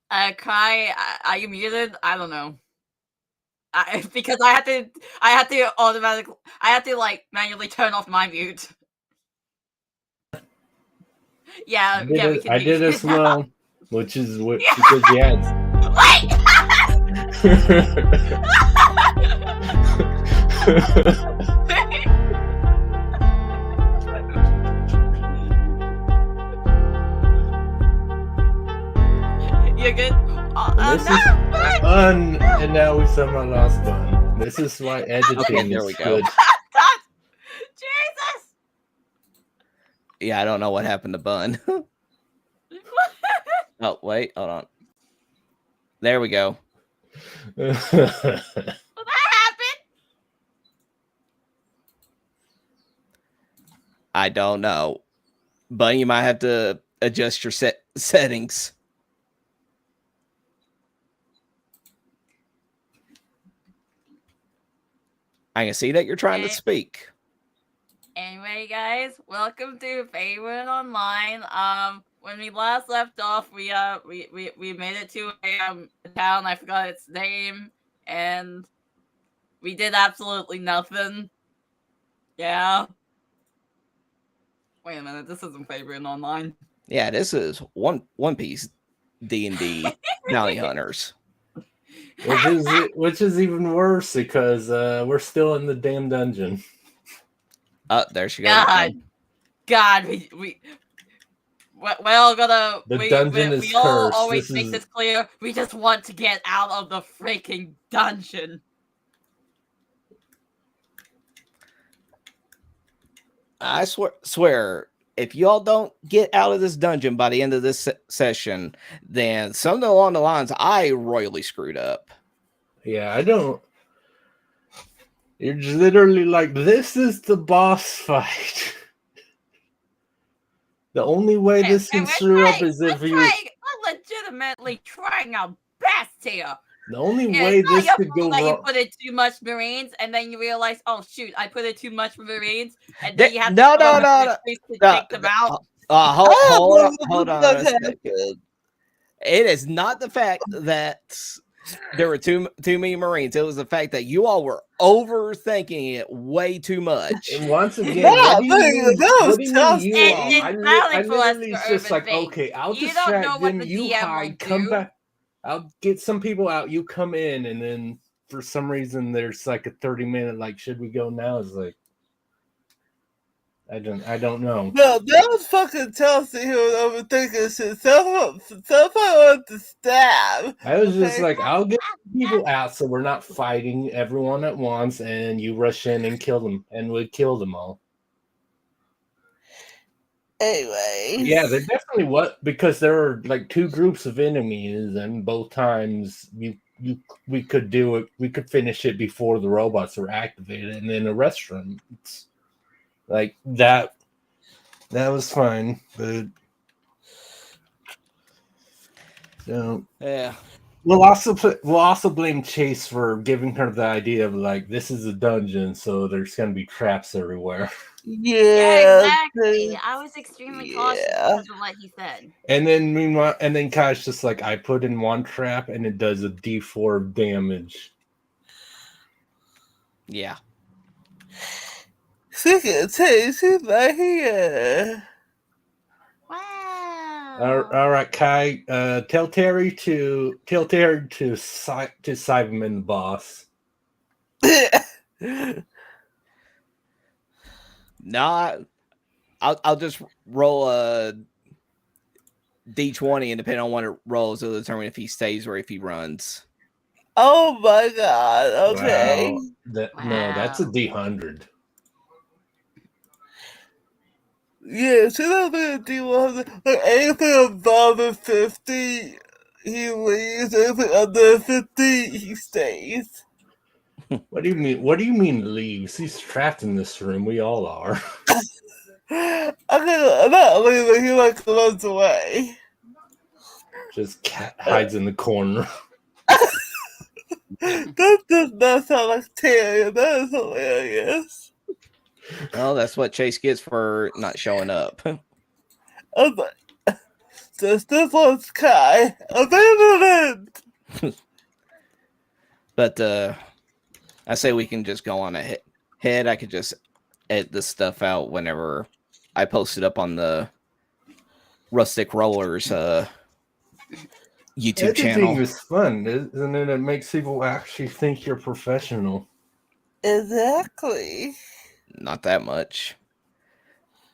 Kai, are you muted? I don't know. Because I had to automatically, I had to like manually turn off my mute. Yeah, we can I hear did you as now. well, which is what because yeah. Wait! You're good. This is fun, and now we somehow lost Bun. This is why editing there is we go. good. Jesus! Yeah, I don't know what happened to Bun. Oh, wait, hold on. There we go. Well, that happened. I don't know. Bun, you might have to adjust your settings. I can see that you're trying to speak. Anyway, guys, welcome to Favorite Online. When we last left off, we made it to a town. I forgot its name, and we did absolutely nothing. Yeah. Wait a minute, this isn't Favorite Online. Yeah, this is One Piece D&D Bounty Hunters. Which is even worse because we're still in the damn dungeon. Oh, there she goes. God, we all gotta. The dungeon is we all cursed. always make this clear. We just want to get out of the freaking dungeon. I swear, if y'all don't get out of this dungeon by the end of this session, then something along the lines I royally screwed up. Yeah, I don't. You're literally like, this is the boss fight. The only way this can screw up is if you. We're legitimately trying our best here. The only way this could go wrong. You put in too much Marines, and then you realize, oh shoot, I put in too much Marines, and then you have to take them out. Hold on a second. It is not the fact that there were too many Marines. It was the fact that you all were overthinking it way too much. And once again, what do you mean you all? I literally just like, okay, I'll distract them. You hide, come back. I'll get some people out. You come in, and then for some reason there's like a 30-minute like, should we go now? It's like, I don't know. No, that was fucking Chelsey who was overthinking shit. Someone wanted to stab. I was just like, I'll get people out so we're not fighting everyone at once, and you rush in and kill them, and we kill them all. Anyway. Yeah, they're definitely because there are like two groups of enemies, and both times we could do it. We could finish it before the robots were activated, and in a restaurant, it's like that was fine, but so yeah. We'll also blame Chase for giving her the idea of like, this is a dungeon, so there's gonna be traps everywhere. Yeah, exactly. I was extremely cautious because of what he said. And then Kai's just like, I put in one trap and it does a D4 of damage. Yeah. She's right here. Wow. All right, Kai. Tell Terry to side him in the boss. Nah, I'll just roll a D20, and depending on what it rolls, it'll determine if he stays or if he runs. Oh my god! Okay. Wow. No, that's a D100. Yeah, so that'll be a D100. Like anything above a 50, he leaves. Anything under 50, he stays. What do you mean? What do you mean leaves? He's trapped in this room. We all are. I'm not leaving. He like runs away. Just cat hides in the corner. That does not sound like Terry. That is hilarious. Well, that's what Chase gets for not showing up. This one's Kai. Abandon it! But I say we can just go on ahead. I could just edit this stuff out whenever I post it up on the Rustic Rollers YouTube channel. Editing is fun, isn't it? It makes people actually think you're professional. Exactly. Not that much.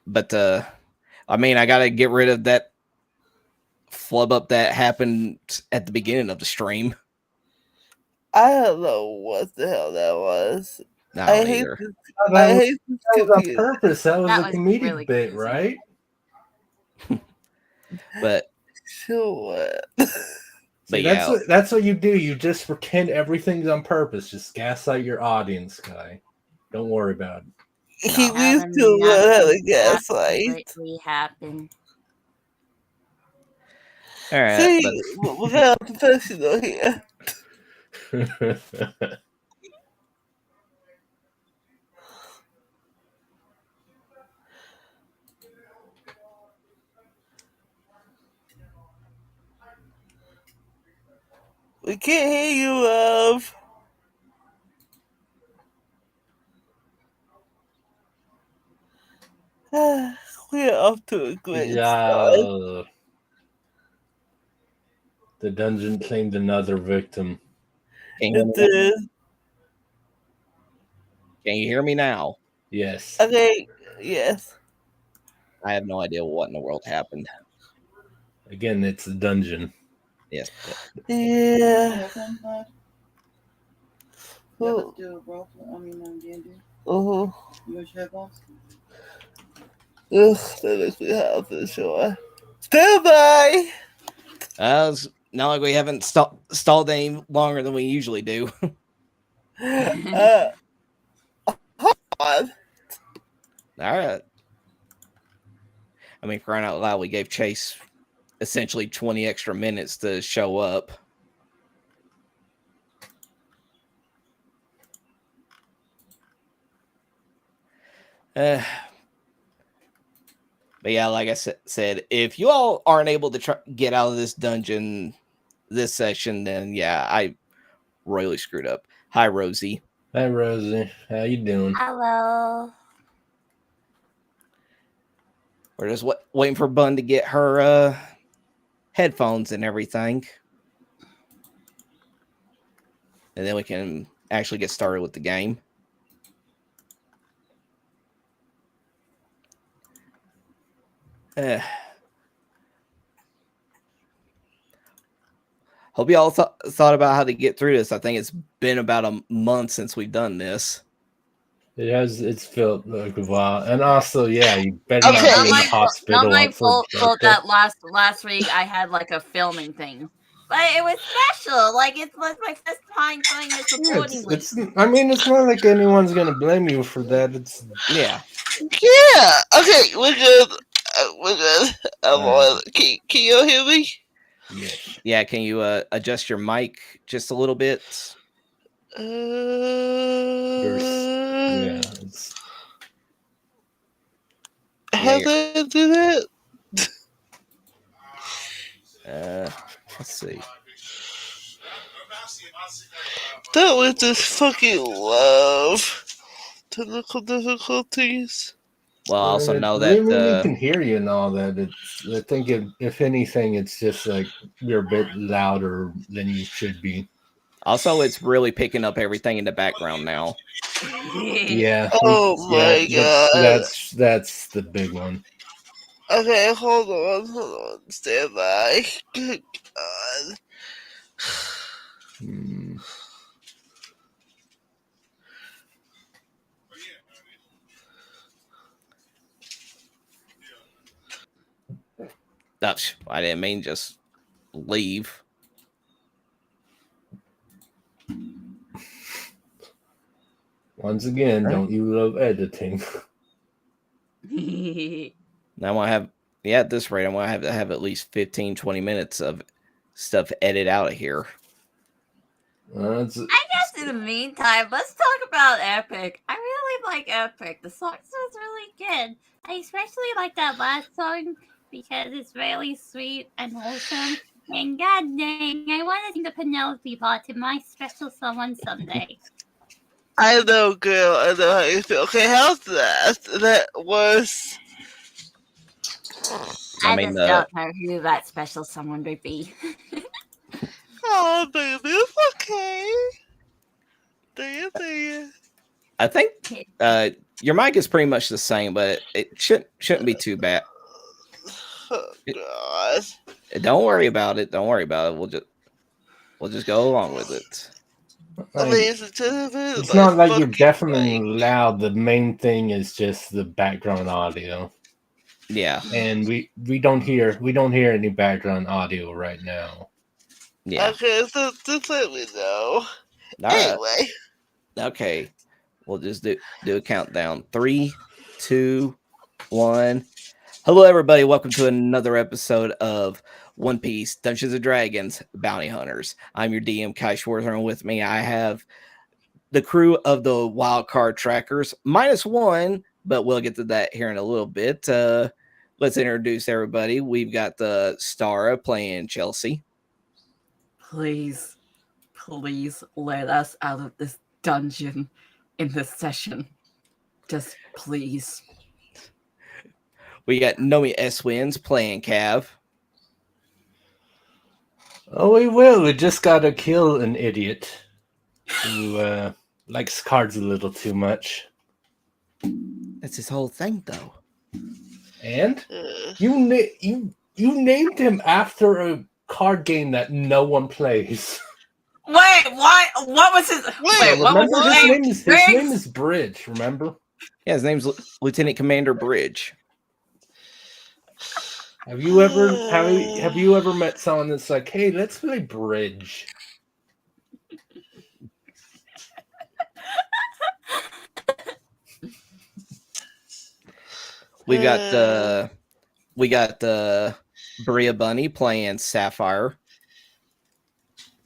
But I mean, I gotta get rid of that flub up that happened at the beginning of the stream. I don't know what the hell that was. I hate this. I hate this. That was on purpose. That was a comedic really bit, crazy. Right? But sure. But yeah, that's what you do. You just pretend everything's on purpose. Just gaslight your audience, guy. Don't worry about it. He needs to learn how to gaslight. Happen. All right. See, we're very professional here. We can't hear you, love. We're off to a great start. The dungeon claimed another victim. Can you hear me now? Yes. Okay, yes. I have no idea what in the world happened. Again, it's a dungeon. Yes. Yeah. Ugh, that makes me hot for sure. Stand by! Not like we haven't stalled any longer than we usually do. Hold on. All right. I mean, crying out loud, we gave Chase essentially 20 extra minutes to show up. But yeah, like I said, if you all aren't able to get out of this dungeon this session, then yeah, I royally screwed up. Hi, Rosie. Hi, Rosie. How you doing? Hello. We're just waiting for Bun to get her headphones and everything. And then we can actually get started with the game. Hope you all thought about how to get through this. I think it's been about a month since we've done this. It has. It's felt like a while, and also, yeah, you better not be in the hospital. Not my fault that last week I had like a filming thing, but it was special. Like it was my first time doing this recording. I mean, it's not like anyone's gonna blame you for that. It's yeah. Okay, we're good. We're good. Can you hear me? Yes. Yeah. Can you adjust your mic just a little bit? How do I do that? Let's see. That was just fucking love. Technical difficulties. Well, I also know that we can hear you and all that. I think if anything, it's just like you're a bit louder than you should be. Also, it's really picking up everything in the background now. Yeah. Oh my god. That's the big one. Okay, hold on. Stand by. Good god. I didn't mean just leave. Once again, don't you love editing? Now I want to have, at this rate, I want to have at least 15, 20 minutes of stuff edited out of here. I guess in the meantime, let's talk about Epic. I really like Epic. The songs was really good. I especially like that last song because it's really sweet and wholesome. And god dang, I want to sing the Penelope part to my special someone someday. I know, girl. I know how you feel. Okay, how's that? That was. I just don't know who that special someone would be. Oh, baby, it's okay. Do you? I think your mic is pretty much the same, but it shouldn't be too bad. Oh, God. Don't worry about it. Don't worry about it. We'll just go along with it. It's not like you're definitely loud. The main thing is just the background audio. Yeah. And we don't hear any background audio right now. Yeah. Okay, so just let me know. Anyway. Okay. We'll just do a countdown. 3, 2, 1. Hello, everybody. Welcome to another episode of One Piece Dungeons and Dragons Bounty Hunters. I'm your DM, Kai Schwarzer, and with me I have the crew of the Wildcard Trackers, -1, but we'll get to that here in a little bit. Let's introduce everybody. We've got the Starra playing Chelsey. Please let us out of this dungeon in this session. Just please. We got nomiSwins playing Cav. Oh, we will. We just gotta kill an idiot who likes cards a little too much. That's his whole thing, though. And you named him after a card game that no one plays. Wait, what? What was his? Wait, what remember was his name is Bridge. Remember? Yeah, his name's Lieutenant Commander Bridge. Have you ever met someone that's like, hey, let's play bridge? We got the Bayria Bunny playing Sapphire.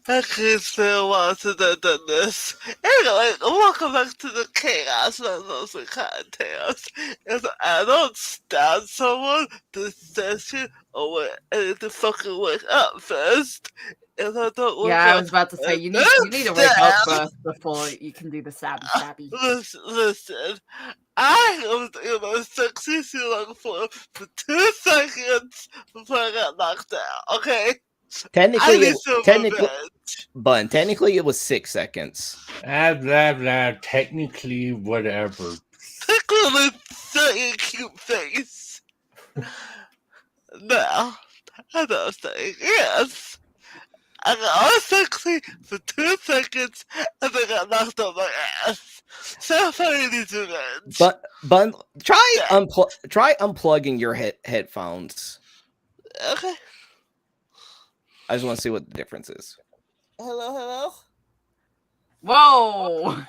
Okay, so once and I've done this. Anyway, welcome back to the chaos that those are contest. If I don't stab someone this session, or I need to fucking wake up first. If I don't wake up, I was about to say you need to wake up first before you can do the stabby. Listen, I was in my sexy ceiling for 2 seconds before I got knocked out. Okay. Technically, it was 6 seconds. Blah, blah, blah. Technically, whatever. Technically, say a cute face. Now, as I was saying, yes. I got all sexy for 2 seconds and I got knocked on my ass. Sapphire needs revenge. But try unplugging your headphones. Okay. I just want to see what the difference is. Hello? Whoa!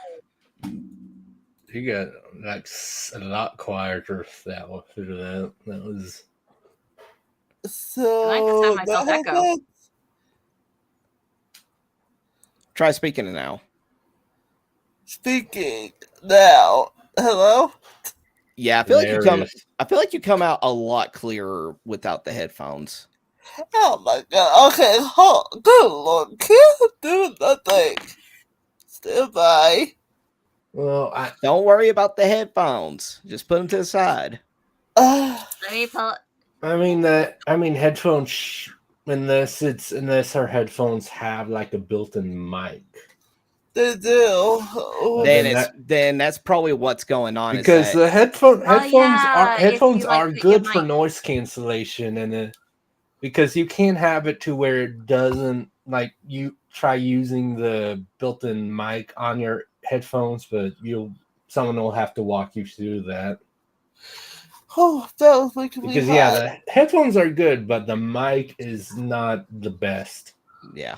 You got like a lot quieter that was. So I just have myself echo. Try speaking now. Speaking now. Hello? Yeah, I feel like you come out a lot clearer without the headphones. Oh my god. Okay, good lord. Can't do nothing. Stand by. Well, don't worry about the headphones. Just put them to the side. Let me pull. I mean, headphones. Unless our headphones have like a built-in mic. They do. Then that's probably what's going on. Because the headphones are good for noise cancellation, and because you can't have it to where it doesn't, like, you try using the built-in mic on your headphones, but someone will have to walk you through that. Oh, that was making me because hot. The headphones are good, but the mic is not the best. Yeah.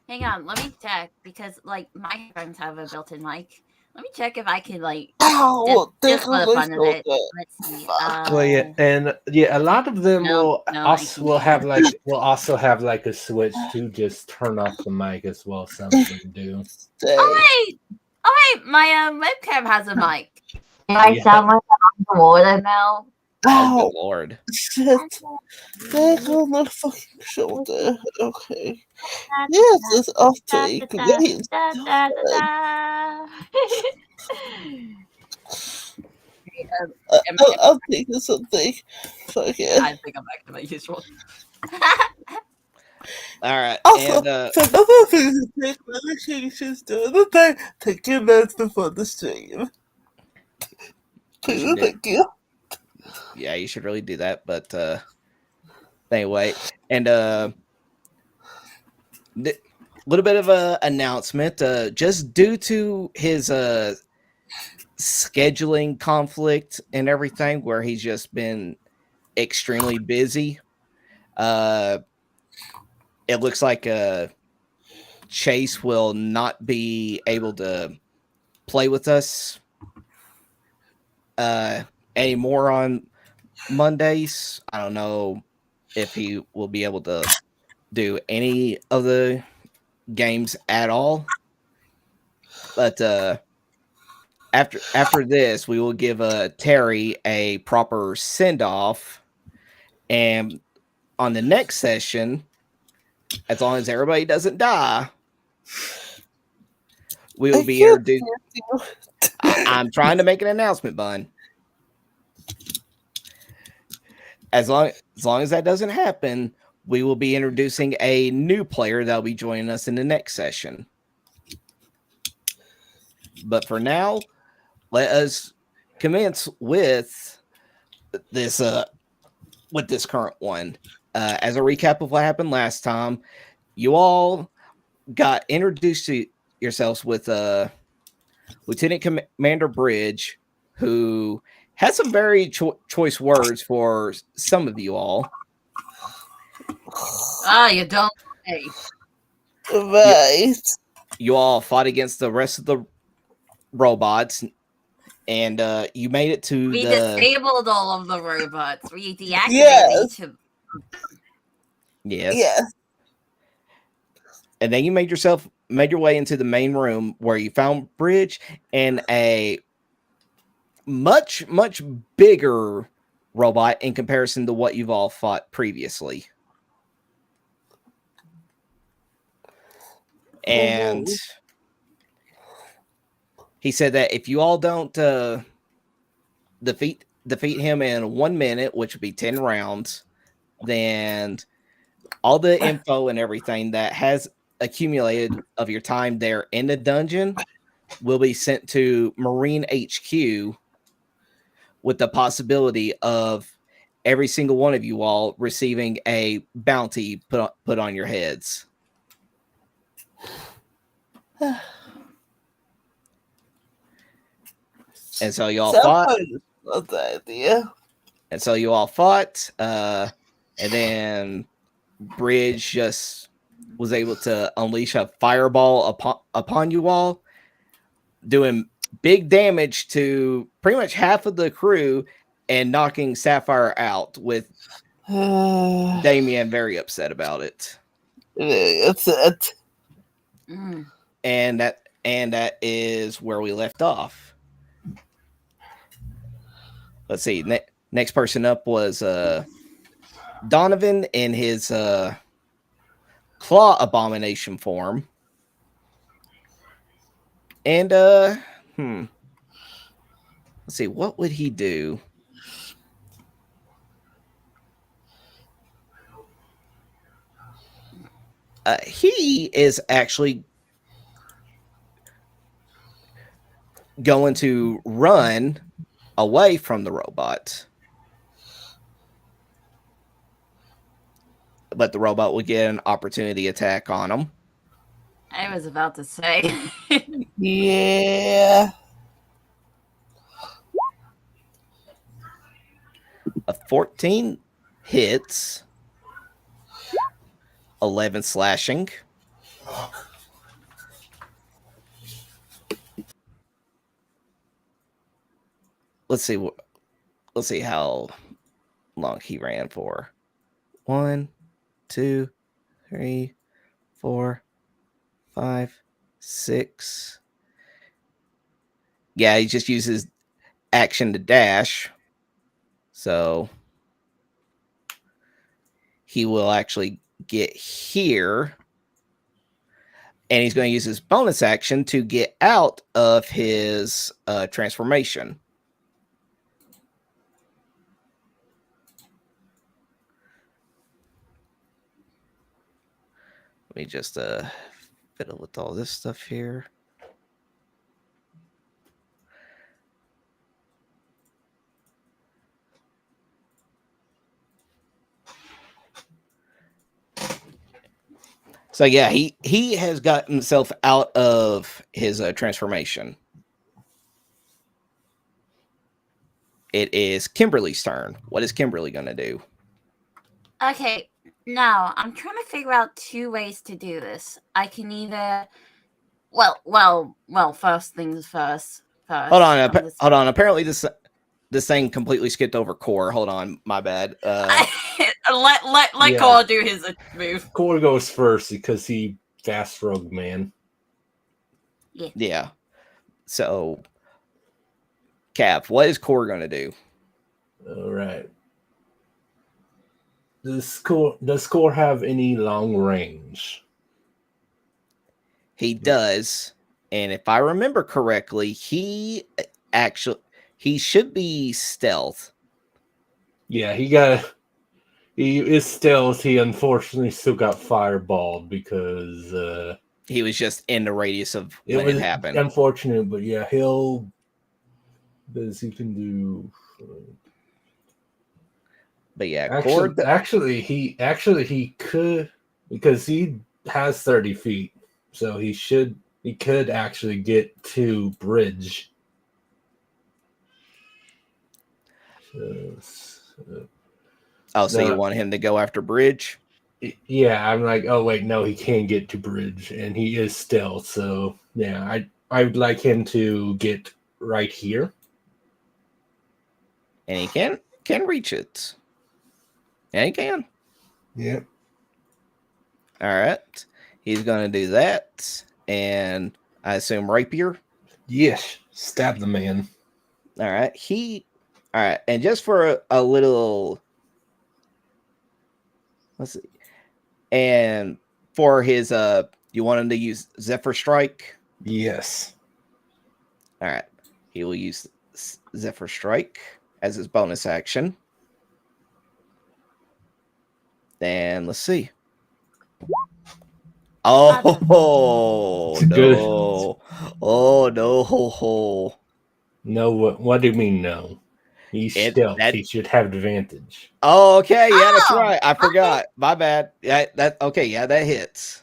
Hang on, let me check, because like my headphones have a built-in mic. Let me check if I can like just for the fun of it. Let's see. A lot of them will also have like a switch to just turn off the mic as well. Some of them do. Oh wait, my webcam has a mic. I sound like I'm underwater now. Oh, good lord. Shit. Back on my fucking shoulder. Okay. Yes, it's off to a great I'll think of something. Fuck it. I think I'm back to my usual. Alright, Also, and some other things to take medications during the day. Take your meds before the stream. Please, thank you. Yeah, you should really do that. But anyway, and little bit of a announcement. Just due to his scheduling conflict and everything, where he's just been extremely busy. It looks like Chase will not be able to play with us anymore on Mondays. I don't know if he will be able to do any of the games at all. But after this, we will give Terry a proper send off, and on the next session, as long as everybody doesn't die, we will be introduced. I'm trying to make an announcement, Bun. As long as that doesn't happen, we will be introducing a new player that will be joining us in the next session. But for now, let us commence with this current one. As a recap of what happened last time, you all got introduced to yourselves with Lieutenant Commander Bridge, who had some very choice words for some of you all. You don't say. Right. You all fought against the rest of the robots, and you made it to We disabled all of the robots. We deactivated each of them. Yes. And then you made your way into the main room, where you found Bridge and a much, much bigger robot in comparison to what you've all fought previously. And he said that if you all don't defeat him in 1 minute, which would be 10 rounds, then all the info and everything that has accumulated of your time there in the dungeon will be sent to Marine HQ, with the possibility of every single one of you all receiving a bounty put on your heads. And so you all fought. Love that idea. And so you all fought, and then Bridge just was able to unleash a fireball upon you all, doing big damage to pretty much half of the crew and knocking Sapphire out, with Damien very upset about it. Very upset. And that is where we left off. Let's see. Next person up was Donovan in his claw abomination form. And let's see, what would he do? He is actually going to run away from the robot, but the robot will get an opportunity attack on him. I was about to say. Yeah. A 14 hits, 11 slashing. Let's see how long he ran for. 1, 2, 3, 4, 5, 6. Yeah, he just uses action to dash. So he will actually get here. And he's going to use his bonus action to get out of his transformation. Let me just fiddle with all this stuff here. So yeah, he has got himself out of his transformation. It is Kimberly's turn. What is Kimberly going to do? Okay, now I'm trying to figure out two ways to do this. I can either, well. First things first. Hold on. Apparently this thing completely skipped over Core. Hold on, my bad. Let Core do his move. Core goes first because he fast rogue man. Yeah. So, Cap, what is Core going to do? All right. Does Core have any long range? He does, and if I remember correctly, he should be stealth. Yeah, he is stealth. He unfortunately still got fireballed because he was just in the radius of when it happened. Unfortunate, but yeah, he can do. But yeah, actually, he could, because he has 30 feet, so he could actually get to bridge. So you want him to go after bridge? Yeah, I'm like, oh wait, no, he can't get to bridge, and he is stealth. So yeah, I would like him to get right here, and he can reach it. Yeah, he can. Yep. All right. He's going to do that. And I assume rapier? Yes. Stab the man. All right. All right. And just for a little... Let's see. And for his... you want him to use Zephyr Strike? Yes. All right. He will use Zephyr Strike as his bonus action. And let's see. Oh no! Good. Oh no! No, what do you mean no? He's stealth. He should have advantage. Oh, okay. Yeah, that's right. I forgot. My bad. Yeah, okay. Yeah, that hits.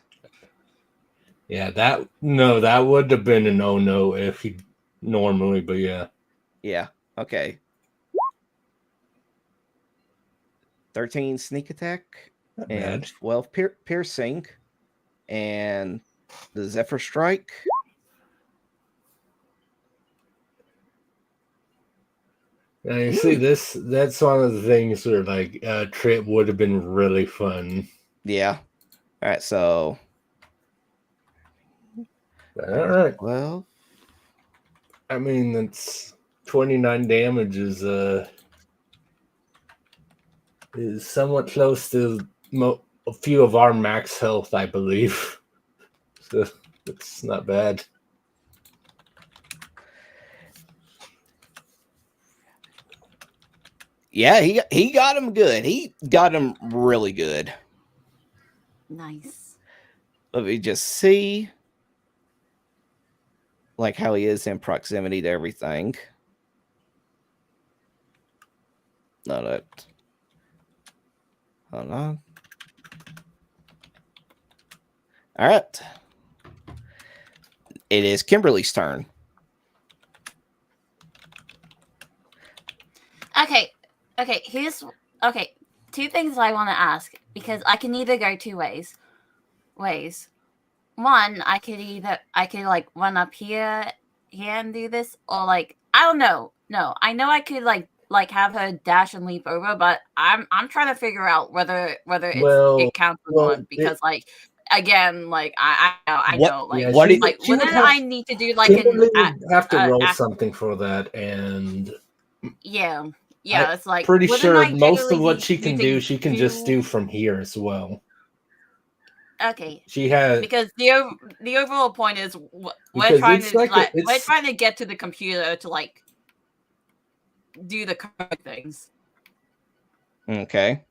Yeah, that would have been a no if he normally, but yeah. Yeah. Okay. 13 sneak attack and 12 piercing, and the Zephyr Strike. Now you see this. That's one of the things where like trip would have been really fun. Yeah. All right. So. All right. Well, I mean, that's 29 damage is somewhat close to a few of our max health, I believe. So it's not bad. Yeah, he got him good. He got him really good. Nice. Let me just see, like how he is in proximity to everything. No, that. Hold on. All right. It is Kimberly's turn. Okay. Two things I want to ask, because I can either go two ways. One, I could like run up here and do this, or like I don't know. No, I know I could like have her dash and leap over, but I'm trying to figure out whether it counts as one, because like again, like I know like what I need to do like have to roll something for that, and yeah. Yeah, it's like pretty sure most of what she can do, she can just do from here as well. Okay. She has because the overall point is we're trying to get to the computer to like do the correct things. Okay.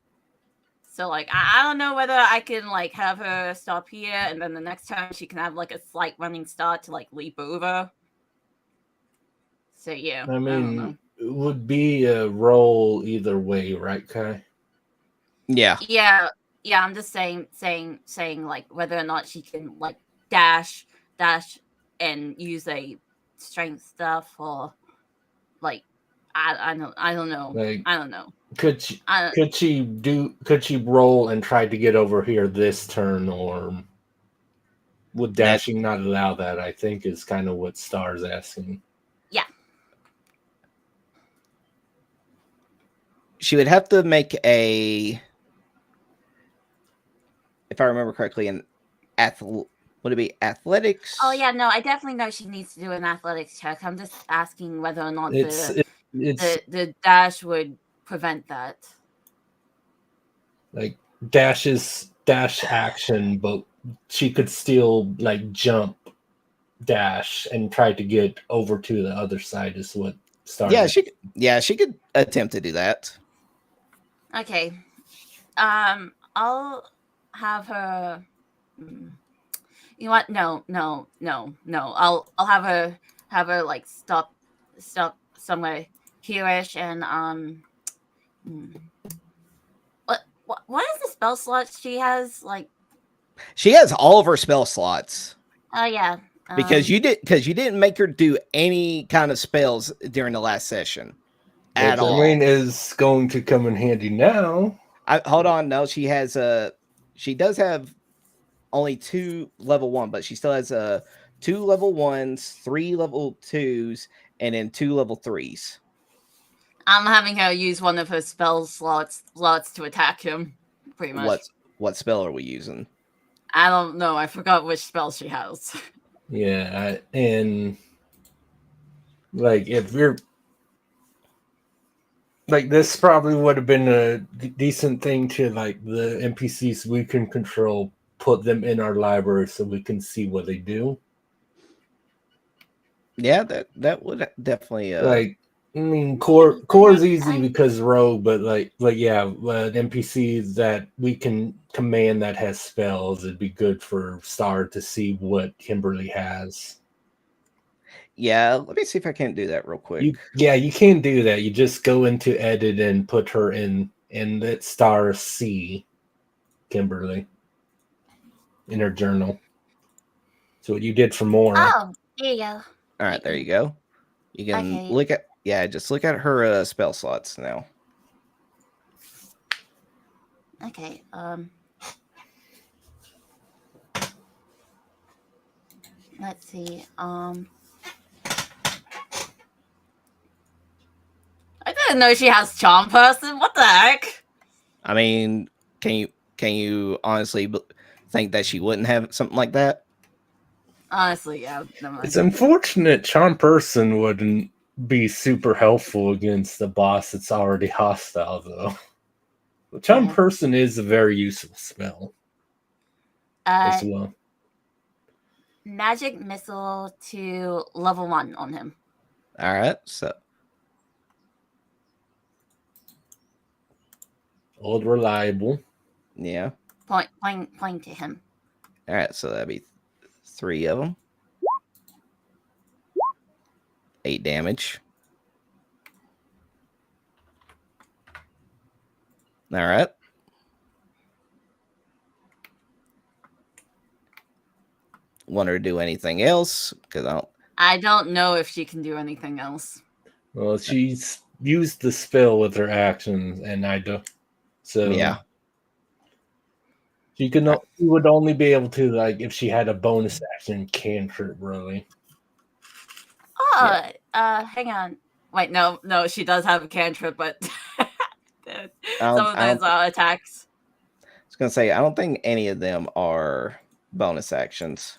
So like I don't know whether I can like have her stop here and then the next time she can have like a slight running start to like leap over. So yeah, I mean, it would be a roll either way, right, Kai? Yeah. Yeah. I'm just saying like whether or not she can like dash and use a strength stuff or like I don't know. Like, I don't know. Could she roll and try to get over here this turn, or would dashing not allow that? I think is kind of what Star's asking. Yeah. She would have to make a, if I remember correctly, an would it be athletics? Oh yeah, no, I definitely know she needs to do an athletics check. I'm just asking whether or not the dash would prevent that. Like dash action, but she could still like jump, dash, and try to get over to the other side. Is what Star. Yeah, she could attempt to do that. Okay, I'll have her. You know what? No. I'll have her like stop somewhere here-ish and What is the spell slots she has? Like, she has all of her spell slots. Oh yeah, because you didn't make her do any kind of spells during the last session at all. I mean, is going to come in handy now. Hold on, no, she does have only 2 level 1, but she still has 2 level 1s, 3 level 2s, and then 2 level 3s. I'm having her use one of her spell slots to attack him. Pretty much. What spell are we using? I don't know. I forgot which spell she has. Yeah, and like if you're like this, probably would have been a decent thing to like the NPCs we can control, put them in our library so we can see what they do. Yeah, that would definitely like. I mean, core is easy because rogue, but NPCs that we can command that has spells, it'd be good for Star to see what Kimberly has. Yeah, let me see if I can do that real quick. You can do that. You just go into edit and put her in let Star see Kimberly in her journal. So what you did for Mora. Oh, there you go. All right, there you go. You can look at just look at her spell slots now. Okay. Let's see. I didn't know she has Charm Person. What the heck? I mean, can you honestly think that she wouldn't have something like that? Honestly, yeah. It's unfortunate Charm Person wouldn't be super helpful against the boss that's already hostile, though. The Charm Person is a very useful spell as well. Magic Missile to level 1 on him. All right, so Old reliable. Yeah. Point to him. All right, so that'd be 3 of them. 8 damage. All right. Want her to do anything else? Because I don't know if she can do anything else. Well, she's used the spell with her actions, and I don't. So yeah. She would only be able to, like, if she had a bonus action cantrip, really. Oh, hang on. Wait, no, she does have a cantrip, but some of those attacks. I was gonna say, I don't think any of them are bonus actions.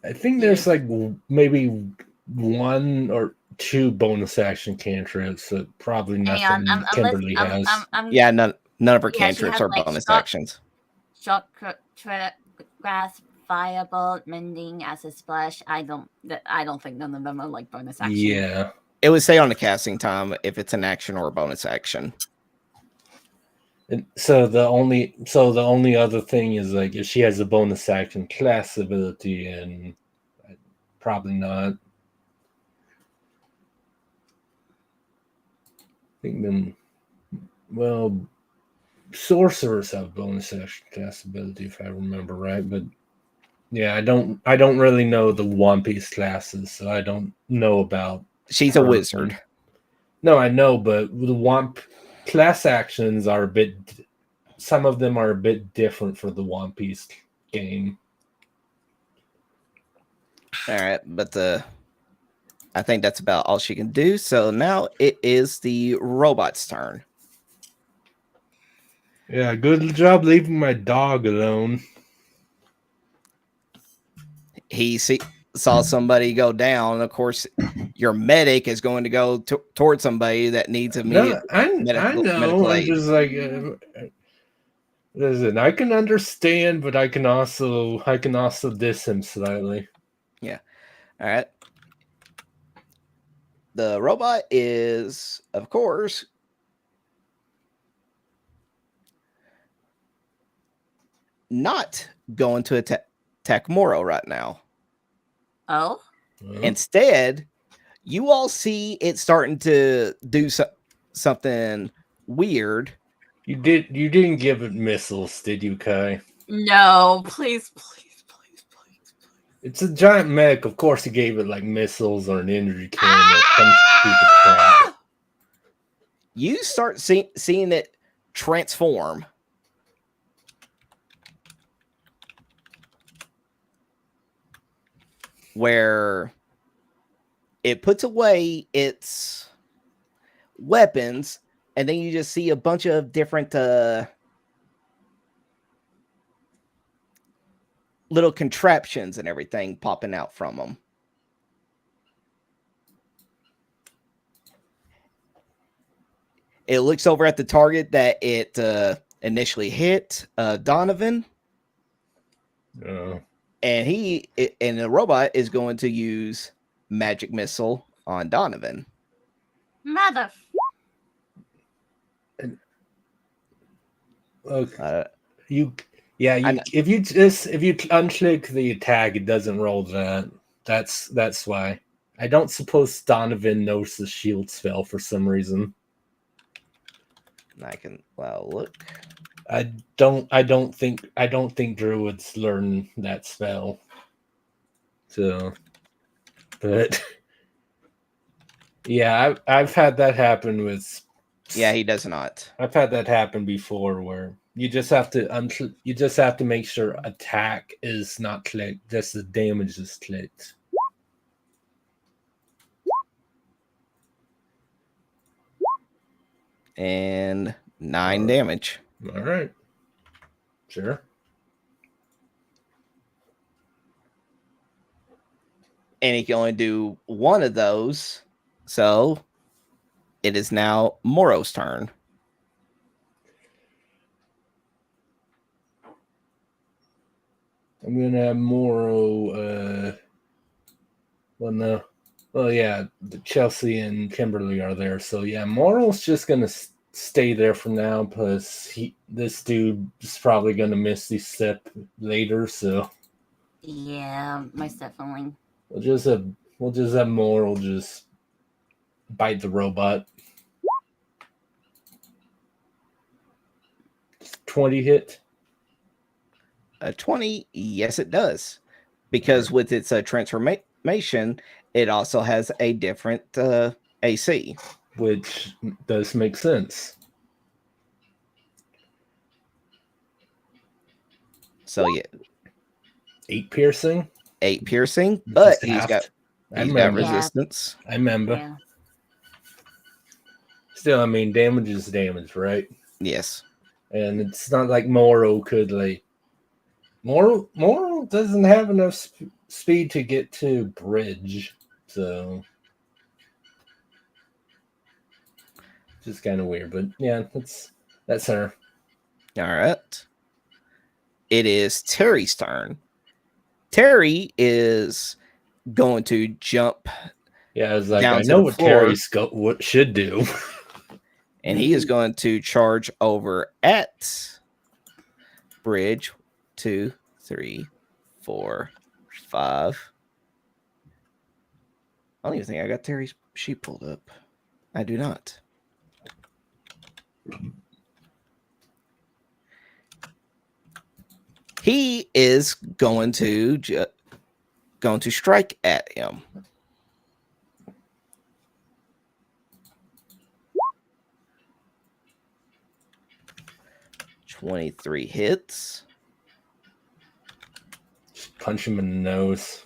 I think there's like maybe 1 or 2 bonus action cantrips, so probably nothing Kimberly has. Yeah, none of her cantrips are bonus actions. Shock, grasp, firebolt, mending, acid splash. I don't think none of them are like bonus action. Yeah. It would say on the casting time if it's an action or a bonus action. So the only other thing is like if she has a bonus action class ability, and probably not. I think then, well, sorcerers have bonus action class ability if I remember right, but yeah, I don't really know the One Piece classes, so I don't know about. She's a wizard. No, I know, but the One class actions are a bit. Some of them are a bit different for the One Piece game. All right, but I think that's about all she can do. So now it is the robot's turn. Yeah, good job leaving my dog alone. He saw somebody go down. Of course, your medic is going to go towards somebody that needs immediate medical aid. I'm just like, listen, I can understand, but I can also diss him slightly. Yeah. All right. The robot is, of course, not going to attack Moro right now. Oh. Instead, you all see it starting to do something weird. You didn't give it missiles, did you, Kai? No, please. It's a giant mech. Of course, he gave it like missiles or an energy cannon or some stupid crap. You start seeing it transform. Where it puts away its weapons, and then you just see a bunch of different little contraptions and everything popping out from them. It looks over at the target that it initially hit, Donovan. And the robot is going to use magic missile on Donovan. Mother. Okay. If you unclick the attack, it doesn't roll that. That's why. I don't suppose Donovan knows the shield spell for some reason. I can look. I don't think druids learn that spell. So, but yeah, I've had that happen with. Yeah, he does not. I've had that happen before where you just have to make sure attack is not clicked, just the damage is clicked. And 9 damage. All right. Sure. And he can only do one of those. So it is now Moro's turn. I'm going to have Moro. The Chelsey and Kimberly are there. So yeah, Moro's just going to stay there for now. Plus, this dude is probably going to miss the step later. So yeah, most definitely. We'll just have Moro just bite the robot. 20 hit. A 20, yes, it does, because with its transformation, it also has a different AC, which does make sense. So yeah, 8 piercing. 8 piercing, but he's got resistance. I remember. Yeah. Still, I mean, damage is damage, right? Yes. And it's not like Moro could like. Moro doesn't have enough speed to get to bridge, so just kind of weird. But yeah, that's her. All right. It is Terry's turn. Terry is going to jump. Yeah, I was like, I know what Terry should do. And he is going to charge over at Bridge 2, 3, 4, 5. I don't even think I got Terry's sheet pulled up. I do not. He is going to strike at him. 23 hits. Punch him in the nose.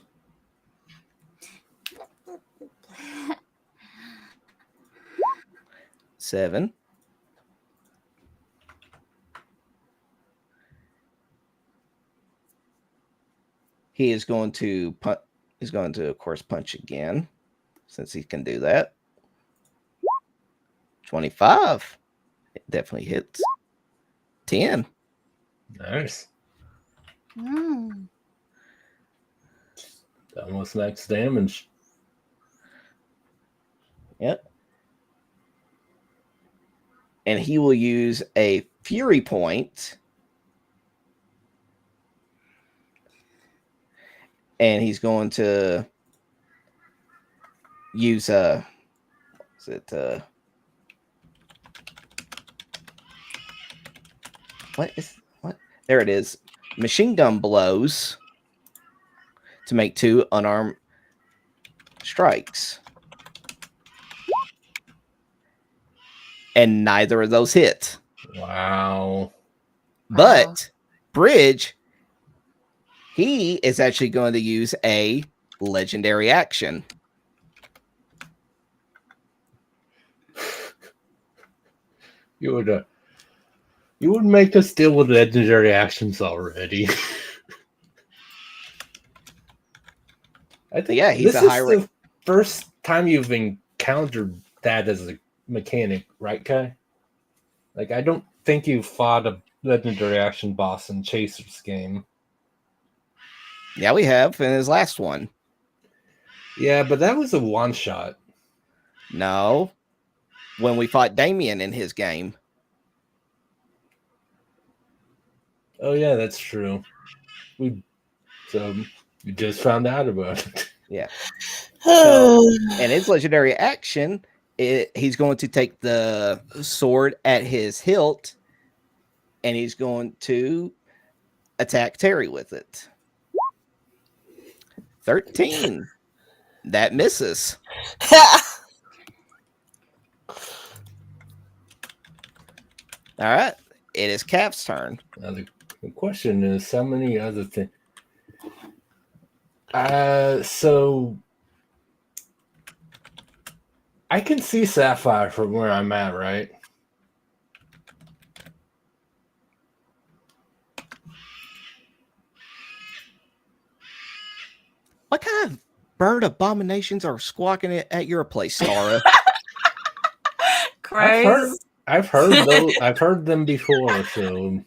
Seven. He is going to He's going to, of course, punch again, since he can do that. 25. It definitely hits. 10. Nice. Almost max damage. Yep. And he will use a fury point. And he's going to use what? There it is. Machine gun blows to make 2 unarmed strikes. And neither of those hit. Wow. But Bridge, he is actually going to use a legendary action. You would make us deal with legendary actions already. I think he's this a high is the first time you've encountered that as a mechanic, right, Kai? Like, I don't think you fought a legendary action boss in Chaser's game. Yeah, we have in his last one. Yeah, but that was a one-shot. No. When we fought Damien in his game. Oh, yeah, that's true. You just found out about it. Yeah. So, and his legendary action, he's going to take the sword at his hilt, and he's going to attack Terry with it. 13. That misses. All right. It is Cap's turn. Now the question is, how many other things? So I can see Sapphire from where I'm at, right? What kind of bird abominations are squawking at your place, Starra? I've heard those. I've heard them before. So,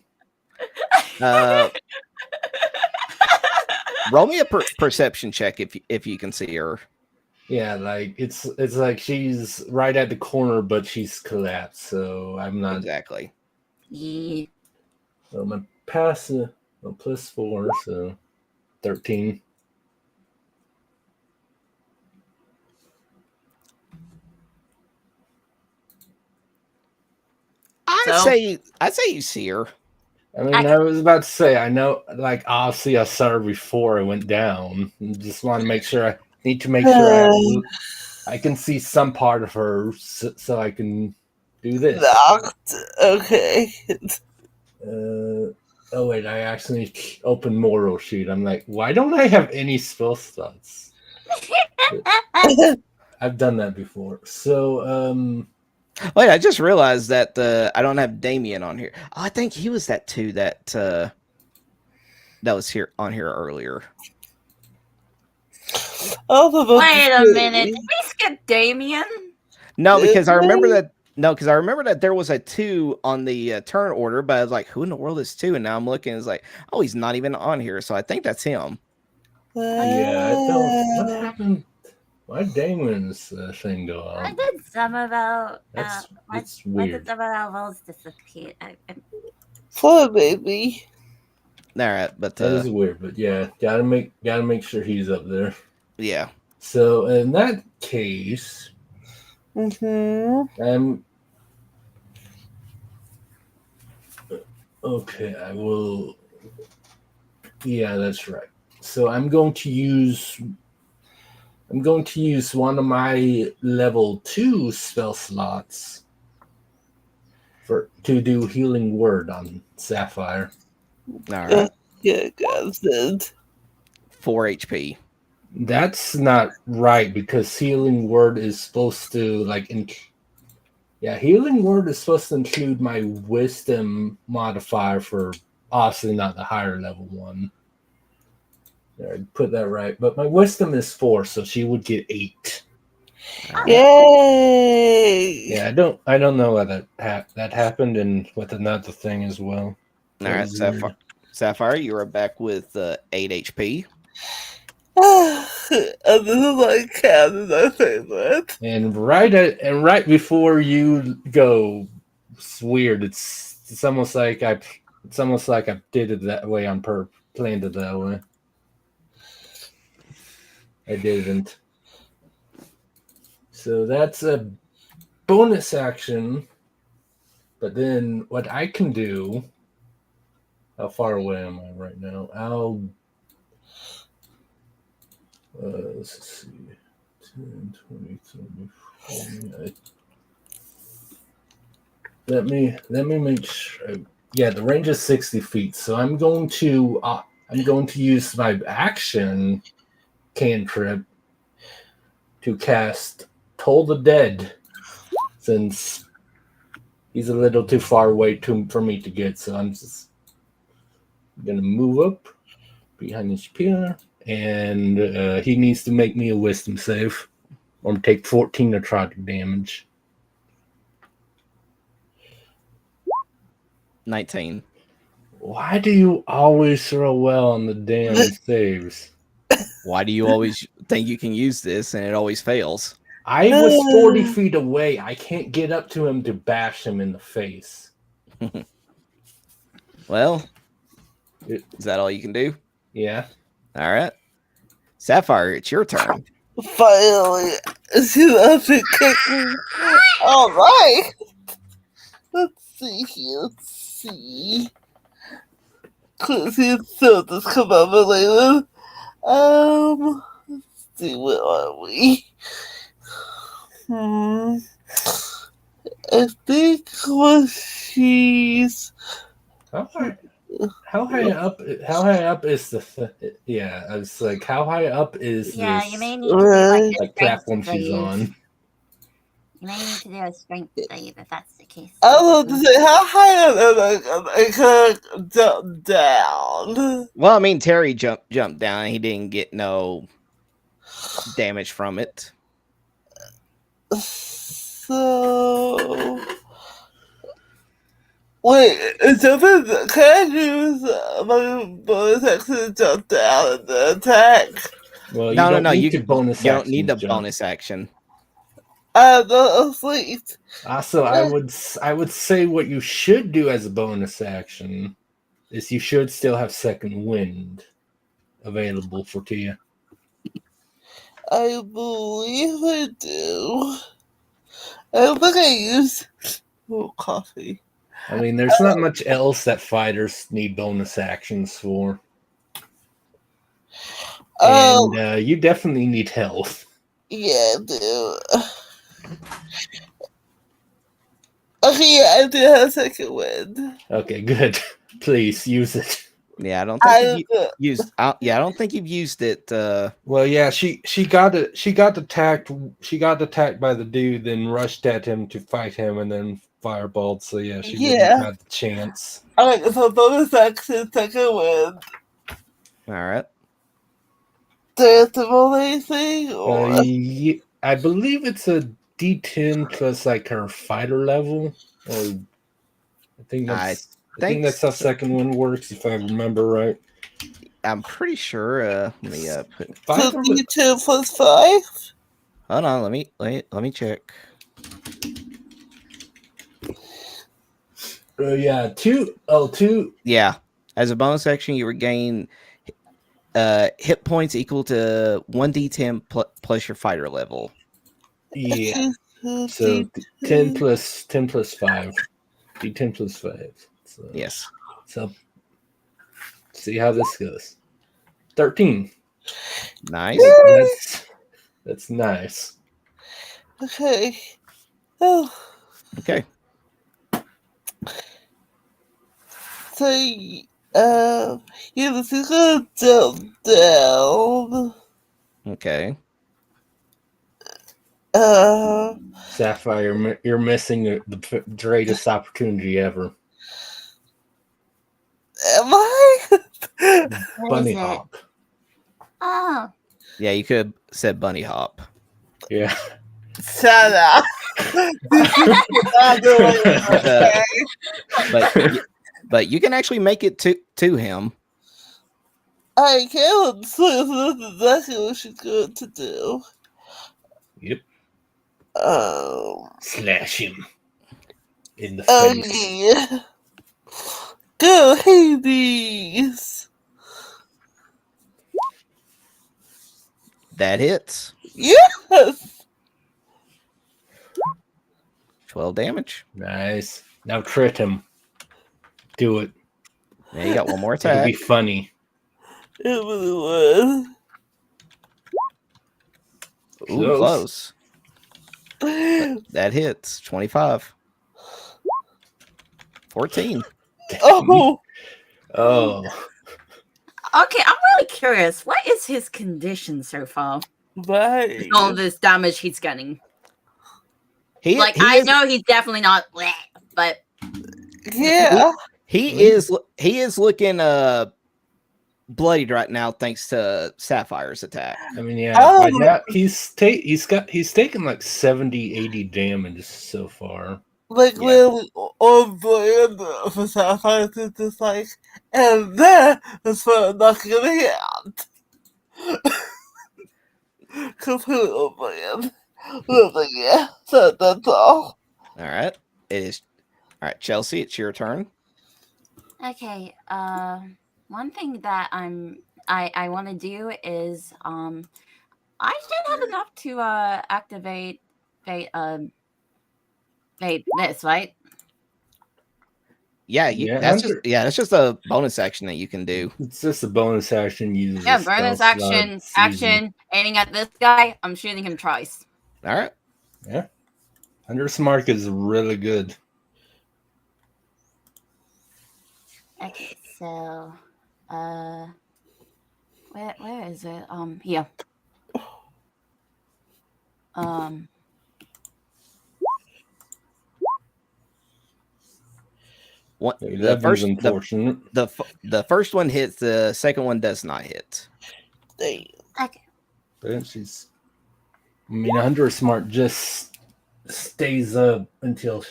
roll me a perception check if you can see her. Yeah, like it's like she's right at the corner, but she's collapsed. So I'm not exactly. Yeah. So my passive +4, so 13. I'd say you see her. I mean, I was about to say, I know, like, obviously I saw her before I went down. Just want to make sure, I can see some part of her so I can do this. Locked. Okay. Oh, wait, I actually opened Moral Sheet. I'm like, why don't I have any spell slots? I've done that before. So, wait, I just realized that I don't have Damien on here. Oh, I think he was that too that was on here earlier. Wait a minute. Did we skip Damien? No, because I remember that No, because I remember that there was a 2 on the turn order, but I was like, who in the world is 2? And now I'm looking, it's like, oh, he's not even on here. So I think that's him. Yeah, I don't. What happened? Why Damon's thing go I on? did some about. That's it's Why did weird. some of our rolls disappear? Poor baby. All right, but That is weird, but yeah, gotta make sure he's up there. yeah. So in that case, okay, I will. Yeah, that's right. So I'm going to use one of my level 2 spell slots to do healing word on Sapphire. All right. Yeah, guys did. 4 HP. That's not right because healing word is supposed to healing word is supposed to include my wisdom modifier for obviously not the higher level one. There, I put that right, but my wisdom is 4, so she would get 8. Yay! Yeah, I don't know why that happened, and with another thing as well. All right, Sapphire, you are back with 8 HP. And this is like cat is my favorite. And right before you go, it's weird. It's almost like I did it that way on purpose, planned it that way. I didn't. So that's a bonus action. But then what I can do, how far away am I right now? Let's see. 10, 20, 30, 40. Let me make sure. Yeah, the range is 60 feet. So I'm going to use my action cantrip to cast Toll the Dead, since he's a little too far away for me to get. So I'm just gonna move up behind this pillar, and he needs to make me a wisdom save or take 14 necrotic damage. 19. Why do you always throw well on the damn saves? Why do you always think you can use this and it always fails? I was 40 feet away. I can't get up to him to bash him in the face. Well, is that all you can do? Yeah. All right. Sapphire, it's your turn. Finally, she left me kicking. All right. Let's see here. Let's see. Couldn't see this come over later. Let's see, where are we? I think she's. How high up is the? Yeah, I was like, how high up is Yeah, this? you may need to do like platform she's on. You may need to do a strength save if that's the case. I was about to say, how high am I could jump down? Well, I mean, Terry jumped down. He didn't get no damage from it. So, wait, jumping, can I use my bonus action to jump down and then attack? Well, no. You don't need the jump. bonus action. I'm not asleep. Also, I would say what you should do as a bonus action is you should still have second wind available for Tia. I believe I do. I don't think I used coffee. I mean, there's not much else that fighters need bonus actions for. And you definitely need health. Yeah, I do. Okay, yeah, I do have second wind. Okay, good. Please use it. Yeah, I don't think I don't think you've used it. Well, yeah, she got attacked. She got attacked by the dude, then rushed at him to fight him, and then fireballed. So yeah, she didn't have the chance. Alright, so bonus action, second wind. All right. Do I have to roll anything? Or? I believe it's a D10 plus like her fighter level. I think that's how second one works, if I remember right. I'm pretty sure. Let me put D2 plus 5. Hold on, let me check. Yeah, two. Yeah, as a bonus action, you regain hit points equal to 1d10 plus your fighter level. Yeah. So 10 plus 5. D10 plus 5. So, yes. So see how this goes. 13. Nice. That's nice. Okay. Oh. Okay. So, this is gonna jump down. Okay. Sapphire, you're missing the greatest opportunity ever. Am I? Bunny hop. Oh. Yeah, you could have said bunny hop. Yeah. Shut up. But you can actually make it to him. I can't. So that's exactly what she's going to do. Yep. Slash him in the face. Yeah. Go Hades. That hits. Yes. 12 damage. Nice. Now crit him. Do it. Yeah, you got one more attack. It'll be funny. It really was. Ooh, close. That hits. 25. 14. Oh. Okay, I'm really curious. What is his condition so far? Right. All this damage he's getting. I know he's definitely not, but yeah, he is looking bloodied right now thanks to Sapphire's attack. I mean, yeah, right now he's taken like 70, 80 damage so far. Like really on brand for Sapphire, it's just like, and that is for knocking the hand. Completely on brand. Really, yeah. So that's all. All right, it is. All right, Chelsey, it's your turn. Okay. One thing that I want to do is I should have enough to activate this, right? Yeah, that's just a bonus action that you can do. It's just a bonus action. Bonus action, aiming at this guy. I'm shooting him twice. All right. Yeah. Hunter's Mark is really good. Okay, so where is it? Here. What the first one hits, the second one does not hit. Okay. But Hunter Smart just stays up until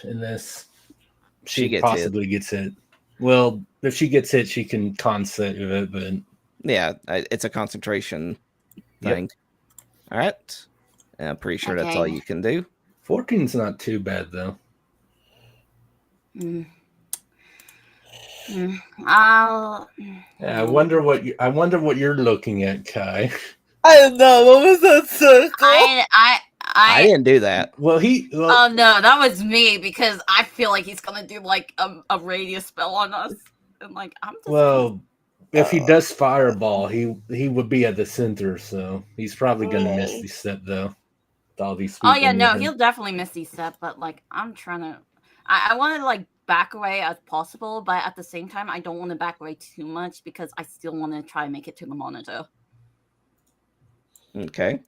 she possibly gets hit. Well, if she gets hit, she can con save it, but yeah, it's a concentration thing. All right. I'm pretty sure that's all you can do. 14's not too bad though. I wonder what you're looking at, Kai. I don't know. What was that circle? I didn't do that. Oh no, that was me because I feel like he's gonna do like a radius spell on us, and like I'm just. If he does fireball, he would be at the center, so he's probably gonna miss the step though. With all these people. Oh yeah, no, he'll definitely miss the step, but like I'm trying to. I want to like back away as possible, but at the same time, I don't want to back away too much because I still want to try and make it to the monitor. Okay.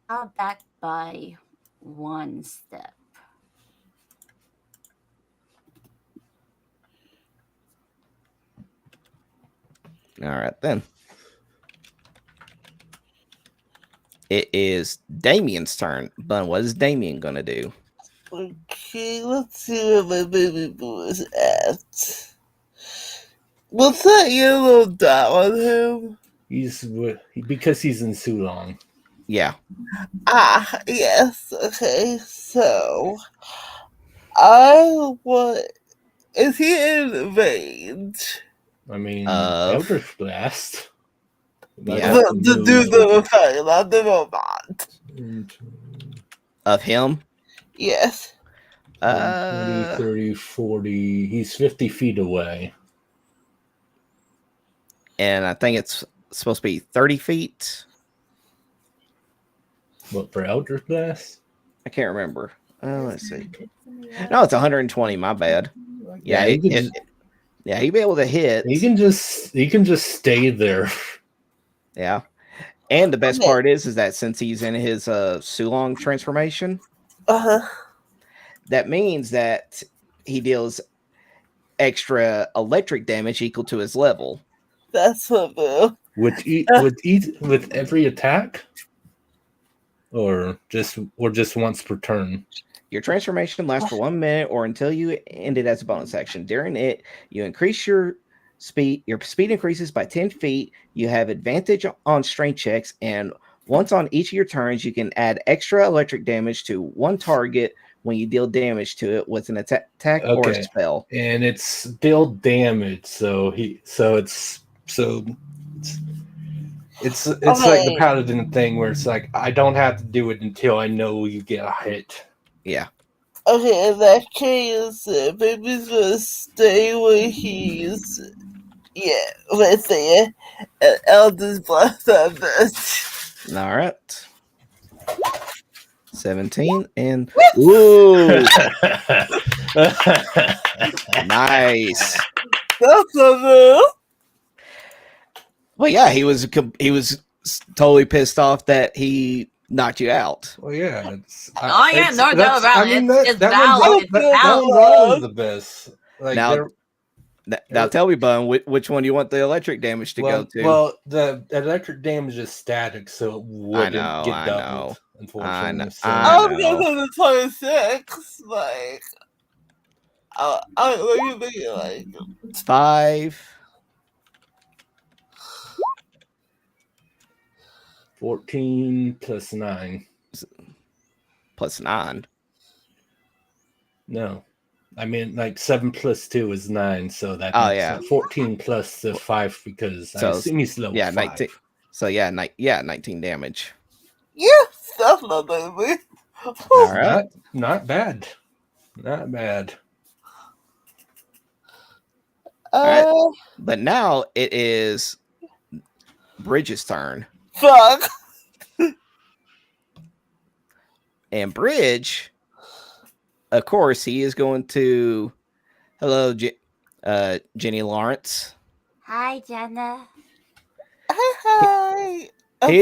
I'll back by 1 step. All right then. It is Damien's turn. But what is Damien gonna do? Okay, let's see where my baby boo is at. What's that yellow dot on him? Because he's in Sulong. Yeah. Yes. Okay, so is he in range? I mean, Eldritch Blast. Yeah. The dude that was fighting, not the robot. Of him? Yes. 20, 30, 40. He's 50 feet away. And I think it's supposed to be 30 feet. What, for Eldritch Blast? I can't remember. Let's see. No, it's 120. My bad. Yeah, he'd be able to hit. He can just stay there. Yeah. And the best part is that since he's in his Sulong transformation, that means that he deals extra electric damage equal to his level. That's what boo. With every attack? Or just once per turn? Your transformation lasts for 1 minute or until you end it as a bonus action. During it, you increase your speed. Your speed increases by 10 feet. You have advantage on strength checks, and once on each of your turns, you can add extra electric damage to one target when you deal damage to it with an attack or a spell. And it's still damage, so it's like the paladin thing where it's like I don't have to do it until I know you get a hit. Yeah. Okay, in that case, baby's gonna stay where he's. Yeah, right there. And Elders blast that bitch. All right. 17 and ooh, nice. That's a move. Well, yeah, he was totally pissed off that he knocked you out. Well, yeah. No doubt about it. It's valid. That one was the best. Like now tell me, Bun, which one you want the electric damage to go to? Well, the electric damage is static, so it wouldn't get doubled. Unfortunately, I was going to the 26. Like, what do you mean? Like 5. 14 plus 9. Plus 9. No. I mean, like 7 plus 2 is 9, so that makes 14 plus the 5 because I assume he's level 5. 19. So 19 damage. Yes, definitely. All right, not bad. Not bad. All right. But now it is Bridge's turn. Fuck. And Bridge, of course, he is going to. Hello, Jenny Lawrence. Hi, Jenna. Hi. But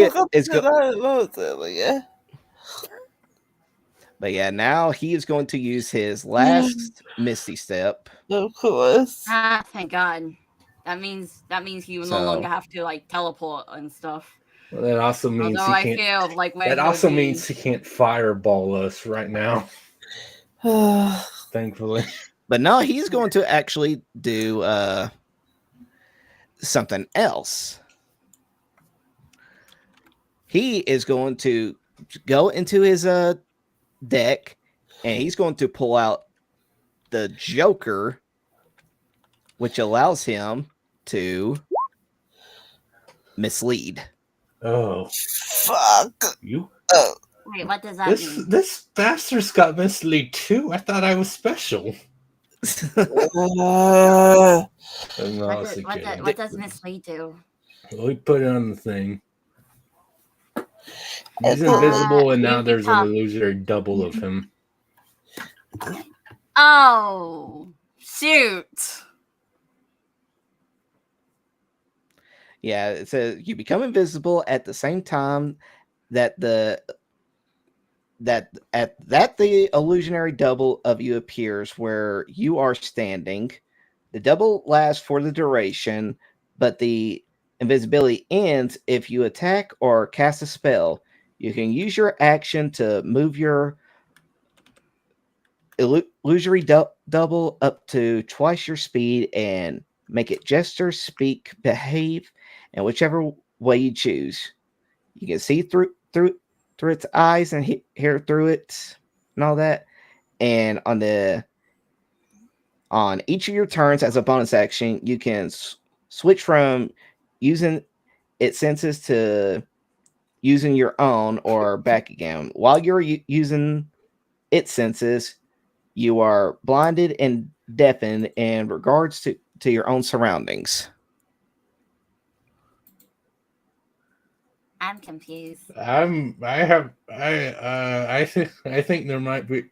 yeah, now he is going to use his last Misty Step. Of course. Thank God. That means you no longer have to like teleport and stuff. Well, that also means means he can't fireball us right now. Thankfully. But no, he's going to actually do something else. He is going to go into his deck, and he's going to pull out the Joker, which allows him to mislead. Oh, fuck! You? Oh, wait, what does that mean? This bastard's got mislead too. I thought I was special. What does mislead do? We put it on the thing. He's invisible, and now there's an illusory double of him. Oh, shoot. Yeah, it says you become invisible at the same time that the illusionary double of you appears where you are standing. The double lasts for the duration, but the invisibility ends if you attack or cast a spell. You can use your action to move your illusory double up to twice your speed and make it gesture, speak, behave, and whichever way you choose. You can see through its eyes and hear through it and all that. And on each of your turns as a bonus action, you can switch from using its senses to using your own or back again. While you're using its senses, you are blinded and deafened in regards to your own surroundings. I'm confused. I think there might be.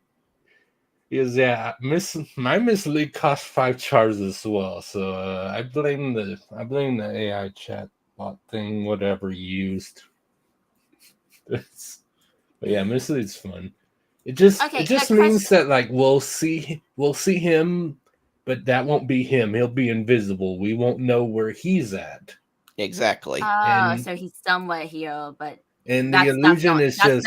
My mislead cost 5 charges as well. So I blame the AI chat bot thing, whatever you used. But yeah, mislead's fun. It just means that like we'll see him, but that won't be him. He'll be invisible. We won't know where he's at. Exactly. So he's somewhere here, but and the illusion is just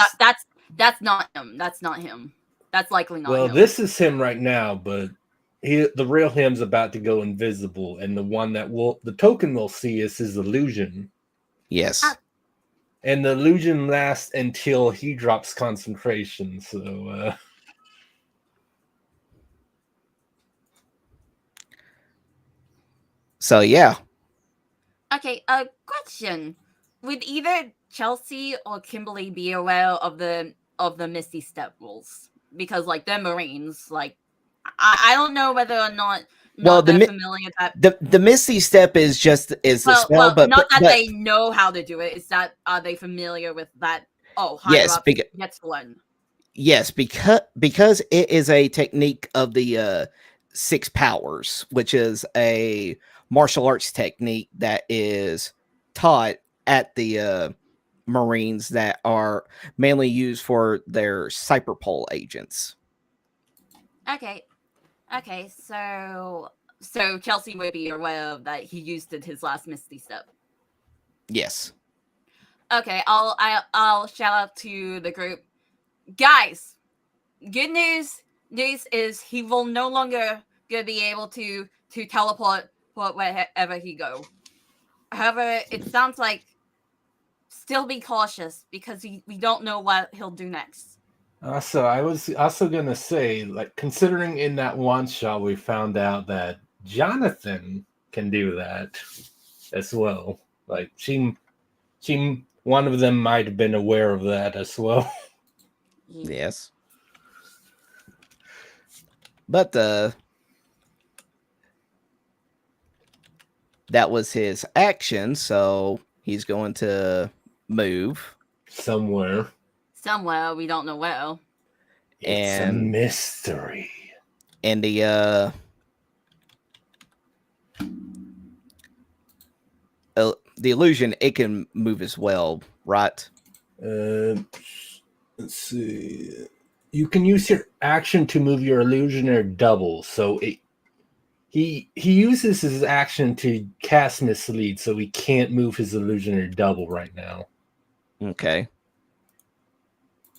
that's not him. That's not him. That's likely not him. Well, this is him right now, but the real him's about to go invisible, and the one that the token we'll see is his illusion. Yes. And the illusion lasts until he drops concentration. So yeah. Okay, question. Would either Chelsey or Kimberly be aware of the Misty Step rules? Because like they're Marines, like I don't know whether or not they're familiar with that. The Misty Step is the spell, but not that they know how to do it. Is that are they familiar with that? Oh, higher up gets one. Yes, because it is a technique of the 6 powers, which is a martial arts technique that is taught at the Marines that are mainly used for their cyberpole agents. Okay, so Chelsey would be aware of that. He used it his last Misty Step. Yes. Okay, I'll shout out to the group, guys. Good news is he will no longer gonna be able to teleport wherever he go. However, it sounds like still be cautious because we don't know what he'll do next. So I was also gonna say, like, considering in that one shot we found out that Jonathan can do that as well. Like she one of them might have been aware of that as well. Yes. But that was his action, so he's going to move somewhere. We don't know where. It's a mystery. And the illusion, it can move as well, right? Let's see. You can use your action to move your illusioner double. So he uses his action to cast mislead, so he can't move his illusioner double right now. Okay.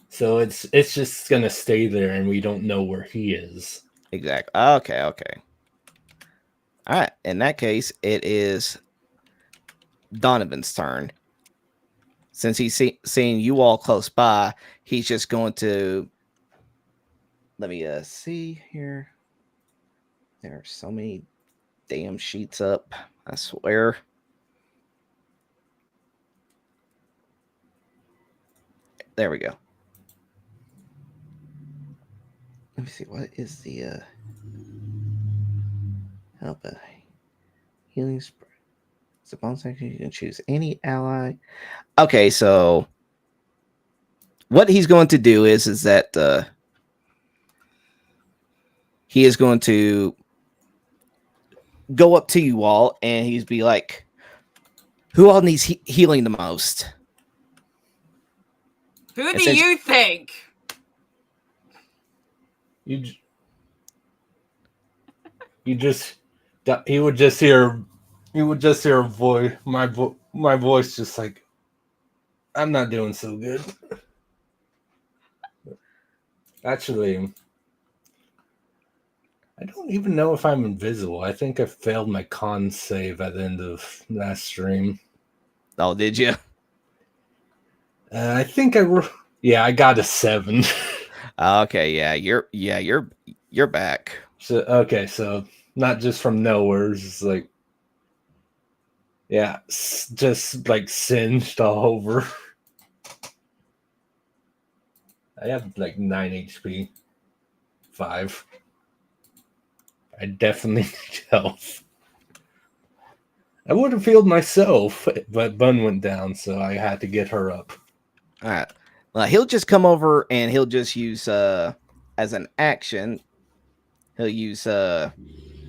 So it's just gonna stay there, and we don't know where he is. Exactly. Okay. All right. In that case, it is Donovan's turn. Since he's seeing you all close by, he's just going to. Let me see here. There are so many damn sheets up. I swear. There we go. Let me see. What is the help a healing spray? It's a bonus action. You can choose any ally. Okay, so what he's going to do is that he is going to go up to you all and he's be like, who all needs healing the most? Who do you think? He would just hear a voice, my voice just like, I'm not doing so good. Actually, I don't even know if I'm invisible. I think I failed my con save at the end of last stream. Oh, did you? I think I got a 7. Okay, yeah, you're back. So not just from nowhere, it's just like, yeah, just like singed all over. I have like 9 HP. 5. I definitely need health. I would have healed myself, but Bun went down, so I had to get her up. All right. He'll just come over and he'll just use as an action. He'll use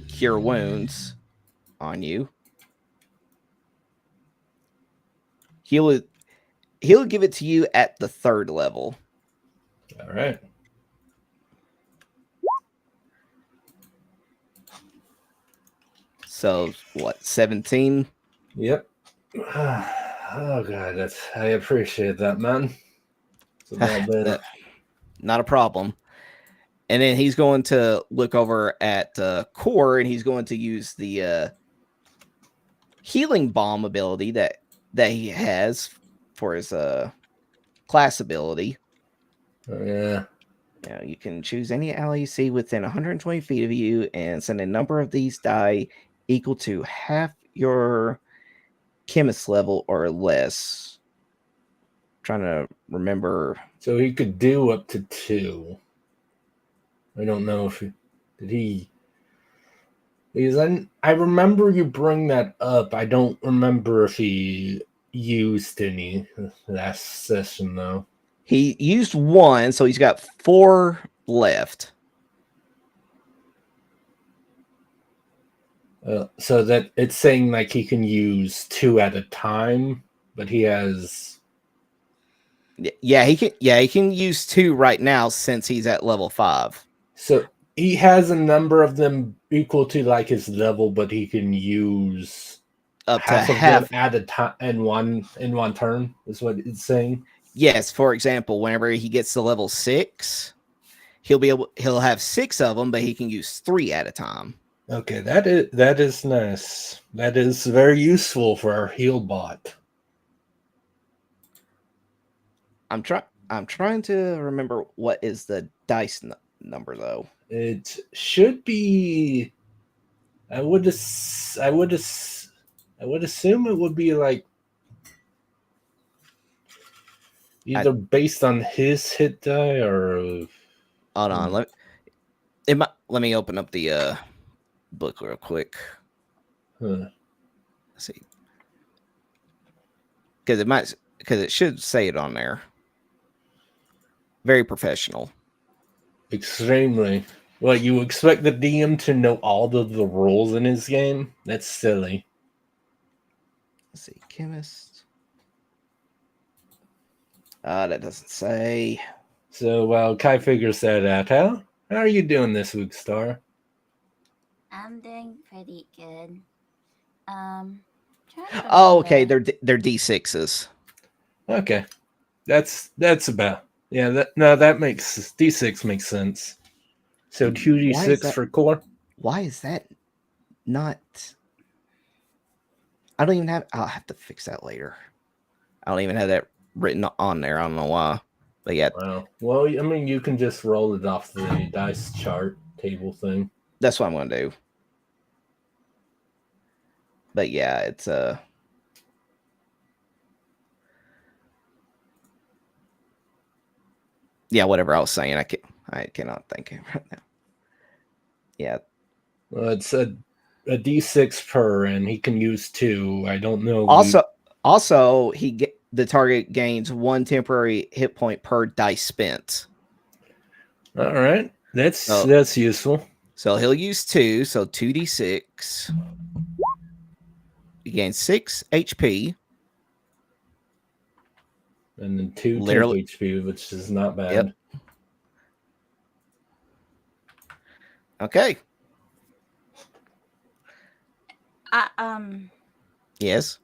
cure wounds on you. He'll give it to you at the 3rd level. All right. So what? 17. Yep. Oh god, I appreciate that, man. It's a lot better. Not a problem. And then he's going to look over at Core, and he's going to use the healing bomb ability that he has for his class ability. Oh, yeah. Now you can choose any ally you see within 120 feet of you and send a number of these die equal to half your chemist level or less. I'm trying to remember. So he could do up to 2. I don't know if did he. Because I remember you bring that up. I don't remember if he used any last session though. He used 1, so he's got 4 left. So that it's saying like he can use 2 at a time, but he has. Yeah, he can. Yeah, he can use 2 right now since he's at level 5. So he has a number of them equal to like his level, but he can use up half to of half them at a time in one turn. Is what it's saying. Yes, for example, whenever he gets to level 6, he'll have 6 of them, but he can use 3 at a time. Okay, that is nice. That is very useful for our heal bot. I'm trying to remember what is the dice number though. It should be. I would assume it would be like either based on his hit die or. Hold on, let me open up the book real quick. Let's see, because it should say it on there. Very professional. Extremely. Well, you expect the DM to know all of the rules in his game? That's silly. Let's see, chemist. That doesn't say. So while Kai figures that out, how are you doing this week, Starra? I'm doing pretty good. Oh, okay. They're D6s. Okay, that's about that makes D6 makes sense. So 2D6 for core. Why is that not? I don't even have. I'll have to fix that later. I don't even have that written on there. I don't know why, but yeah. Wow. Well, I mean, you can just roll it off the dice chart table thing. That's what I'm going to do. But yeah, it's yeah, whatever I was saying, I cannot think of it right now. Yeah. Well, it's a D6 per, and he can use 2. I don't know. Also, the target gains 1 temporary hit point per dice spent. All right, that's useful. So he'll use 2, so 2d6. He gains 6 HP. And then 2 HP, which is not bad. Yep. Okay. Yes.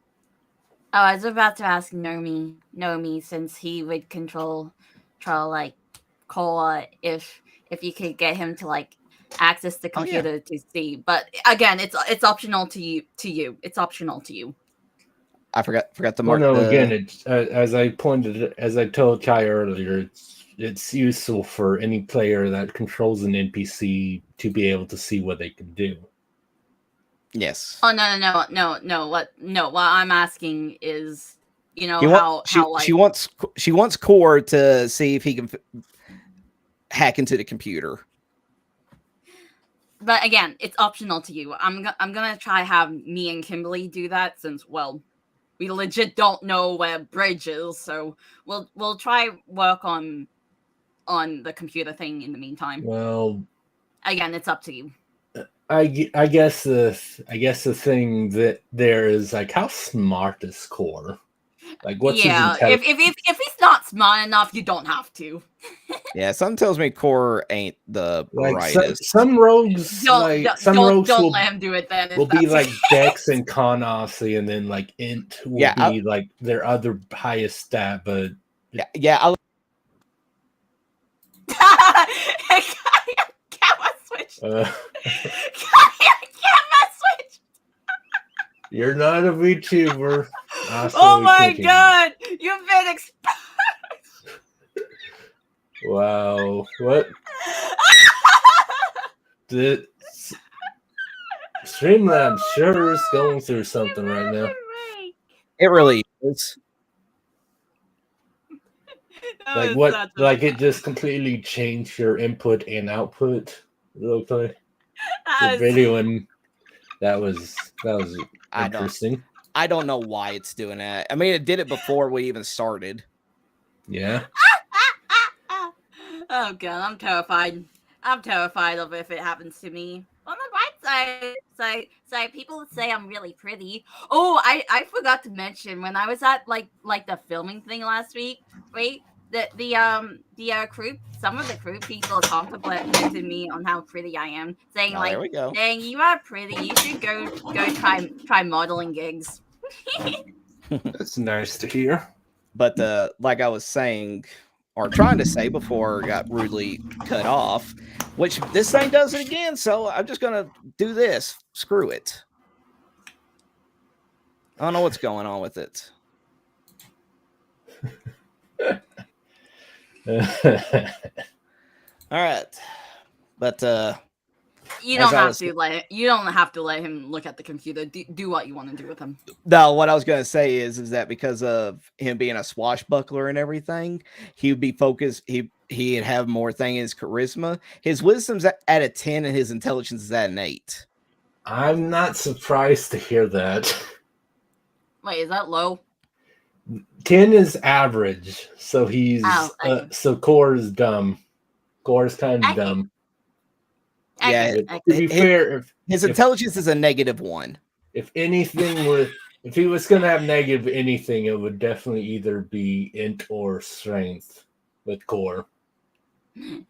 I was about to ask Nomi, since he would control like Kola, if you could get him to like access the computer to see. But again, it's optional to you. It's optional to you. I forgot to mark. Well, no, again, it's as I told Kai earlier, it's useful for any player that controls an NPC to be able to see what they can do. Yes. Oh no! What I'm asking is, she wants Core to see if he can hack into the computer. But again, it's optional to you. I'm gonna try have me and Kimberly do that, since we legit don't know where Bridge is, so we'll try work on the computer thing in the meantime. Well, again, it's up to you. I guess the thing that there is like, how smart is Core? Like, what's his intelligence? If he's not smart enough, you don't have to. Yeah, something tells me Core ain't the brightest. Some rogues don't let him do it. Then will be like Dex and Con, obviously, and then like Int will be like their other highest stat. But I'll switch. Switch. You're not a VTuber. Oh my god! You've been exposed. Wow. What? Streamlabs sure is going through something right now. It really is. Like what? Like it just completely changed your input and output. Real quick. The video, and that was interesting. I don't know why it's doing that. I mean, it did it before we even started. Yeah. Oh god, I'm terrified. I'm terrified of if it happens to me. On the bright side, people say I'm really pretty. Oh, I forgot to mention when I was at like the filming thing last week. Wait, the crew, some of the crew people complimented me on how pretty I am, saying like, "Dang, you are pretty. You should go try modeling gigs." That's nice to hear. But like I was saying, or trying to say before I got rudely cut off, which this thing does it again, so I'm just gonna do this. Screw it. I don't know what's going on with it. All right, but you don't have to let him look at the computer. Do what you want to do with him. No, what I was gonna say is that because of him being a swashbuckler and everything, he would be focused. He'd have more thing in his charisma. His wisdom's at a 10, and his intelligence is at an 8. I'm not surprised to hear that. Wait, is that low? 10 is average, so he's so Core is dumb. Core is kind of dumb. Yeah, to be fair, his intelligence is a -1. If anything were, if he was going to have negative anything, it would definitely either be int or strength with Core. You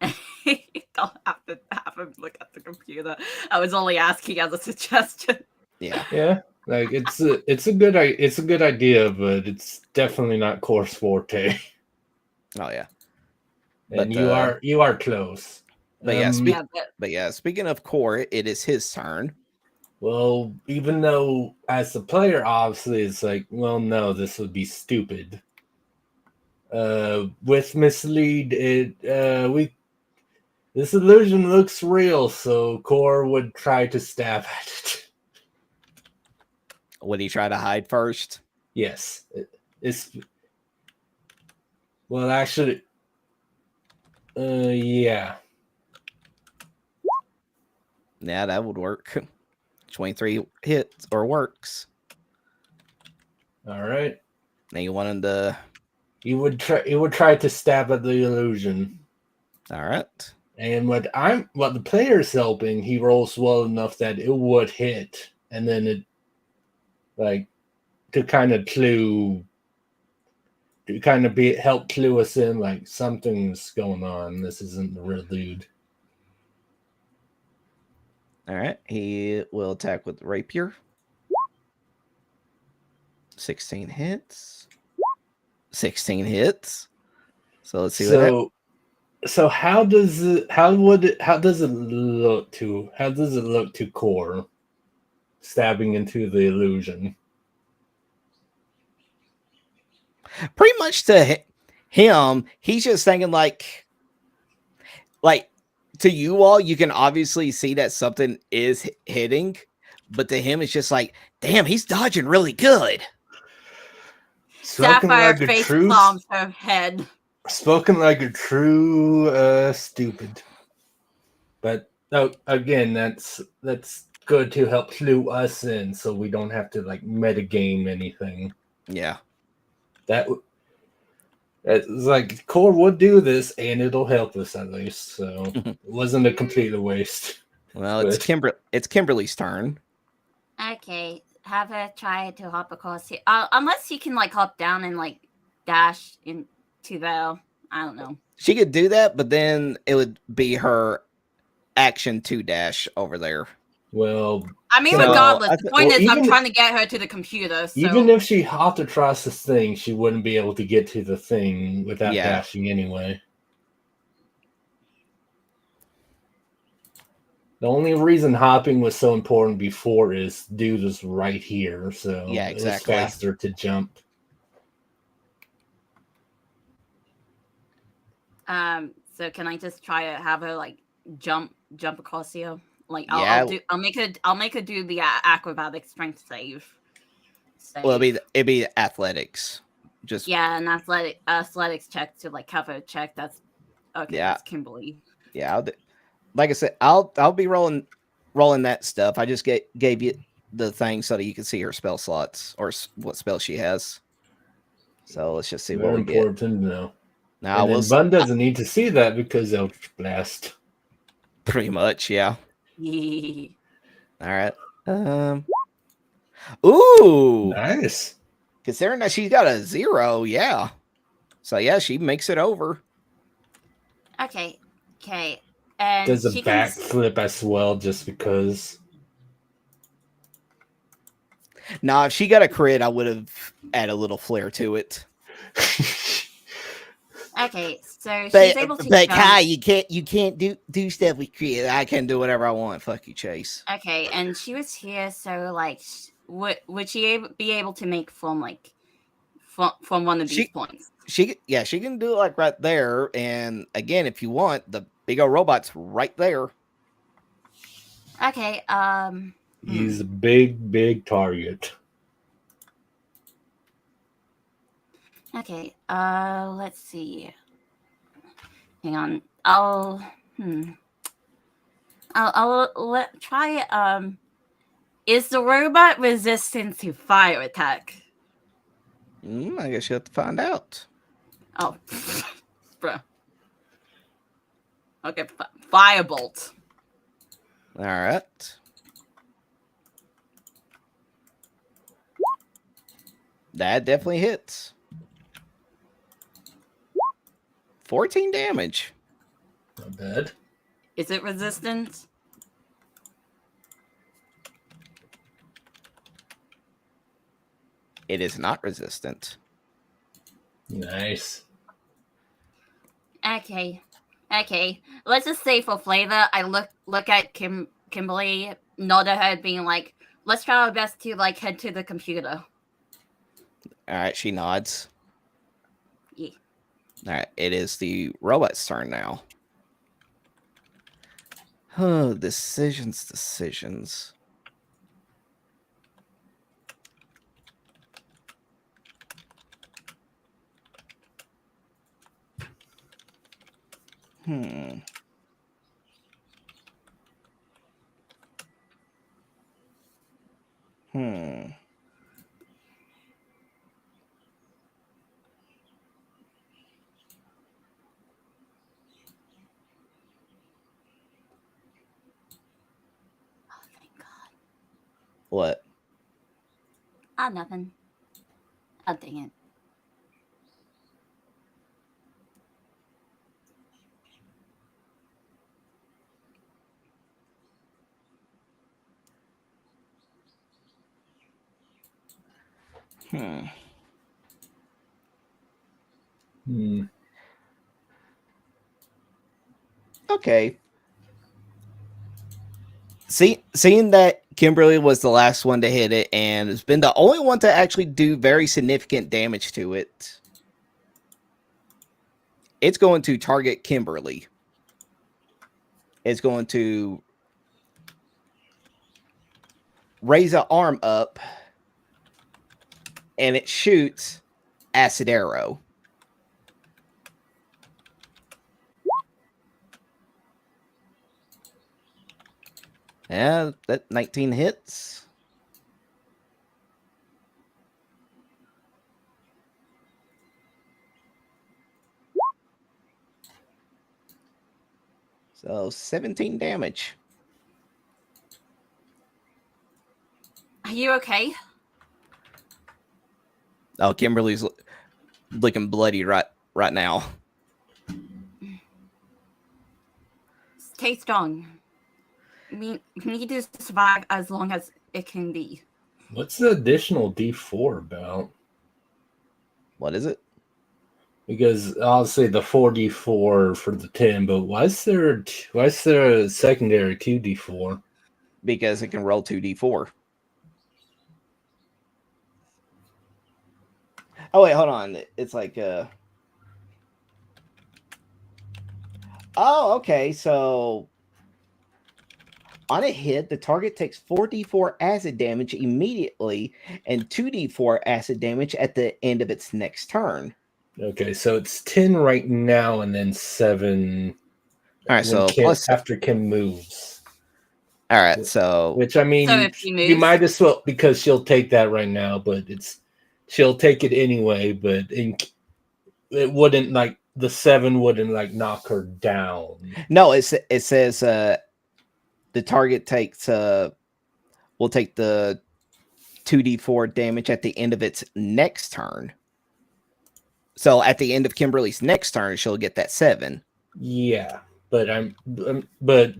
don't have to have him look at the computer. I was only asking as a suggestion. Yeah. Like it's a good idea, but it's definitely not Core's forte. Oh yeah, and you are close. But speaking of Core, it is his turn. Well, even though as a player, obviously, it's like, well, no, this would be stupid. With mislead, this illusion looks real, so Core would try to stab at it. Would he try to hide first? Yes. Well, actually, yeah. Yeah, that would work. 23 hits or works. All right. Now you want him to. He would try to stab at the illusion. All right. And what the player's helping, he rolls well enough that it would hit, and then it, like, to kind of help clue us in, like, something's going on. This isn't the real dude. All right. He will attack with rapier. 16 hits. 16 hits. So let's see what that. So how does it look to Core stabbing into the illusion? Pretty much to him, he's just thinking like to you all, you can obviously see that something is hitting, but to him, it's just like, damn, he's dodging really good. Sapphire face palms her head. Spoken like a true stupid. But again, that's good to help clue us in, so we don't have to like metagame anything. Yeah, it's like Core would do this, and it'll help us at least. So it wasn't a complete waste. Well, it's Kimberly's turn. Okay, have her try to hop across here. Unless you can like hop down and like dash into the. I don't know. She could do that, but then it would be her action to dash over there. Well, I mean, regardless, the point is I'm trying to get her to the computer. So. Even if she hopped across this thing, she wouldn't be able to get to the thing without dashing anyway. The only reason hopping was so important before is dude is right here, so exactly. It was faster to jump. So can I just try to have her like jump across here? Like I'll make her do the acrobatic strength save. Well, it'd be athletics. Just an athletics check to like cover a check. That's okay. Yeah, that's Kimberly. Yeah, like I said, I'll be rolling that stuff. I just gave you the thing so that you can see her spell slots or what spell she has. So let's just see what we get. Very important to know. Now, Bun doesn't need to see that because Eldritch Blast. Pretty much, yeah. All right. Ooh, nice. Considering that she's got a 0, yeah. So yeah, she makes it over. Okay. And does a backflip as well, just because. Nah, if she got a crit, I would have added a little flair to it. Okay, so she's able to. But Kai, you can't do stuff with crit. I can do whatever I want. Fuck you, Chase. Okay, and she was here, so like, would she be able to make from like from one of these points? She can do it like right there. And again, if you want, the big old robot's right there. Okay. He's a big target. Okay. Let's see. Hang on. I'll try. Is the robot resistant to fire attack? I guess you have to find out. Oh, bro. Okay, firebolt. All right. That definitely hits. 14 damage. Not bad. Is it resistant? It is not resistant. Nice. Okay. Let's just say for flavor, I look at Kimberly, nod her head, being like, "Let's try our best to like head to the computer." All right, she nods. Yeah. All right, it is the robot's turn now. Oh, decisions. Hmm. What? Nothing. Oh, dang it. Okay. Seeing that Kimberly was the last one to hit it and has been the only one to actually do very significant damage to it, it's going to target Kimberly. It's going to raise an arm up and it shoots acid arrow. Yeah, that 19 hits. So 17 damage. Are you okay? Oh, Kimberly's looking bloody right now. Stay strong. We need to survive as long as it can be. What's the additional D4 about? What is it? Because I'll say the 4D4 for the 10, but why is there a secondary 2D4? Because it can roll 2D4. Oh wait, hold on. It's like oh, okay. So on a hit, the target takes 4d4 acid damage immediately and 2d4 acid damage at the end of its next turn. Okay, so it's 10 right now and then 7 All right, so after Kim moves. All right, so which I mean, so if he moves, you might as well, because she'll take that right now, but she'll take it anyway, but it wouldn't, like, the 7 wouldn't, like, knock her down. No, it says the target takes will take the 2d4 damage at the end of its next turn. So at the end of Kimberly's next turn, she'll get that 7. Yeah, but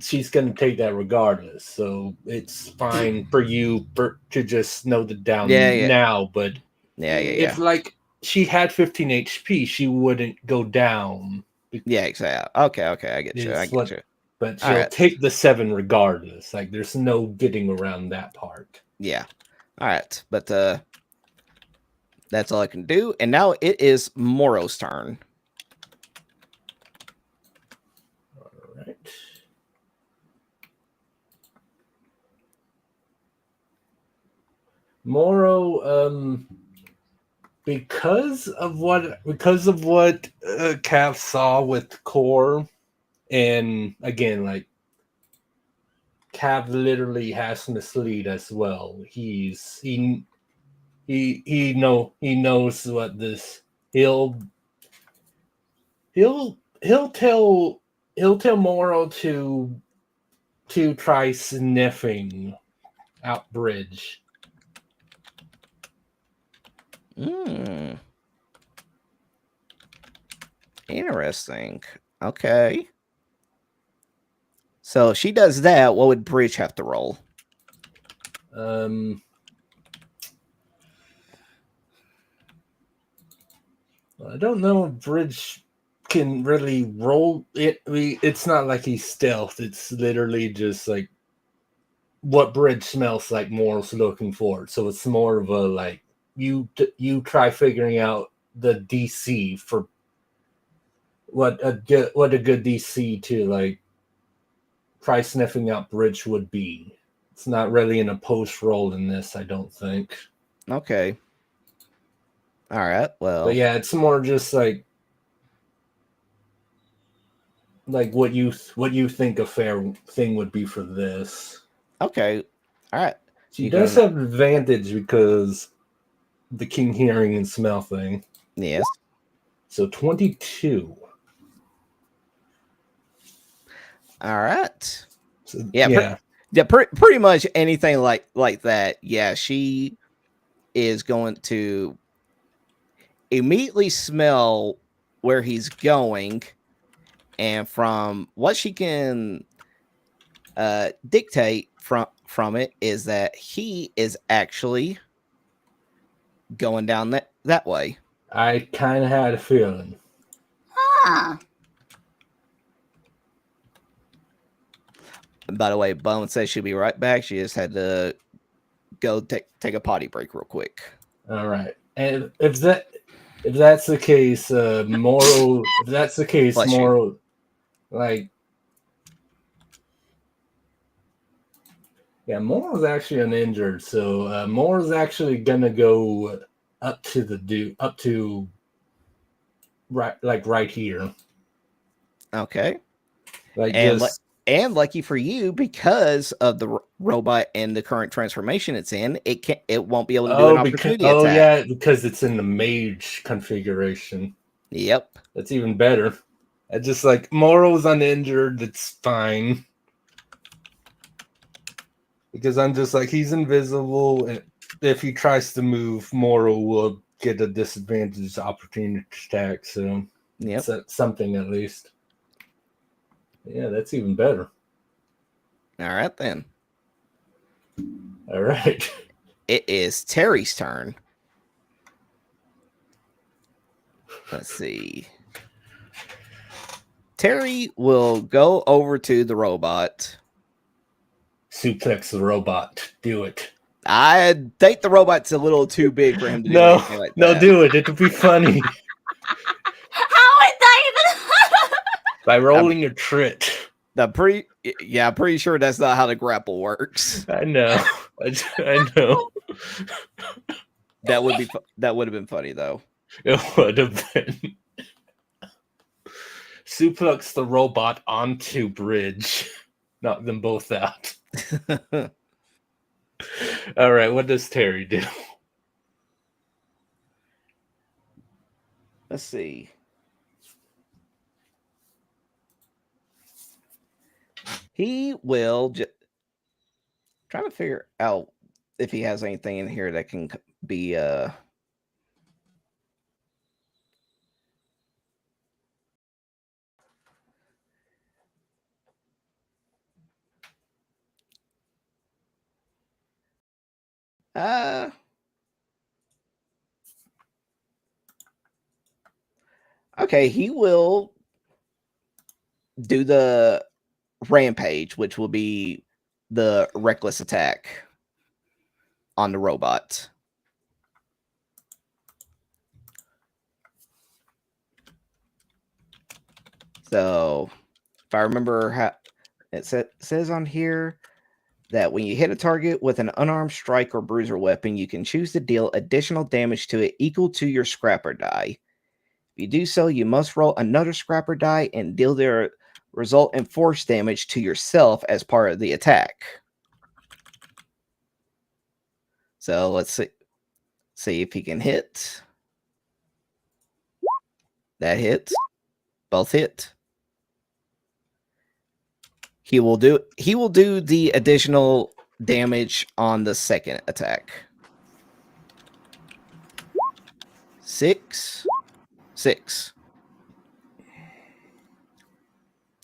she's gonna take that regardless. So it's fine for you to just know the down now. But if like she had 15 HP, she wouldn't go down. Yeah, exactly. Okay, I get you. I get you. But she'll take the 7 regardless. Like, there's no getting around that part. Yeah. All right, but that's all I can do. And now it is Moro's turn. All right. Moro, because of what Cav saw with Core, and again, like, Cav literally has mislead as well. He knows what this he'll tell Moro to try sniffing out bridge. Interesting. Okay. So if she does that, what would Bridge have to roll? I don't know if Bridge can really roll it. It's not like he's stealth. It's literally just like what Bridge smells like Moral's looking for. So it's more of a like you try figuring out the DC for what a good DC to like try sniffing out Bridge would be. It's not really in a post roll in this, I don't think. Okay. All right. Well, but yeah, it's more just like what you think a fair thing would be for this. Okay. All right. She does have advantage because the King hearing and smell thing. Yes. So 22. All right. So, yeah. Pretty much anything like that. Yeah, she is going to immediately smell where he's going, and from what she can dictate from it is that he is actually going down that way. I kind of had a feeling. Huh. And by the way, Bone says she'll be right back. She just had to go take a potty break real quick. All right, and if that's the case, Moral. If that's the case, Bless Moral, you. like, yeah, Moral's actually uninjured, so Moral's actually gonna go up to right here. Okay. Like And just and lucky for you, because of the robot and the current transformation it's in, it won't be able to do an opportunity attack. Yeah, because it's in the mage configuration. Yep. That's even better. I just like Moral's uninjured, that's fine. Because I'm just like, he's invisible, and if he tries to move, Moral will get a disadvantage opportunity attack, so yep. That's something at least. Yeah, that's even better. All right, then. All right. It is Terry's turn. Let's see. Terry will go over to the robot. Suplex the robot. Do it. I think the robot's a little too big for him to do anything like that. No, do it. It'll be funny. How is that even? By rolling a crit. I'm pretty sure that's not how the grapple works. I know. I know. That would have been funny though. It would have been. Suplex the robot onto bridge. Knock them both out. All right, what does Terry do? Let's see. He will trying to figure out if he has anything in here that can be okay, he will do the rampage, which will be the reckless attack on the robot. So, if I remember how it says on here that when you hit a target with an unarmed strike or bruiser weapon, you can choose to deal additional damage to it equal to your scrapper die. If you do so, you must roll another scrapper die and deal their result in force damage to yourself as part of the attack. So let's see if he can hit. That hits. Both hit. He will do the additional damage on the second attack. 6.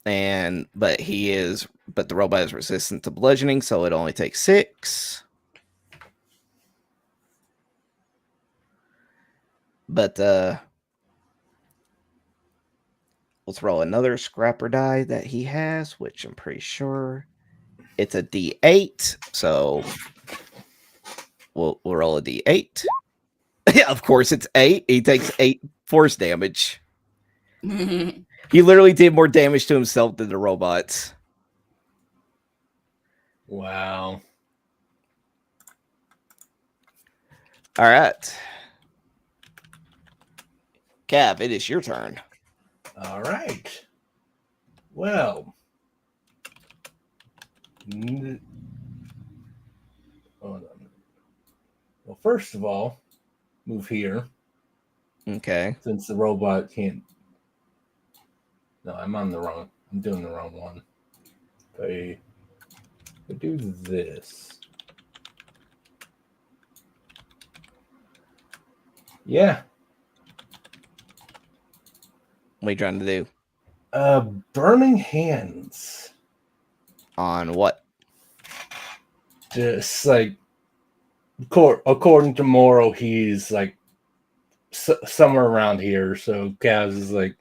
But the robot is resistant to bludgeoning, so it only takes 6. But let's roll another scrapper die that he has, which I'm pretty sure it's a D8. So we'll roll a D8. Yeah, of course it's 8. He takes 8 force damage. He literally did more damage to himself than the robots. Wow. All right. Cav, it is your turn. All right. Well. Hold on. Well, first of all, move here. Okay. Since the robot can't. No, I'm doing the wrong one. If I do this. Yeah. What are you trying to do? Burning hands. On what? Just like according to Moro, he's like somewhere around here. So Kaz is like,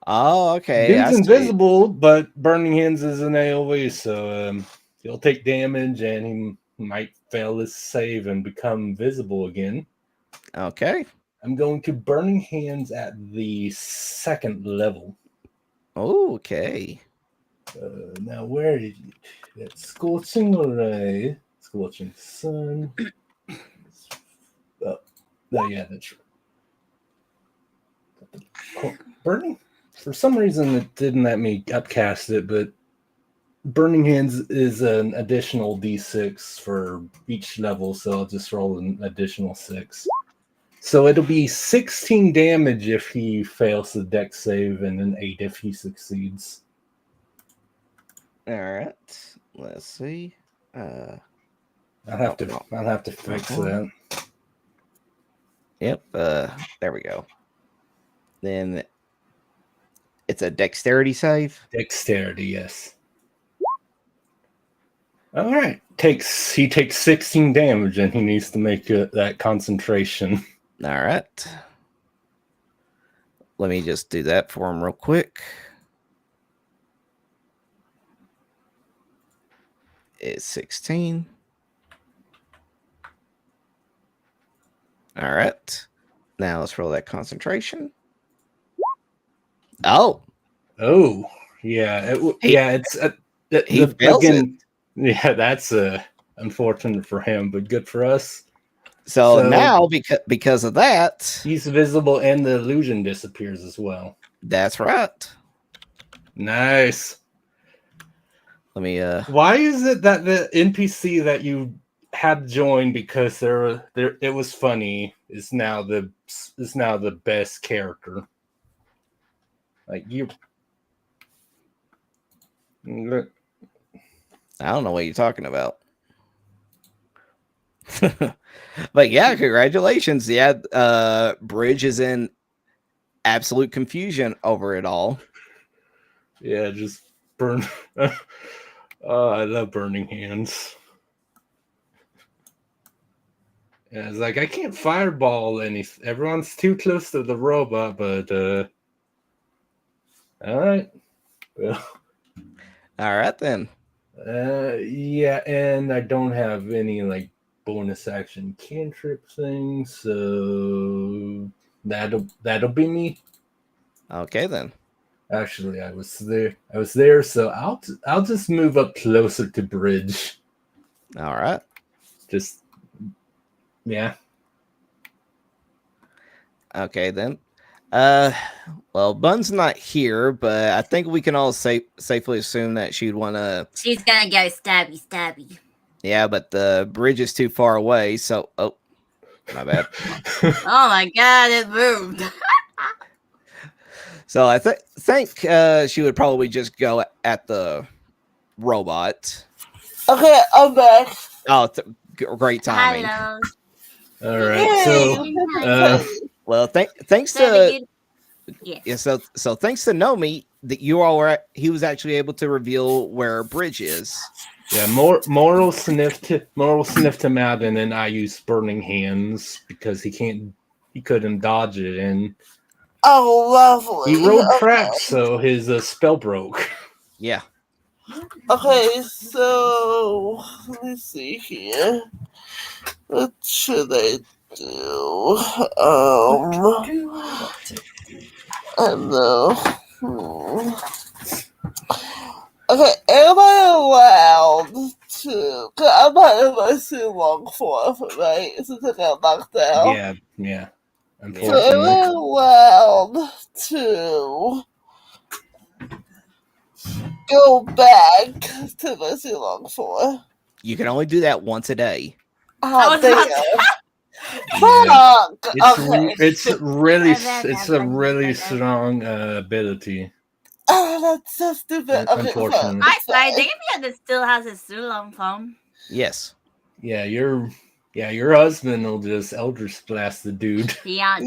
oh, okay. dude's invisible, but Burning Hands is an AoE, so he'll take damage and he might fail his save and become visible again. Okay. I'm going to Burning Hands at the 2nd level. Okay. Now, where did you? That's Scorching Ray, Scorching Sun. Oh, yeah, that's right. Burning. For some reason, it didn't let me upcast it, but Burning Hands is an additional D6 for each level, so I'll just roll an additional 6. So it'll be 16 damage if he fails the dex save, and then 8 if he succeeds. All right. Let's see. I'll have to fix that. Yep. There we go. Then it's a dexterity save. Dexterity, yes. All right. He takes 16 damage, and he needs to make that concentration. All right. Let me just do that for him real quick. It's 16. All right. Now let's roll that concentration. Oh. Yeah. He fails it. Yeah, that's unfortunate for him, but good for us. So now, because of that, he's visible and the illusion disappears as well. That's right. Nice. Let me. Why is it that the NPC that you had joined because it was funny is now the best character? Like you. I don't know what you're talking about. But yeah, congratulations. Yeah, Bridge is in absolute confusion over it all. Yeah, just burn. Oh, I love Burning Hands. Yeah, it's like I can't fireball anything. Everyone's too close to the robot, but all right. Well, all right then. Yeah, and I don't have any like bonus action cantrip things, so that'll be me. Okay then. Actually, I was there, so I'll just move up closer to Bridge. All right. Just yeah. Okay then. Well, Bun's not here, but I think we can all safely assume that she'd want to. She's gonna go stabby. Yeah, but the bridge is too far away, so my bad. Oh my god, it moved. So I think she would probably just go at the robot. Okay, I'm back. Oh, great timing. Hello. All right, so well, thanks to so thanks to Nomi that he was actually able to reveal where Bridge is. Yeah, Moral sniffed him out, and then I used Burning Hands because he couldn't dodge it, and lovely. He rolled traps, so his spell broke. Yeah. Okay, so let me see here. What should I do? I don't know. Okay, am I allowed to? Cause I'm not in my too long form, right? Since I got knocked out. Yeah. So am I allowed to go back to my too long form? You can only do that once a day. Oh, damn. Yeah. It's a really strong ability. Oh, that's so stupid. Okay, unfortunately. Damien still has his Sulong phone. Yes. Yeah, your husband will just Eldritch Blast the dude. Yeah,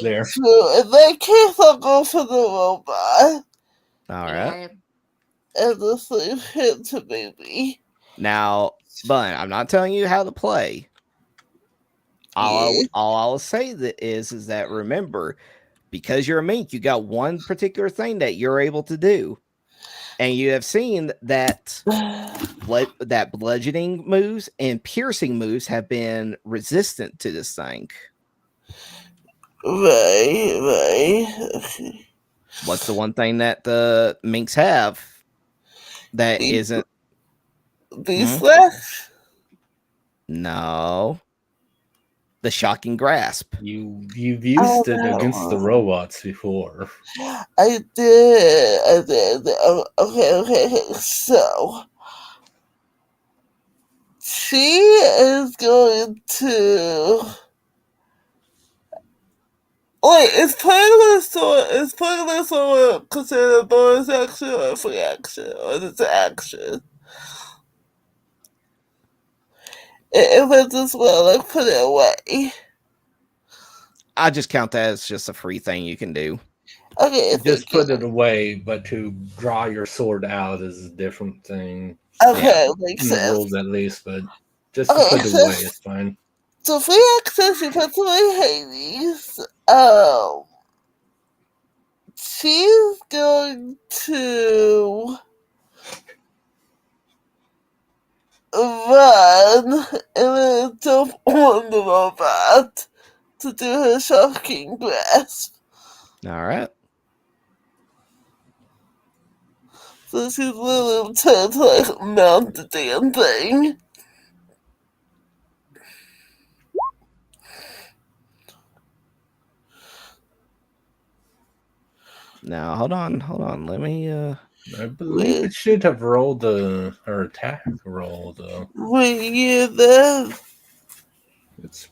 there. True. In that case, I'll go for the robot. All right. And just leave him to baby. Now, But I'm not telling you how to play. All I'll say that is that remember, because you're a mink, you got one particular thing that you're able to do, and you have seen that that bludgeoning moves and piercing moves have been resistant to this thing. Right. Okay. What's the one thing that the minks have that isn't? Slash? No. The shocking grasp. You've used it against the robots before. I did. Okay. So she is going to. Wait, is playing with a sword considered a bonus action or a free action, or is it an action? If it's just well, put it away. I just count that as just a free thing you can do. Okay, just put it away, but to draw your sword out is a different thing. Okay, makes sense. Rules at least, but just to put it away is fine. So free access, she puts away Hades. She's going to run and then jump on the robot to do her shocking grasp. All right. So she's literally trying to mount the damn thing. Now hold on. Let me. I believe it should have rolled her attack roll though. It's.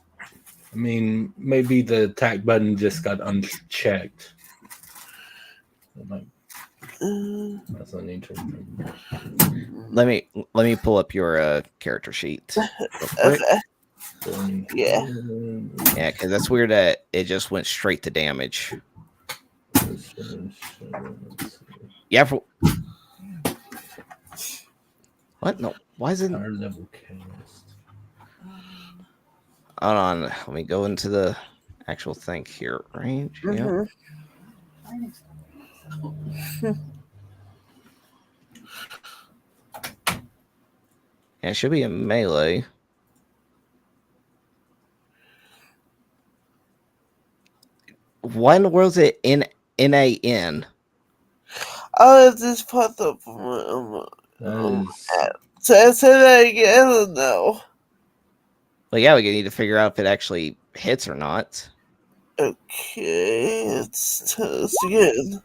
I mean, maybe the attack button just got unchecked. That's I need to remember. Let me pull up your character sheet. Okay. Yeah, because that's weird that it just went straight to damage. Yeah. What? No. Why is it? Our level cast. Hold on. Let me go into the actual thing here. Range. Yeah. Yeah, it should be a melee. Why in the world is it NAN? Oh, it's just popped up. Say that again, no. Well, yeah, we need to figure out if it actually hits or not. Okay, let's test again.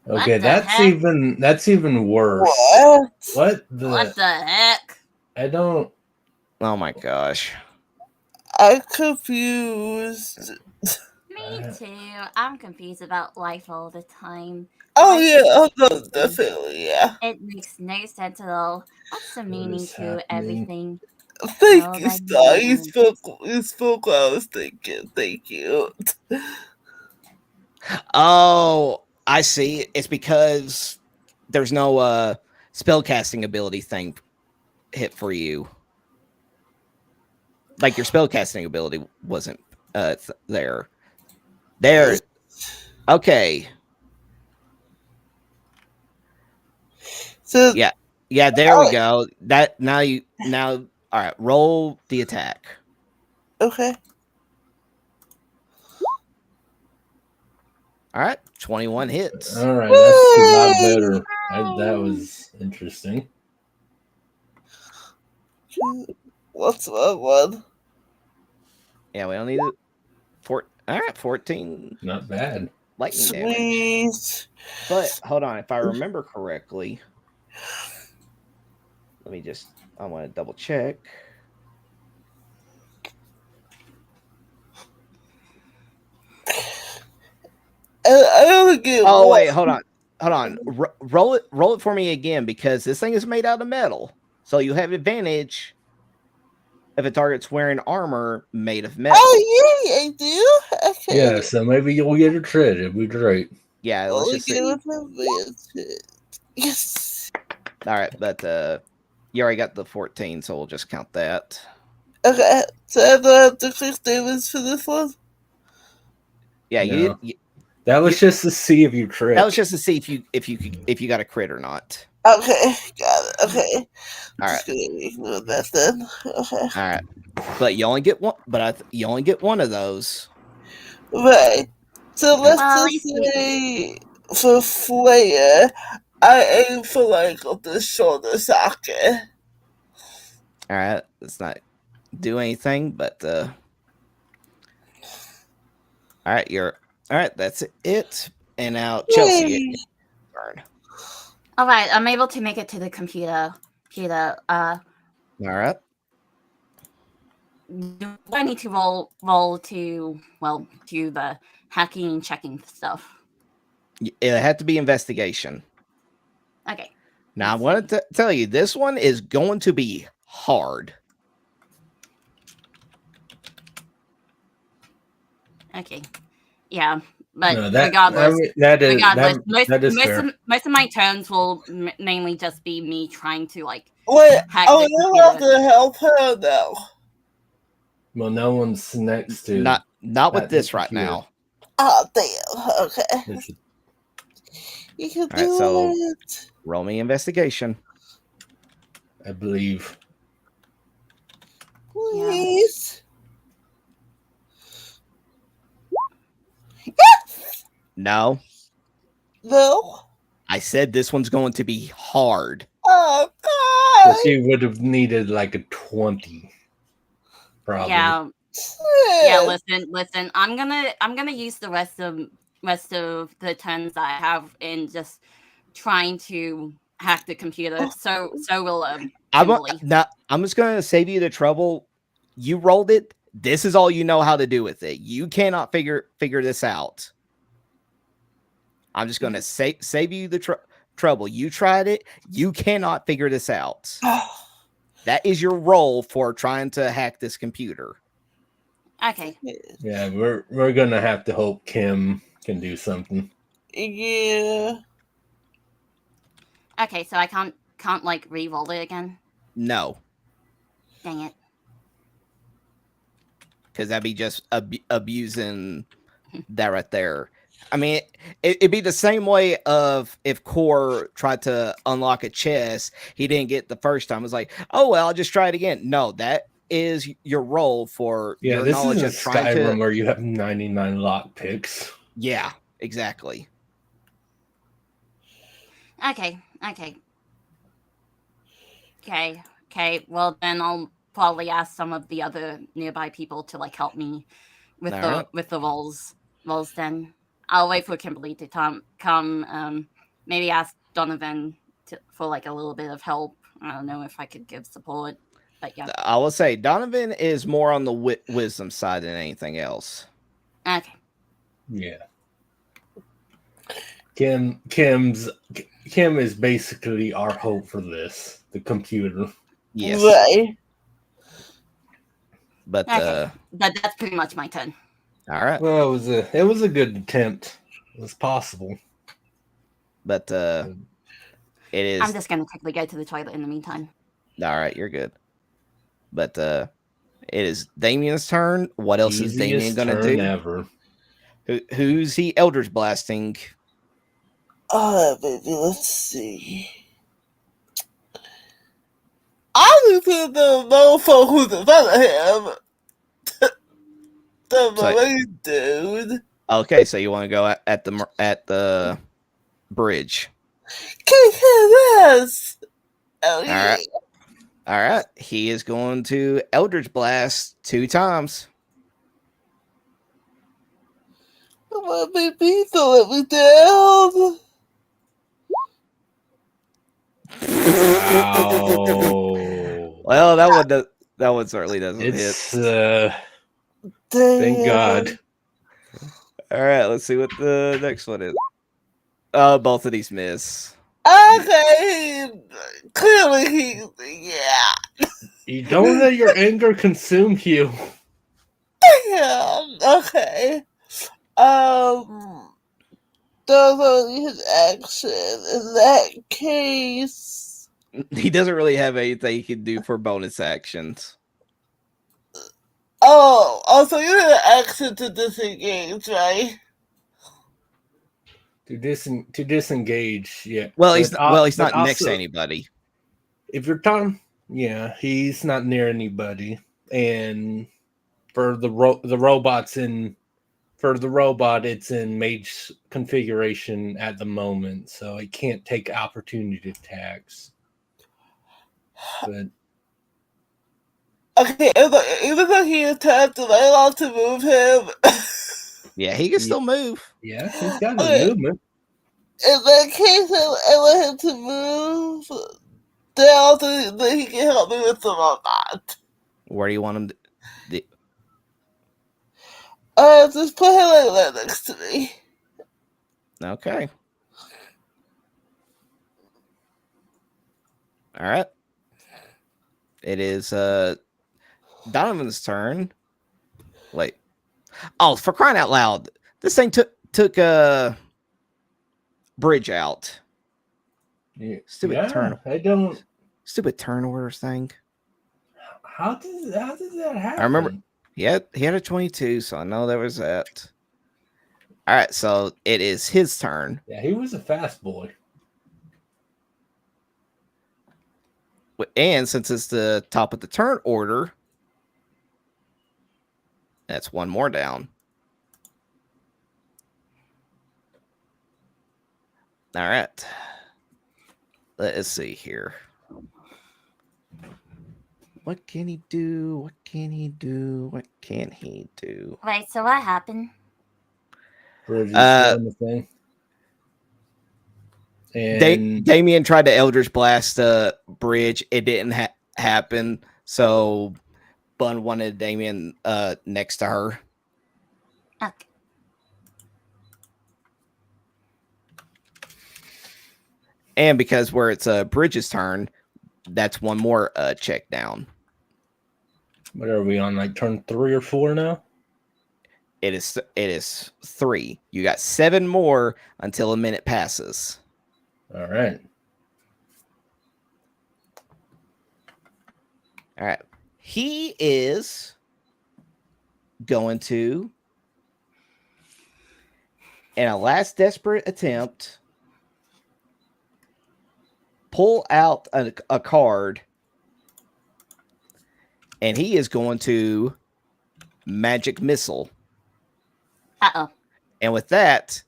Okay, that's even worse. What the heck? I don't. Oh my gosh. I'm confused. Me too. I'm confused about life all the time. Oh yeah, definitely, yeah. It makes no sense at all. What's the meaning to everything? Thank you, Star. You spoke what I was thinking. Thank you. Oh, I see. It's because there's no spellcasting ability thing hit for you. Like your spellcasting ability wasn't there. There. Okay. So yeah. There we go. That now. All right. Roll the attack. Okay. All right. 21 hits. All right. That's a lot better. That was interesting. What's that one? Yeah, we don't need it. All right, 14. Not bad. Lightning damage. But hold on, if I remember correctly, I want to double check. I don't get. Oh wait, hold on. Roll it for me again because this thing is made out of metal, so you have advantage if a target's wearing armor made of metal. Oh yeah, I do. Okay. Yeah, so maybe you'll get a crit. It'd be great. Yeah, let's just see. Yes. All right, but You already got the 14, so we'll just count that. Okay, so I don't have to click damage for this one? Yeah, no. That was just to see if you crit. That was just to see if you got a crit or not. Okay, got it. Okay. All right. Just gonna ignore that then. Okay. All right. But you only get one. You only get one of those. Right. So let's just say for Flare, I aim for like the shoulder socket. All right. Let's not do anything, but all right. All right. That's it. And now Chelsey. All right. I'm able to make it to the computer. All right. Do I need to roll to the hacking checking stuff? It had to be investigation. Okay. Now I wanted to tell you, this one is going to be hard. Okay. Yeah, but No, regardless, most of my turns will mainly just be me trying to like. Wait, hack oh, you have to help her though. Well, no one's next to. Not with this right now. Oh damn! Okay. You can do it. Roll me investigation. I believe. Please. No. No. I said this one's going to be hard. Oh God. So she would have needed like a 20. Probably. Yeah. Yeah. Listen. I'm gonna use the rest of the turns I have in just trying to hack the computer. So will I'm just gonna save you the trouble. You rolled it. This is all you know how to do with it. You cannot figure this out. I'm just gonna save you the trouble. You tried it. You cannot figure this out. That is your role for trying to hack this computer. Okay. Yeah, we're gonna have to hope Kim can do something. Yeah. Okay, so I can't like re-roll it again. No. Dang it. Because that'd be just abusing that right there. I mean, it'd be the same way of if Core tried to unlock a chest, he didn't get the first time. It was like, oh well, I'll just try it again. No, that is your role for your knowledge of trying Skyrim where you have 99 lock picks. Yeah, exactly. Okay. Well, then I'll probably ask some of the other nearby people to like help me with the rolls. Then I'll wait for Kimberly to come. Maybe ask Donovan for like a little bit of help. I don't know if I could give support, but yeah. I will say Donovan is more on the wisdom side than anything else. Okay. Yeah. Kim is basically our hope for this. The computer. Yes. Right. But that's pretty much my turn. All right. Well, it was a good attempt. It was possible. But it is. I'm just gonna quickly go to the toilet in the meantime. All right, you're good. But it is Damien's turn. What else is Damien gonna do? Ever. Who's he Eldritch blasting? Baby, let's see. I think the mofo who's in front of him. The Marine dude. Okay, so you want to go at the bridge? Yes. All right. He is going to Eldritch blast 2 times. Come on, baby, don't let me down. Wow. Well, that one certainly doesn't hit. Thank God. All right, let's see what the next one is. Both of these miss. Okay, clearly yeah. You don't let your anger consume you. Yeah, okay. Those are his action. In that case, He doesn't really have anything he can do for bonus actions. Oh, also you have an action to disengage, right? To disengage, yeah. Well, he's not next to anybody. If you're talking, yeah, he's not near anybody, and for the robots in. For the robot, it's in mage configuration at the moment, so it can't take opportunity attacks. But okay, even though he attacked, am I allowed to move him? Yeah, he can still move. Yeah, he's got the movement. In that case, I want him to move down so that he can help me with the robot. Where do you want him to? Just put him right next to me. Okay. All right. It is Donovan's turn. Wait. Oh, for crying out loud. This thing took Bridge out. Yeah, Stupid turn. I don't. Stupid turn order thing. How does that happen? I remember he had a 22, so I know there was that. All right, so it is his turn. Yeah, he was a fast boy. And since it's the top of the turn order, that's one more down. All right. Let's see here. What can he do? What can he do? What can he do? Wait, so what happened? The thing. And Damien tried to Eldritch Blast Bridge. It didn't happen. So Bun wanted Damien next to her. Okay. And because where it's Bridge's turn, that's one more check down. What are we on? Like turn 3 or 4 now? It is 3. You got 7 more until a minute passes. All right. All right. He is going to, in a last desperate attempt, pull out a card, and he is going to Magic Missile. Uh-oh. And with that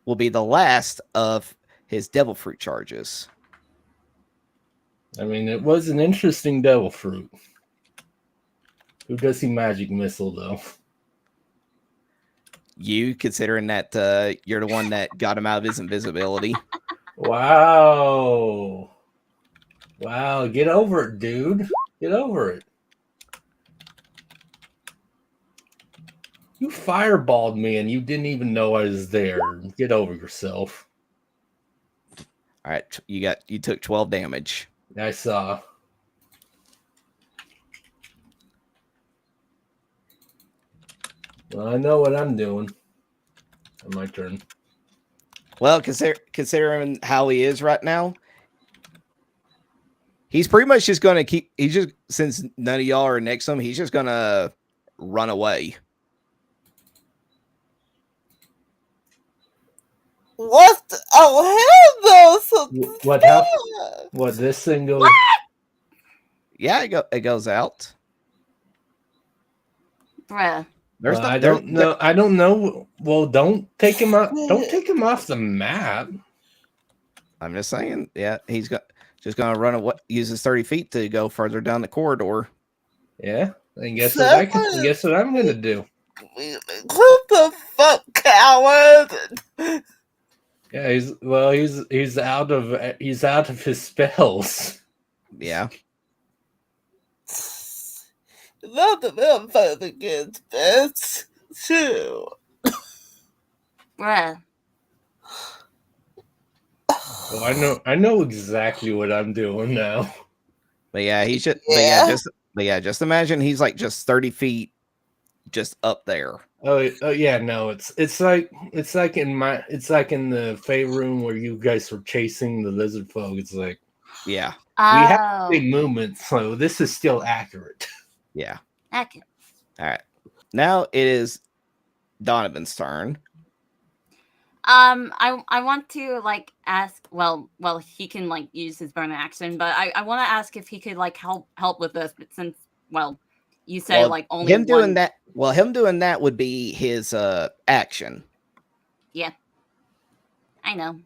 will be the last of his Devil Fruit charges. I mean, it was an interesting Devil Fruit. Who does he Magic Missile, though? You, considering that you're the one that got him out of his invisibility. Wow. Wow, get over it, dude. Get over it. You fireballed me and you didn't even know I was there. Get over yourself. All right, you took 12 damage. I saw. Well, I know what I'm doing. On my turn. Well, considering how he is right now, he's pretty much just going to keep. He's just, since none of y'all are next to him, he's just going to run away. What? Oh, hell no! What this thing goes? What? Yeah, it goes out. Bruh. I don't know. I don't know. Well, don't take him out. Don't take him off the map. I'm just saying. Yeah, he's just going to run away. Uses 30 feet to go further down the corridor. Yeah, and guess what I'm going to do. What the fuck, coward? Yeah, he's out of his spells. Yeah. Not the vampire against best too. Bruh. Well, I know exactly what I'm doing now. But yeah, he should. Yeah. Just imagine he's like just 30 feet, just up there. Oh yeah, no, it's like in the Fey room where you guys were chasing the lizard folk. It's like Yeah. We have big movements, so this is still accurate. Yeah. Accurate. All right. Now it is Donovan's turn. I want to like ask. Well, he can like use his burn action, but I want to ask if he could like help with this. But since you say like only him doing that. Well, him doing that would be his action. Yeah, I know.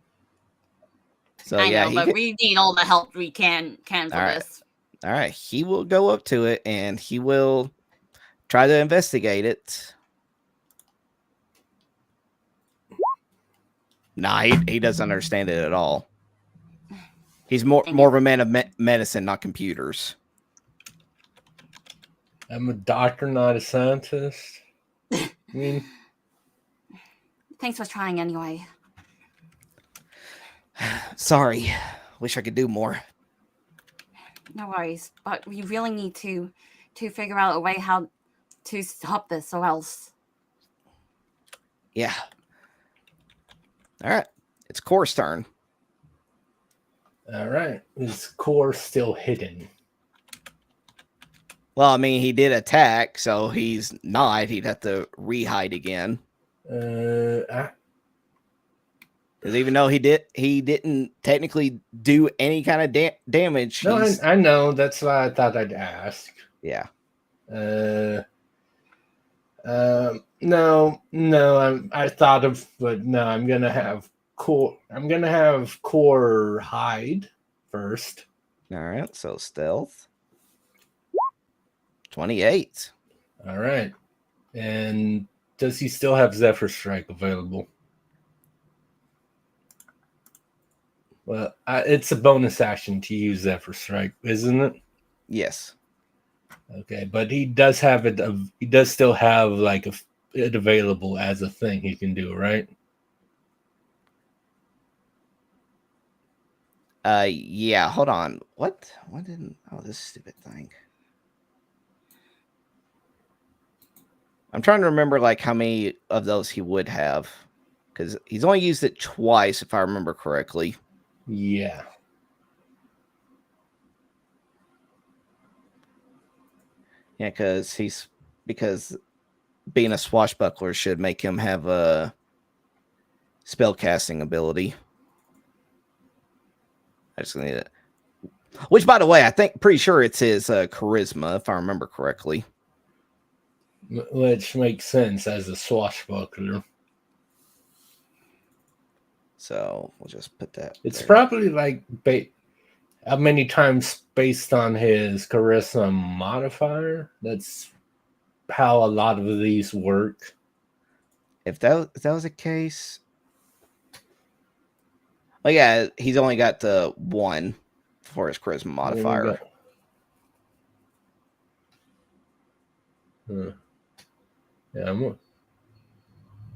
So I know, but we need all the help we can for this. All right, he will go up to it and he will try to investigate it. Nah, he doesn't understand it at all. He's more of a man of medicine, not computers. I'm a doctor, not a scientist. I mean, thanks for trying anyway. Sorry, wish I could do more. No worries, but we really need to figure out a way how to stop this, or else. Yeah. All right, it's Core's turn. All right, is Core still hidden? Well, I mean, he did attack, so he's not. He'd have to re-hide again. Because even though he didn't technically do any kind of damage. No, I know. That's why I thought I'd ask. Yeah. No. I thought of, but no. I'm gonna have Core. I'm gonna have Core hide first. All right. So stealth. 28. All right. And does he still have Zephyr Strike available? Well, it's a bonus action to use Zephyr Strike, isn't it? Yes. Okay, but he does have it. He does still have like it available as a thing he can do, right? Yeah. Hold on. What didn't? Oh, this stupid thing. I'm trying to remember like how many of those he would have, because he's only used it twice, if I remember correctly. Yeah. Yeah, because being a swashbuckler should make him have a spell casting ability. I just need it. Which, by the way, pretty sure it's his charisma, if I remember correctly. Which makes sense as a swashbuckler. So we'll just put that. It's there. probably like how many times based on his charisma modifier. That's how a lot of these work. If that was the case, well, yeah, he's only got the 1 for his charisma modifier. Yeah,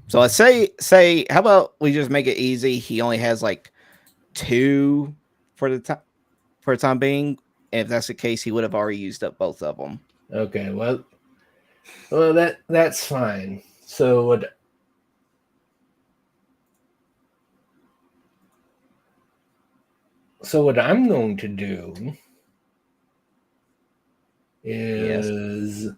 So let's say how about we just make it easy? He only has like 2 for the time being. And if that's the case, he would have already used up both of them. Okay, well that's fine. So what I'm going to do is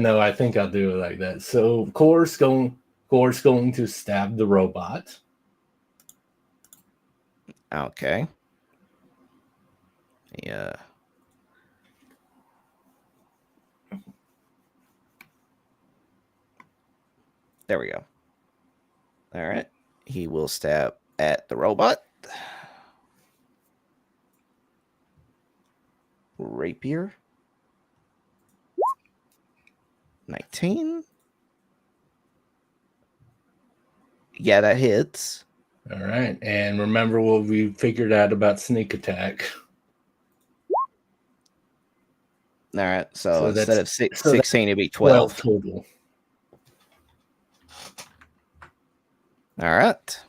no, I think I'll do it like that. So Core's going to stab the robot. Okay. Yeah. There we go. All right. He will stab at the robot. Rapier. 19. Yeah, that hits. All right. And remember what we figured out about sneak attack. All right. So instead of 16, it'd be 12 total. All right.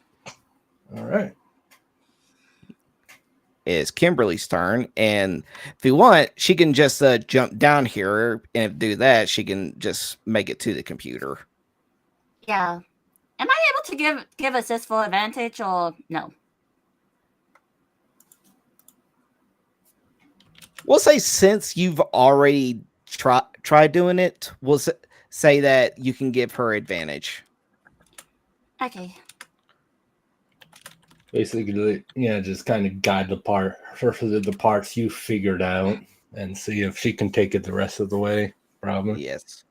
It's Kimberly's turn. And if you want, she can just jump down here. And if do that, she can just make it to the computer. Am I able to give assist full advantage or no? We'll say since you've already tried doing it, we'll say that you can give her advantage. Okay. Basically, just kind of guide the parts you figured out and see if she can take it the rest of the way. Probably. Yes.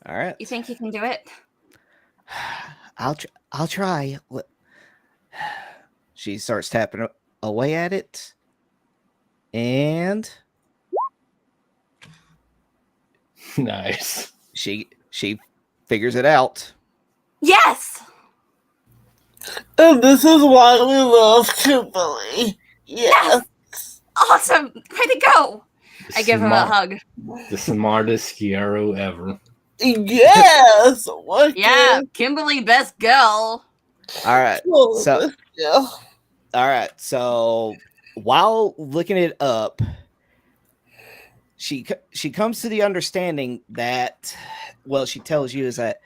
All right. You think you can do it? I'll try. She starts tapping away at it, and nice. She figures it out. Yes. And this is why we love Kimberly. Yes. Awesome. Way to go. I give her a hug. The smartest hero ever. Yes. Yeah, Kimberly, best girl. All right. So, all right. So, while looking it up, she comes to the understanding that, well, she tells you is that,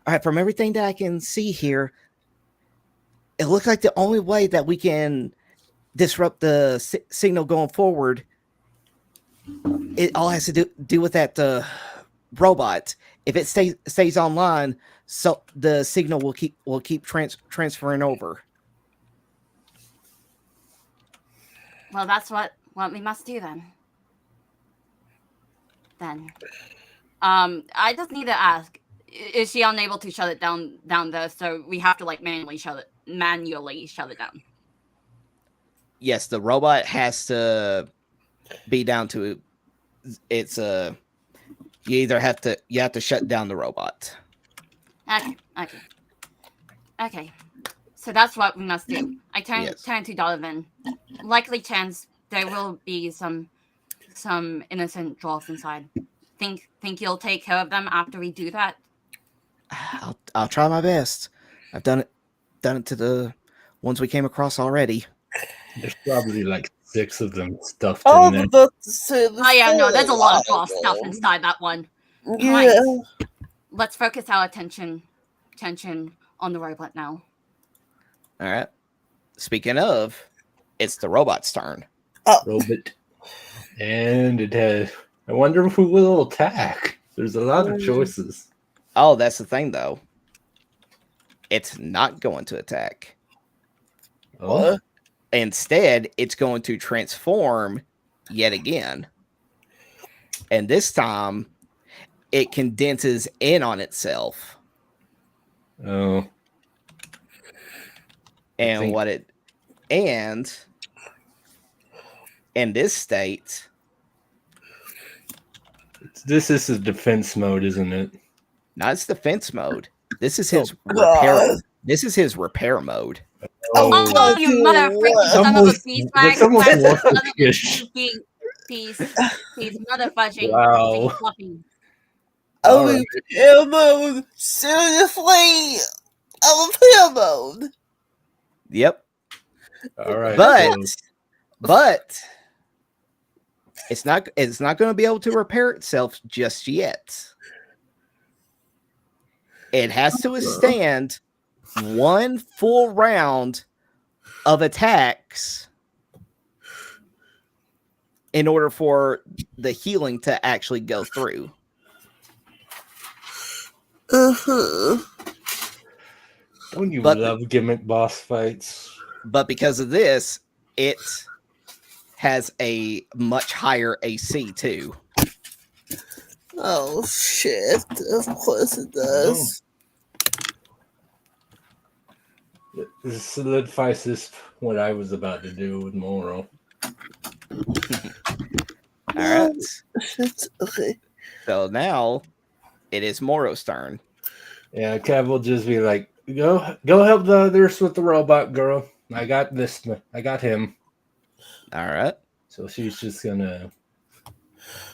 all right, from everything that I can see here, it looks like the only way that we can disrupt the signal going forward, it all has to do with that robot. If it stays online, so the signal will keep transferring over. Well, that's what we must do then. I just need to ask: is she unable to shut it down there? So we have to like manually shut it down. Yes, the robot has to be down to its you have to shut down the robot. Okay. So that's what we must do. I turn to Donovan. Likely chance there will be some innocent dwarfs inside. Think you'll take care of them after we do that? I'll try my best. I've done it to the ones we came across already. There's probably like 6 of them stuffed in there. There's a lot of dwarf stuff inside that one. Yeah. Right. Let's focus our attention on the robot now. All right. Speaking of, it's the robot's turn. Robot. And it has... I wonder who will attack. There's a lot of choices. Oh, that's the thing, though. It's not going to attack. Oh. Instead, it's going to transform yet again. And this time, it condenses in on itself. Oh. And in this state, this is his defense mode, isn't it? No, it's defense mode. This is his repair. This is his repair mode. Oh, you mother freaking son of a beast bag! He's mother fudging. Wow. Repair mode. Seriously, repair mode. Yep. All right. But it's not going to be able to repair itself just yet. It has to withstand 1 full round of attacks in order for the healing to actually go through. Don't you love gimmick boss fights? But because of this, it has a much higher AC too. Oh shit! Of course it does. This solidifies this what I was about to do with Moro. All right. Okay. So now it is Moro's turn. Yeah, Kev will just be like, go help the others with the robot girl. I got this. I got him. All right. So she's just gonna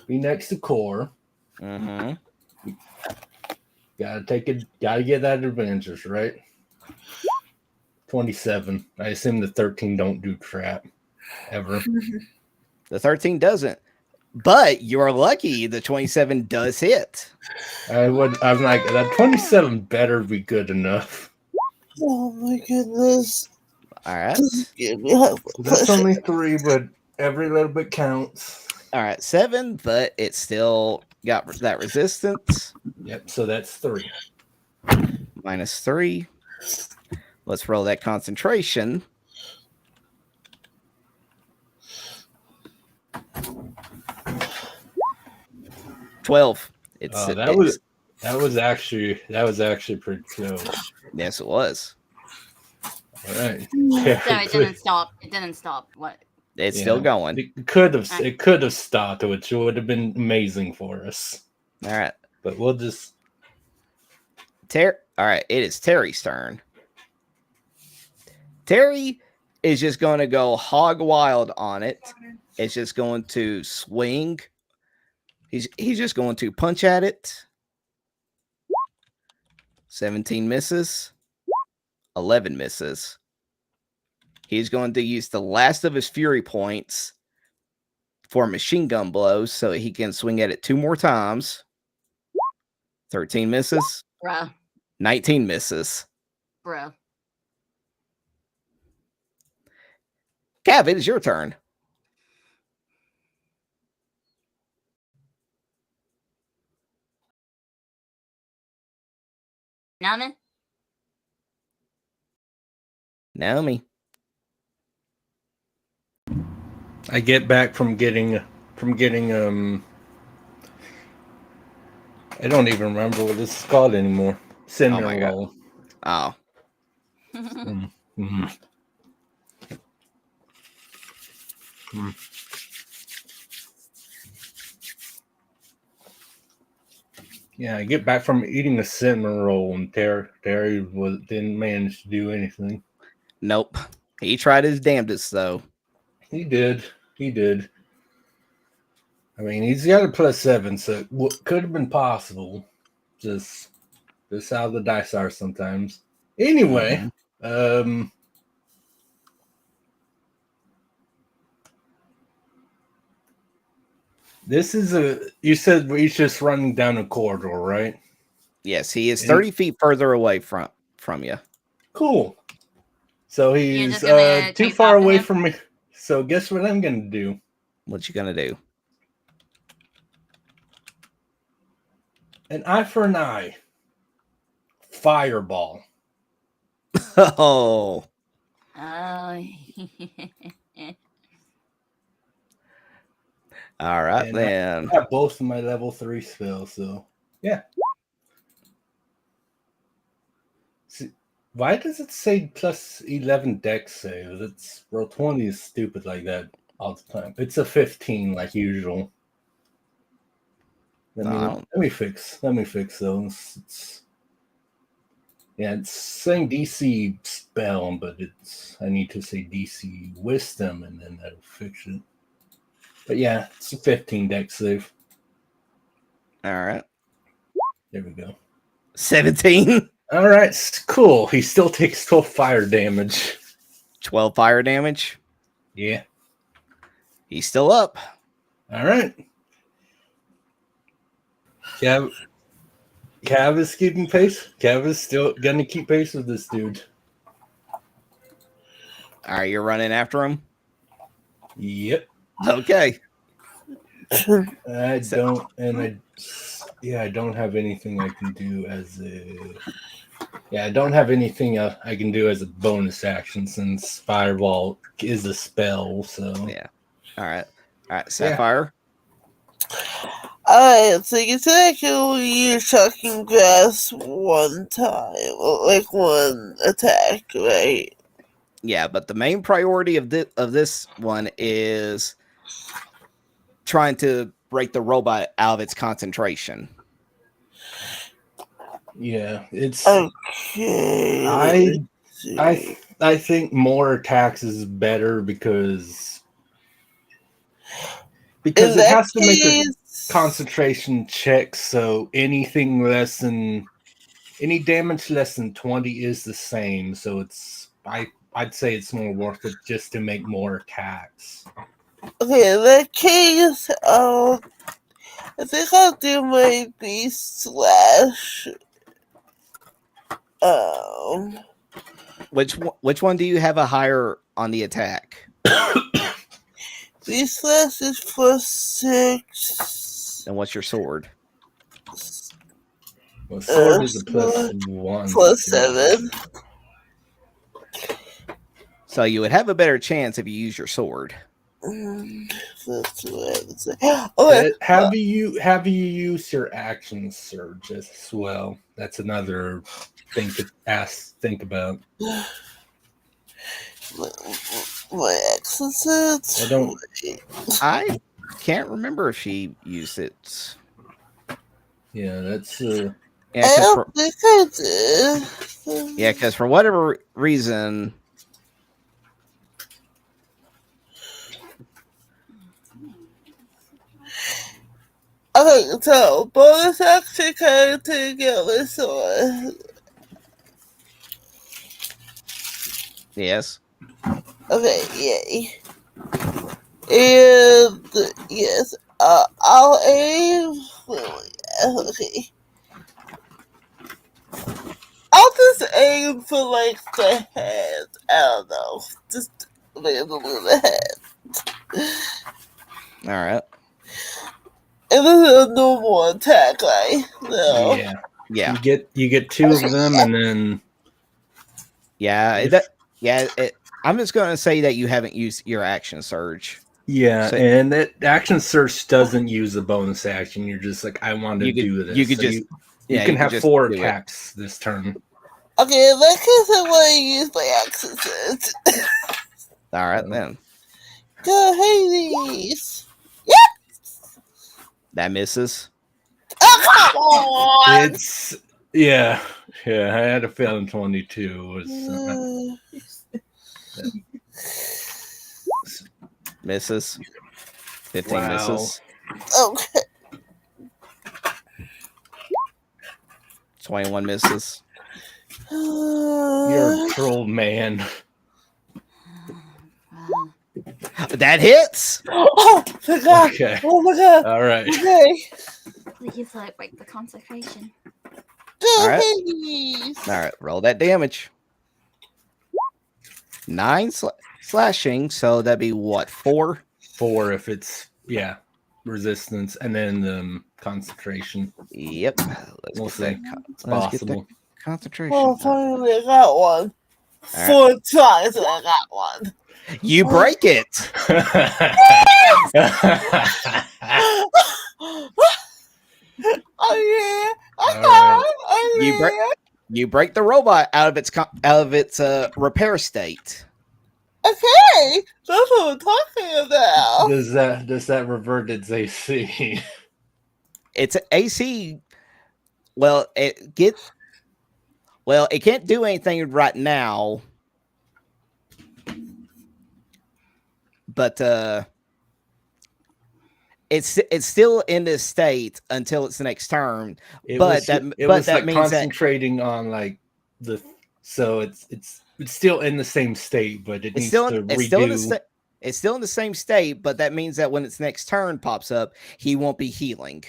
be next to Core. Mm-hmm. Gotta get that advantage, right? 27. I assume the 13 don't do crap ever. The 13 doesn't. But you're lucky the 27 does hit. I'm like, that 27 better be good enough. Oh my goodness. All right. That's only 3, but every little bit counts. All right, 7, but it still got that resistance. Yep, so that's 3. Minus 3. Let's roll that concentration. $12. That was actually pretty close. Yes, it was. All right. Yeah, so it didn't stop. It didn't stop. What? It's still going. It could have stopped, which would have been amazing for us. All right. But we'll just All right, it is Terry's turn. Terry is just going to go hog wild on it. It's just going to swing. He's just going to punch at it. 17 misses. 11 misses. He's going to use the last of his fury points for machine gun blows so he can swing at it 2 more times. 13 misses. Bruh. 19 misses. Bruh. Cav, it is your turn. Naomi. I get back from getting I don't even remember what this is called anymore. Cinnamon roll. Oh. Yeah, I get back from eating a cinnamon roll, and Terry didn't manage to do anything. Nope. He tried his damnedest, though. He did. I mean, he's got a +7, so it could have been possible. Just how the dice are sometimes. Anyway, this is you said he's just running down a corridor, right? Yes, he is 30 feet further away from you. Cool. So he's too far away from me. So guess what I'm going to do? What you going to do? An eye for an eye. Fireball. Oh. Oh. All right, and then. I got both of my level 3 spells, so yeah. See, why does it say +11 dex save? It's roll 20 is stupid like that all the time. It's a 15 like usual. Let me fix those. It's saying DC spell, but I need to say DC wisdom, and then that'll fix it. But yeah, it's a 15 dex save. All right. There we go. 17. All right, cool. He still takes 12 fire damage. 12 fire damage? Yeah. He's still up. All right. Cav is keeping pace. Cav is still going to keep pace with this dude. All right, you're running after him? Yep. Okay. I don't have anything I can do as I don't have anything I can do as a bonus action since Fireball is a spell, so yeah. All right, Sapphire. Alright, so you said I can only use shocking grass one time, like one attack, right? Yeah, but the main priority of this one is trying to break the robot out of its concentration. Yeah, it's okay. I think more attacks is better because it has to make a concentration check, so any damage less than 20 is the same, so I'd say it's more worth it just to make more attacks. Okay, in that case, I think I'll do my beast slash. Which one do you have a higher on the attack? Beast slash is +6. And what's your sword? Well, sword is a +1. +7. So you would have a better chance if you use your sword. That's what I would say. Okay. Have you used your action surge as well? That's another thing to think about. My action surge. I can't remember if she used it. Yeah, that's. I don't think I did. Yeah, because for whatever reason. Okay, so bonus action character get this one. Yes. Okay, yay. And yes, I'll aim. Okay. I'll just aim for like the head. I don't know. Just randomly the head. Alright. And this is a normal attack, right? No. Yeah. You get 2 of them, and then. I'm just going to say that you haven't used your action surge. Yeah, and that action surge doesn't use a bonus action. You're just like, I want to do this. You could you can have 4 attacks this turn. Okay, in that case, I want to use my action surge. All right, then. Go Hades! That misses. Oh, come on! Yeah, I had a feeling 22 was. Misses. 15 misses. Okay. 21 misses. You're a troll, man. That hits. Oh my god! Okay. Oh my god! All right. Okay. Please let break the consecration. All right, roll that damage. 9 slashing, so that'd be what, 4? 4 if it's resistance, and then concentration. Yep. We'll see. It's possible. Concentration. Oh, finally I got one. 4 times and I got one. You break it. Oh yeah. You break the robot out of its repair state. Okay, that's what I'm talking about. Does that revert its AC? It's AC. Well, it can't do anything right now. But it's still in this state until its next turn. It was means concentrating on like so it's still in the same state, but it needs to redo. It's still in the same state, but that means that when its next turn pops up, he won't be healing.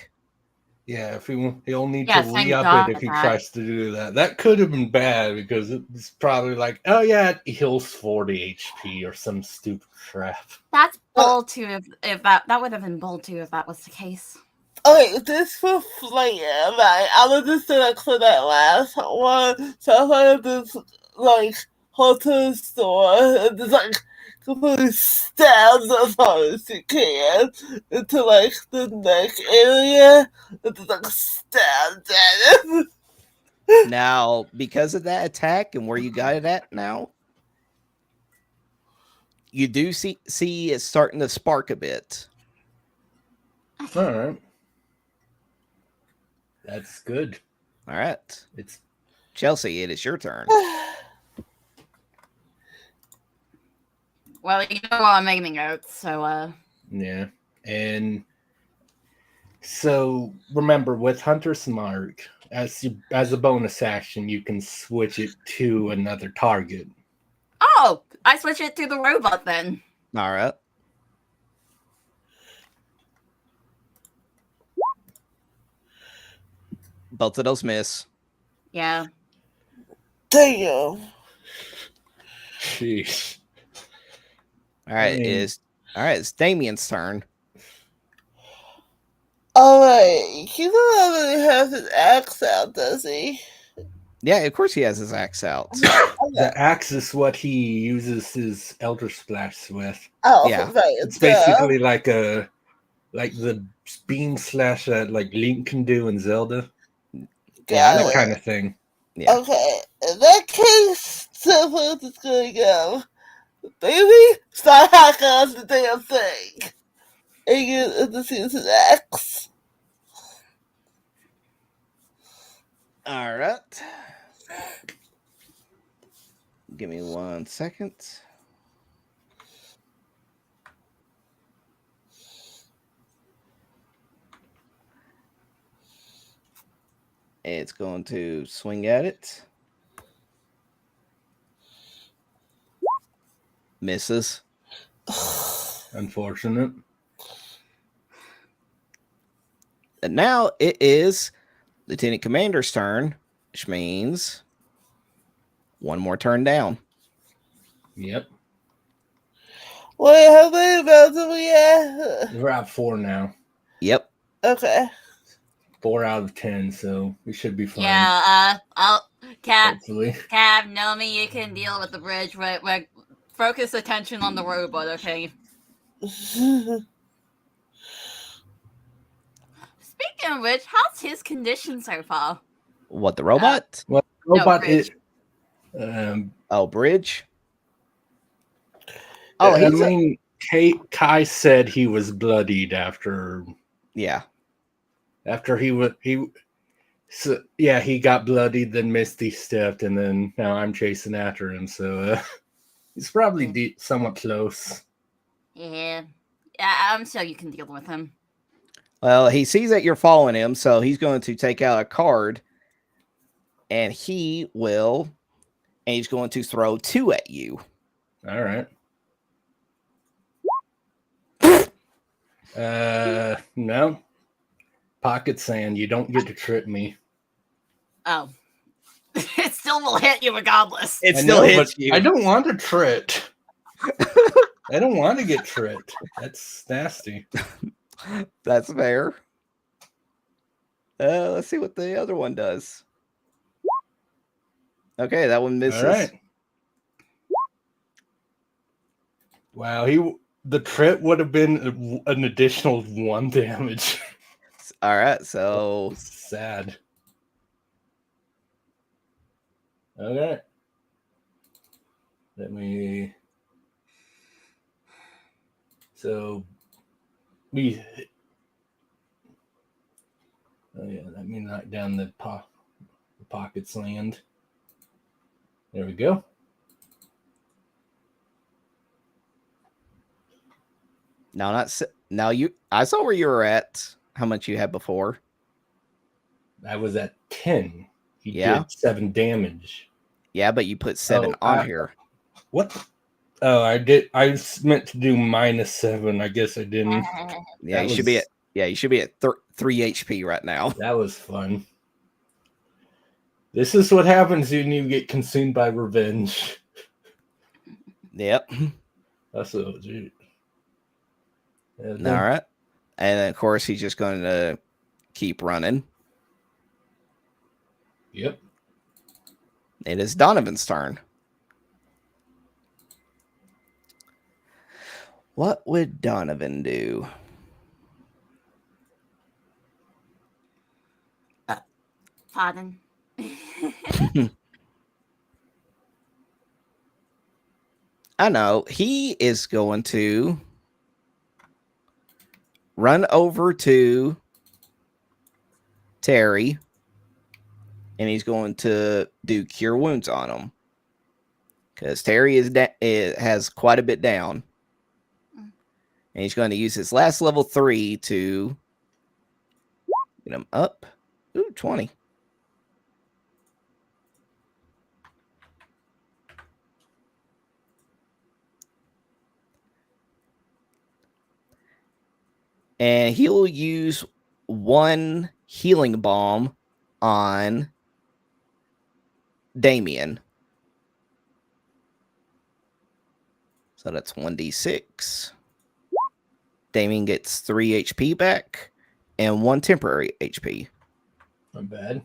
Yeah, he'll need to re-up it if he tries to do that. That could have been bad because it's probably like, oh yeah, it heals 40 HP or some stupid crap. That's bold too. If that would have been bold too if that was the case. Okay, this for flair, right? I was just gonna clear that last one, so I just like hold to the store and just like completely stabs as hard as you can into like the neck area and just like stabs at it. Now, because of that attack and where you got it at now, you do see it's starting to spark a bit. All right. That's good. All right. It's Chelsey, it is your turn. Well, you know I'm making notes, so yeah. And so remember, with Hunter's Mark, as a bonus action, you can switch it to another target. Oh, I switch it to the robot then. All right. Both of those miss. Yeah. Damn. Jeez. All right, it's Damien's turn. Alright, he doesn't really have his axe out, does he? Yeah, of course he has his axe out. The axe is what he uses his Elder Splash with. Oh, Yeah. right. It's basically like the beam slash that like Link can do in Zelda. Yeah, That kind of thing. Yeah. Okay, in that case, so what's it's gonna go? Baby, start hacking on the damn thing. And you just use his axe. All right. Give me 1 second. It's going to swing at it. Misses. Unfortunate. And now it is Lieutenant Commander's turn, which means one more turn down. Yep. Wait, how many rounds are we at? We're at 4 now. Yep. Okay. 4 out of 10, so we should be fine. Yeah, Hopefully. Cav, Nomi, you can deal with the bridge. We're focus attention on the robot, okay? Speaking of which, how's his condition so far? What, the robot? Well, the robot Bridge. is Bridge. Oh, I mean, Kai said he was bloodied after. Yeah. After he got bloodied, then Misty stepped, and then now I'm chasing after him. So he's probably somewhat close. Yeah, I'm sure you can deal with him. Well, he sees that you're following him, so he's going to take out a card, and he's going to throw 2 at you. All right. No. Pocket sand. You don't get to trip me. Oh. It still will hit you regardless. It still hits you. I don't want to tripped. I don't want to get tripped. That's nasty. That's fair. Let's see what the other one does. Okay, that one misses. All right. Wow, the trip would have been an additional 1 damage. All right, so sad. Okay. Let me. So we. Oh yeah, let me knock down the pockets land. There we go. now I saw where you were at. How much you had before? I was at 10. He Yeah. did 7 damage. Yeah, but you put 7 on here. What? Oh, I did. I meant to do -7. I guess I didn't. Yeah, you should be at 3 HP right now. That was fun. This is what happens when you get consumed by revenge. Yep. That's so dude. All right. And then, of course, he's just going to keep running. Yep. It is Donovan's turn. What would Donovan do? Pardon. I know. He is going to run over to Terry, and he's going to do Cure Wounds on him. Because Terry has quite a bit down. And he's going to use his last level 3 to get him up. Ooh, 20. And he'll use 1 healing bomb on Damien. So that's 1d6. Damien gets 3 HP back and 1 temporary HP. Not bad.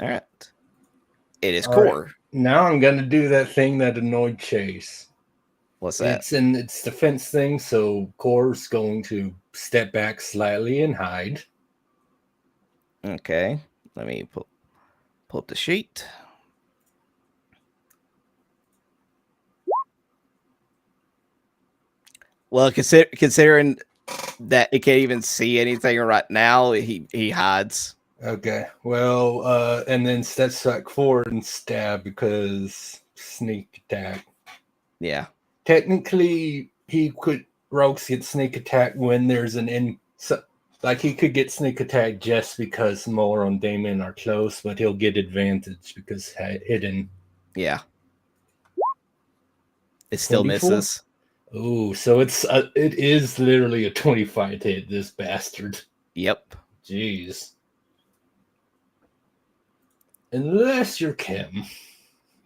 All right. It is All core. Right. Now I'm going to do that thing that annoyed Chase. What's that? It's in its defense thing, so Core's going to step back slightly and hide. Okay. Let me pull up the sheet. Well, considering that it can't even see anything right now, he hides. Okay. Well, and then steps back forward and stab because sneak attack. Yeah. Technically, rogues get sneak attack when there's like he could get sneak attack just because Molar and Damon are close, but he'll get advantage because hidden. Yeah. It still 24? misses. Ooh, so it is literally a 25 to hit this bastard. Yep. Jeez. Unless you're Kim.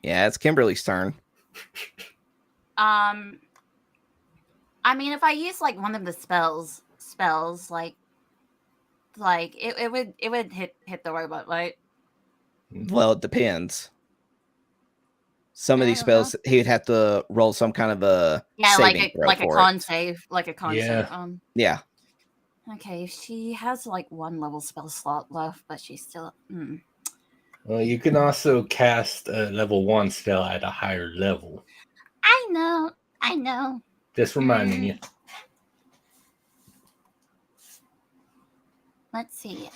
Yeah, it's Kimberly's turn. I mean, if I use like one of the spells, like it would hit the robot, right? Well, it depends. Some of these spells, he'd have to roll some kind of a saving throw like a con save, Yeah. save. Yeah. Okay, she has like 1 level spell slot left, but she's still. Well, you can also cast a level 1 spell at a higher level. I know. Just reminding you. Let's see.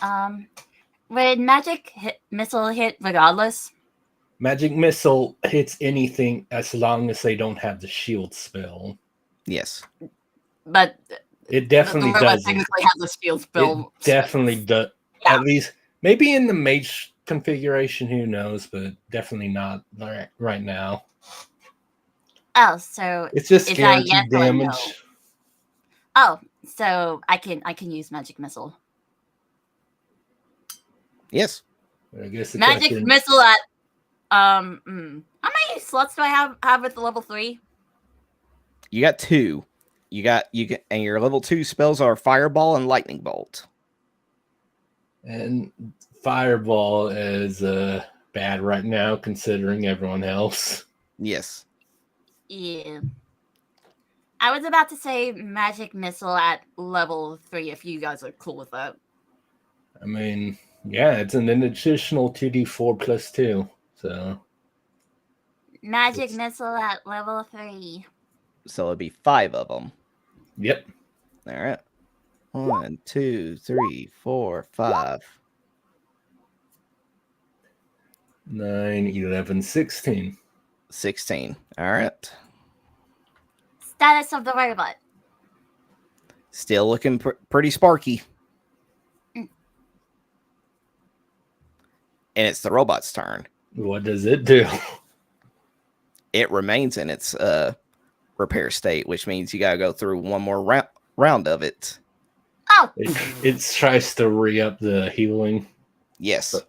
Would magic missile hit regardless? Magic missile hits anything as long as they don't have the shield spell. Yes. But it definitely does. Technically, have the shield spell. It definitely does. Yeah. At least maybe in the mage configuration, who knows? But definitely not right now. Oh, so it's just guaranteed damage. No? Oh, so I can use magic missile. Yes. I guess magic missile at how many slots do I have at the level 3? You got 2. And your level 2 spells are Fireball and Lightning Bolt. And Fireball is bad right now, considering everyone else. Yes. Yeah. I was about to say magic missile at level 3 if you guys are cool with that. I mean, yeah, it's an additional 2d4 plus 2. So magic missile at level 3. So it'd be 5 of them. Yep. All right. 1, 2, 3, 4, 5. 9, 11, 16. 16. All right. Status of the robot. Still looking pretty sparky. And it's the robot's turn. What does it do? It remains in its repair state, which means you got to go through one more round of it. Oh! It tries to re-up the healing. Yes. But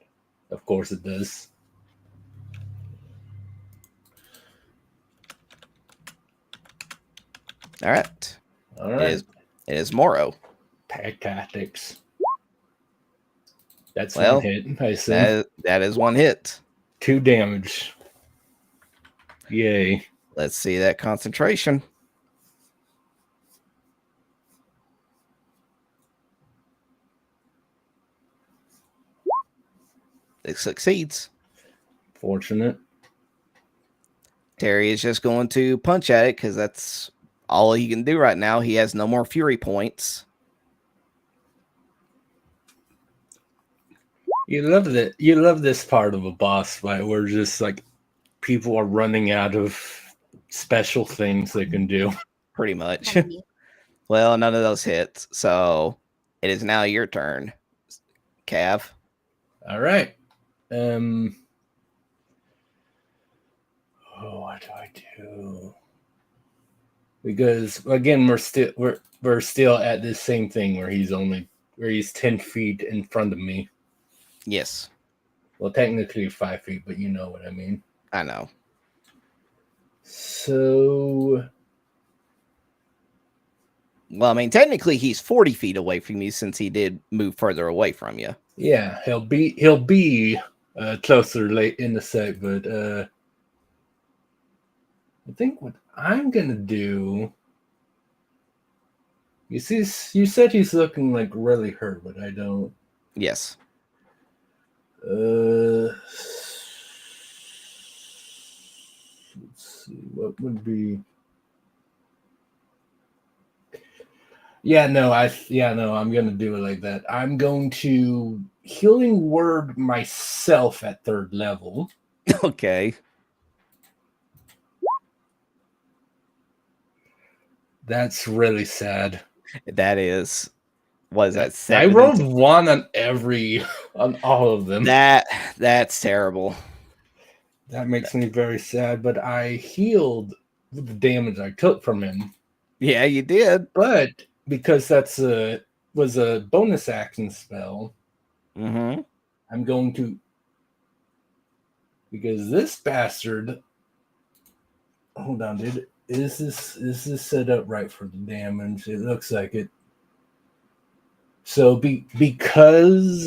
of course it does. All right. All right. It is Moro. Pack tactics. That's one hit, I assume. That is 1 hit. 2 damage. Yay. Let's see that concentration. It succeeds. Fortunate. Terry is just going to punch at it because that's all he can do right now. He has no more fury points. You love that. You love this part of a boss fight where just like people are running out of special things they can do. Pretty much. Well, none of those hits. So it is now your turn, Cav. All right. What do I do? Because again, we're still at this same thing where he's 10 feet in front of me. Yes. Well, technically 5 feet, but you know what I mean. I know. So, well, I mean, technically he's 40 feet away from you since he did move further away from you. Yeah, he'll be closer late in the set, but I think what I'm gonna do. You said he's looking like really hurt, but I don't. Yes. Let's see, what would be? I'm gonna do it like that. I'm going to healing word myself at 3rd level. Okay. That's really sad. That is. What is that? I rolled 1 on all of them. That's terrible. That makes me very sad, but I healed the damage I took from him. Yeah, you did. But because was a bonus action spell, I'm going to, because this bastard. Hold on, dude. Is this set up right for the damage? It looks like it. So because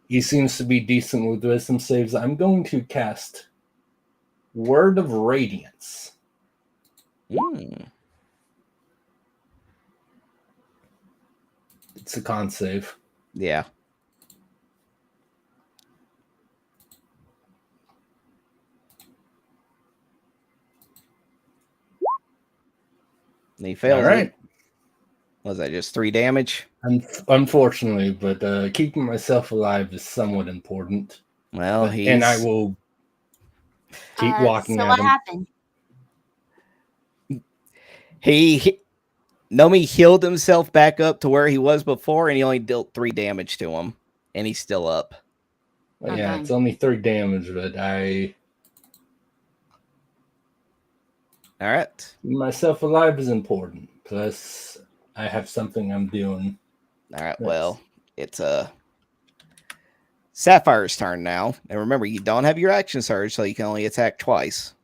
he seems to be decent with wisdom saves, I'm going to cast Word of Radiance. It's a con save. Yeah. And he fails. All right. Was that just 3 damage? Unfortunately, but keeping myself alive is somewhat important. Well, and I will keep walking at him. So what happened? Nomi healed himself back up to where he was before, and he only dealt 3 damage to him, and he's still up. Well, yeah, it's only 3 damage, but all right. Myself alive is important. Plus, I have something I'm doing. All right. Well, it's Sapphire's turn now, and remember, you don't have your action surge, so you can only attack twice.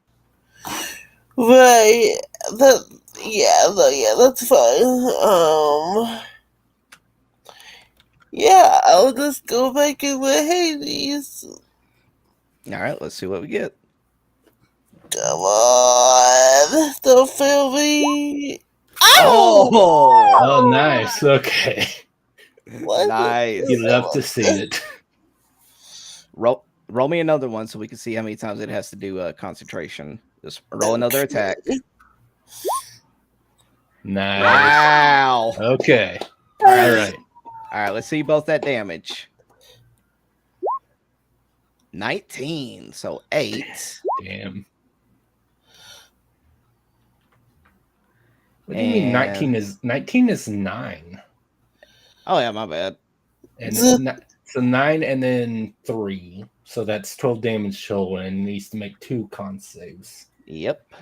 Right. That's fine. Yeah, I'll just go back in with Hades. All right. Let's see what we get. Come on, don't fail me. Oh, nice. Okay. Nice. You love to see it. Roll me another one so we can see how many times it has to do concentration. Just roll another attack. Nice. Wow. Okay. All right. Let's see both that damage. 19, so 8. Damn. What do you mean 19 is 9? Oh yeah, my bad. And so 9 and then 3. So that's 12 damage total and needs to make 2 con saves. Yep.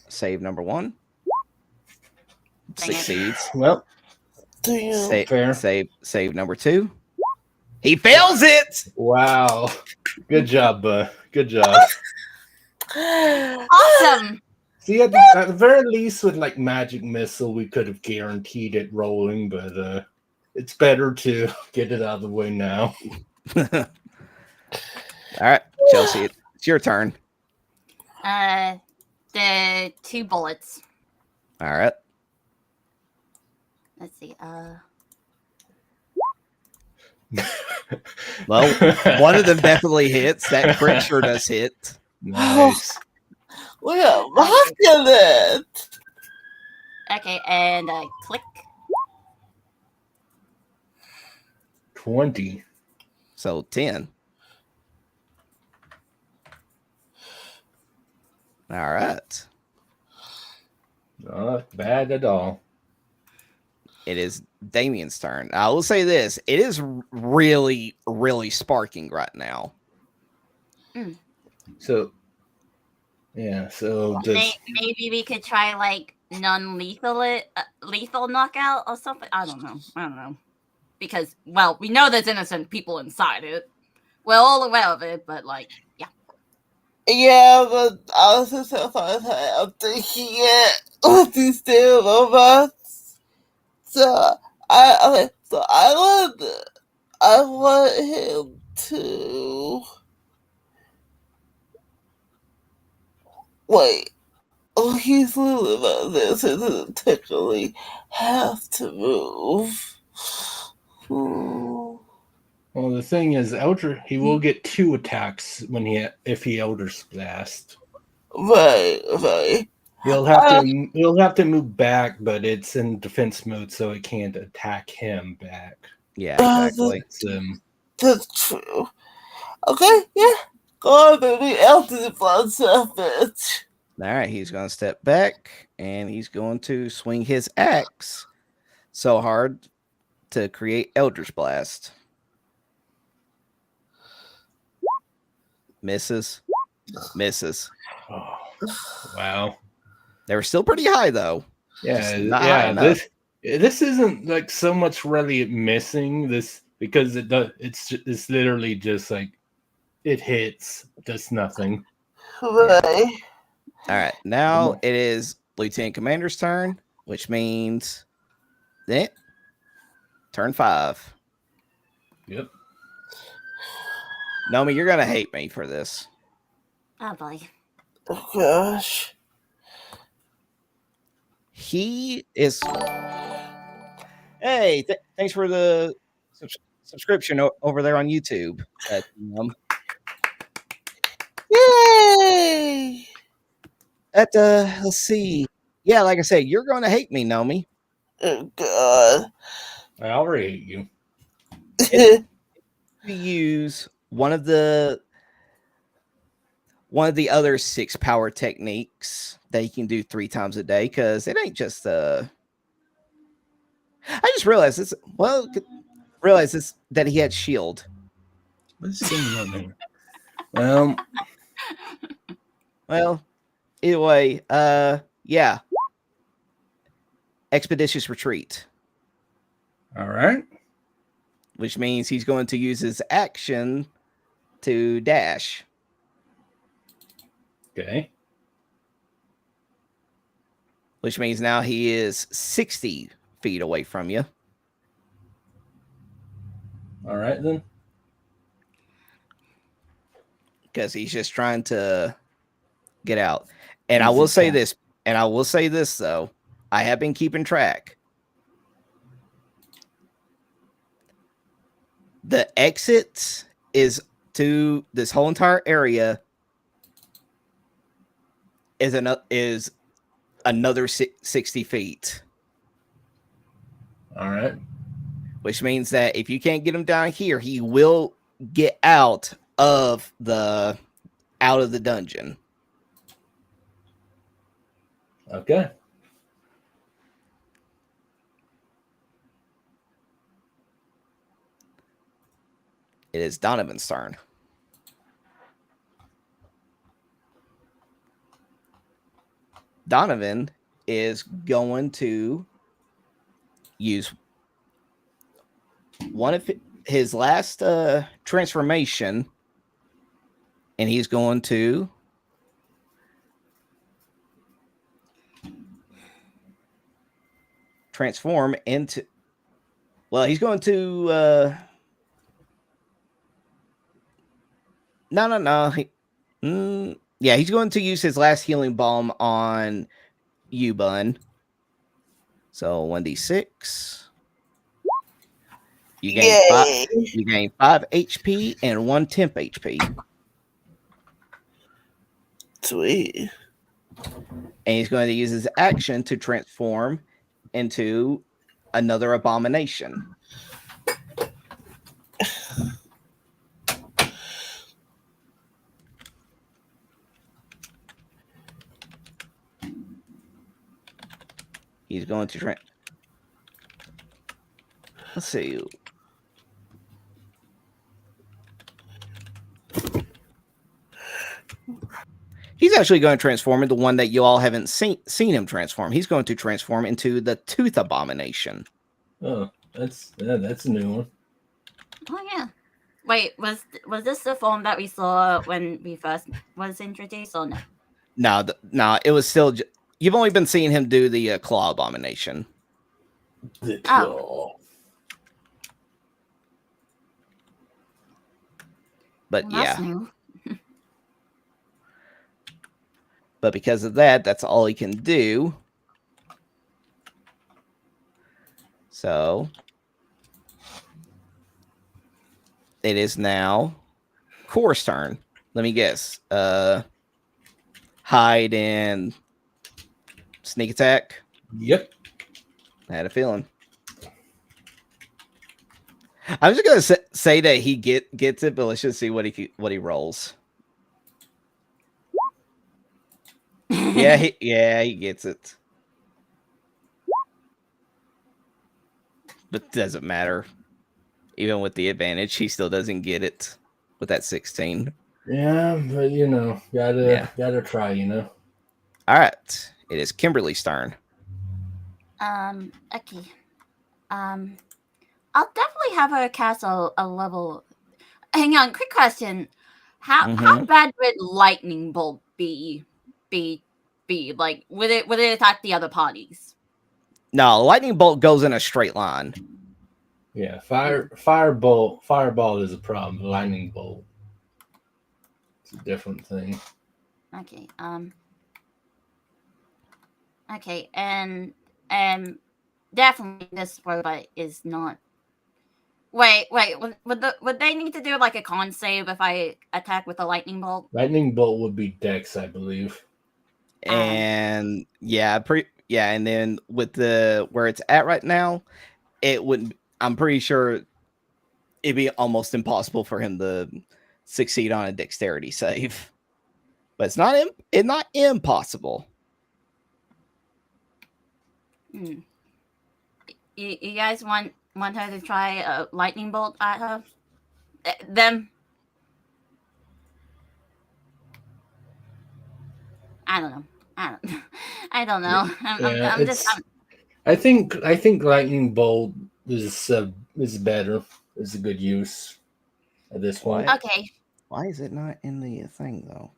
Save number 1. Succeeds. Well, save number 2. He fails it. Wow. Good job, good job. Awesome. See, at the very least, with like magic missile, we could have guaranteed it rolling, but it's better to get it out of the way now. All right, Chelsey, it's your turn. The 2 bullets. All right. Let's see. Well, one of them definitely hits. That crit sure does hit. Nice. We are rocking it. Okay, and click. 20. So 10. All right. Not bad at all. It is Damien's turn. I will say this. It is really, really sparking right now. Mm. So, yeah. So maybe we could try like non-lethal lethal knockout or something. I don't know. Because we know there's innocent people inside it. We're all aware of it, but like, yeah. Yeah, but I was just so far after he with these two robots. So I want him to wait. Oh, he's little about this. It doesn't technically have to move. Well, the thing is, he will get 2 attacks if he Eldritch Blast. Right. He'll have to move back, but it's in defense mode, so it can't attack him back. Yeah, exactly. That's true. Okay, yeah. Go on, baby. Eldritch Blast bitch. All right, he's going to step back and he's going to swing his axe so hard to create Eldritch Blast. Misses. Oh, wow. They were still pretty high though. Yeah. This isn't like so much really missing this because it's literally just like it hits, does nothing. Right. All right, now it is Lieutenant Commander's turn, which means turn 5. Yep. Nomi, you're gonna hate me for this. Oh boy. Oh gosh. He is. Hey, thanks for the subscription over there on YouTube. Yay! Let's see. Yeah, like I said, you're going to hate me, Nomi. Oh God. I already hate you. You use one of the other 6 power techniques that you can do 3 times a day, because it ain't just I just realized this. Well, that he had shield. Let's see. Well, either way, yeah. Expeditious retreat. All right. Which means he's going to use his action to dash. Okay. Which means now he is 60 feet away from you. All right, then. Because he's just trying to get out. And I will say this, though. I have been keeping track. The exit is to this whole entire area is another 60 feet. All right. Which means that if you can't get him down here, he will get out of the dungeon. Okay. It is Donovan's turn. Donovan is going to use one of his last transformation, and he's going to transform into. Well, he's going to. No. Yeah, he's going to use his last healing balm on you, Bun. So 1d6. You gain 5 HP and 1 temp HP. Sweet. And he's going to use his action to transform into another abomination. He's going to let's see. he's actually going to transform into one that you all haven't seen him transform. He's going to transform into the Tooth Abomination. Oh, that's a new one. Oh yeah. Wait, was this the form that we saw when we first was introduced, or no? No, it was still. You've only been seeing him do the Claw Abomination. The Claw. But well, yeah. New. But because of that, that's all he can do. So it is now Core's turn. Let me guess. Hide and sneak attack. Yep. I had a feeling. I'm just gonna say that he gets it, but let's just see what he rolls. Yeah, he gets it. But it doesn't matter. Even with the advantage, he still doesn't get it with that 16. Yeah, but gotta try, All right, it is Kimberly's turn. Okay. I'll definitely have her cast a level. Hang on, quick question. How bad would lightning bolt be? Like, would it attack the other parties? No, lightning bolt goes in a straight line. Yeah, fireball is a problem. Lightning bolt, it's a different thing. Okay. Okay, and definitely this robot is not. Wait. Would they need to do like a con save if I attack with a lightning bolt? Lightning bolt would be Dex, I believe. And and then with the where it's at right now, it wouldn't. I'm pretty sure it'd be almost impossible for him to succeed on a dexterity save. But it's not impossible. You guys want her to try a lightning bolt at her? Them? I don't know. I don't know. I think lightning bolt is better. Is a good use at this point. Okay. Why is it not in the thing though?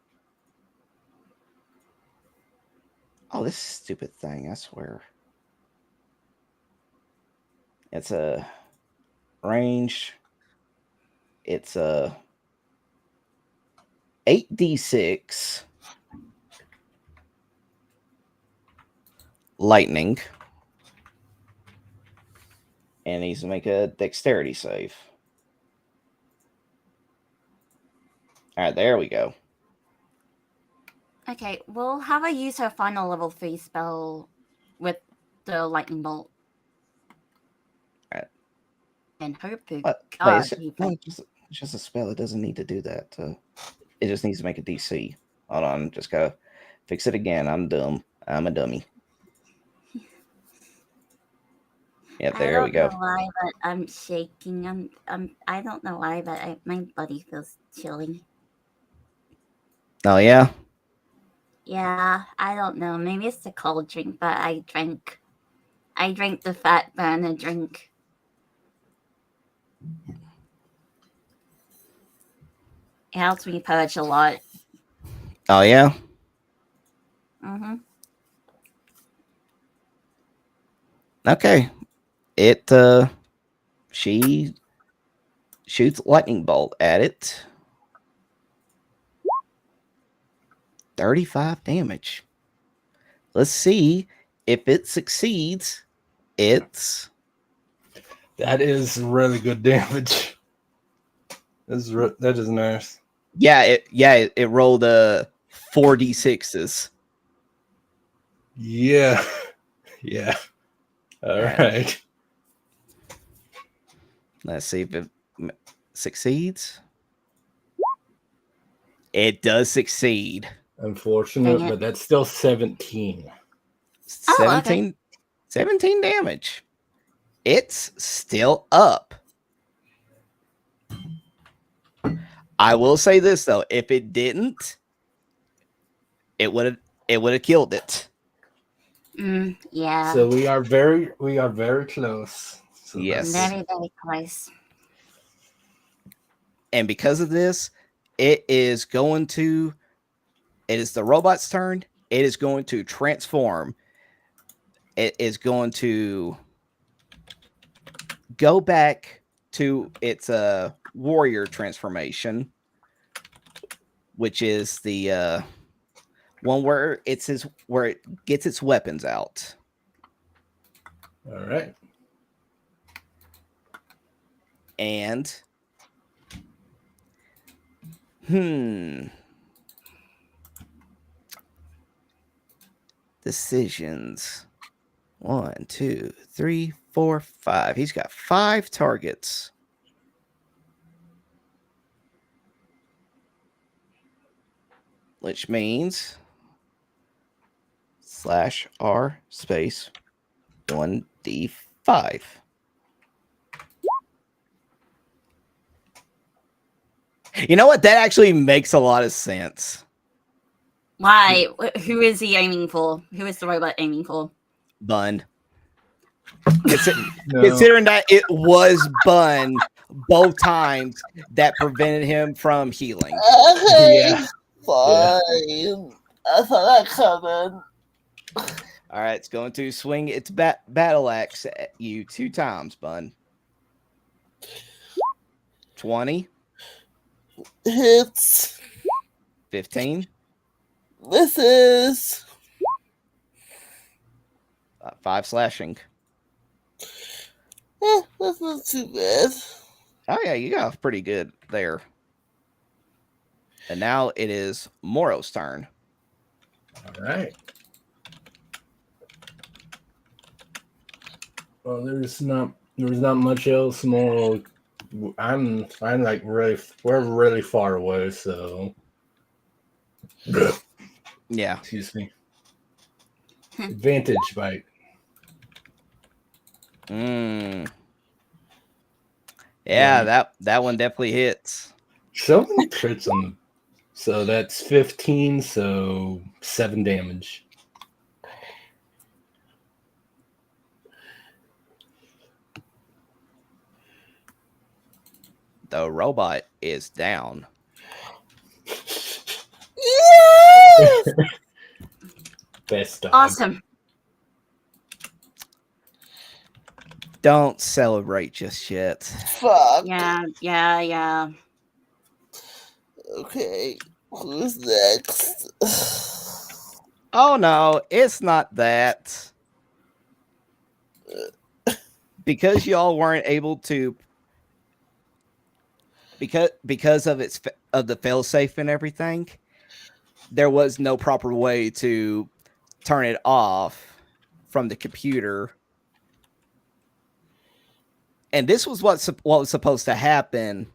Oh, this stupid thing! I swear. It's a range. It's a 8d6 lightning. And needs to make a dexterity save. All right, there we go. Okay, we'll have her use her final level 3 spell with the lightning bolt. All right. And hope to God, it's just a spell. It doesn't need to do that. It just needs to make a DC. Hold on, just gotta fix it again. I'm dumb. I'm a dummy. Yep, there we go. I don't know why, but I'm shaking. I don't know why, but my body feels chilly. Oh yeah. Yeah, I don't know. Maybe it's the cold drink, but I drank the fat burner drink. It helps me purge a lot. Oh yeah. Mm-hmm. Okay. She shoots lightning bolt at it. 35 damage. Let's see if it succeeds. That is really good damage. That is nice. Yeah, it rolled 4d6s. Yeah. Yeah. All right. Let's see if it succeeds. It does succeed. Unfortunate, but that's still 17. 17 damage. It's still up. I will say this though, if it didn't, it would have killed it. Yeah. So we are very close. So Yes. Very, very close. And because of this, it is the robot's turn. It is going to transform. It is going to go back to its warrior transformation, which is the one where it gets its weapons out. All right. And decisions. 1, 2, 3, 4, 5. He's got 5 targets. Which means /R space 1d5. You know what? That actually makes a lot of sense. Why? Who is he aiming for? Who is the robot aiming for? Bun. Considering that it was Bun both times that prevented him from healing. Okay, Yeah. fine. I saw that coming. All right, it's going to swing its battle axe at you 2 times, Bun. 20. Hits. 15. Misses. 5 slashing. That's not too bad. Oh yeah, you got pretty good there. And now it is Moro's turn. All right. Well, there's not much else more. I'm like we're really far away, so Yeah. excuse me. Advantage bite. Yeah, that one definitely hits. So many crits on them. So that's 15, so 7 damage. The robot is down. Yes! Best dog. Awesome. Don't celebrate just yet. Fuck. Yeah. Okay, who's next? Oh no, it's not that. Because y'all weren't able to, because of the failsafe and everything, there was no proper way to turn it off from the computer. And this was what was supposed to happen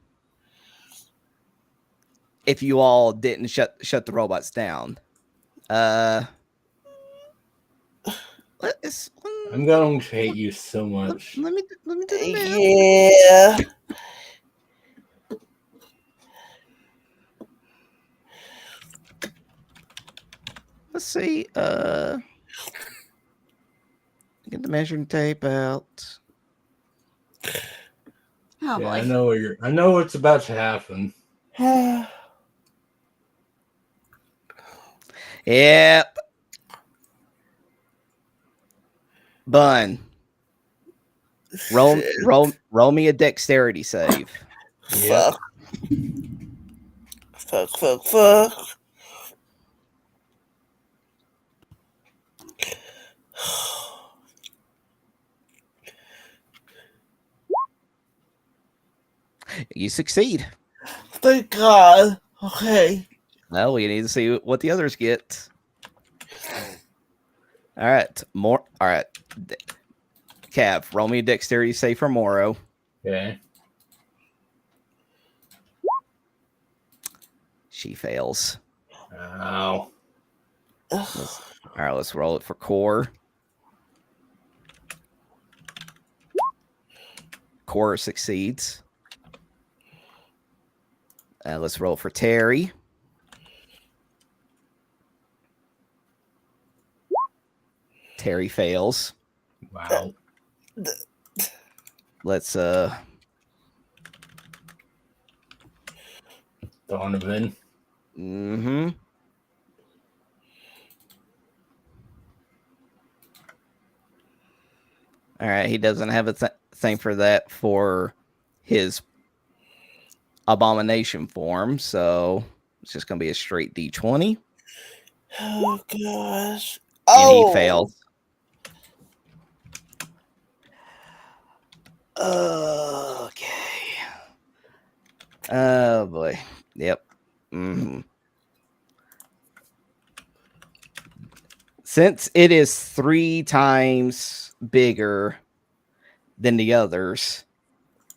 if you all didn't shut the robots down. I'm going to hate you so much. Let me do the math. Yeah. Let's see. Get the measuring tape out. Oh Yeah, boy. I know what's about to happen. Yep. Bun. Roll me a dexterity save. Yep. Fuck. You succeed. Thank God. Okay. Well, we need to see what the others get. All right. All right. Cav, roll me a dexterity save for Moro. Okay. She fails. Ow. All right, let's roll it for Core. Core succeeds. Let's roll for Terry. Terry fails. Wow. Let's Donovan. Mm-hmm. All right, he doesn't have a thing for that for his abomination form, so it's just gonna be a straight D20. Oh gosh. And he fails. Okay. Oh boy. Yep. Mm-hmm. Since it is 3 times bigger than the others,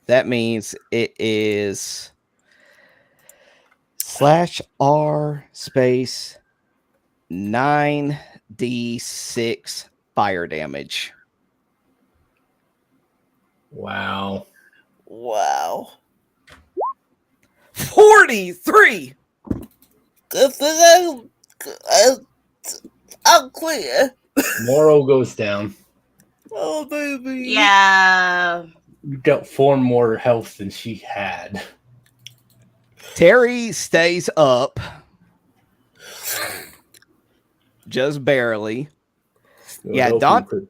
that means it is /R space 9d6 fire damage. Wow. 43. Good thing I'm clear. Moro goes down. Oh baby. Yeah. You dealt 4 more health than she had. Terry stays up. Just barely. Donovan.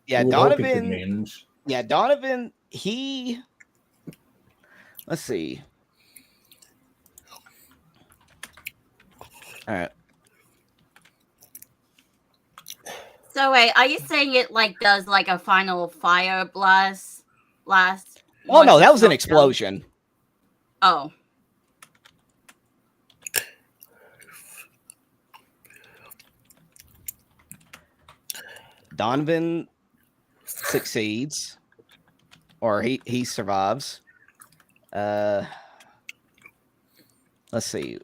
Yeah, Donovan, he. Let's see. All right. So wait, are you saying it like does like a final fire blast? Oh no, that was an explosion. Oh. Donovan succeeds, or he survives. Let's see.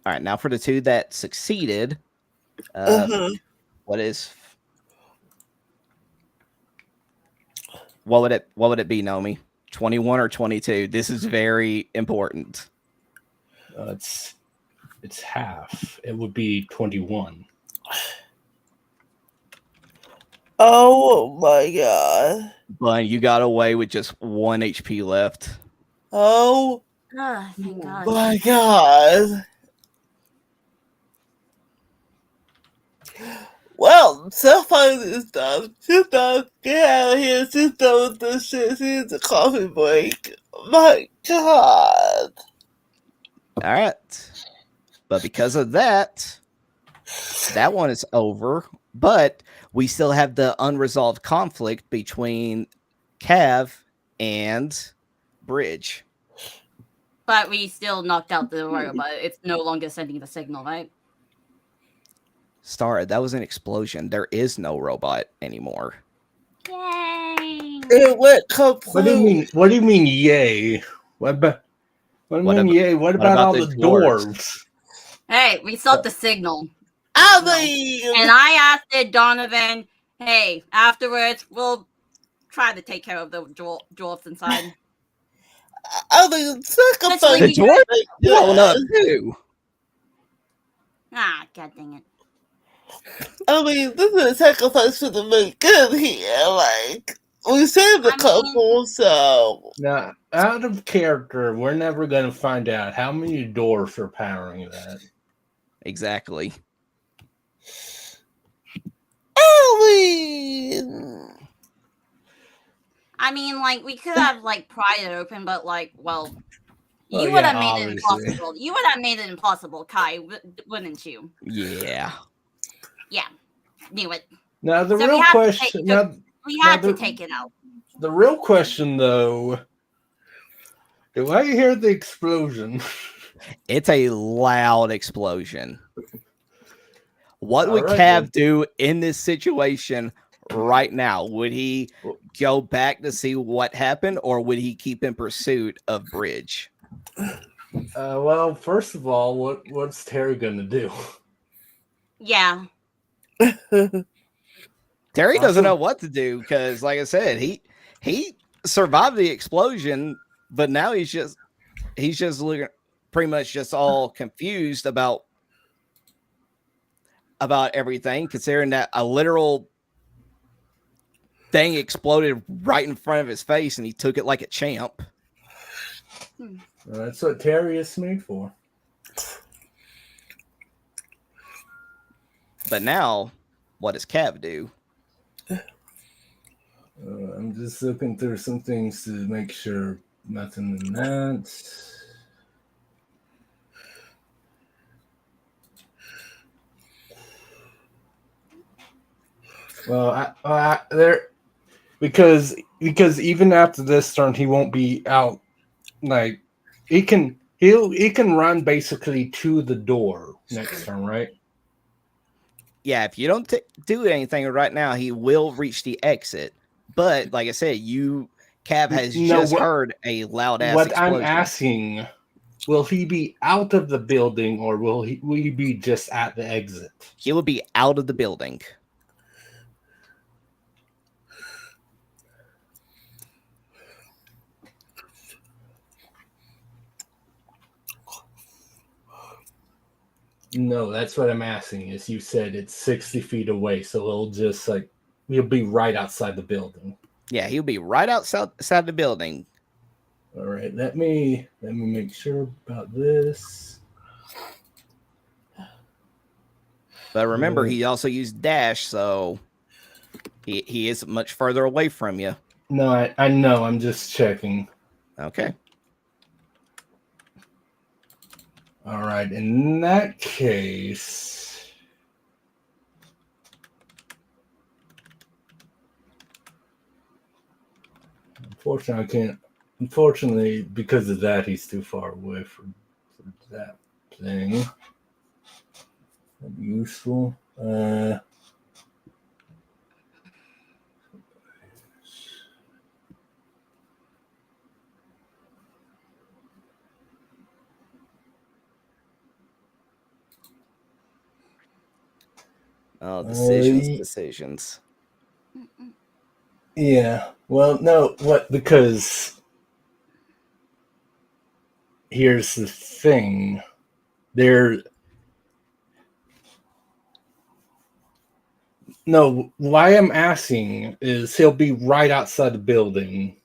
All right, now for the 2 that succeeded, what would it be, Nomi? 21 or 22? This is very important. It's half. It would be 21. Oh my god. But you got away with just 1 HP left. Oh thank God. my god. Well, Sapphire is done. She's done. Get out of here. She's done with this shit. She needs a coffee break. My god. All right. But because of that one is over. But we still have the unresolved conflict between Cav and Bridge. But we still knocked out the robot. It's no longer sending the signal, right? Starra, that was an explosion. There is no robot anymore. Yay! It went complete. What do you mean, yay? What about all the dwarves? Hey, we stopped the signal. I mean, and I asked Donovan, hey, afterwards, we'll try to take care of the dwarfs inside. I mean, sacrifice. The dwarf blown up too. Ah, god dang it. I mean, this is a sacrifice for the make good here. Like, we saved a couple, so. Now, out of character, we're never going to find out how many dwarfs are powering that. Exactly. I mean, like, we could have, like, pried it open, but, like, well, you would have made it impossible. You would have made it impossible, Kai, wouldn't you? Yeah. Yeah. Knew it. Now, the real question... We had to take it out. The real question, though... Do I hear the explosion? It's a loud explosion. What would Cav do in this situation right now? Would he go back to see what happened, or would he keep in pursuit of Bridge? Well, first of all, what's Terry going to do? Yeah. Terry doesn't know what to do because, like I said, he survived the explosion, but now he's just looking pretty much just all confused about about everything, considering that a literal thing exploded right in front of his face and he took it like a champ. Well, that's what Terry is made for. But now, what does Cav do? I'm just looking through some things to make sure nothing in that. Well, because even after this turn, he won't be out. Like he can run basically to the door next turn, right? Yeah, if you don't do anything right now, he will reach the exit. But like I said, Cav has just heard a loud ass explosion. What I'm asking, will he be out of the building or will he be just at the exit? He will be out of the building. No, that's what I'm asking. Is you said it's 60 feet away, so he'll just he'll be right outside the building. Yeah, he'll be right outside the building. All right, let me make sure about this. But remember, he also used dash, so he is much further away from you. No, I know. I'm just checking. Okay. All right. In that case, unfortunately, I can't. Unfortunately, because of that, he's too far away for that thing. That'd be useful. Oh, decisions. Yeah. Well, no. What? Because here's the thing. No, why I'm asking is he'll be right outside the building.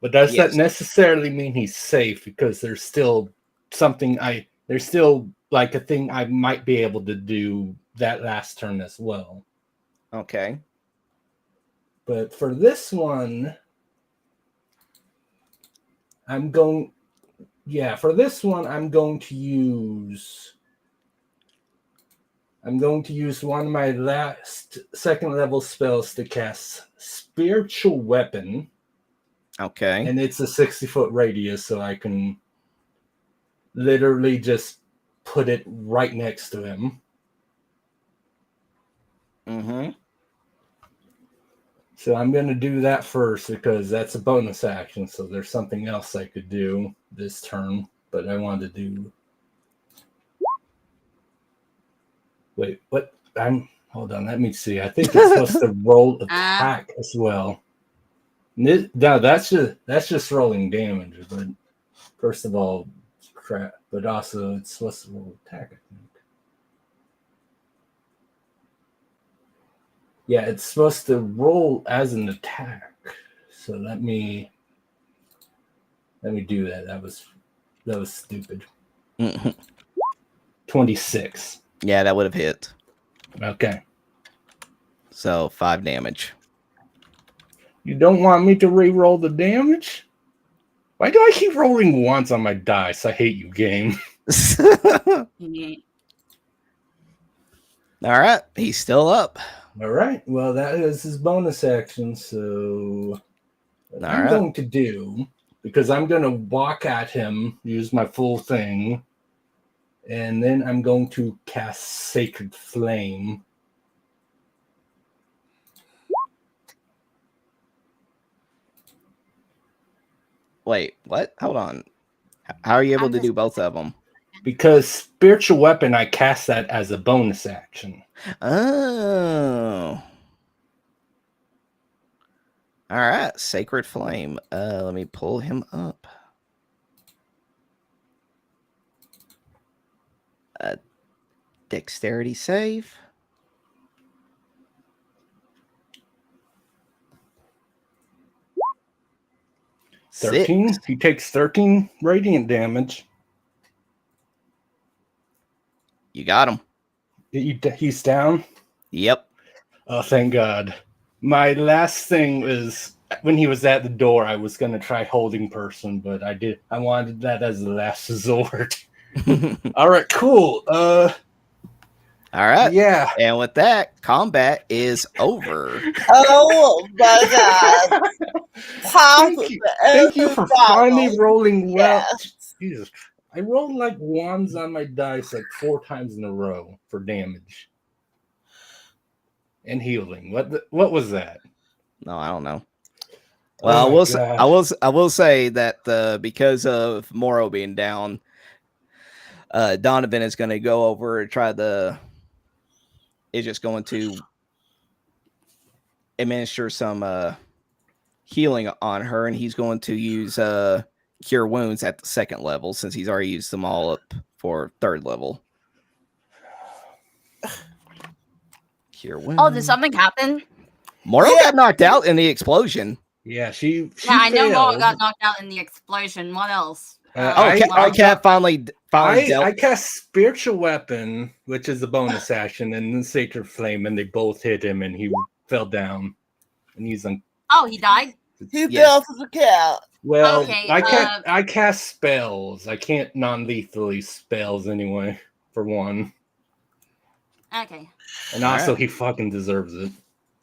But does that necessarily mean he's safe? Because there's still there's still like a thing I might be able to do that last turn as well. Okay. But for this one, I'm going to use one of my last second level spells to cast Spiritual Weapon. Okay. And it's a 60-foot radius, so I can literally just put it right next to him. Mm-hmm. So I'm going to do that first because that's a bonus action, so there's something else I could do this turn, but I wanted to do... Wait, what? Hold on, let me see. I think it's supposed to roll attack as well. No, that's just rolling damage, but first of all, crap. But also, it's supposed to roll attack, I think. Yeah, it's supposed to roll as an attack. So let me do that. That was stupid. 26. Yeah, that would have hit. Okay. So 5 damage. You don't want me to re-roll the damage? Why do I keep rolling once on my dice? I hate you, game. All right, he's still up. All right. Well, that is his bonus action. So what I'm going to do, because I'm going to walk at him, use my full thing, and then I'm going to cast Sacred Flame. Wait, what? Hold on. How are you able to do both of them? Because Spiritual Weapon, I cast that as a bonus action. Oh. All right, Sacred Flame. Let me pull him up. Dexterity save. 13. He takes 13 radiant damage. You got him. He's down. Yep. Oh, thank God. My last thing was when he was at the door, I was gonna try holding person, but I wanted that as the last resort. All right, cool. All right. Yeah. And with that, combat is over. Oh my God! Thank you for finally rolling well. Yes. Jesus, I rolled like ones on my dice like 4 times in a row for damage and healing. What was that? No, I don't know. Well, I will say that because of Moro being down, Donovan is going to go over and is just going to administer some healing on her, and he's going to use Cure Wounds at the 2nd level since he's already used them all up for 3rd level. Cure Wounds. Oh, did something happen? Moro got knocked out in the explosion. Yeah, she I know failed. Moro got knocked out in the explosion. What else? Cat finally I cast Spiritual Weapon, which is a bonus action, and then Sacred Flame, and they both hit him, and he fell down. And he's on. Oh, he died? He fell to the cat. Well, okay, I cast spells. I can't non-lethally spells anyway, for one. Okay. And also, he fucking deserves it.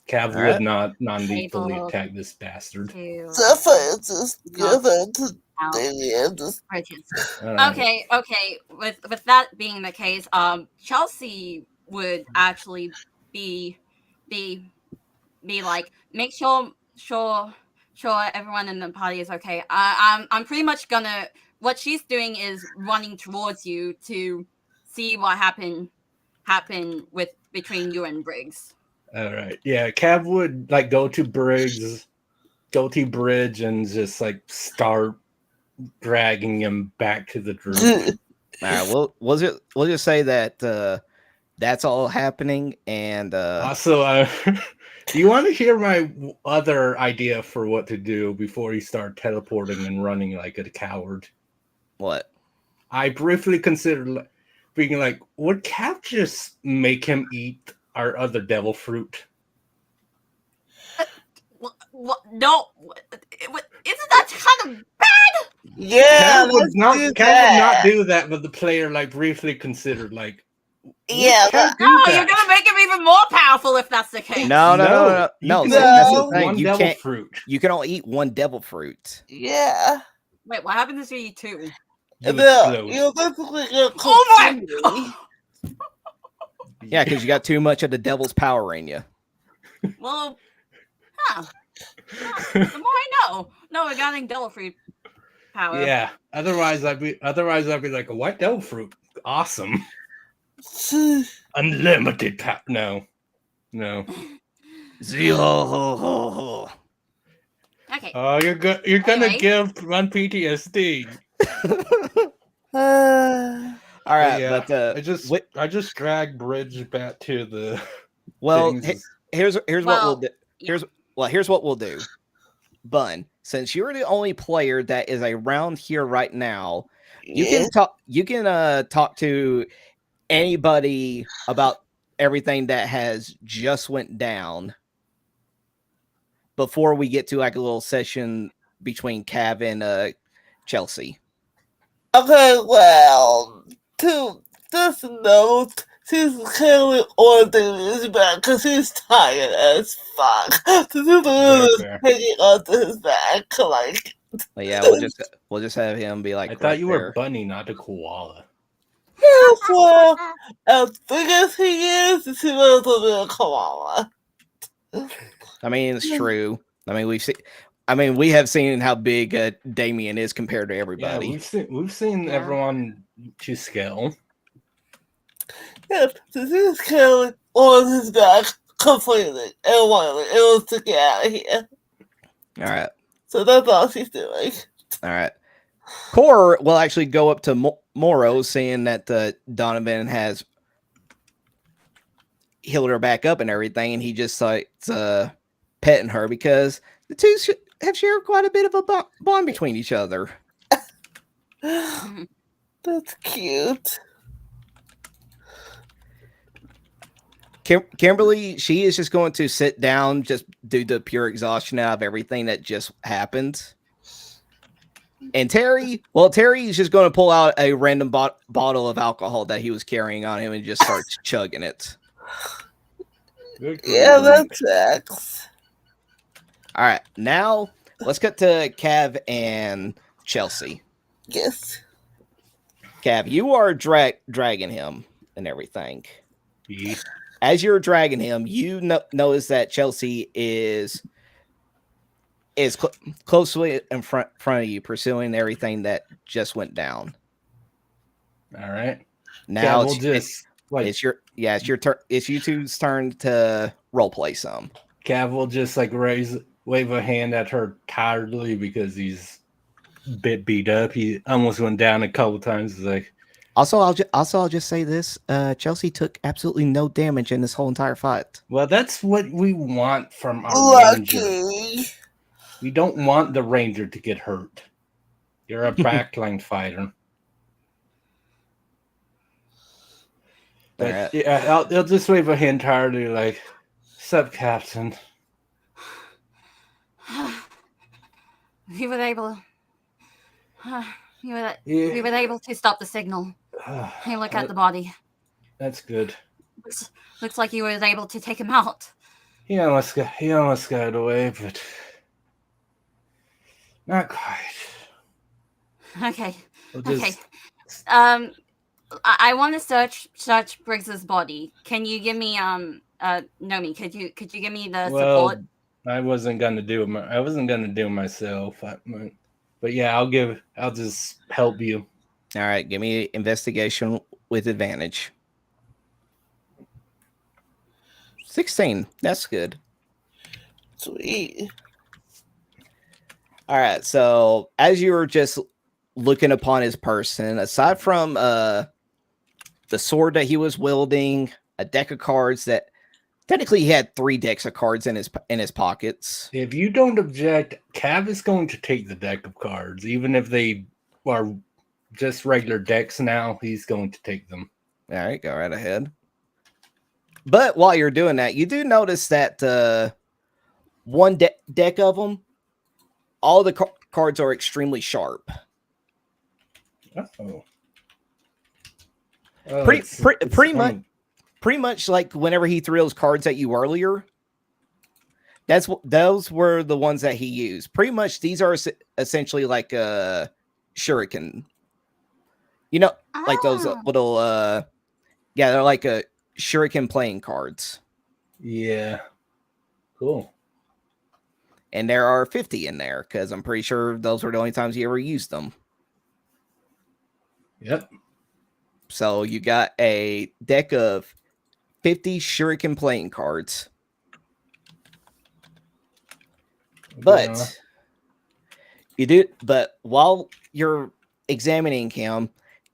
Cav would not non-lethally attack this bastard. Just give it to Damien. Okay. With that being the case, Chelsey would actually be like, make sure everyone in the party is okay. I'm pretty much gonna. What she's doing is running towards you to see what happened between you and Briggs. All right. Yeah, Cav would like go to Bridge and just like start dragging him back to the group. All right. We'll just say that that's all happening, and also, do you want to hear my other idea for what to do before you start teleporting and running like a coward? What? I briefly considered being like, would Cav just make him eat our other devil fruit? No, isn't that kind of bad? Yeah, Cav would not do that, but the player like briefly considered like, yeah. You're gonna make him even more powerful if that's the case. No. That's the thing. One devil fruit. You can only eat one devil fruit. Yeah. Wait, what happens if you eat 2? You're basically Oh my! Yeah, because you got too much of the devil's power in you. Well, the more I know. No, regarding devil fruit power. Yeah. Otherwise, I'd be like a white devil fruit. Awesome. Unlimited power. No. Zero. Okay. Oh, you're gonna give one PTSD. All right, yeah, but I just dragged Bridge back to the. Well, here's what we'll do. Bun, since you're the only player that is around here right now, you can talk. You can talk to anybody about everything that has just went down before we get to like a little session between Cav and Chelsey. Okay, well, to this note, she's clearly ordering his back because he's tired as fuck. To do the hanging onto his back, like. But yeah, we'll just have him be like. I thought you were Bunny, not a koala. Yes, well, as big as he is, he was a koala. I mean, it's true. I mean, we have seen how big Damien is compared to everybody. Yeah, we've seen everyone to scale. Yeah, he's killing on his back completely and wanting it to get out of here. All right. So that's all she's doing. All right. Core will actually go up to Moro, saying that Donovan has healed her back up and everything, and he just starts petting her because the two have shared quite a bit of a bond between each other. That's cute. Kimberly, she is just going to sit down just due to pure exhaustion out of everything that just happened. And Terry is just going to pull out a random bottle of alcohol that he was carrying on him and just starts chugging it. Yeah, that tracks. All right, now let's get to Cav and Chelsey. Yes. Cav, you are dragging him and everything. Yeah. As you're dragging him, you notice that Chelsey is closely in front of you, pursuing everything that just went down. All right. Now we'll it's your turn. It's you two's turn to role play some. Cav will just wave a hand at her tiredly because he's a bit beat up. He almost went down a couple times. He's like, Also, I'll just say this: Chelsey took absolutely no damage in this whole entire fight. well, that's what we want from our ranger. We don't want the ranger to get hurt. You're a backline fighter. But Right. yeah, I'll just wave a hand tiredly, like, "Sup, Captain?" We were able. We were able to stop the signal. Hey, look at the body. That's good. Looks like you were able to take him out. He almost got away, but not quite. Okay. We'll Okay. I want to search Briggs's body. Can you give me Nomi? Could you give me the support? I wasn't gonna do it. I wasn't gonna do it myself. But yeah, I'll just help you. All right, give me investigation with advantage. 16. That's good. Sweet. All right, so as you were just looking upon his person, aside from the sword that he was wielding, a deck of cards that technically he had 3 decks of cards in his pockets. If you don't object, Cav is going to take the deck of cards, even if they are just regular decks now. He's going to take them. All right, go right ahead. But while you're doing that, you do notice that one deck of them, all the cards are extremely sharp. Oh. Pretty much like whenever he threw those cards at you earlier, those were the ones that he used. Pretty much these are essentially like a shuriken. You know, like those little they're like a shuriken playing cards. Yeah. Cool. And there are 50 in there because I'm pretty sure those were the only times you ever used them. Yep. So you got a deck of 50 shuriken playing cards. But but while you're examining him,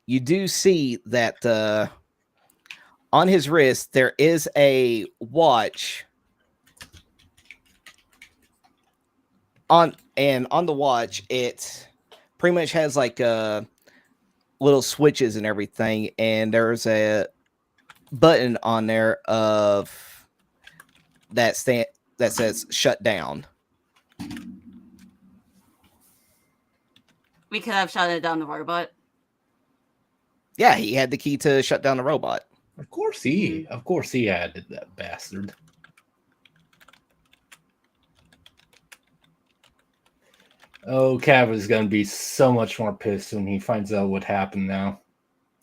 you do see that on his wrist there is a watch. On the watch, it pretty much has like little switches and everything, and there's a button on there of that says shut down. We could have shut down the robot. Yeah, he had the key to shut down the robot. Of course he had it, that bastard. Oh, Cav is going to be so much more pissed when he finds out what happened now.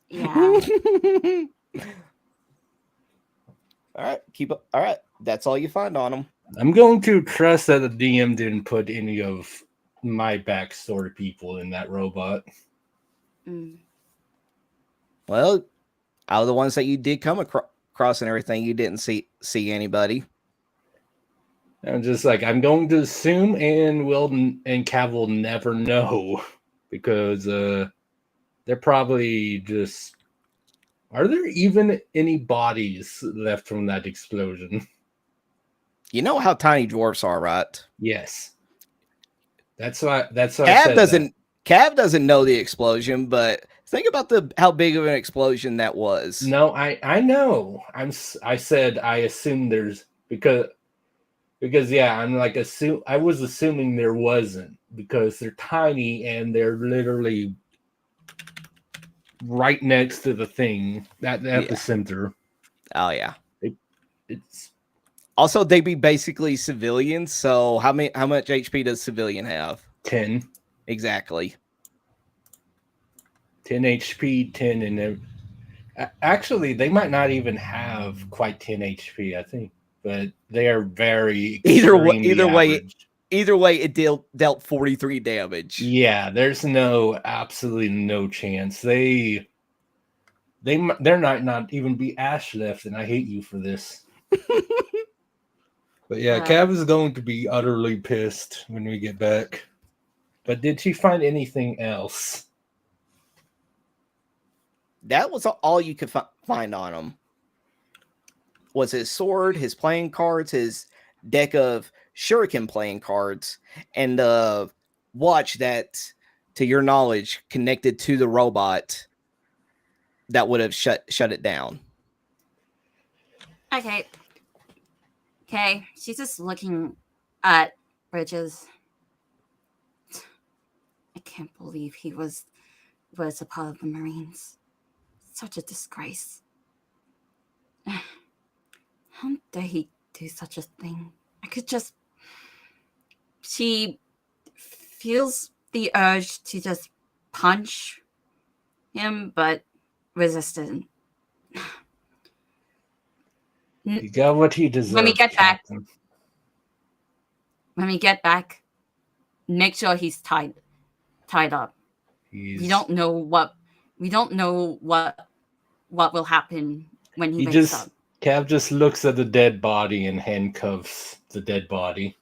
Yeah. All right, keep up. All right, that's all you find on him. I'm going to trust that the DM didn't put any of my backstory people in that robot. Mm. Well, out of the ones that you did come across and everything, you didn't see anybody. I'm just like, I'm going to assume and Cav will never know because they're probably just. Are there even any bodies left from that explosion? You know how tiny dwarfs are, right? Yes. That's why I Cav said doesn't know the explosion, but think about how big of an explosion that was. No, I know. I said I assume there's because yeah, I'm like I was assuming there wasn't because they're tiny and they're literally right next to the thing at the epicenter. Oh yeah. It's also they'd be basically civilians. So how much HP does civilian have? 10. Exactly. 10 HP, 10 and then actually they might not even have quite 10 HP, I think, but they are very either average. way it dealt 43 damage. Yeah, there's absolutely no chance. They're not even be Ash left, and I hate you for this. But yeah, Cav is going to be utterly pissed when we get back. But did she find anything else? That was all you could find on him. Was his sword, his playing cards, his deck of shuriken playing cards, and the watch that, to your knowledge, connected to the robot that would have shut it down. Okay, she's just looking at Bridges. I can't believe he was a part of the Marines. Such a disgrace. How dare he do such a thing? She feels the urge to just punch him, but resisted. He got what he deserved. When we get back, make sure he's tied up. We don't know what will happen when he wakes up. Cav just looks at the dead body and handcuffs the dead body.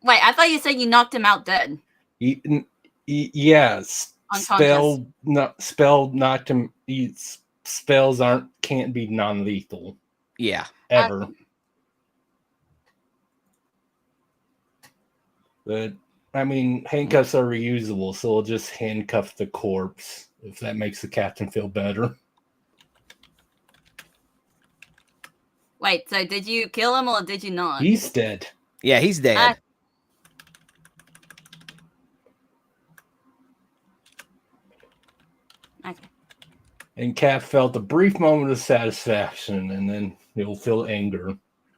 Wait, I thought you said you knocked him out dead. Yes. Spell knocked him. Spells can't be non-lethal. Yeah. Ever. But I mean, handcuffs are reusable, so we'll just handcuff the corpse if that makes the captain feel better. Wait, so did you kill him or did you not? He's dead. Yeah, he's dead. Okay. And Cap felt a brief moment of satisfaction, and then he'll feel anger.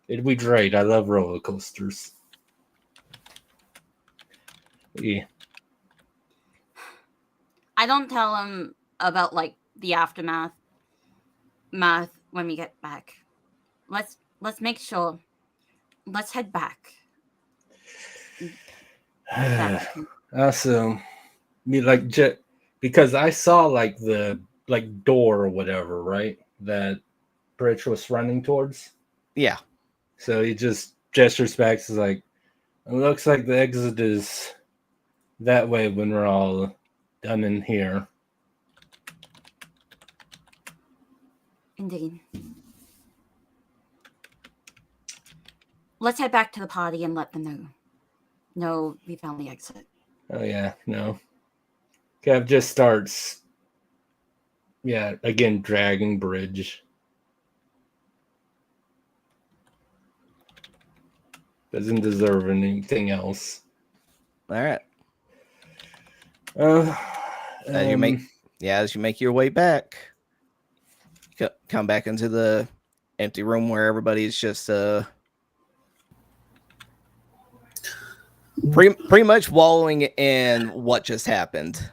It'd be great. I love roller coasters. Yeah. I don't tell him about like the aftermath when we get back. Let's make sure. Let's head back. So, because I saw like the door or whatever, right? That Bridge was running towards. Yeah. So he just gestures back. Is like, it looks like the exit is that way when we're all done in here. Indeed. Let's head back to the party and let them know. No, we found the exit. Oh yeah, no. Kev just starts. Yeah, again, dragging Bridge. Doesn't deserve anything else. All right. As you make your way back, come back into the empty room where everybody's just pretty much wallowing in what just happened.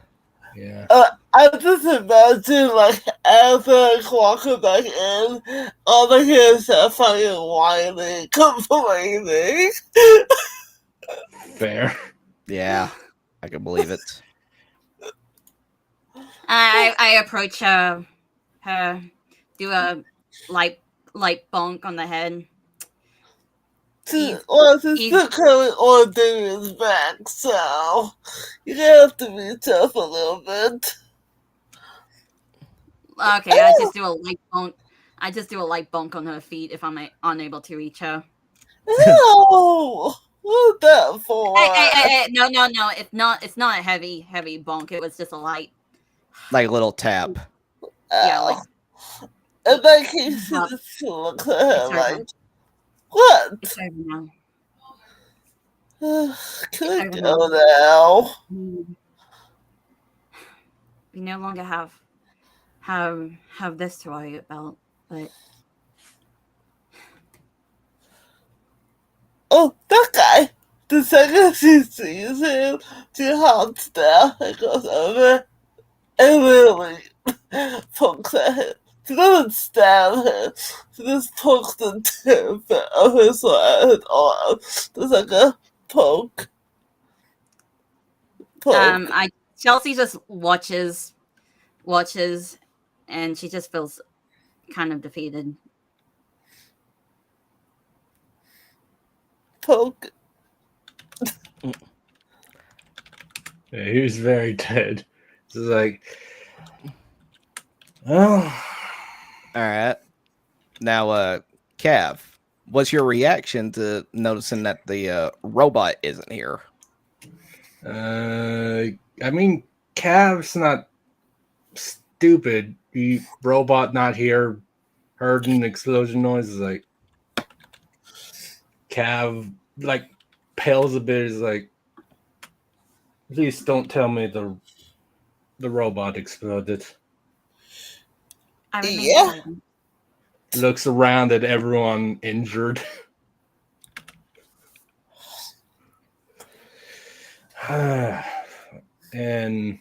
Yeah. I just imagine, like, as I walk back in, all I hear is Sapphire whining, complaining. Fair. Yeah, I can believe it. I approach her, do a light bonk on the head. She's still coming on Damien's back, so you have to be tough a little bit. Okay, I just do a light bonk. I just do a light bonk on her feet if I'm unable to reach her. No! What that for? Hey, no, it's not a heavy bunk. It was just a light, like a little tap. Yeah, like. And then he just look at him like, what? It's over now. Can I go now? We no longer have this to worry about, but. Oh, that guy! The second she sees him, she hops down and goes over and really pokes at him. She doesn't stab him, she just pokes the tip of his arm. Just like a poke. Chelsey just watches, and she just feels kind of defeated. Poke. Yeah, he was very dead. It's like, oh. All right. Now, Cav, what's your reaction to noticing that the robot isn't here? I mean, Cav's not stupid. Robot not here, heard an explosion noise. Is like, Cav like pales a bit. Is like, please don't tell me the robot exploded. Yeah. Looks around at everyone injured. And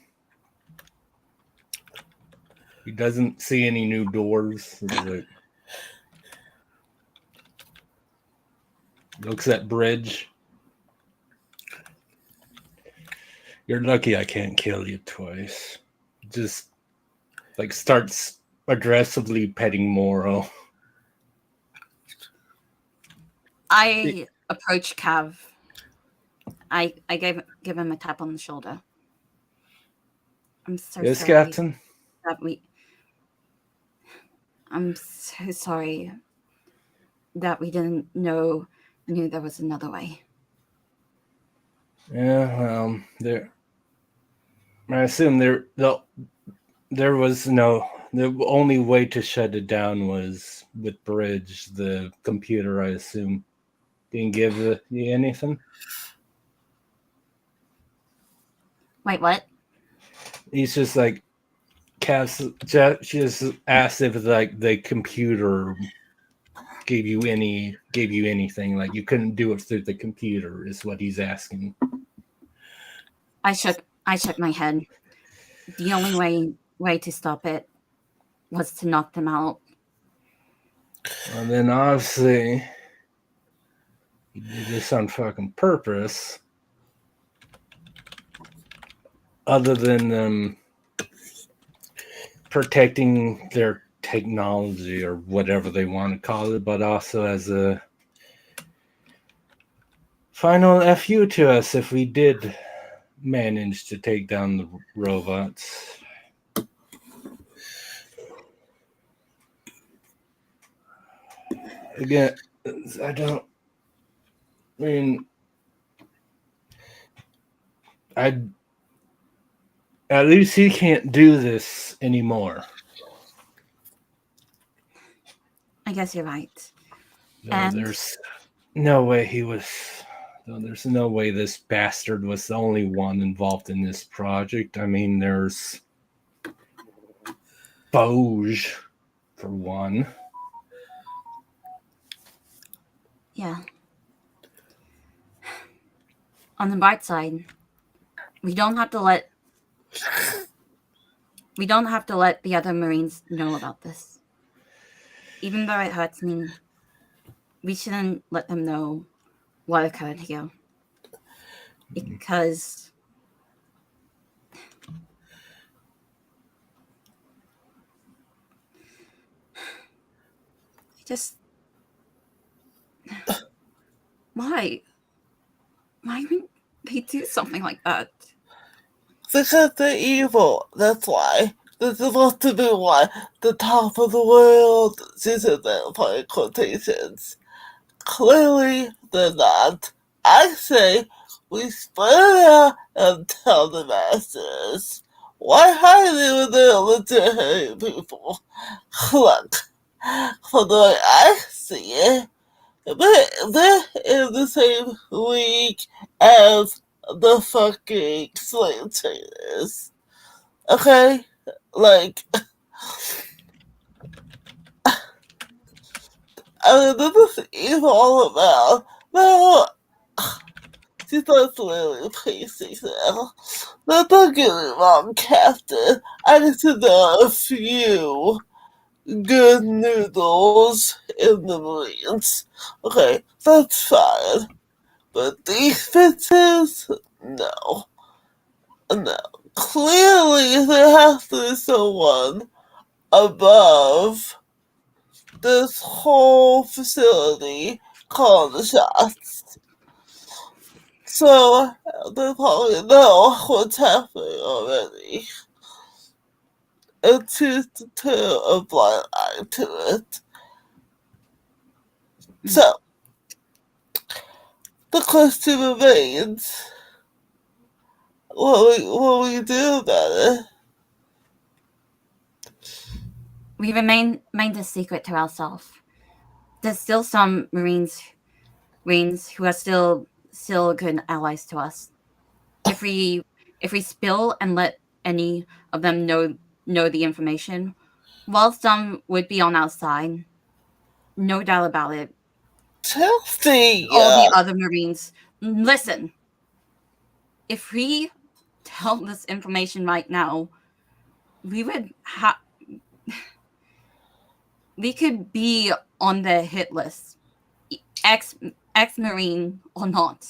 he doesn't see any new doors. Like, looks at Bridge. You're lucky I can't kill you twice. Just like starts aggressively petting Moro. I approach Cav. I give him a tap on the shoulder. I'm so yes, sorry. Captain. I'm so sorry that we didn't knew there was another way. Yeah, I assume there was no. The only way to shut it down was with Bridge, the computer. I assume didn't give you anything. Wait, what? He's just like, Cass. She just asked if like the computer gave you anything. Like you couldn't do it through the computer is what he's asking. I shook my head. The only way to stop it was to knock them out. And then obviously he did this on fucking purpose. Other than protecting their technology or whatever they want to call it, but also as a final FU to us if we did manage to take down the robots. Again, at least he can't do this anymore. I guess you're right. There's no way there's no way this bastard was the only one involved in this project. I mean, there's Boge, for one. Yeah. On the bright side, we don't have to let the other Marines know about this. Even though it hurts me, we shouldn't let them know what occurred here. Because why would they do something like that? Because they're evil, that's why. They're supposed to be what? The top of the world. She said that in quotations. Clearly, they're not. I say we split it out and tell the masses. Why hide it with the legitimate people? Look, from the way I see it, they're in the same league as the fucking slave traders. Okay? Like, I mean, this is even all about. No, she's not really pacing now. No, don't get me wrong, Captain. I need to know a few good noodles in the Marines. Okay, that's fine. But these bitches? No. No. Clearly, there has to be someone above this whole facility calling the shots. So, they probably know what's happening already. And choose to turn a blind eye to it. So, the question remains, what will we do about it? We remain a secret to ourselves. There's still some Marines who are still good allies to us. If we spill and let any of them know the information, while some would be on our side, no doubt about it. Chelsey, all the other Marines, listen. If we tell this information right now, we would we could be on the hit list, ex-Marine or not.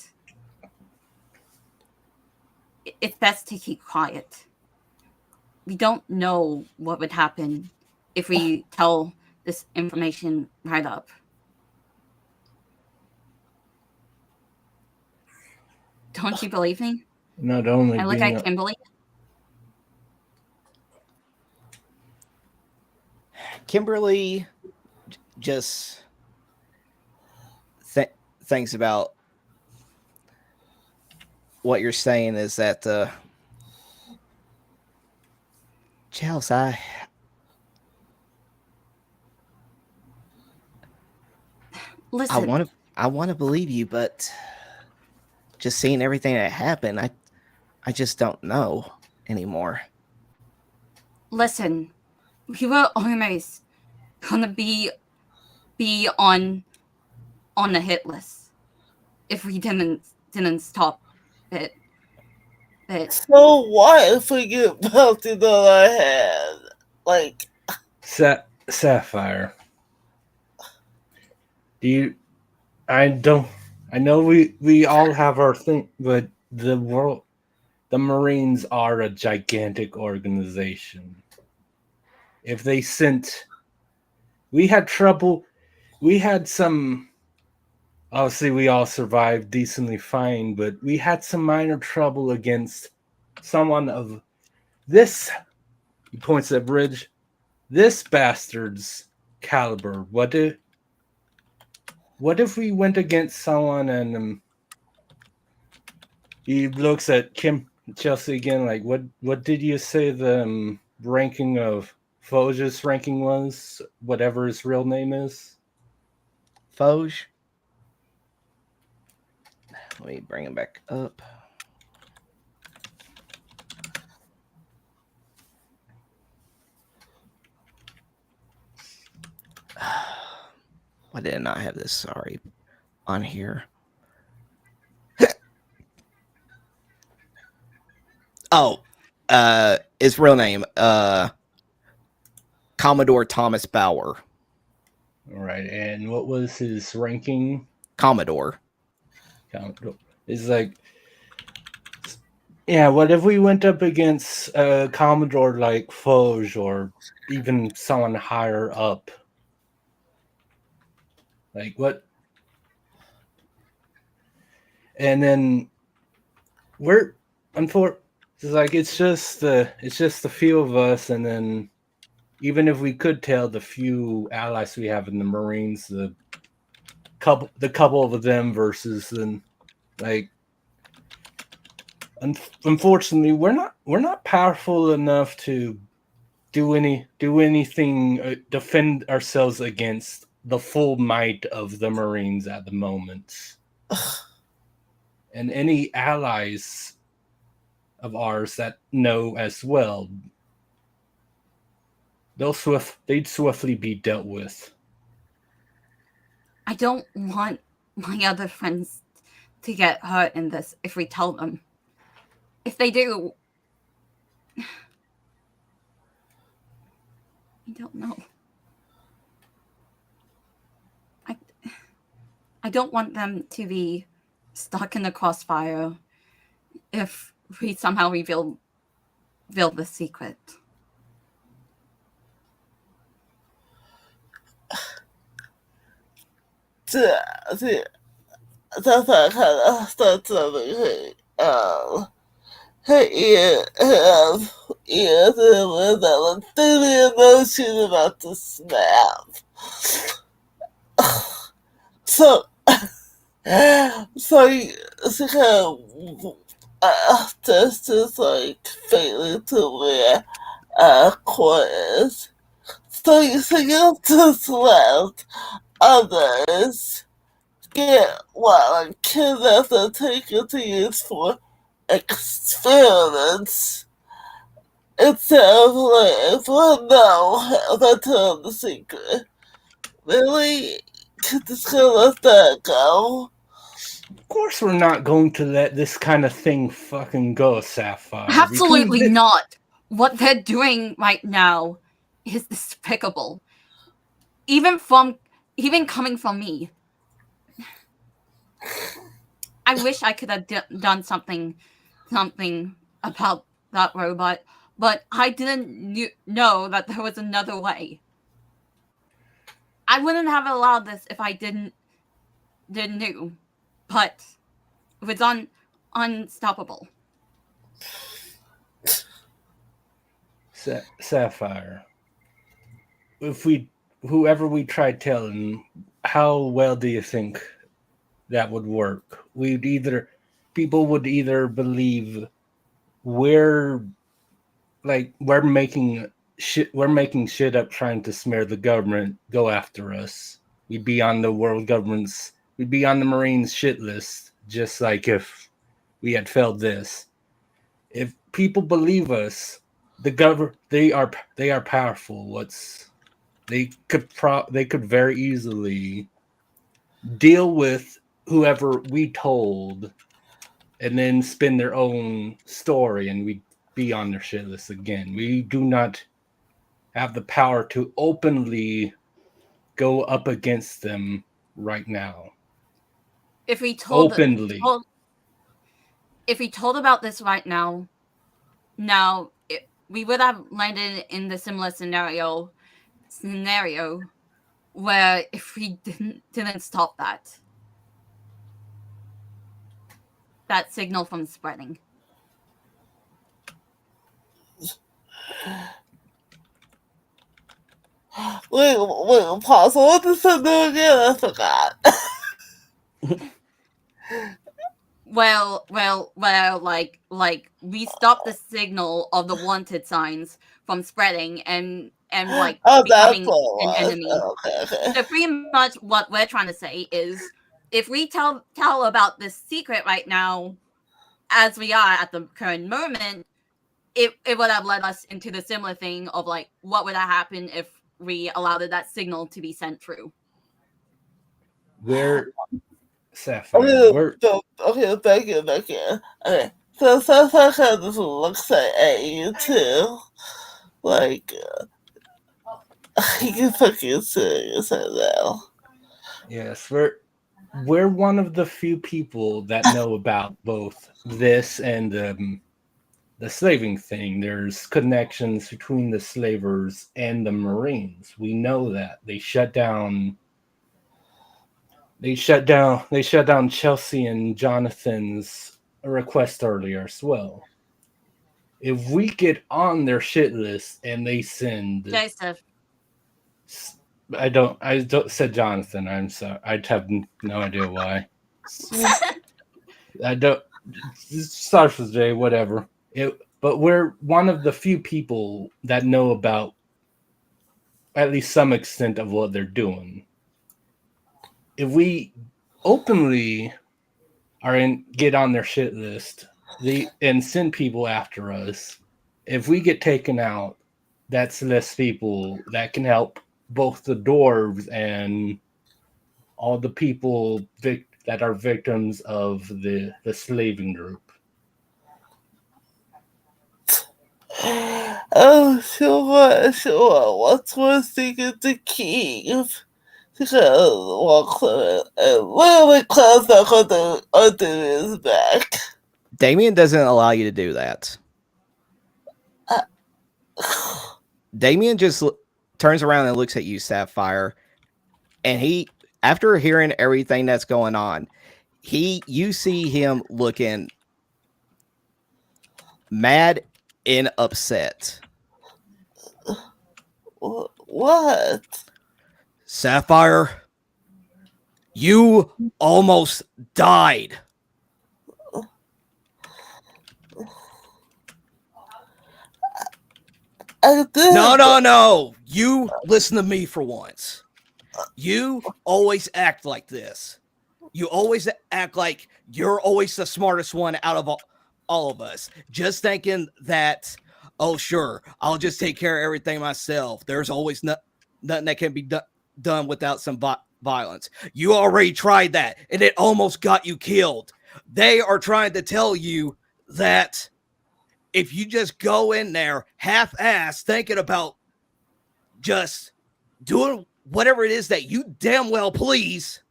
It's best to keep quiet. We don't know what would happen if we tell this information right up. Don't you believe me? Not only I look at Kimberly. Kimberly just thinks about what you're saying is that Chelsey, listen, I want to believe you, but just seeing everything that happened, I just don't know anymore. Listen, we were almost gonna be on the hit list if we didn't stop it. But so what if we get melted on our head? Like, Sapphire. I know we all have our thing, but the Marines are a gigantic organization. If they sent, we had trouble. We had some. Obviously, we all survived decently fine, but we had some minor trouble against someone of this. He points at Bridge. This bastard's caliber. What if we went against someone and he looks at Chelsey again, like, what did you say the ranking of Foge's ranking was? Whatever his real name is? Foge? Let me bring him back up. Why did I not have this? Sorry, on here. His real name, Commodore Thomas Bauer. All right, and what was his ranking? Commodore. It's like, yeah, what if we went up against a Commodore like Foge or even someone higher up? Like what? And then it's just the few of us, and then even if we could tell the few allies we have in the Marines, the couple of them versus then Like, unfortunately, we're not powerful enough to do anything, defend ourselves against the full might of the Marines at the moment. And any allies of ours that know as well, they'd swiftly be dealt with. I don't want my other friends to get hurt in this if we tell them. If they do, I don't know. I don't want them to be stuck in the crossfire if we somehow reveal the secret. That's not kind of stuff something. Her ears and that through the emotion about to snap. So she kind of just like failing to wear quarters. So you just let others get like kidnapped and taken to use for experiments instead of like no, that's the secret. Really, just gonna let that go. Of course, we're not going to let this kind of thing fucking go, Sapphire. Absolutely not. What they're doing right now is despicable. Even coming from me. I wish I could have done something about that robot, but I didn't know that there was another way. I wouldn't have allowed this if I didn't know, but it was unstoppable. Sapphire, whoever we tried telling, how well do you think that would work? People would either believe we're making shit up, trying to smear the government, go after us. We'd be on the Marines shit list, just like if we had failed this. If people believe us, they are powerful. They could very easily deal with whoever we told, and then spin their own story, and we'd be on their shit list again. We do not have the power to openly go up against them right now. If we told openly, if we told about this right now, we would have landed in the similar scenario where if we didn't stop that signal from spreading. Wait, pause. What does that do again? I forgot. Well, like we stopped the signal of the wanted signs from spreading and like becoming an enemy. Okay. So pretty much what we're trying to say is, if we tell about this secret right now, as we are at the current moment, it would have led us into the similar thing of like, what would have happened if we allowed that signal to be sent through. Sapphire. Okay, thank you. Okay, so Sapphire kind of looks at you too, like you can fucking serious right now. Yes, we're one of the few people that know about both this and the slaving thing. There's connections between the slavers and the Marines. We know that they shut down Chelsey and Jonathan's request earlier as well. If we get on their shit list and they send Joseph. I don't said Jonathan. I'm sorry. I have no idea why. I don't. Starts with J, whatever. But we're one of the few people that know about at least some extent of what they're doing. If we openly get on their shit list, and send people after us, if we get taken out, that's less people that can help both the dwarves and all the people that are victims of the slaving group. Oh, sure. What's Rustic at the Keys? Walks and really close up on his back. Damien doesn't allow you to do that. Damien just turns around and looks at you, Sapphire, and he, after hearing everything that's going on, you see him looking mad and upset. What? Sapphire, you almost died. No. You listen to me for once. You always act like this. You always act like you're always the smartest one out of all of us. Just thinking that, oh, sure, I'll just take care of everything myself. There's always nothing that can be done without some violence. You already tried that, and it almost got you killed. They are trying to tell you that if you just go in there half-assed thinking about just doing whatever it is that you damn well please,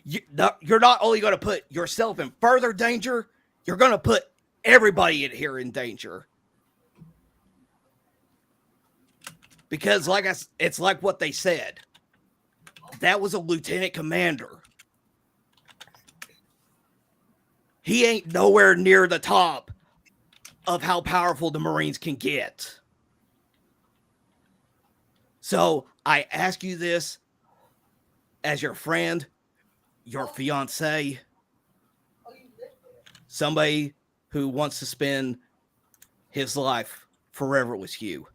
you're not only going to put yourself in further danger, you're going to put everybody in here in danger. Because it's like what they said. That was a lieutenant commander. He ain't nowhere near the top of how powerful the Marines can get. So I ask you this as your friend, your fiance, somebody who wants to spend his life forever with you.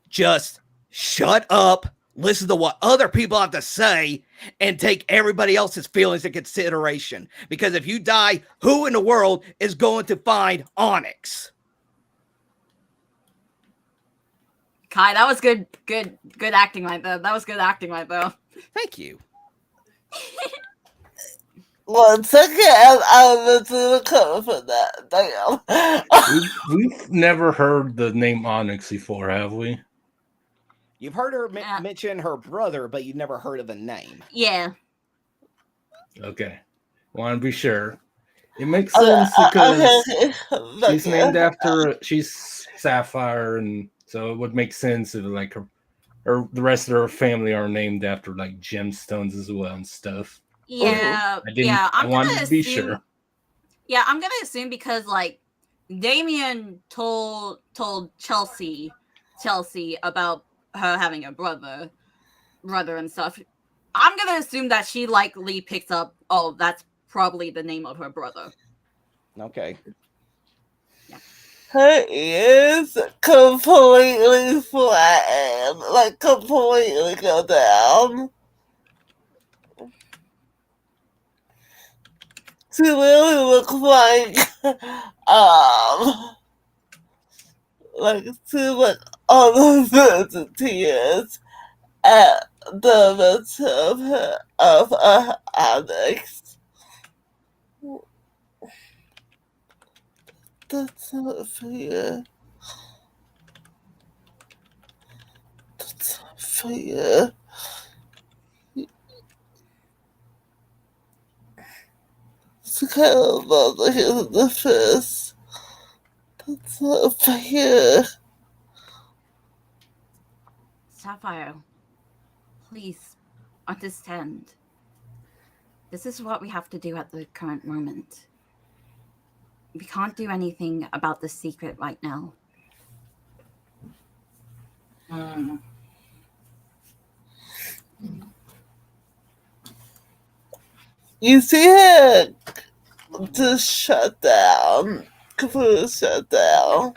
Just shut up, listen to what other people have to say, and take everybody else's feelings into consideration. Because if you die, who in the world is going to find Onyx? Kai, that was good acting right there. That was good acting right there. Thank you. 1 second, I'm into the cover for that. Damn. We've never heard the name Onyx before, have we? You've heard her mention her brother, but you've never heard of the name. Yeah. Okay. Want to be sure. It makes sense because she's named after, she's Sapphire, and so it would make sense if like her the rest of her family are named after like gemstones as well and stuff. Yeah. I wanted to be sure. Yeah, I'm gonna assume because like Damien told Chelsey about her having a brother and stuff. I'm gonna assume that she likely picks up, oh, that's probably the name of her brother. Okay. Yeah. Her ears completely flattened, like completely go down. She really looks like she like all the verds and tears at the mention of Onyx. That's not fair. That's not fair. She kind of bothered him in the face. That's not fair. Sapphire, please understand. This is what we have to do at the current moment. We can't do anything about the secret right now. You see her just shut down, completely shut down.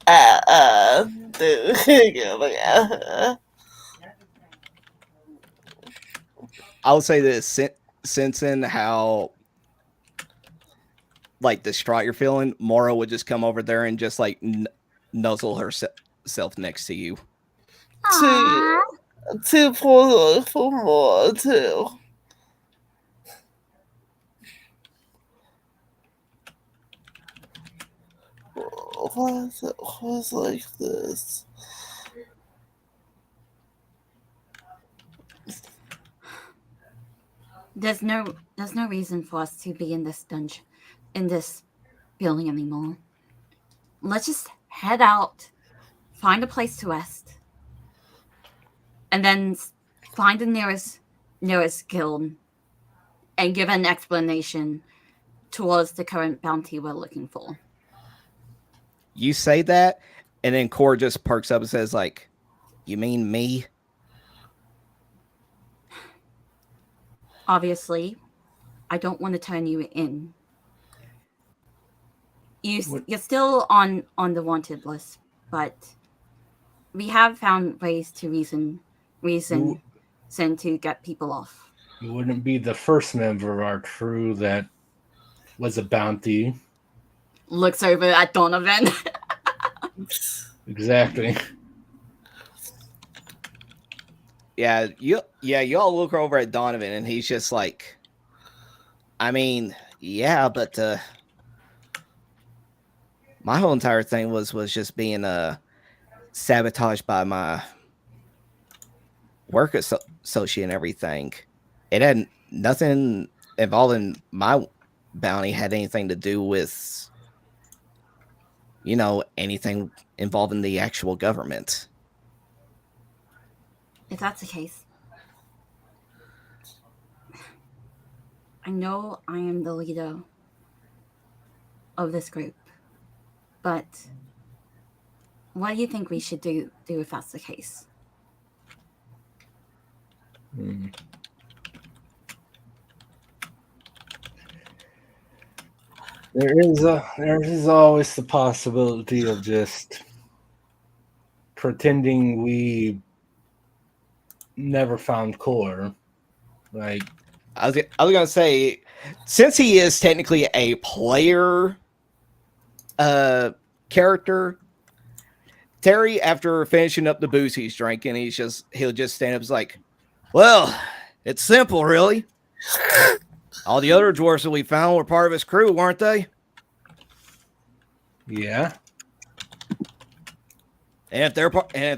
I would say this, sensing how like distraught you're feeling, Mora would just come over there and just like nuzzle herself next to you. Two for more too. Why is it always like this? There's no reason for us to be in this dungeon, in this building anymore. Let's just head out, find a place to rest, and then find the nearest guild and give an explanation towards the current bounty we're looking for. You say that, and then Core just perks up and says, like, you mean me? Obviously, I don't want to turn you in. You're still on the wanted list, but we have found ways to reason to get people off. You wouldn't be the first member of our crew that was a bounty. Looks over at Donovan. Exactly. Yeah, you all look over at Donovan, and he's just like, I mean, yeah, but my whole entire thing was just being sabotaged by my work associate and everything. It had nothing involving my bounty had anything to do with, you know, anything involving the actual government. If that's the case, I know I am the leader of this group, but what do you think we should do if that's the case? There is always the possibility of just pretending we never found Core. Like, I was gonna say, since he is technically a player character, Terry, after finishing up the booze he's drinking, he'll just stand up and is like, well, it's simple, really. All the other dwarves that we found were part of his crew, weren't they? Yeah. And if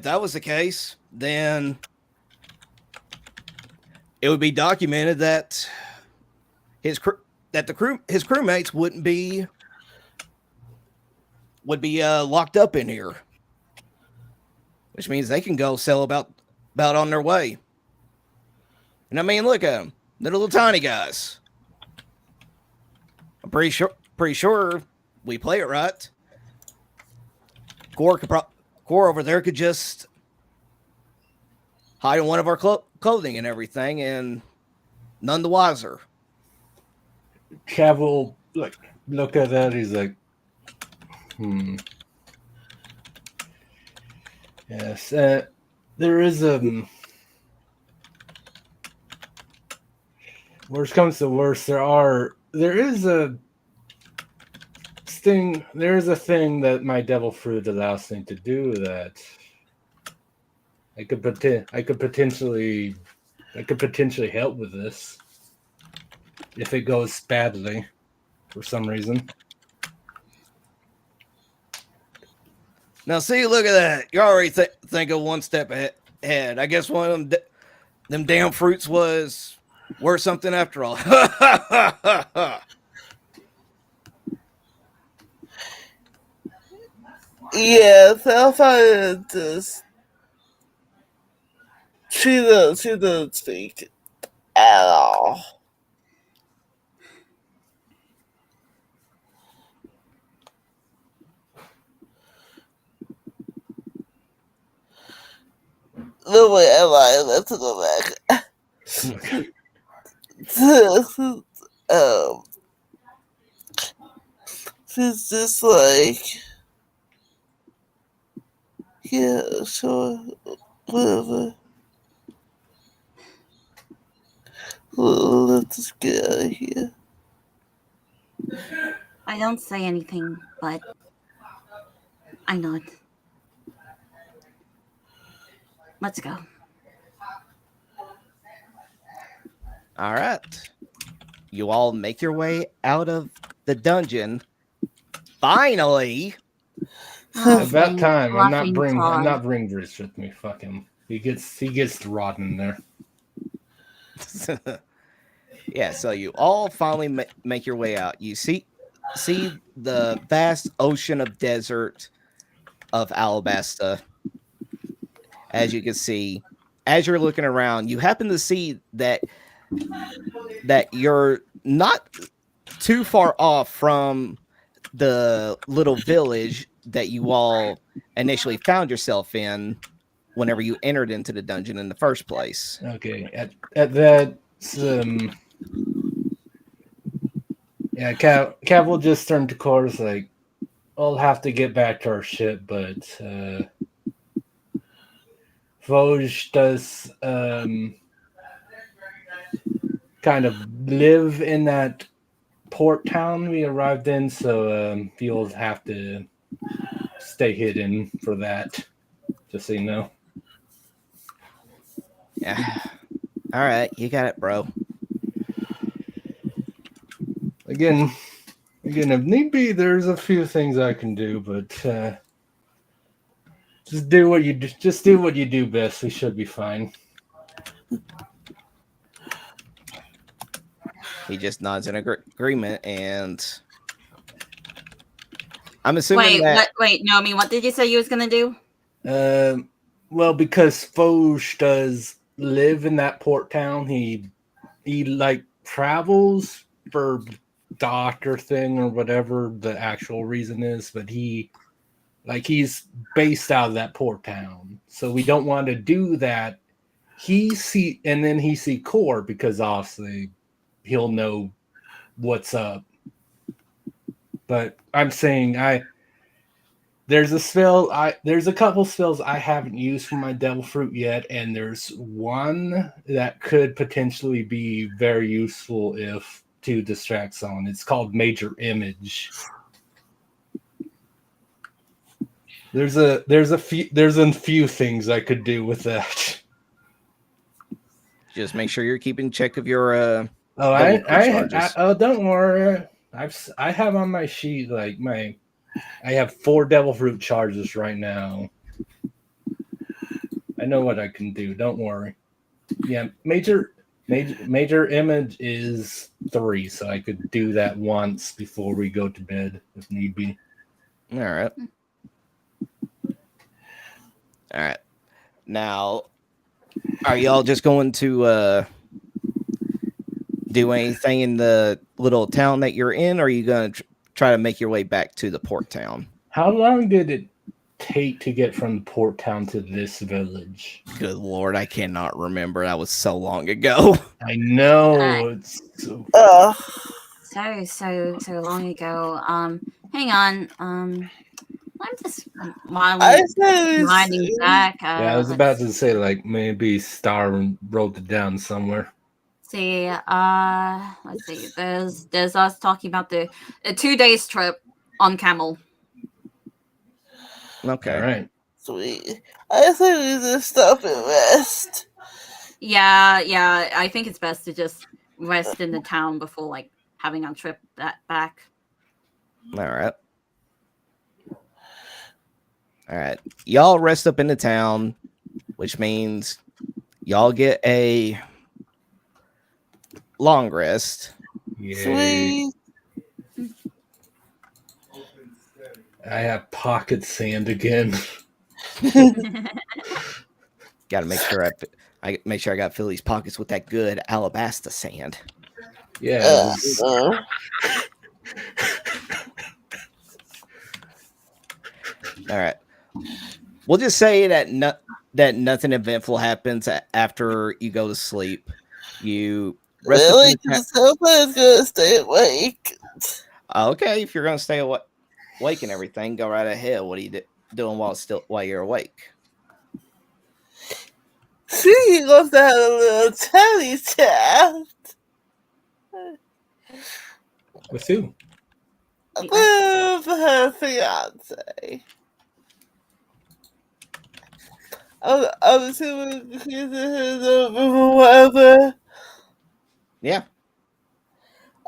that was the case, then it would be documented that his crewmates would be locked up in here, which means they can go sell about on their way. And I mean, look at them, they're little tiny guys. I'm pretty sure we play it right. Core over there could just hide in one of our clothing and everything, and none the wiser. Cavill look at that. He's like, Yes, there is a. Worst comes to worst, there is a thing that my devil fruit allows me to do that I could potentially help with this if it goes badly for some reason. Now, see, look at that. You're already thinking one step ahead. I guess one of them damn fruits was worth something after all. Yeah, Sapphire just she doesn't speak at all. The way I lie to go back. it's just like, yeah, sure, whatever. Let's just get out of here. I don't say anything, but I nod. Let's go. All right. You all make your way out of the dungeon. Finally. About time. I'm not bringing Rich with me. Fuck him. He gets rotten in there. Yeah, so you all finally make your way out. You see the vast ocean of desert of Alabasta. As you can see, as you're looking around, you happen to see that you're not too far off from the little village that you all initially found yourself in whenever you entered into the dungeon in the first place. Okay, at that, yeah, Cav will just turn to Chorus like, I'll have to get back to our ship, but Vosges does kind of live in that port town we arrived in, so you'll have to stay hidden for that, just so you know. Yeah. All right, you got it, bro. Again, if need be, there's a few things I can do, but just do what you do best. We should be fine. He just nods in agreement, and I'm assuming Wait, Nomi, what did you say you was gonna do? Well, because Foge does live in that port town, he like travels for doctor thing or whatever the actual reason is, but he's based out of that port town, so we don't want to do that. He see Core because obviously he'll know what's up. But I'm saying there's a couple spells I haven't used for my devil fruit yet, and there's one that could potentially be very useful if to distract someone. It's called Major Image. There's a few things I could do with that. Just make sure you're keeping check of your don't worry. I have on my sheet I have 4 devil fruit charges right now. I know what I can do. Don't worry. Yeah, major image is 3, so I could do that once before we go to bed if need be. All right. Now, are y'all just going to do anything in the little town that you're in, or are you going to try to make your way back to the port town? How long did it take to get from the port town to this village? Good Lord, I cannot remember. That was so long ago. I know. It's so long ago. Hang on. I'm just winding back. Yeah, I was about to say maybe Starra wrote it down somewhere. See, let's see. There's us talking about the 2 days trip on camel. Okay. All right. Sweet. I think we just stop and rest. Yeah. I think it's best to just rest in the town before having our trip back. All right. Y'all rest up in the town, which means y'all get a long rest. Yay. I have pocket sand again. Got to make sure I got to fill these pockets with that good Alabasta sand. Yeah. All right. We'll just say that nothing eventful happens after you go to sleep. You rest really? Because Sapphire is gonna stay awake. Okay, if you're gonna stay awake and everything, go right ahead. What are you doing while you're awake? She goes to have a little teddy chat. With who? With her fiance. I'm assuming she's in his or whatever. Yeah.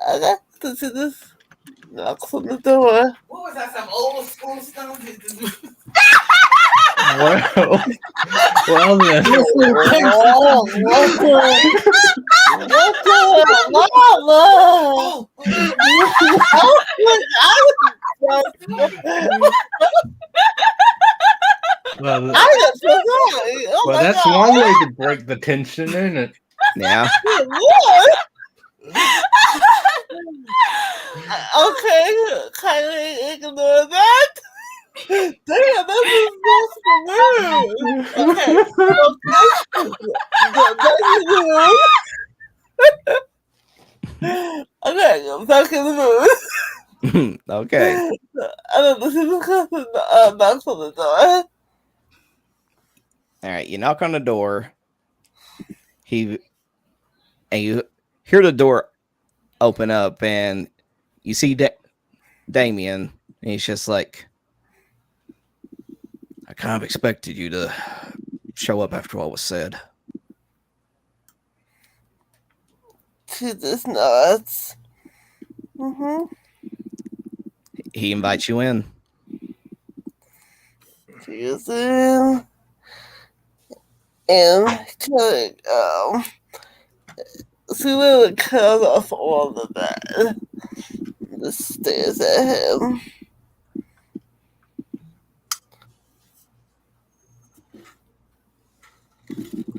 Okay, so she just knocks on the door. What was that? Some old school stuff? Well then. Well, that's one way to break the tension, isn't it? Yeah. Okay, kindly ignore that. Damn, that is not rude. Okay, okay, I'm back in the mood. Okay. I don't know, she knocks on the door. All right, you knock on the door. And you hear the door open up, and you see Damien, and he's just like, I kind of expected you to show up after what was said. She just nods. He invites you in. She is in. And she really cut off all of that. Just stares at him.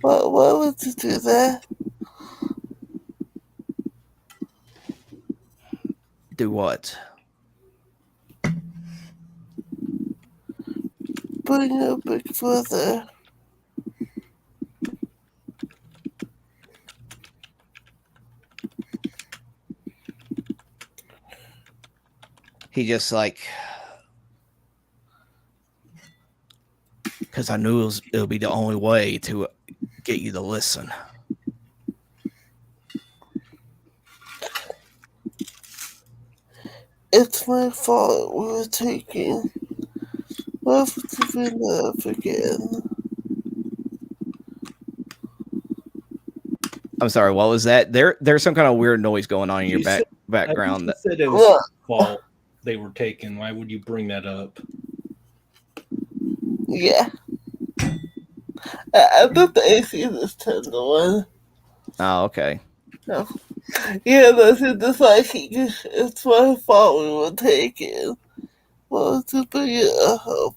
Why would you do that? Do what? Bring your big brother. He just like, because I knew it would be the only way to get you to listen. It's my fault we were taking. Why would you bring that up again? I'm sorry, what was that? There's some kind of weird noise going on in your background. You said it was your fault they were taken. Why would you bring that up? Yeah. I thought the AC was turned on. Oh, okay. No. Yeah, that's just like, it's my fault we were taken. Why would you bring it up?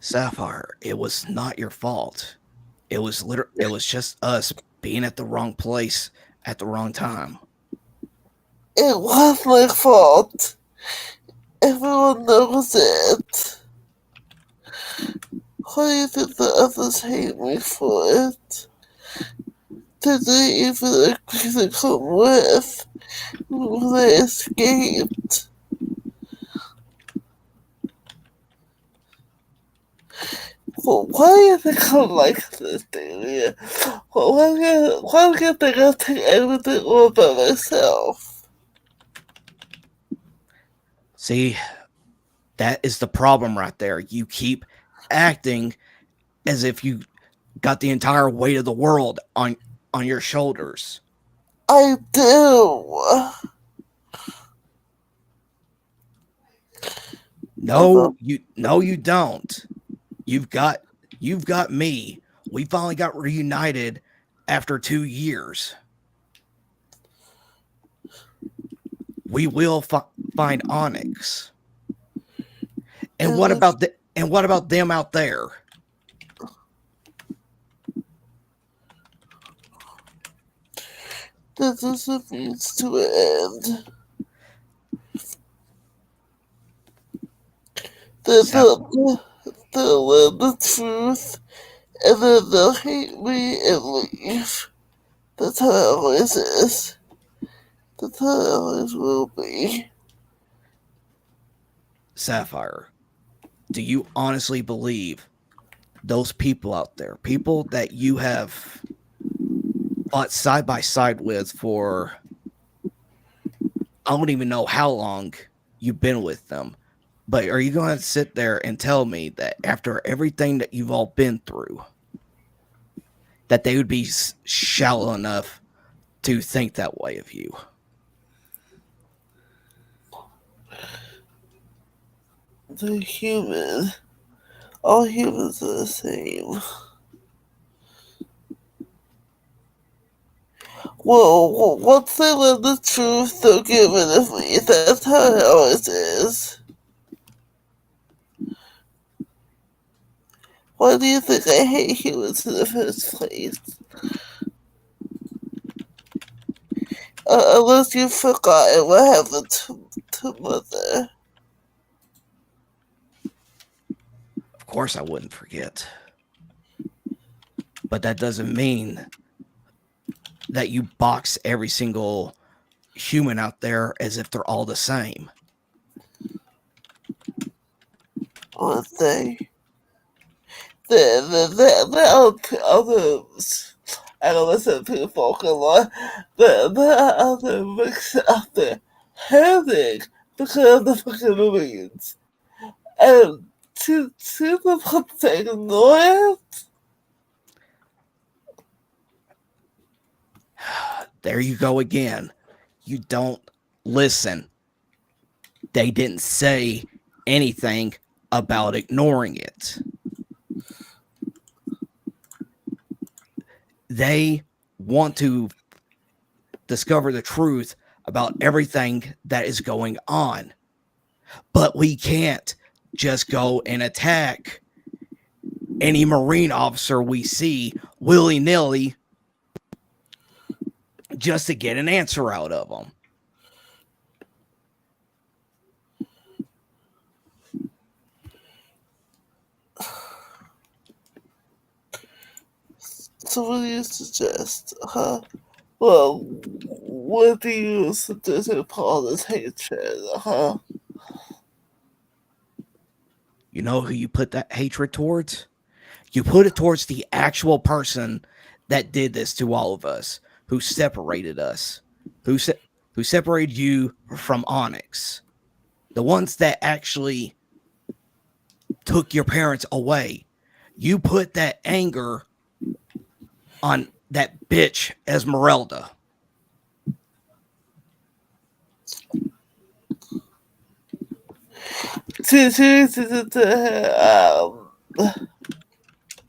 Sapphire, it was not your fault. It was just us being at the wrong place at the wrong time. It was my fault. Everyone knows it. Why do you think the others hate me for it? Did they even agree to come with when they escaped? Well, why do you think I'm like this, Bayria? Why do you think I take everything all by myself? See, that is the problem right there. You keep acting as if you got the entire weight of the world on your shoulders. I do. No, you don't. You've got me. We finally got reunited after 2 years. We will find Onyx. And what about them out there? That doesn't mean to end. They'll learn the truth, and then they'll hate me and leave. That's how it always is. That's how it always will be. Sapphire, do you honestly believe those people out there, people that you have fought side by side with for I don't even know how long you've been with them, but are you going to sit there and tell me that after everything that you've all been through, that they would be shallow enough to think that way of you? They're human. All humans are the same. Well, once they learn the truth, they'll get rid of me. That's how it always is. Why do you think I hate humans in the first place? Unless you've forgotten what happened to Mother. Of course I wouldn't forget. But that doesn't mean that you box every single human out there as if they're all the same. One thing. There are others. I don't listen to folk a lot. There are other mix out there hurting because of the fucking Marines. And to the public ignore it. There you go again. You don't listen. They didn't say anything about ignoring it. They want to discover the truth about everything that is going on. But we can't just go and attack any Marine officer we see willy-nilly just to get an answer out of them. So what do you suggest, huh? Well, what do you suggest to Paul this hatred, huh? You know who you put that hatred towards? You put it towards the actual person that did this to all of us, who separated us, who separated you from Onyx. The ones that actually took your parents away. You put that anger on that bitch Esmeralda.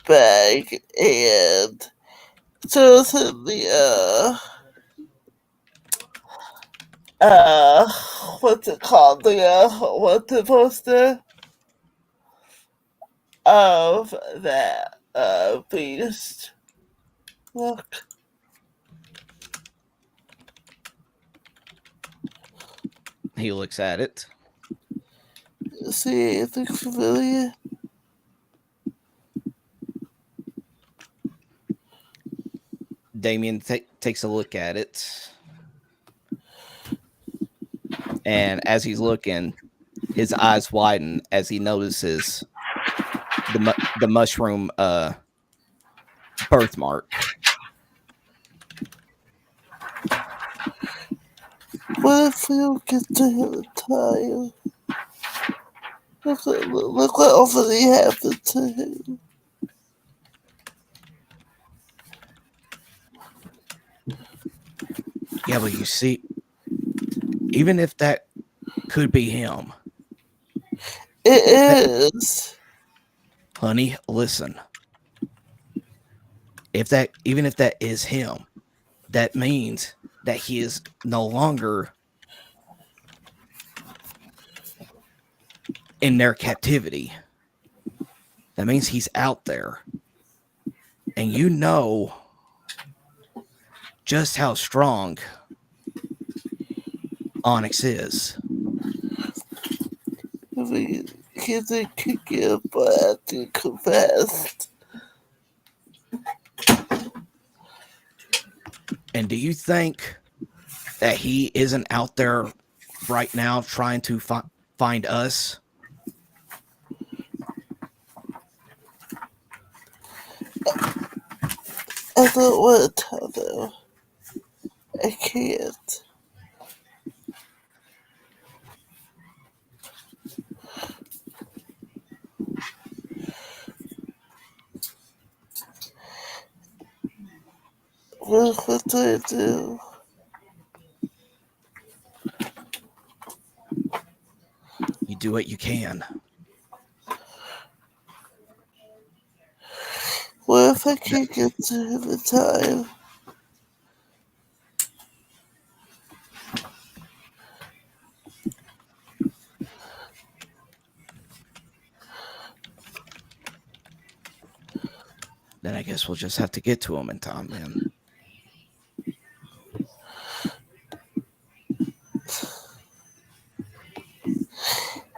Bag and shows him the what's it called? What's the poster of that beast? Look. He looks at it. See anything familiar? Damien takes a look at it. And as he's looking, his eyes widen as he notices the mushroom birthmark. What if we don't get to him in time? Look what already happened to him. Yeah, but you see, even if that could be him. It is. Honey, listen. Even if that is him, that means that he is no longer in their captivity. That means he's out there. And you know just how strong Onyx is. I mean, he did kick your butt and confessed. And do you think that he isn't out there right now trying to find us? I don't want to tell them. I can't. What do I do? You do what you can. What if I can't get to him in time? Then I guess we'll just have to get to him in time then.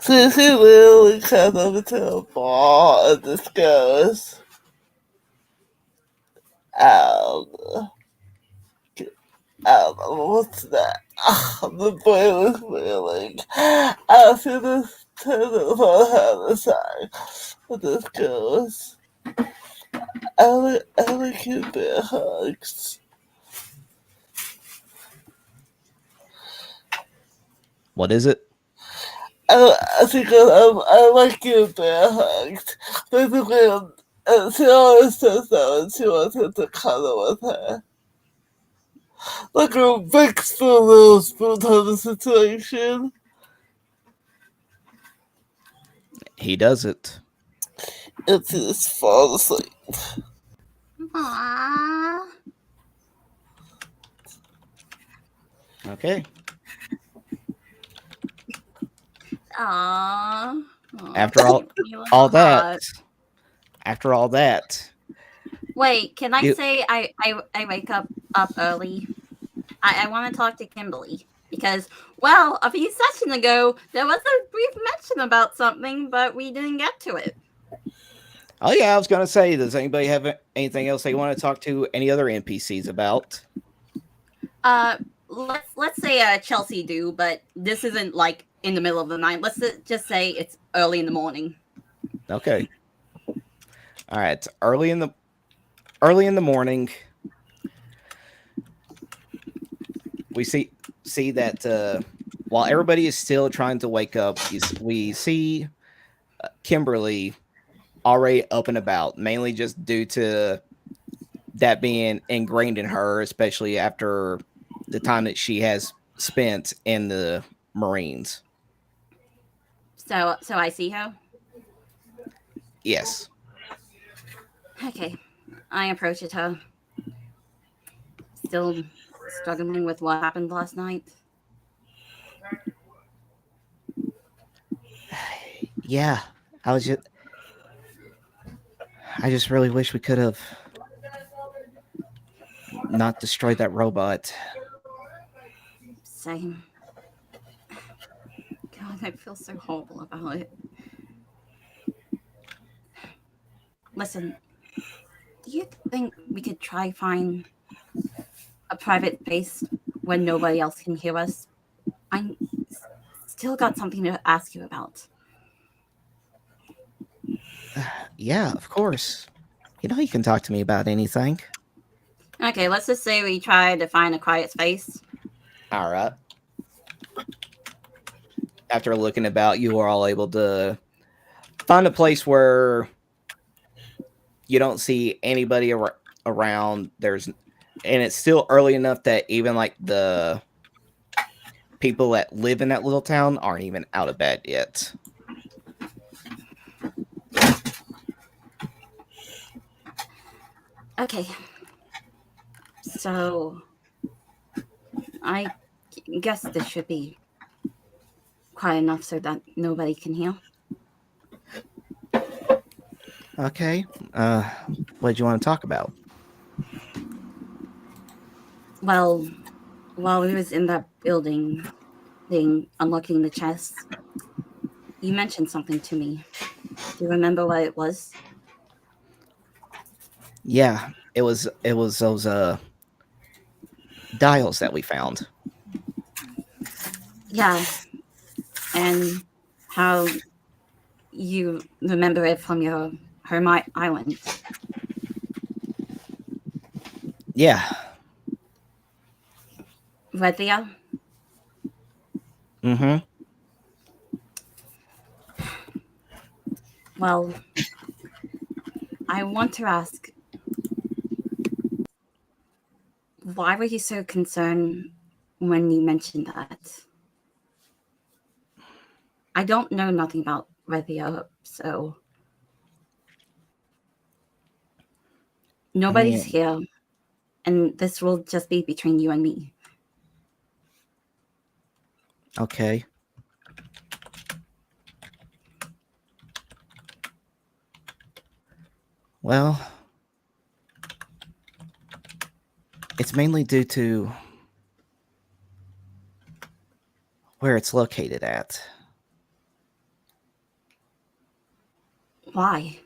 Since he literally comes over to a ball and this goes. What's that? The boy was feeling. I see this tennis on the side. But this goes. I like you bear hugs. What is it? I think I like you bear hugs. Basically, she always says that when she wants him to cuddle with her. Like a big spoon, little spoon type of situation. He does it. And she just falls asleep. Aww. Okay. Aww. After all that. Wait, can I say I wake up early? I want to talk to Kimberly because, well, a few sessions ago there was a brief mention about something, but we didn't get to it. Oh yeah, I was gonna say, does anybody have anything else they want to talk to any other NPCs about? Let's say Chelsey do, but this isn't like in the middle of the night. Let's just say it's early in the morning. Okay. All right. Early in the morning, we see that while everybody is still trying to wake up, we see Kimberly already up and about, mainly just due to that being ingrained in her, especially after the time that she has spent in the Marines. So I see her? Yes. Okay. I approached her. Still struggling with what happened last night. Yeah. I just really wish we could have not destroyed that robot. Same. God, I feel so horrible about it. Listen, do you think we could try find a private base when nobody else can hear us? I still got something to ask you about. Yeah, of course. You know you can talk to me about anything. Okay, let's just say we try to find a quiet space. All right. After looking about, you are all able to find a place where you don't see anybody around. And it's still early enough that even like the people that live in that little town aren't even out of bed yet. Okay. So I guess this should be quiet enough so that nobody can hear. Okay. What did you want to talk about? Well, while we was in that building thing, unlocking the chest, you mentioned something to me. Do you remember what it was? Yeah, it was those dials that we found. Yeah, and how you remember it from your Hermite Island. Yeah. Redvia? Mm-hmm. Well, I want to ask, why were you so concerned when you mentioned that? I don't know nothing about Redvia, so nobody's here, and this will just be between you and me. Okay. Well, it's mainly due to where it's located at. Why?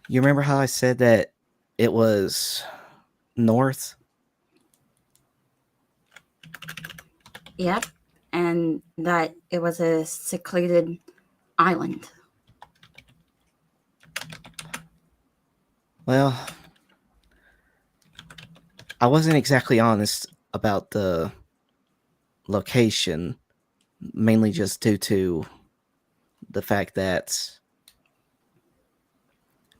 You remember how I said that it was north? Yep, and that it was a secluded island. Well, I wasn't exactly honest about the location, mainly just due to the fact that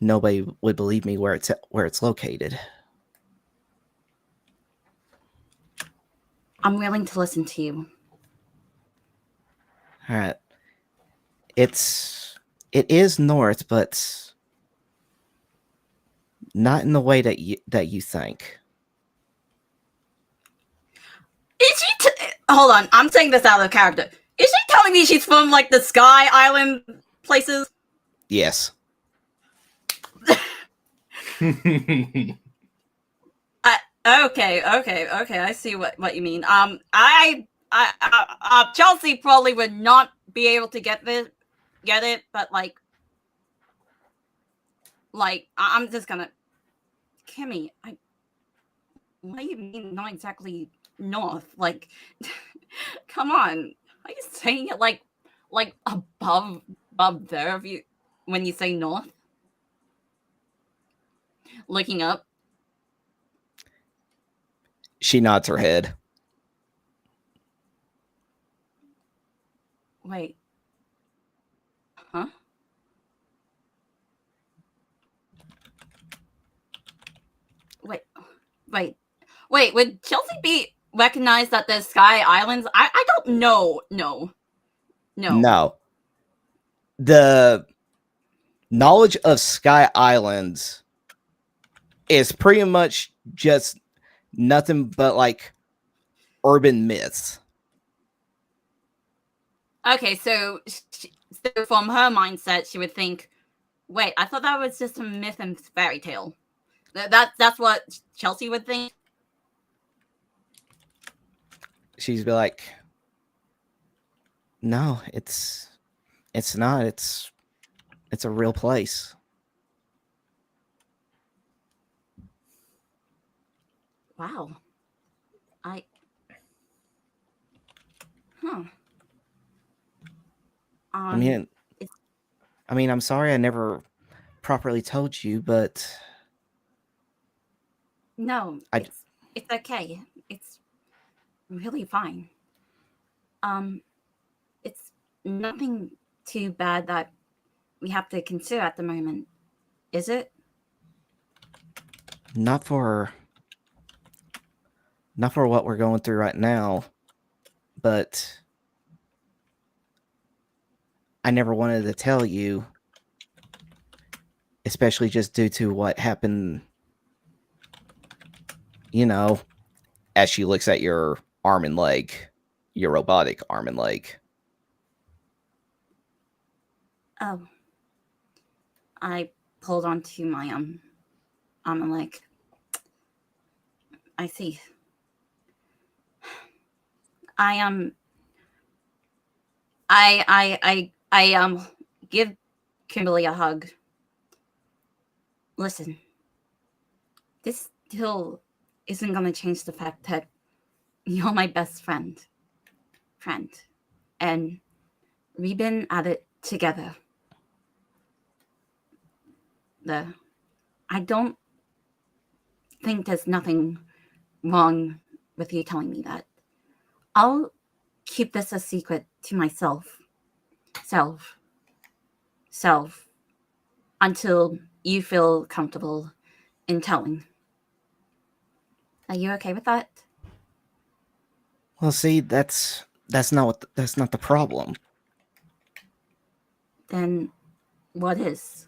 nobody would believe me where it's located. I'm willing to listen to you. All right. It is north, but not in the way that you think. Is she? Hold on, I'm saying this out of character. Is she telling me she's from like the Sky Island places? Yes. Okay. I see what you mean. Chelsey probably would not be able to get it, but I'm just gonna. Kimmy, what do you mean not exactly north? Like, come on, are you saying it like above there? If you when you say north, looking up. She nods her head. Wait. Huh? Wait. Would Chelsey be recognized at the Sky Islands? I don't know. No. No. The knowledge of Sky Islands is pretty much just nothing but like urban myths. Okay, so from her mindset, she would think, "Wait, I thought that was just a myth and fairy tale." That's what Chelsey would think. She'd be like, "No, it's not. It's a real place." Wow. Huh. I mean, I'm sorry I never properly told you, but no, it's okay. It's really fine. It's nothing too bad that we have to consider at the moment, is it? not for what we're going through right now, but I never wanted to tell you, especially just due to what happened, as she looks at your arm and leg, your robotic arm and leg. Oh. I pulled onto my arm and leg. I see. I give Kimberly a hug. Listen, this still isn't gonna change the fact that you're my best friend. And we've been at it together. I don't think there's nothing wrong with you telling me that. I'll keep this a secret to myself. Self. Until you feel comfortable in telling. Are you okay with that? Well, see, that's not the problem. Then what is?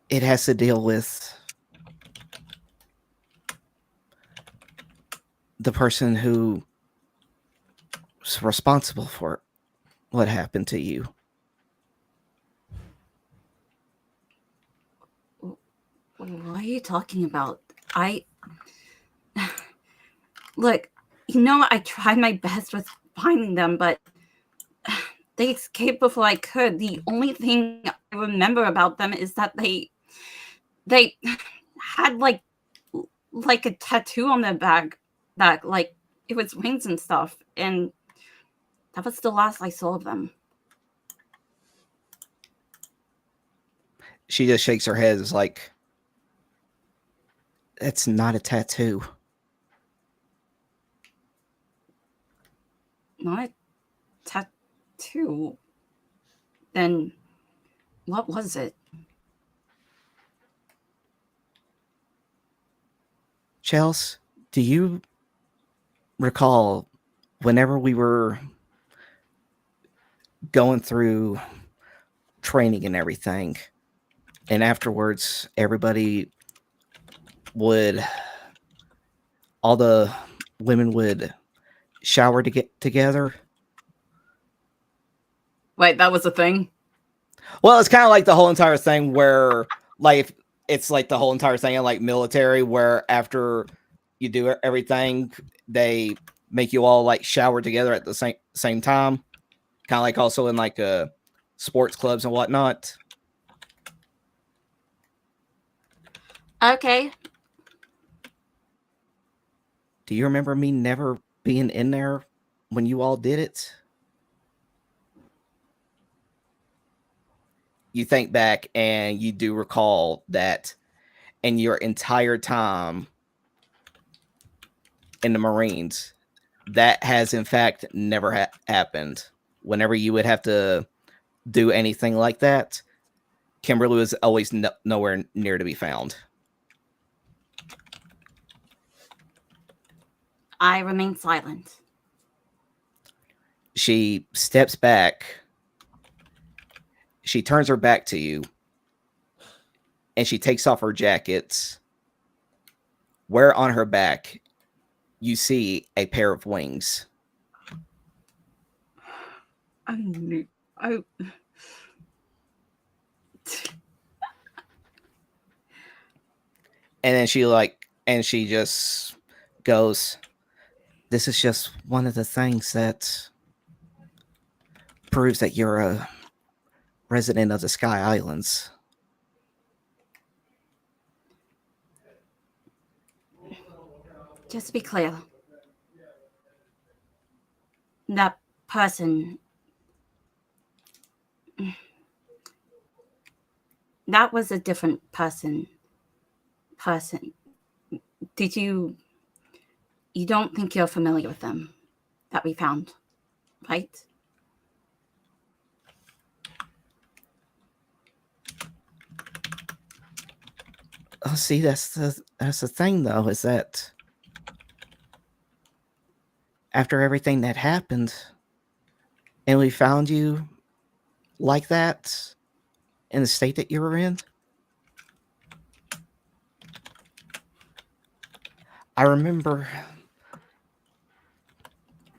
It has to deal with the person who was responsible for what happened to you. What are you talking about? Look, I tried my best with finding them, but they escaped before I could. The only thing I remember about them is that they had like a tattoo on their back that like it was wings and stuff, and that was the last I saw of them. She just shakes her head. It's like, that's not a tattoo. Not a tattoo. Then what was it? Chelsey, do you recall whenever we were going through training and everything, and afterwards all the women would shower to get together? Wait, that was a thing? Well, it's kind of like the whole entire thing where, like, it's like the whole entire thing in like military where after you do everything, they make you all like shower together at the same time. Kind of like also in like sports clubs and whatnot. Okay. Do you remember me never being in there when you all did it? You think back and you do recall that in your entire time in the Marines, that has in fact never happened. Whenever you would have to do anything like that, Kimberly was always nowhere near to be found. I remain silent. She steps back. She turns her back to you. And she takes off her jackets. Where on her back, you see a pair of wings. And then she just goes, this is just one of the things that proves that you're a resident of the Sky Islands. Just to be clear, that person, that was a different person. You don't think you're familiar with them that we found, right? Oh, see, that's the thing, though, is that after everything that happened, and we found you like that in the state that you were in, I remember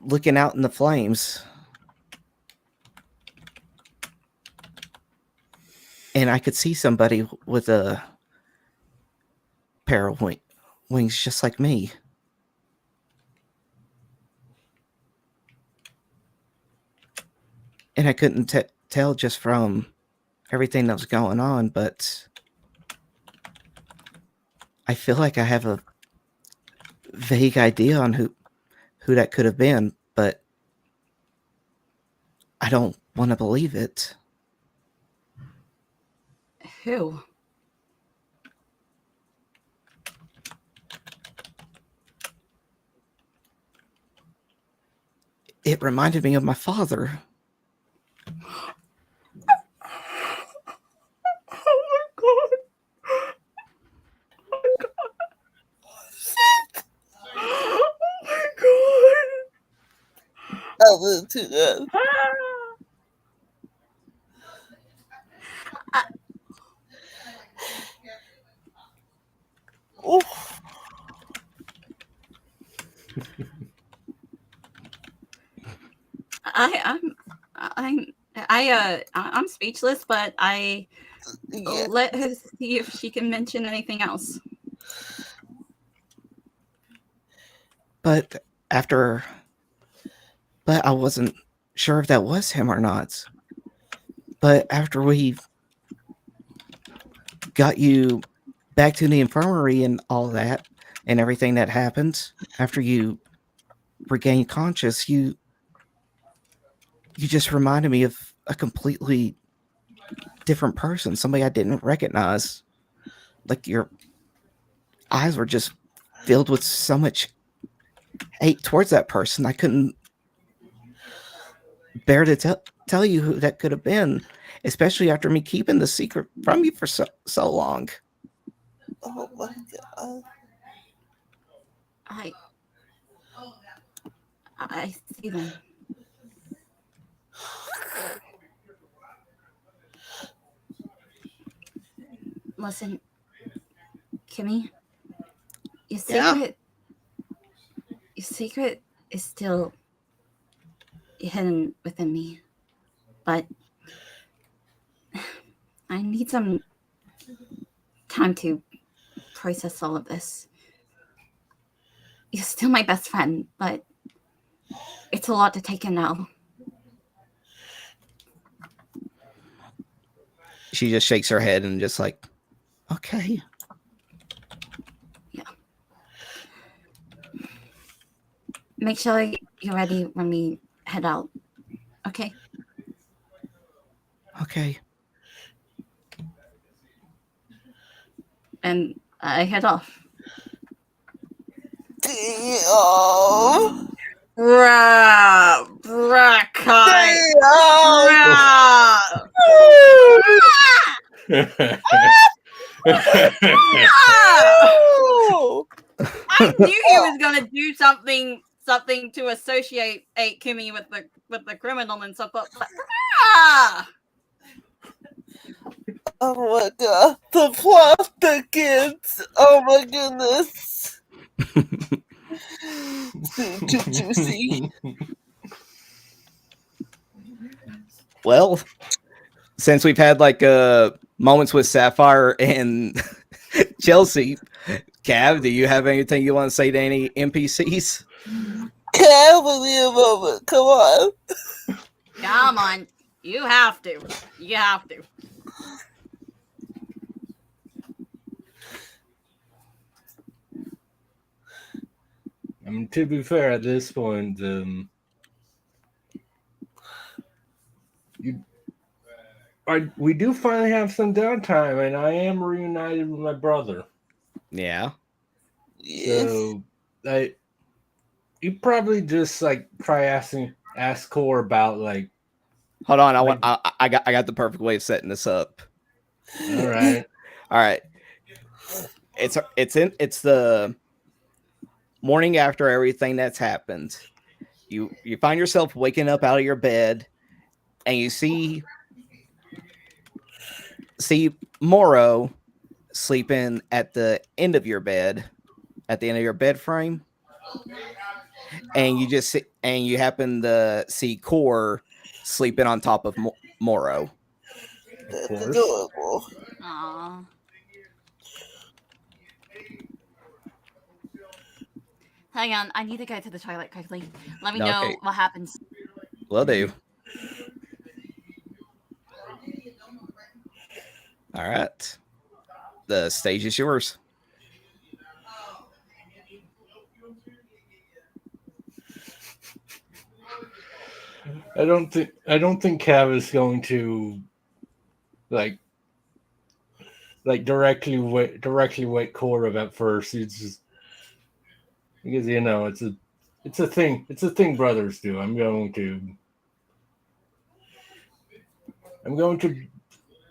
looking out in the flames, and I could see somebody with a pair of wings just like me. And I couldn't tell just from everything that was going on, but I feel like I have a vague idea on who that could have been, but I don't want to believe it. Who? It reminded me of my father. Oh, that's too good. I'm speechless, but let her see if she can mention anything else. But I wasn't sure if that was him or not. But after we got you back to the infirmary and all that, and everything that happened, after you regained conscious, you just reminded me of a completely different person, somebody I didn't recognize. Like, your eyes were just filled with so much hate towards that person. I couldn't bear to tell you who that could have been, especially after me keeping the secret from you for so long. Oh my god. I see them. Listen, Kimmy, your secret is still hidden within me, but I need some time to process all of this. You're still my best friend, but it's a lot to take in now. She just shakes her head and just like, okay. Yeah. Make sure you're ready when we head out. Okay? Okay. And I head off. Damn. Bruh, Kai. I knew he was gonna do something to associate Kimmy with the criminal and stuff, but oh my god, the plot thickens. Oh my goodness. Too juicy. Well, since we've had like moments with Sapphire and Chelsey, Cav, do you have anything you want to say to any NPCs? Cav, give me a moment. Come on. Come on. You have to. You have to. I mean, to be fair, at this point, we do finally have some downtime, and I am reunited with my brother. Yeah. Yes. So, you probably just like try ask Core about like. Hold on, I got the perfect way of setting this up. All right. All right. It's the morning after everything that's happened. You find yourself waking up out of your bed, and you see Moro sleeping at the end of your bed, at the end of your bed frame, and you happen to see Core sleeping on top of Moro. That's adorable. Aww. Hang on, I need to go to the toilet quickly. Let me know what happens. Will do. All right. The stage is yours. I don't think Cav is going to like directly wake Korov at first. It's just because it's a thing brothers do. I'm going to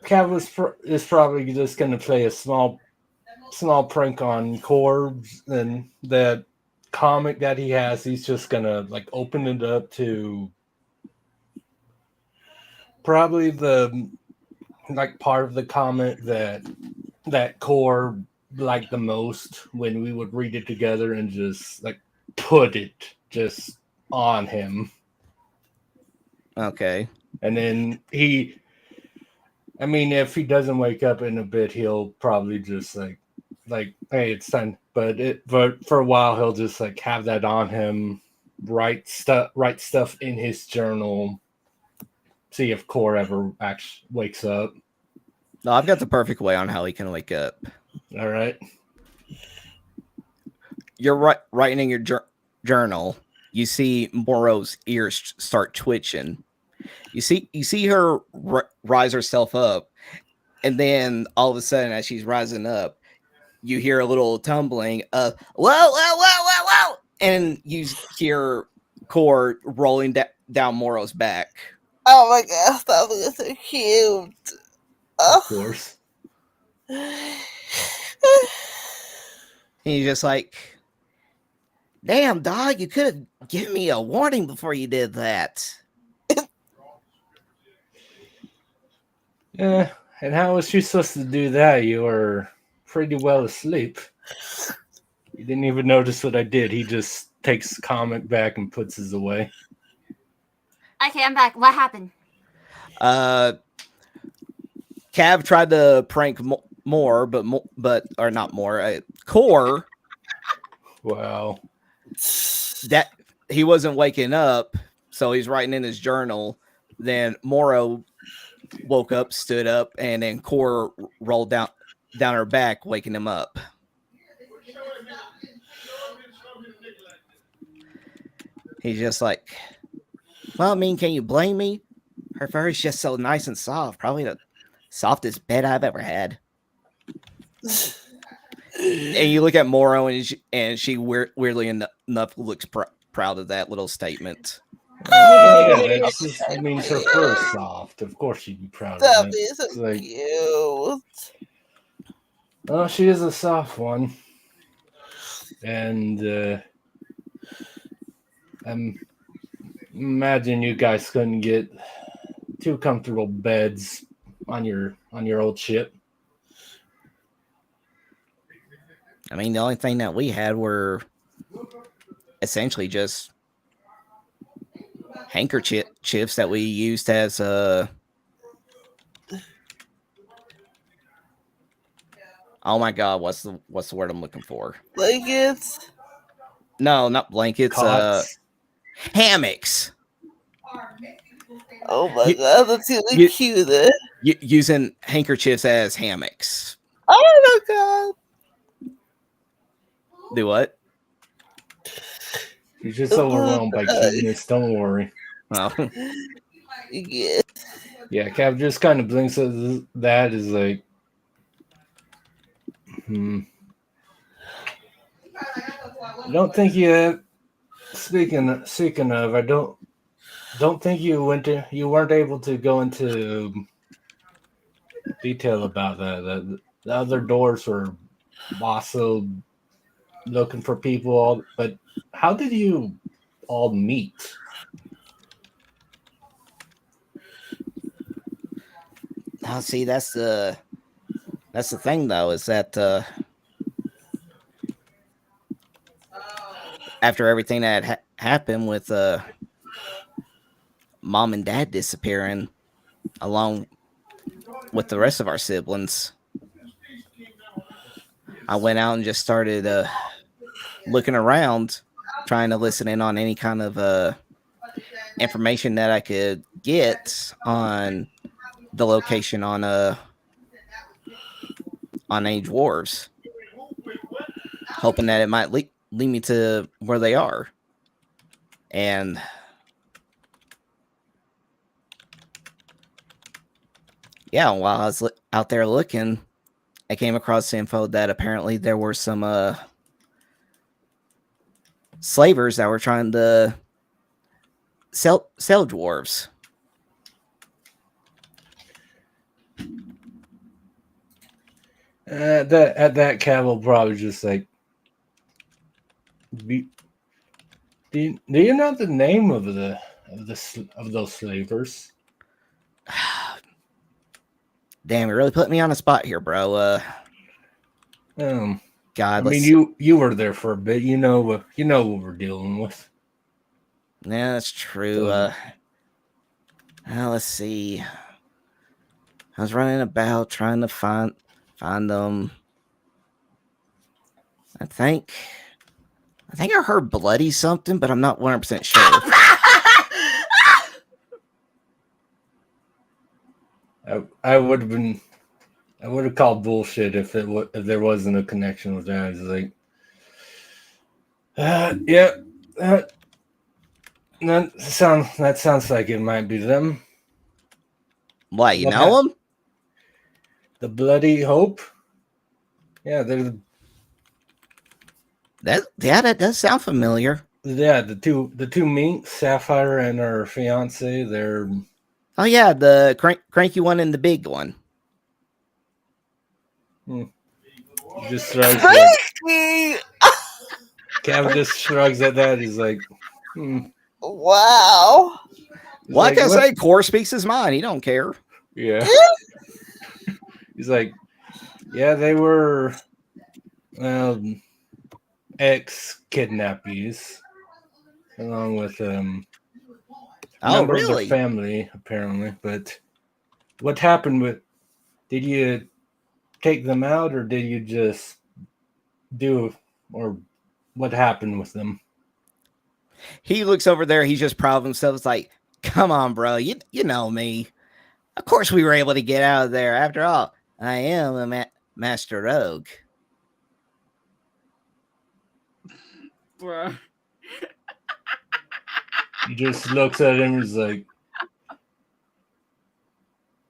Cav is probably just going to play a small prank on Corbs, and that comic that he has, he's just gonna like open it up to probably the like part of the comic that Corb liked the most when we would read it together, and just like put it just on him. Okay. And then if he doesn't wake up in a bit, he'll probably just like, hey, it's time. But for a while, he'll just like have that on him, write stuff in his journal. See if Core ever actually wakes up. No, I've got the perfect way on how he can wake up. All right. You're writing in your journal. You see Moro's ears start twitching. You see her rise herself up, and then all of a sudden, as she's rising up, you hear a little tumbling of whoa, and you hear Core rolling down Moro's back. Oh my gosh, that was so cute. Of course. And you're just like, damn, dog, you could have given me a warning before you did that. Yeah, and how was she supposed to do that? You were pretty well asleep. You didn't even notice what I did. He just takes the comic back and puts his away. Okay, I'm back. What happened? Cav tried to prank more, or not more. Core. Wow. That he wasn't waking up, so he's writing in his journal. Then Moro woke up, stood up, and then Core rolled down her back, waking him up. He's just like, well, I mean, can you blame me? Her fur is just so nice and soft. Probably the softest bed I've ever had. And you look at Moro, and she weirdly enough looks proud of that little statement. Yeah, that just means her fur is soft. Of course she'd be proud of that. That is so cute. Oh, she is a soft one. And imagine you guys couldn't get two comfortable beds on your old ship. I mean, the only thing that we had were essentially just handkerchiefs that we used as oh my god, what's the word I'm looking for? Blankets? No, not blankets. Cots. Hammocks. Oh my god, that's really cute. Using handkerchiefs as hammocks. Oh my god. Do what? You're just overwhelmed by cuteness. Don't worry. Oh. Yeah. Yeah, Cav just kind of blinks at that. Is like, I don't think you. Speaking of, I don't think you weren't able to go into detail about that. The other doors were also looking for people, but how did you all meet? Oh, see, that's the thing, though, is that after everything that had happened with mom and dad disappearing, along with the rest of our siblings, I went out and just started looking around, trying to listen in on any kind of information that I could get on the location on any dwarves, hoping that it might lead me to where they are. And Yeah, while I was out there looking, I came across the info that apparently there were some slavers that were trying to sell dwarves. At that Cavill probably just like, do you know the name of those slavers? Damn, you really put me on a spot here, bro. God, I mean, you were there for a bit. You know what we're dealing with. Yeah, that's true. Let's see. I was running about trying to find them. I think I heard bloody something, but I'm not 100% sure. I would have called bullshit if there wasn't a connection with that. It's like, yeah, that sounds like it might be them. Why, you know them? The Bloody Hope. Yeah, that does sound familiar. Yeah, the two minks, Sapphire and her fiance. They're Oh yeah, the cranky one and the big one. Just shrugs. Like, Cav just shrugs at that. He's like, wow. Like I say, Core speaks his mind. He don't care. Yeah. He's like, yeah, they were ex-kidnappies, along with member of their family, apparently. But what happened with? Did you take them out, or did you just or what happened with them? He looks over there. He's just proud of himself. It's like, come on, bro. You know me. Of course we were able to get out of there. After all, I am a master rogue. Bro. He just looks at him and is like,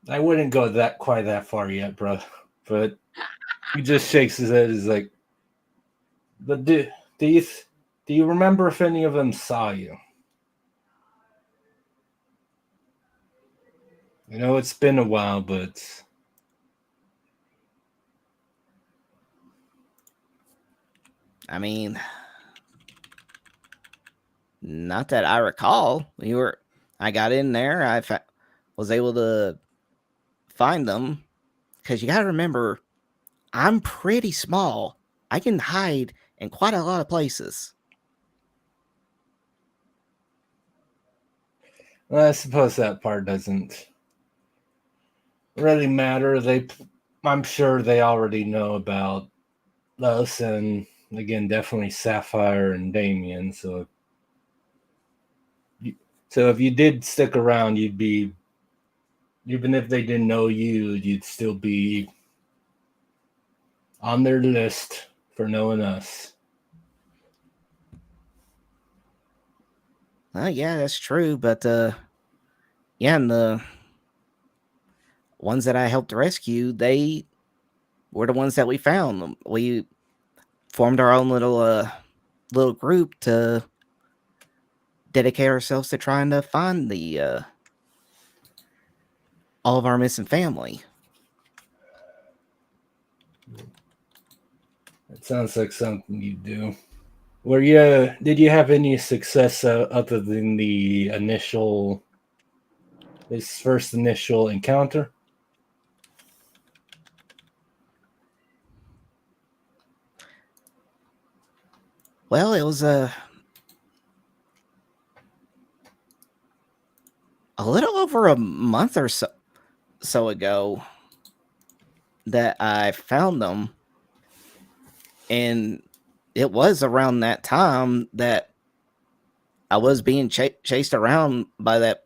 I wouldn't go quite that far yet, bro. But he just shakes his head. He's like, but do you remember if any of them saw you? I know it's been a while, but I mean, not that I recall. I got in there. I was able to find them because you got to remember, I'm pretty small. I can hide in quite a lot of places. Well, I suppose that part doesn't really matter. I'm sure they already know about us, and again, definitely Sapphire and Damien. So if you did stick around, you'd be, even if they didn't know you'd still be on their list for knowing us. Yeah, that's true. But yeah, and the ones that I helped rescue, they were the ones that we found. We formed our own little group to dedicate ourselves to trying to find the all of our missing family. It sounds like something you do. Did you have any success other than this first initial encounter? Well, it was a little over a month or so ago that I found them, and it was around that time that I was being chased around by that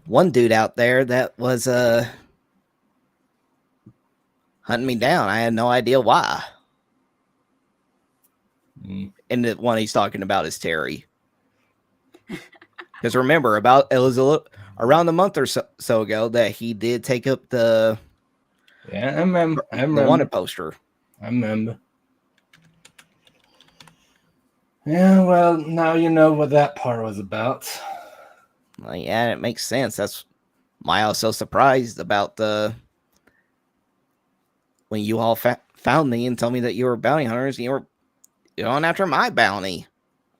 one dude out there that was hunting me down. I had no idea why. And the one he's talking about is Terry. Because remember, it was around a month or so ago that he did take up the I remember the wanted poster. I remember. Yeah, well, now you know what that part was about. Well, yeah, it makes sense. That's why I was so surprised about when you all found me and told me that you were bounty hunters and you were going after my bounty.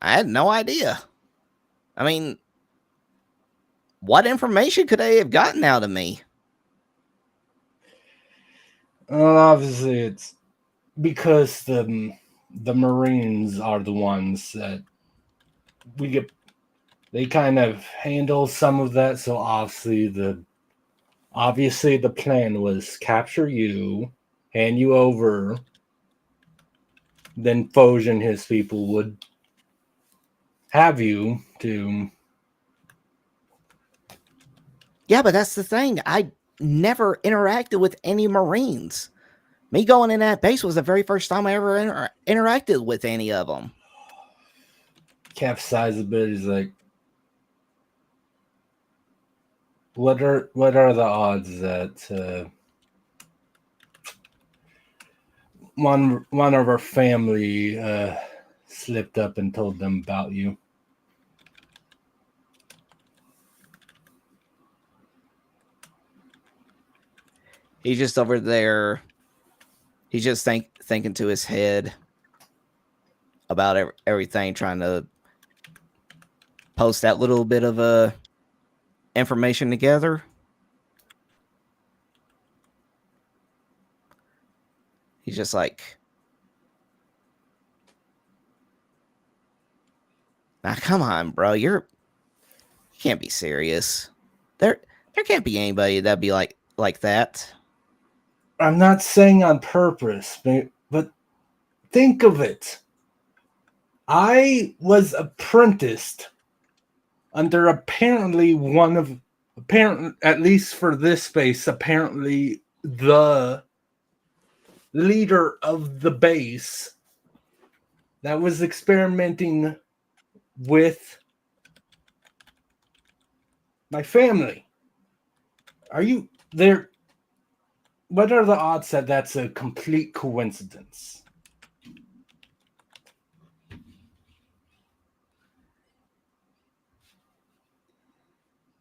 I had no idea. I mean, what information could they have gotten out of me? Well, obviously, it's because the Marines are the ones that they kind of handle some of that. So obviously the plan was capture you, hand you over, then Foge and his people would have you to. Yeah, but that's the thing. I never interacted with any Marines. Me going in that base was the very first time I ever interacted with any of them. Capsize a bit. He's like, what are the odds that one of our family slipped up and told them about you? He's just over there. He's just thinking to his head about everything, trying to post that little bit of information together. He's just like, now come on, bro. You can't be serious. There can't be anybody that'd be like that. I'm not saying on purpose, but think of it. I was apprenticed under apparently at least for this space, apparently the leader of the base that was experimenting with my family. Are you there? What are the odds that that's a complete coincidence?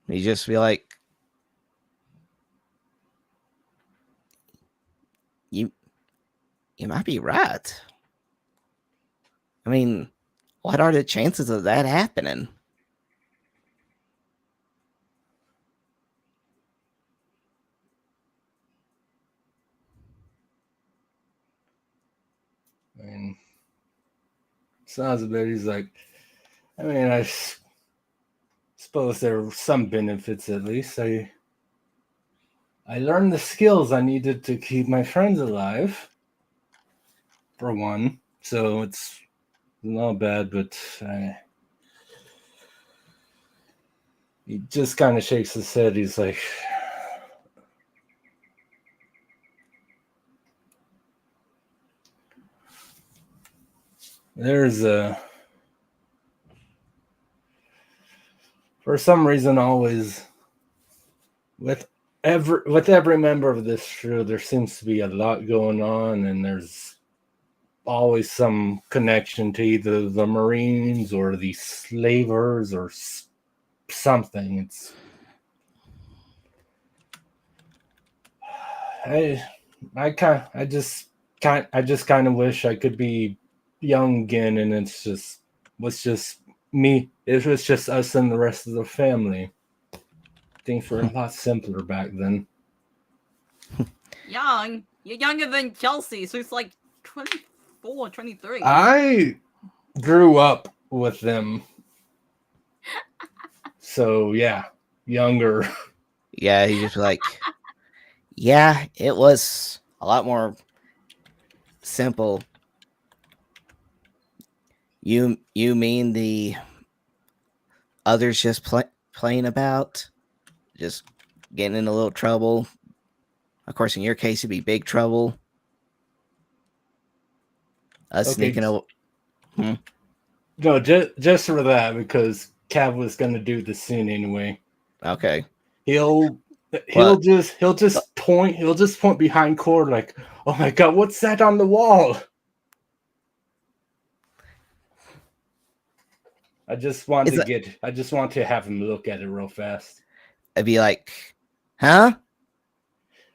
You just be like, you might be right. I mean, what are the chances of that happening? I mean, sounds a bit. He's like, I mean, I suppose there are some benefits at least. I learned the skills I needed to keep my friends alive, for one. So it's not bad, but he just kind of shakes his head. He's like, for some reason, always with every member of this crew, there seems to be a lot going on, and there's always some connection to either the Marines or the slavers or something. I just kind of wish I could be young again, and was just me. It was just us and the rest of the family. Things were a lot simpler back then. Young? You're younger than Chelsey, so it's like 24, 23. I grew up with them. So, yeah, younger. Yeah, he's just like, yeah, it was a lot more simple. You mean the others just playing about, just getting in a little trouble? Of course, in your case, it'd be big trouble. Us sneaking over. No, just for that, because Cav was going to do the scene anyway. Okay. He'll just point behind Cord like, oh my god, what's that on the wall? I just want to have him look at it real fast. I'd be like, huh?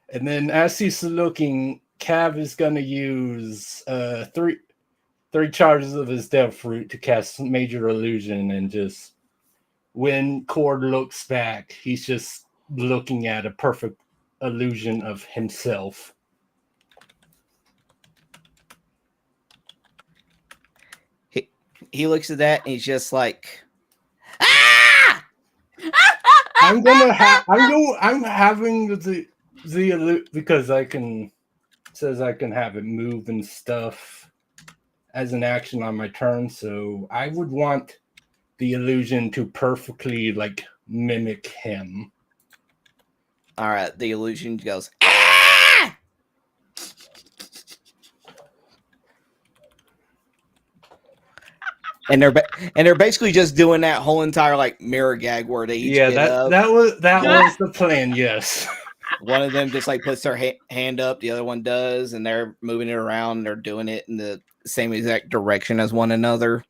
And then as he's looking, Cav is gonna use three charges of his Devil Fruit to cast Major Illusion, and just when Cord looks back, he's just looking at a perfect illusion of himself. He looks at that and he's just like, ah! I'm having the because says I can have it move and stuff as an action on my turn, so I would want the illusion to perfectly like mimic him. All right, the illusion goes, ah! And they're basically just doing that whole entire like mirror gag where they each get up. that was the plan. Yes. One of them just like puts their hand up, the other one does, and they're moving it around. And they're doing it in the same exact direction as one another.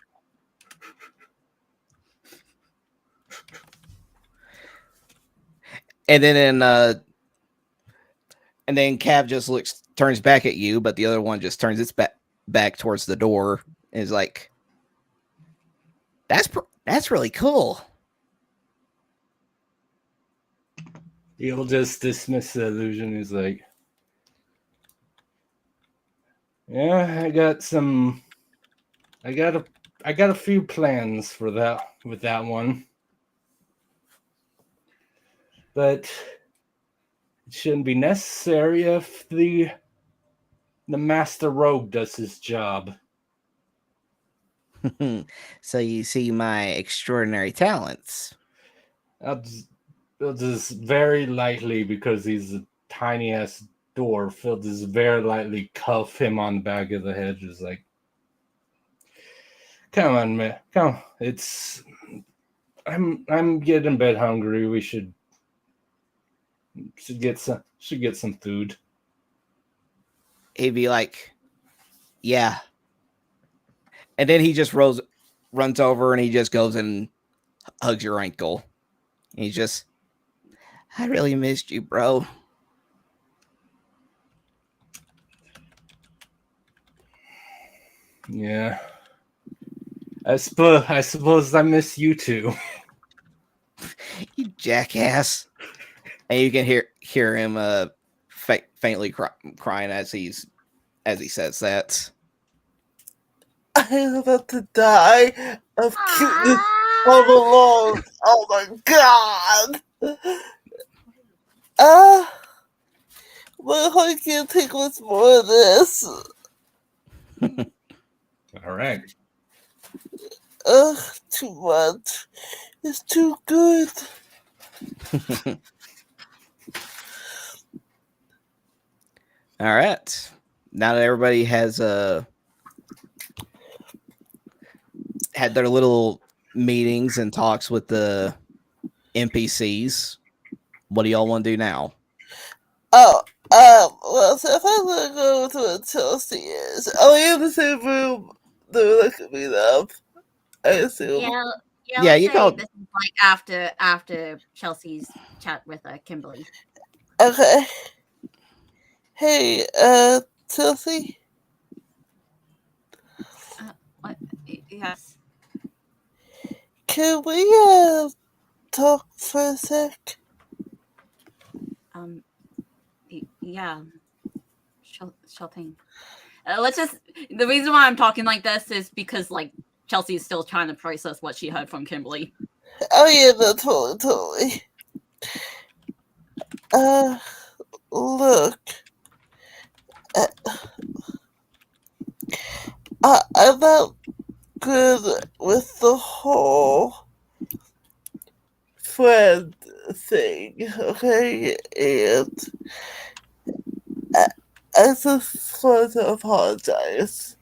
And then Cav just turns back at you, but the other one just turns its back towards the door and is like, "That's really cool." He'll just dismiss the illusion. He's like, "Yeah, I got a few plans for that with that one, but it shouldn't be necessary if the Master Rogue does his job." So you see my extraordinary talents. I'll just very lightly, because he's a tiny ass dwarf, he'll just very lightly cuff him on the back of the head, just like, come on, man, come. I'm getting a bit hungry. We should get some food. He'd be like, yeah. And then he just runs over and he just goes and hugs your ankle. And he's just, I really missed you, bro. Yeah. I suppose I miss you too. You jackass. And you can hear him faintly crying as he says that. I'm about to die of cuteness all alone. Oh my god. Well, I can't take much more of this. All right. Too much. It's too good. All right. Now that everybody has had their little meetings and talks with the NPCs, what do y'all want to do now? Well, so if I'm gonna go to where Chelsey is, are we in the same room? They're looking me up, I assume. Yeah, you call this is like after Chelsea's chat with Kimberly. Okay. Hey, Chelsey? What? Yes. Can we, talk for a sec? Yeah. Sure thing. Let's just. The reason why I'm talking like this is because, like, Chelsea is still trying to process what she heard from Kimberly. Oh, yeah, no, totally. Look. I'm not good with the whole friend thing, okay? And I just want to apologize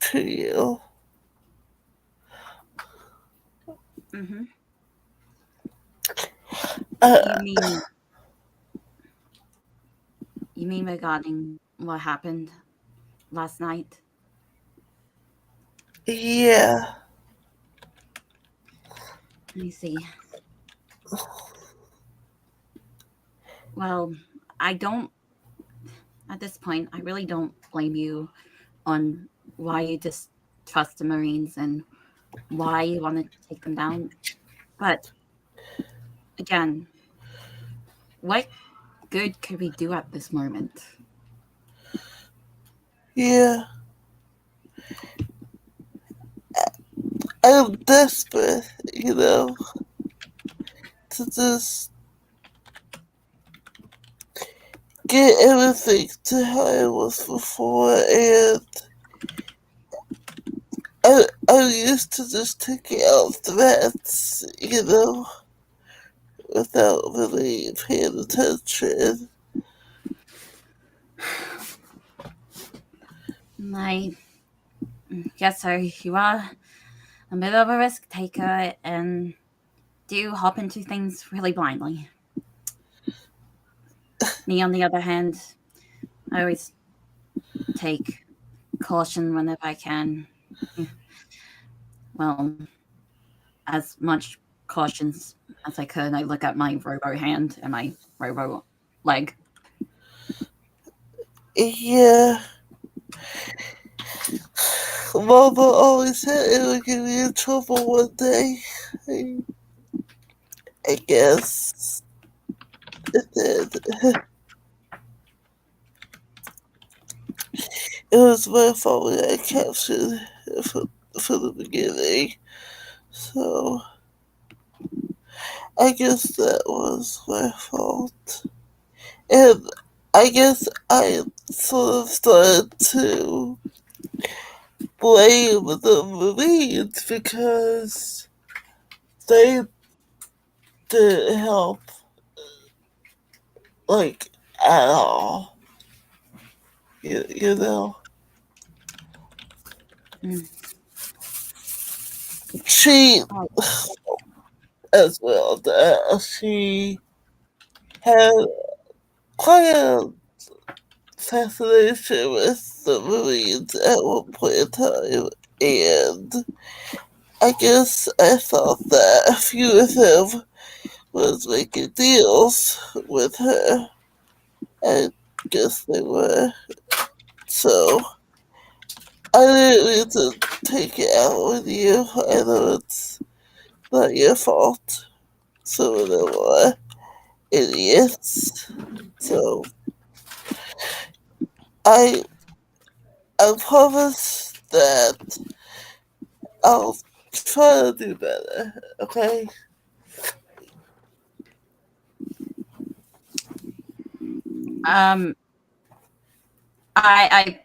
to you. Mm-hmm. You mean regarding what happened last night? Yeah. I see. Well, at this point, I really don't blame you on why you distrust the Marines and why you want to take them down. But again, what good could we do at this moment? Yeah. I'm desperate, to just get everything to how it was before, and I'm used to just taking out threats, without really paying attention. Yes, sir, you are a bit of a risk taker and do hop into things really blindly. Me, on the other hand, I always take caution whenever I can. Well, as much caution as I could. I look at my robo hand and my robo leg. Yeah. Mama always said it would get me in trouble one day. I guess it did. It was my fault when I captured it from the beginning. So I guess that was my fault. And I guess I sort of started to blame the Marines because they didn't help, like, at all. You know? She, as well, she had quite a fascination with the Marines at one point in time, and I guess I thought that a few of them was making deals with her. I guess they were. So I didn't mean to take it out with you. I know it's not your fault. Some of them are idiots. So I promise that I'll try to do better, okay? I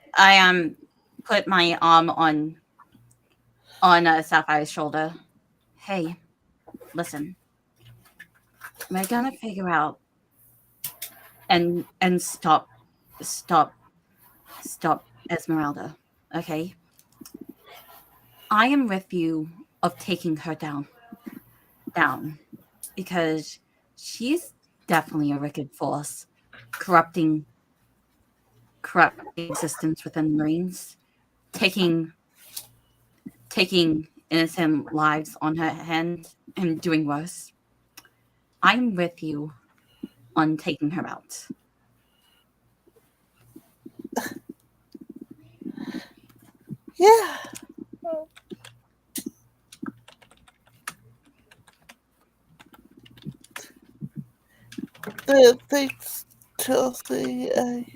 put my arm on Sapphire's shoulder. Hey, listen. We're gonna figure out and stop Esmeralda, okay? I am with you of taking her down because she's definitely a wicked force, corrupting existence within Marines, taking innocent lives on her hand and doing worse. I'm with you on taking her out. Yeah. Thanks, Chelsey. I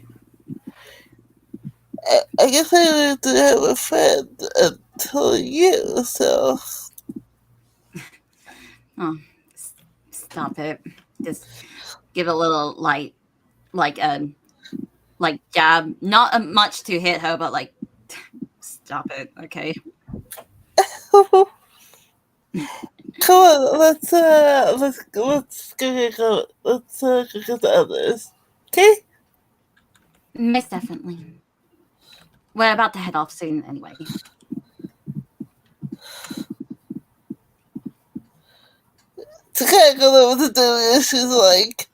guess I didn't have a friend until you, so. Oh, stop it. Just give a little like jab. Not much to hit her, but like, stop it, okay? Come on, let's go get the others. Okay? Most definitely. We're about to head off soon anyway. to kind of know what to do is she's like,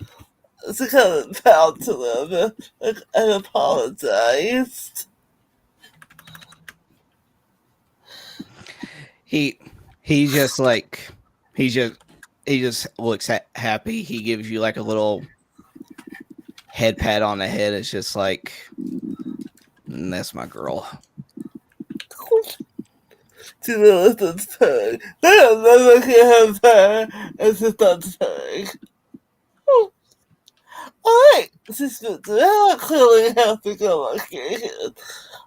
to kind of bow to them and apologized. He just looks happy. He gives you like a little head pat on the head. It's just like, that's my girl. To know that's time. They don't know they can have her. It's just not time. Alright, Sister, I clearly have to go lucky.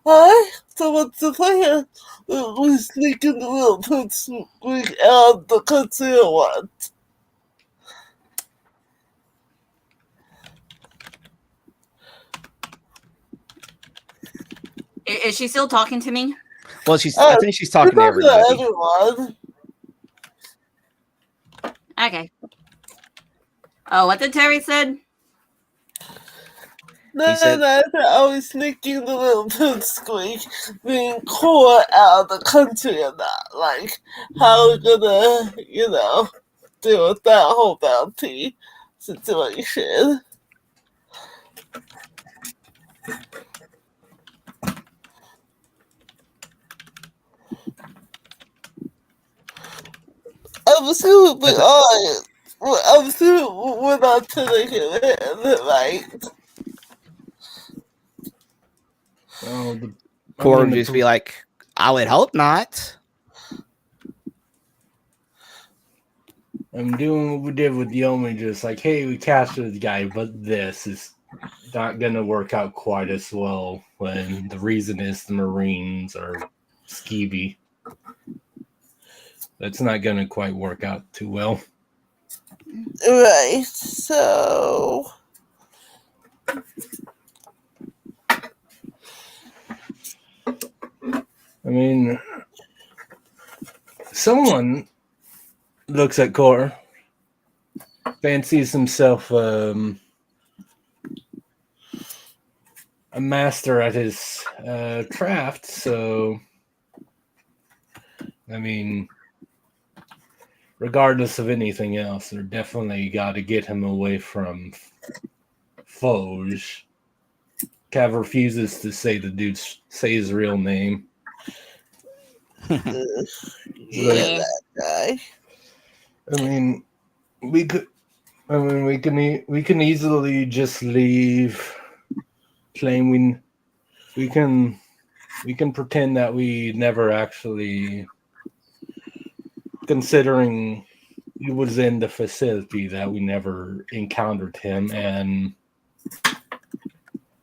Alright, so what's the plan? We sneak in the little prince, sneak out the country or what? Is she still talking to me? Well, I think she's talking to everybody. Everyone. Okay. Oh, what did Terry said? No, I was sneaking the little prince squeak, being cool out of the country and that. Like, how we're gonna, deal with that whole bounty situation. I'm assuming we're not telling him it, right? Oh, Core would just be like, I would hope not. I'm doing what we did with Yeoman, just like, hey, we captured the guy, but this is not going to work out quite as well when the reason is the Marines are skeevy. That's not going to quite work out too well. Right, so... I mean, someone looks at Core, fancies himself a master at his craft, so, I mean, regardless of anything else, they're definitely got to get him away from Foge. Cav refuses to say say his real name. Yeah, that guy. I mean, we can easily just leave. Claim we can pretend that we never actually, considering he was in the facility, that we never encountered him, and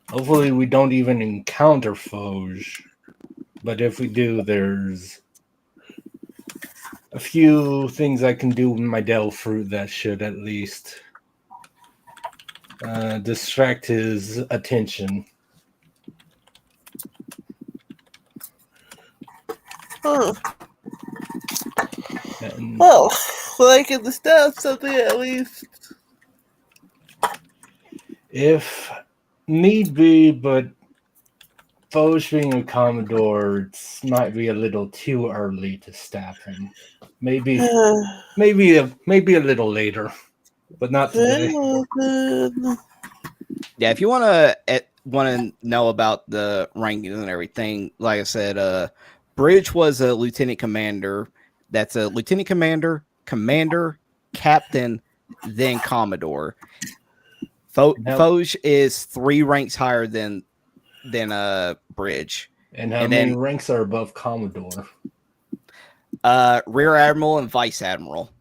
hopefully we don't even encounter Foge. But if we do, there's a few things I can do with my Devil Fruit that should at least distract his attention. Well, I can understand something at least. If need be, but Foge being a Commodore, it might be a little too early to stab him. Maybe a little later, but not today. Yeah, if you want to know about the rankings and everything, like I said, Bridge was a lieutenant commander. That's a lieutenant commander, commander, captain, then commodore. Foge is 3 ranks higher than Bridge. And how many ranks are above Commodore? Rear Admiral and Vice Admiral.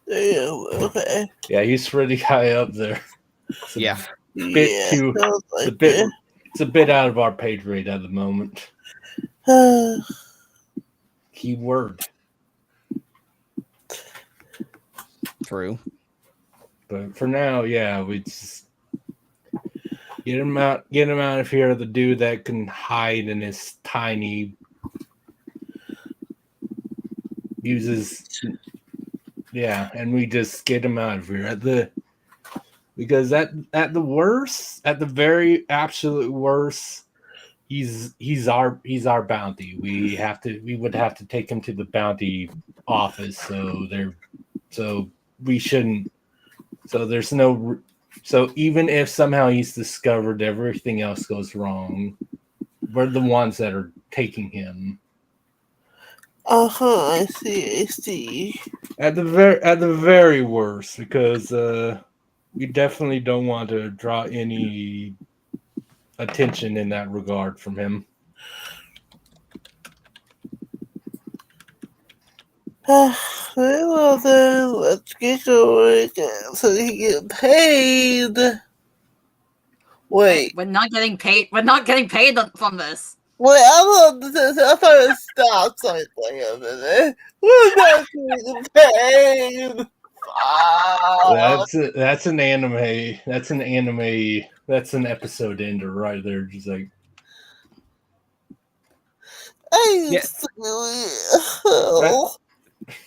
Damn, okay. Yeah, he's pretty high up there. It's a bit out of our pay grade at the moment. Keyword. True. But for now, yeah, we just get him out of here. The dude that can hide in his tiny and we just get him out of here because at the very absolute worst, he's our bounty. We would have to take him to the bounty office, so So we shouldn't. So there's no. So even if somehow he's discovered, everything else goes wrong, we're the ones that are taking him. I see. At the very worst, because we definitely don't want to draw any attention in that regard from him. Well then, let's get going so he can get paid. Wait, we're not getting paid. We're not getting paid from this. Wait, I thought it stopped something a minute. We're not getting paid. That's an anime. That's an anime. That's an episode ender right there. Just like.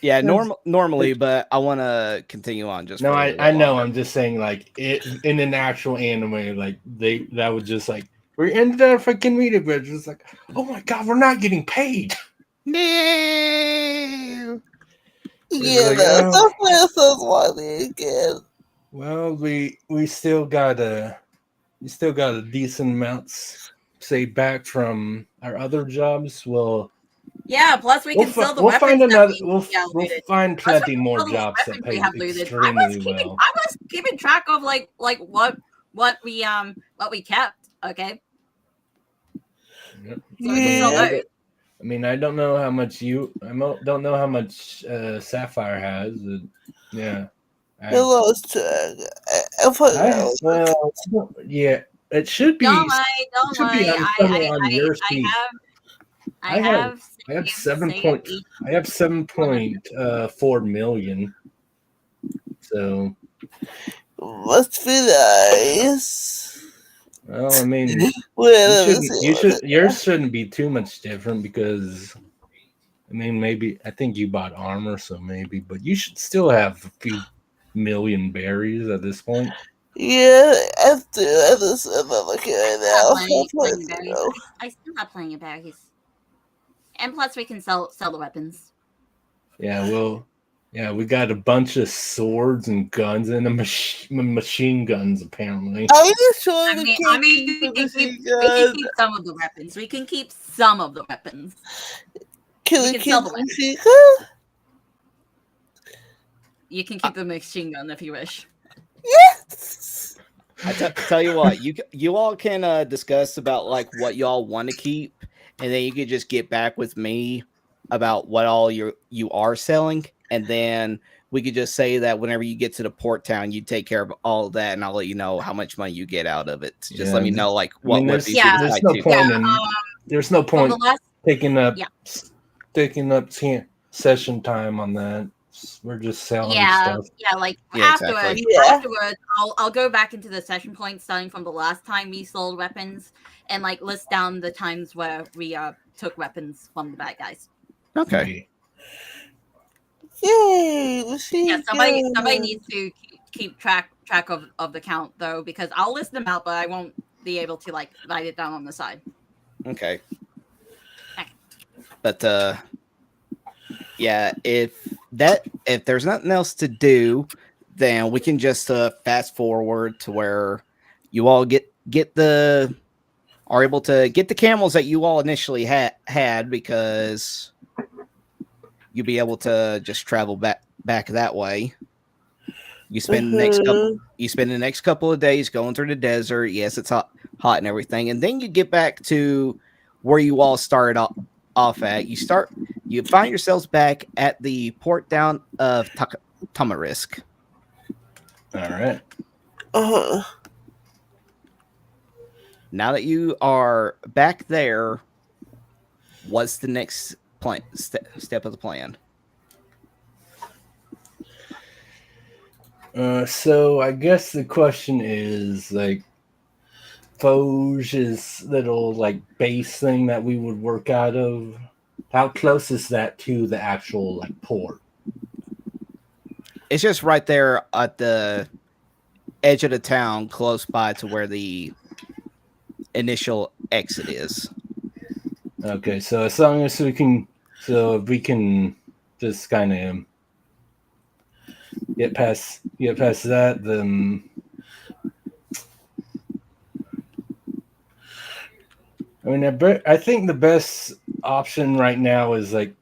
Yeah, normally, but I want to continue on. Just no, I know. I'm just saying, like it in an actual anime, like that would just like we ended our freaking meeting, but it's like, oh my god, we're not getting paid. No. Yeah, like, that's why they again. Well, we still got a decent amounts saved back from our other jobs. Well. Yeah, plus we can sell the weapons. We'll find plenty more jobs that pay extremely well. I was keeping track of like what we kept. Okay. Yep. I mean, I don't know how much don't know how much Sapphire has. Yeah. Yeah, it should be. Don't lie. I have 7.4 million. So must be nice. Well, I mean, yours shouldn't be too much different because, I mean, maybe I think you bought armor, so maybe, but you should still have a few million berries at this point. Yeah, I just am looking right now. I still have plenty of berries. And plus, we can sell the weapons. Yeah, well, yeah, we got a bunch of swords and guns and machine guns, apparently. Are you sure we can keep some of the weapons. We can keep some of the weapons. Can we keep the machine gun? You can keep the machine gun if you wish. Yes! I tell you what, you all can discuss about like what y'all want to keep. And then you could just get back with me about what all you are selling. And then we could just say that whenever you get to the port town, you take care of all of that. And I'll let you know how much money you get out of it. Just let me know like what there's no point taking up session time on that. We're just selling stuff. Afterwards, I'll go back into the session points starting from the last time we sold weapons and like list down the times where we took weapons from the bad guys. Okay. Yay! Somebody needs to keep track of the count though, because I'll list them out, but I won't be able to like write it down on the side. Okay. But yeah, if there's nothing else to do, then we can just fast forward to where you all are able to get the camels that you all initially had because you'll be able to just travel back that way. You spend the next couple of days going through the desert. Yes, it's hot and everything, and then you get back to where you all started off at. You find yourselves back at the port down of Tamarisk. All right. Now that you are back there, what's the next step of the plan? So I guess the question is like Foge's little like base thing that we would work out of. How close is that to the actual like port? It's just right there at the edge of the town, close by to where the initial exit is. Okay, so as long as we can just kind of get past that, then I mean, I think the best option right now is like,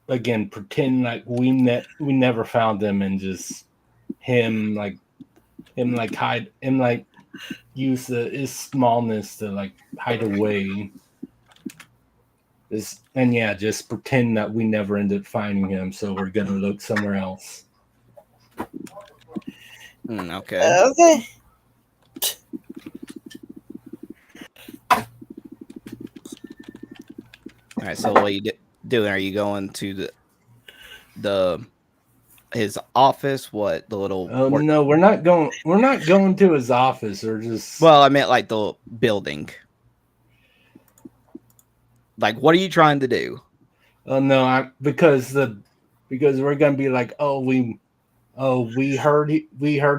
again, pretend like we never found him, and just him hide him, like use his smallness to like hide away. Just pretend that we never ended up finding him, so we're gonna look somewhere else. Okay. Okay. All right. So what are you doing? Are you going to his office? What the little? Oh no, we're not going. We're not going to his office. Or just. Well, I meant like the building. Like, what are you trying to do? Oh no, because we're gonna be like, we heard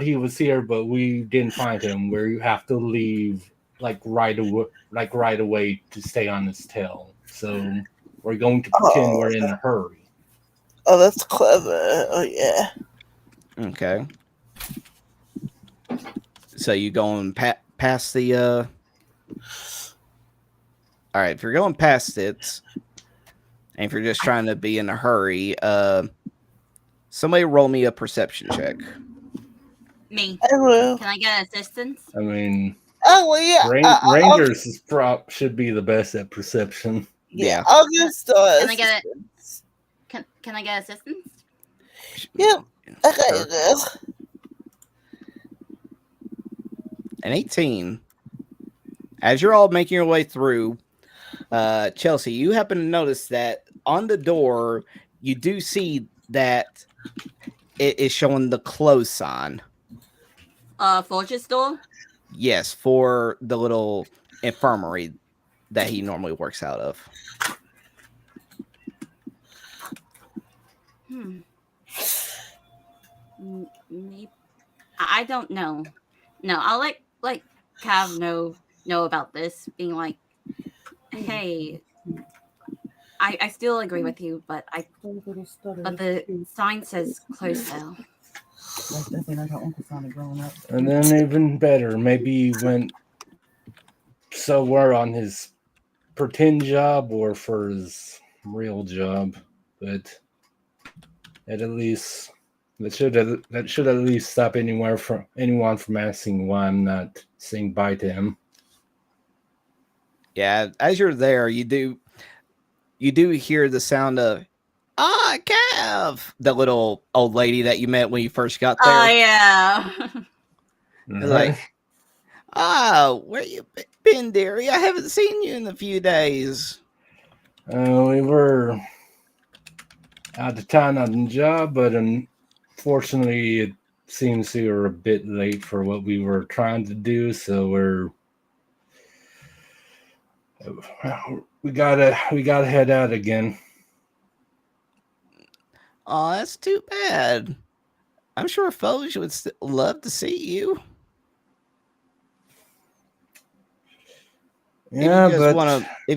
he was here, but we didn't find him. Where you have to leave right away to stay on his tail. So we're going to pretend we're in a hurry. Oh, that's clever. Oh yeah. Okay. So you going past the All right, if you're going past it, and if you're just trying to be in a hurry, somebody roll me a perception check. Me. I will. Can I get assistance? I mean, yeah. Rangers should be the best at perception. Yeah, I'll just start. Can I get it? Can I get assistance? Yeah. Okay. Sure. An 18. As you're all making your way through, Chelsey, you happen to notice that on the door, you do see that it is showing the close sign. Fortune store? Yes, for the little infirmary that he normally works out of. Maybe, I don't know. No, I'll like Cav know about this, being like, hey, I still agree with you, but the sign says close sale. And then even better, maybe he went somewhere on his pretend job or for his real job, but at least that should at least stop anyone from asking why I'm not saying bye to him. Yeah, as you're there, you do hear the sound of Cav, the little old lady that you met when you first got there. Oh yeah. It's like, where you been, dearie? I haven't seen you in a few days. We were out of town on the job, but unfortunately, it seems we were a bit late for what we were trying to do. So we gotta head out again. Oh, that's too bad. I'm sure folks would love to see you. Yeah, if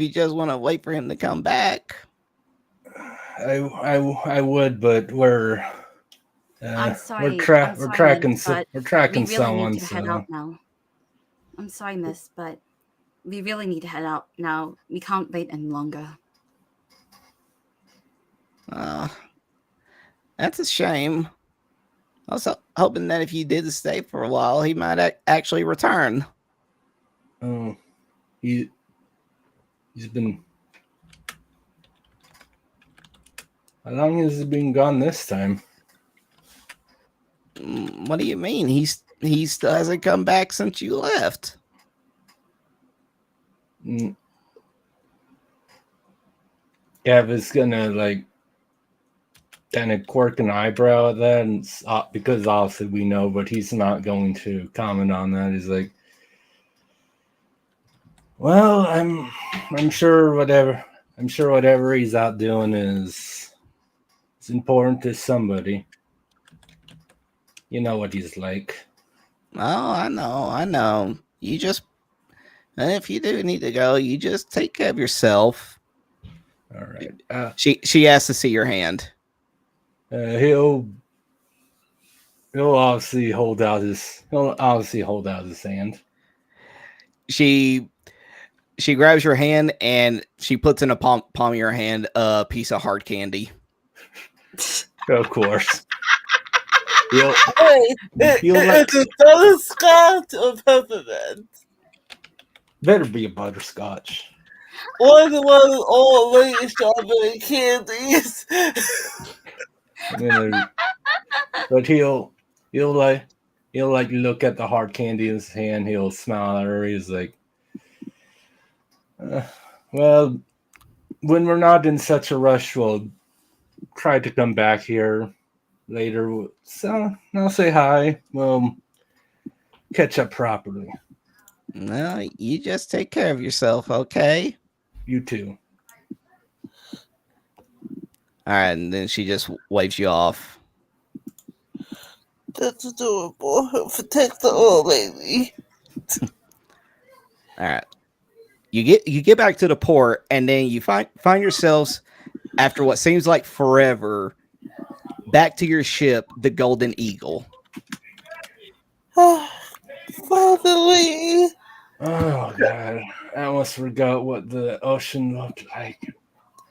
you just want to wait for him to come back, I would, but we're I'm sorry. we're tracking someone. Need to head out now. I'm sorry, miss, but we really need to head out now. We can't wait any longer. That's a shame. I was hoping that if you did stay for a while, he might actually return. Oh, he's been. How long has he been gone this time? What do you mean? He still hasn't come back since you left. Gav is gonna kind of quirk an eyebrow at that, and because obviously we know, but he's not going to comment on that. He's like, well, I'm sure whatever he's out doing is important to somebody. You know what he's like. Oh, I know. You just, and if you do need to go, you just take care of yourself. All right. She asked to see your hand. He'll He'll obviously hold out his hand. She grabs your hand and she puts in the palm of your hand a piece of hard candy. Of course. Wait, is it butterscotch or peppermint? Better be a butterscotch. One of those old lady strawberry candies. But he'll like look at the hard candy in his hand. He'll smile at her. He's like, well, when we're not in such a rush, we'll try to come back here later. So I'll say hi. We'll catch up properly. No, you just take care of yourself, okay? You too. All right, and then she just waves you off. That's adorable. Protect the old lady. All right. You get back to the port, and then you find yourselves, after what seems like forever, back to your ship, the Golden Eagle. Finally. Oh god, I almost forgot what the ocean looked like.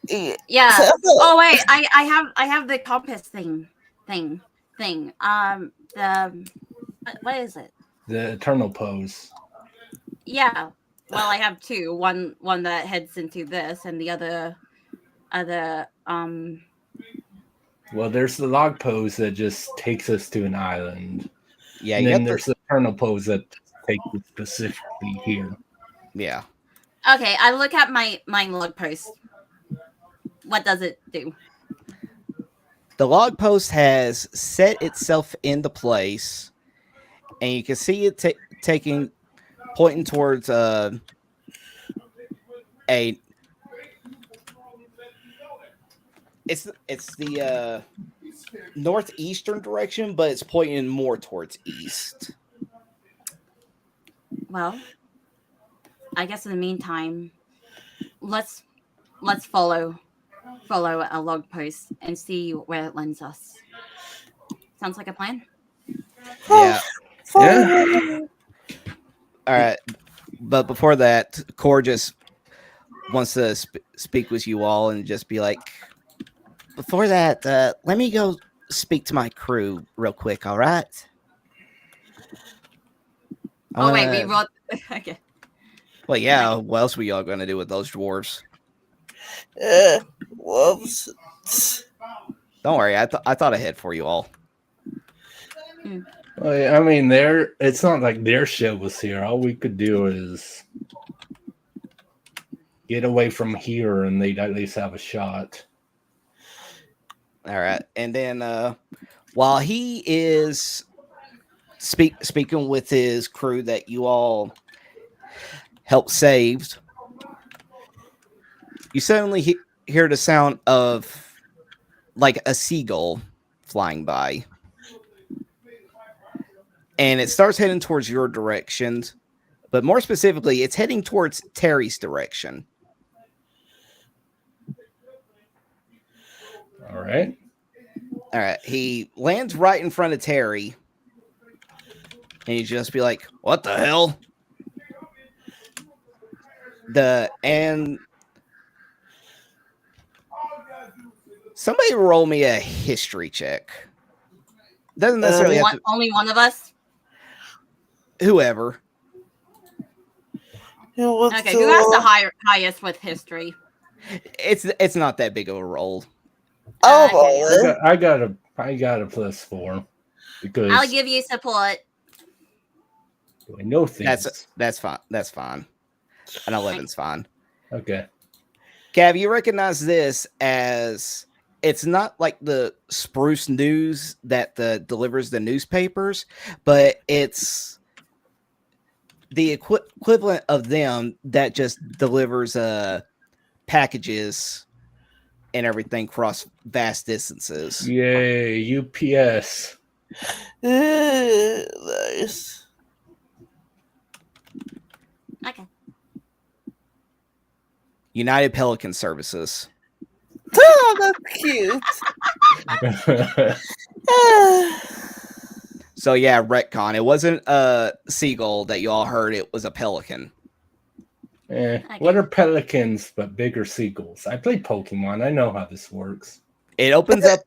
Yeah. Oh wait, I have the compass thing. What is it? The eternal pose. Yeah. Well, I have two. One that heads into this, and the other. Well, there's the log pose that just takes us to an island. Yeah, and then there's the eternal pose that takes us specifically here. Yeah. Okay, I look at my log post. What does it do? The log post has set itself into place, and you can see it pointing towards a it's the northeastern direction, but it's pointing more towards east. Well, I guess in the meantime, let's follow a log post and see where it lends us. Sounds like a plan. Yeah. Yeah. All right, but before that, Core just wants to speak with you all and just be like, before that, let me go speak to my crew real quick. All right. Wait, we wrote. Okay. Well, yeah. What else were y'all gonna do with those dwarves? Whoops. Don't worry, I thought ahead for you all. Well, I mean, it's not like their ship was here. All we could do is get away from here, and they'd at least have a shot. All right, and then while he is speaking with his crew that you all helped save, you suddenly hear the sound of like a seagull flying by. And it starts heading towards your direction, but more specifically, it's heading towards Terry's direction. All right. He lands right in front of Terry, and you just be like, "What the hell?" And somebody roll me a history check. Doesn't necessarily have to... Only one of us. Whoever. Okay, who has the highest with history? It's not that big of a roll. I got a +4 because I'll give you support. I know things. That's fine. That's fine. An 11's fine. Okay. Cav, you recognize this as it's not like the Spruce News that delivers the newspapers, but it's the equivalent of them that just delivers packages and everything across vast distances. Yay, UPS. Nice. Okay. United Pelican Services. Oh, that's cute. So yeah, retcon. It wasn't a seagull that you all heard. It was a pelican. What are pelicans but bigger seagulls? I play Pokemon. I know how this works. It opens up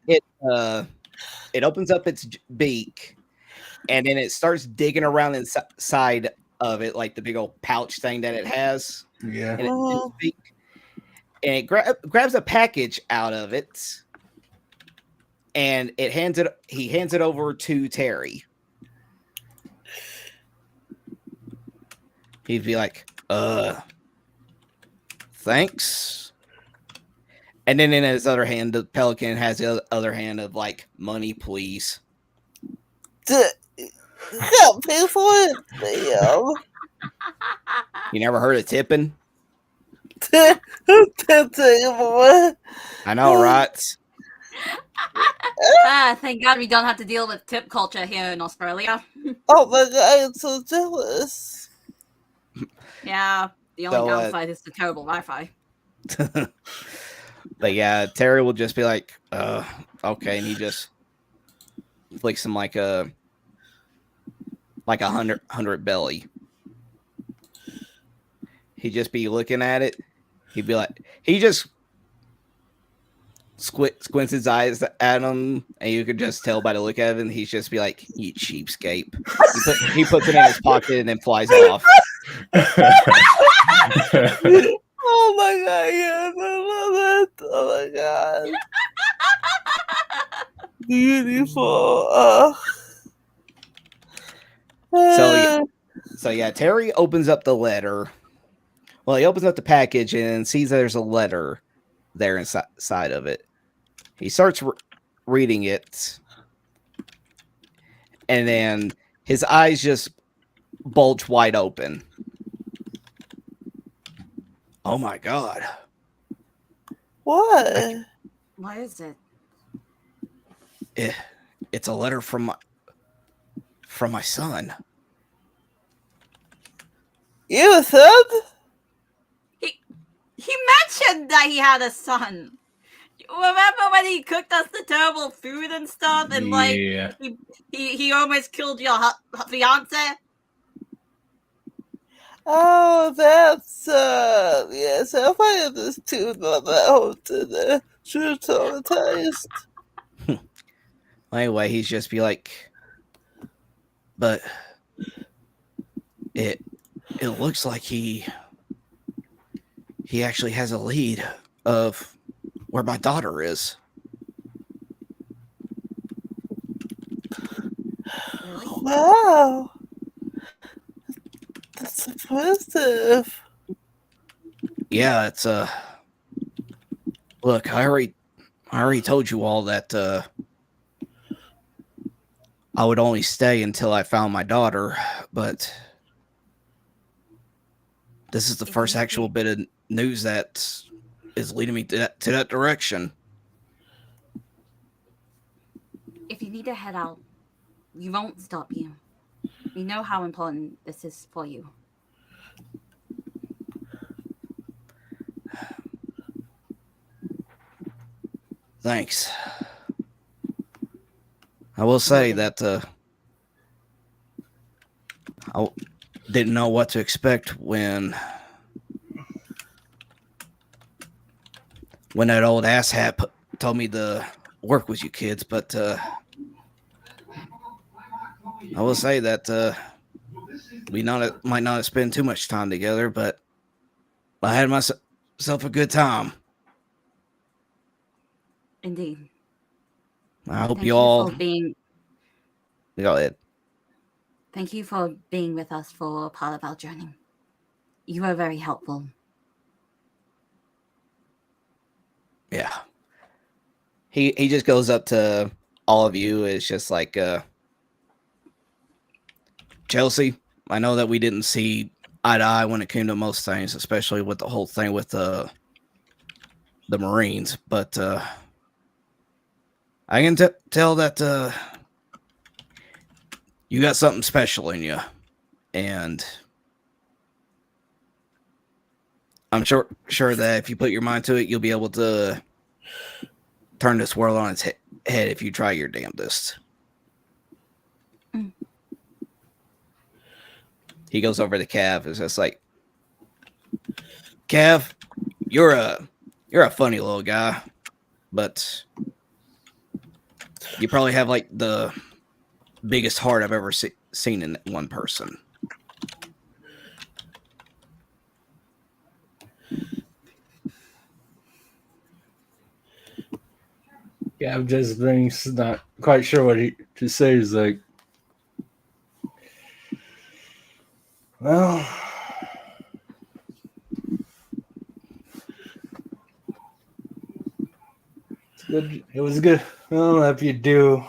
its beak, and then it starts digging around inside of it, like the big old pouch thing that it has. Yeah. And it grabs a package out of it, and he hands it over to Terry. He'd be like, thanks. And then in his other hand, the pelican has the other hand of like, money, please. Can't pay for it. Damn. You never heard of tipping? I know, right? Thank God we don't have to deal with tip culture here in Australia. Oh my God, I'm so jealous. Yeah, the only downside is the terrible Wi-Fi. But yeah, Terry will just be like, okay, and he just flicks him like a 100 belly. He'd just be looking at it. He'd be like, he just squints his eyes at him, and you could just tell by the look at him. He'd just be like, "You cheapskate." He puts it in his pocket and then flies off. Oh my God, yes, I love it. Oh my God. Beautiful. So yeah, Terry opens up the letter. Well, he opens up the package and sees there's a letter there inside of it. He starts reading it, and then his eyes just bulge wide open. Oh my God. What? What is it? It's a letter from my son. You a son? He mentioned that he had a son. Remember when he cooked us the terrible food and stuff, and like he almost killed your fiance? Oh, that's yes, I find this too about that whole today. Sure traumatized. Anyway, he's just be like, but it looks like he actually has a lead of where my daughter is. Wow. That's impressive. Yeah, it's look, I already told you all that I would only stay until I found my daughter, but this is the first actual bit of news that is leading me to that direction. If you need to head out, we won't stop you. We know how important this is for you. Thanks. I will say that I didn't know what to expect when that old asshat told me to work with you kids, but I will say that we might not have spent too much time together, but I had myself a good time. Indeed. I hope you all. Go ahead. Thank you for being with us for part of our journey. You were very helpful. Yeah. He just goes up to all of you. It's just like, Chelsey, I know that we didn't see eye to eye when it came to most things, especially with the whole thing with the Marines, but I can tell that you got something special in you, and I'm sure that if you put your mind to it, you'll be able to turn this world on its head if you try your damnedest. He goes over to Cav. It's just like, Cav, you're a funny little guy, but you probably have like the biggest heart I've ever seen in one person. Yeah, I'm just not quite sure what to say. Is like, well, it's good. It was good. Well, if you do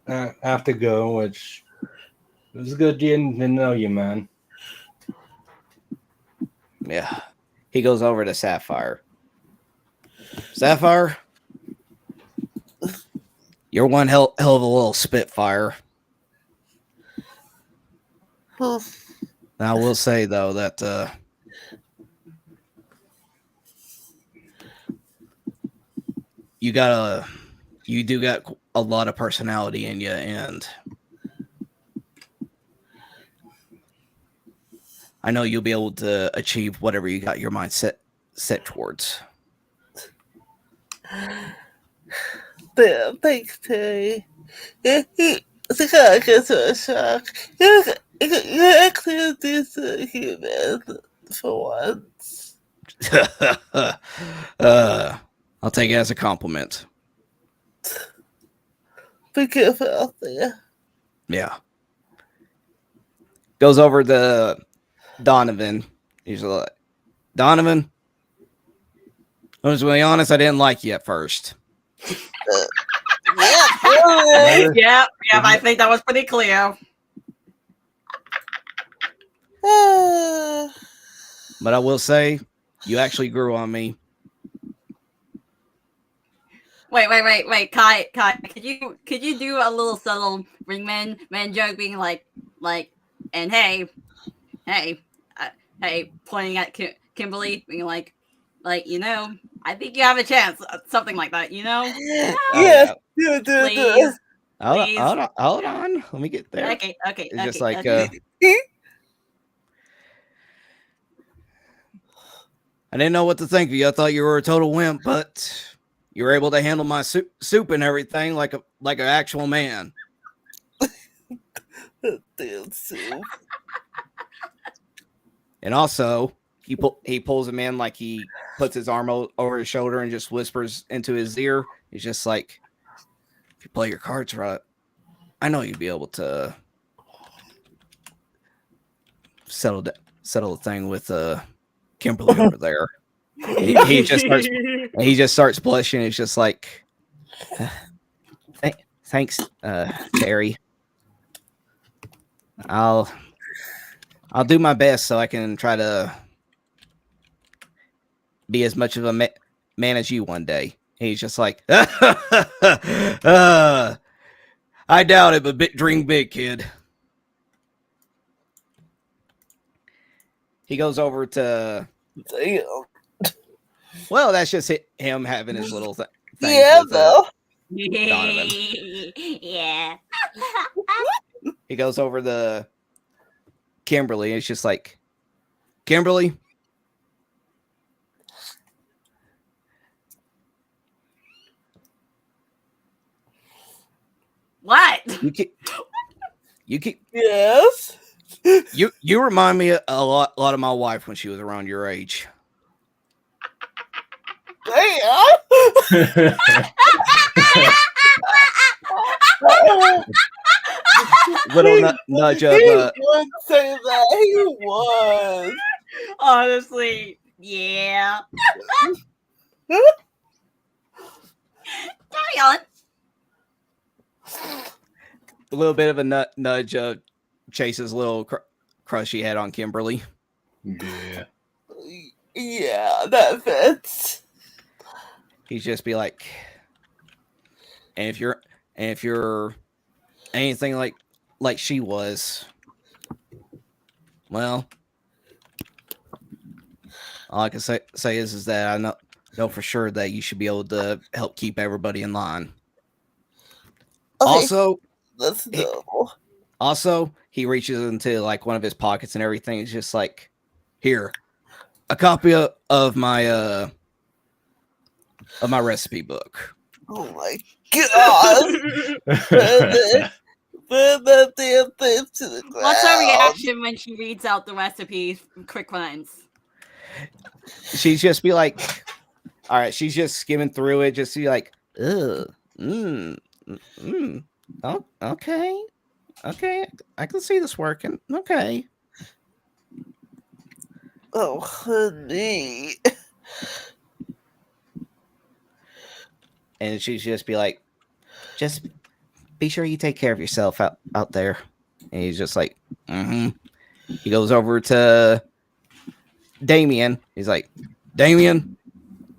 have to go, which it was good getting to know you, man. Yeah. He goes over to Sapphire. Sapphire, you're one hell of a little spitfire. I will say though that you do got a lot of personality in you, and I know you'll be able to achieve whatever you got your mind set towards. Damn, thanks, Terry. I think I get to a shock. You're actually a decent human for once. I'll take it as a compliment. Be careful out there. Yeah. Goes over to Donovan. He's like, Donovan, I was really honest, I didn't like you at first. Yeah, I think that was pretty clear. But I will say, you actually grew on me. Wait, Kai, could you do a little subtle ringman joke, being like, and hey, pointing at Kimberly, being like, you know, I think you have a chance, something like that, you know? Yes, you do. Please. Hold on. Let me get there. Okay. It's just like, I didn't know what to think of you. I thought you were a total wimp, but you were able to handle my soup and everything like an actual man. Damn soup. And also, he pulls him in, like he puts his arm over his shoulder and just whispers into his ear. He's just like, if you play your cards right, I know you'd be able to settle the thing with Kimberly over there. He just starts blushing. It's just like, thanks, Terry. I'll do my best so I can try to be as much of a man as you one day. He's just like, I doubt it, but dream big, kid. He goes over to, Damn. well, that's just him having his little thing. Yeah, though. Donovan. Yeah. He goes over to Kimberly, and it's just like, Kimberly, What? you keep Yes. you remind me a lot of my wife when she was around your age. Damn. Little nudge of he would say that. He was. Honestly, yeah. Carry on. a little bit of a nudge of Chase's little crush he had on Kimberly. Yeah. Yeah, that fits. He'd just be like, and if you're anything like she was, well, all I can say is that I know for sure that you should be able to help keep everybody in line. Okay, Also, let's go. Also, he reaches into like one of his pockets and everything. It's just like, here, a copy of my recipe book. Oh my god! Burn that damn thing to the ground. What's her reaction when she reads out the recipe? Quick lines. She's just be like, all right. She's just skimming through it, just be like, ugh, oh, okay, I can see this working. Okay. Oh, honey. And she's just be like, just be sure you take care of yourself out there. And he's just like, mm-hmm. He goes over to Damien. He's like, Damien,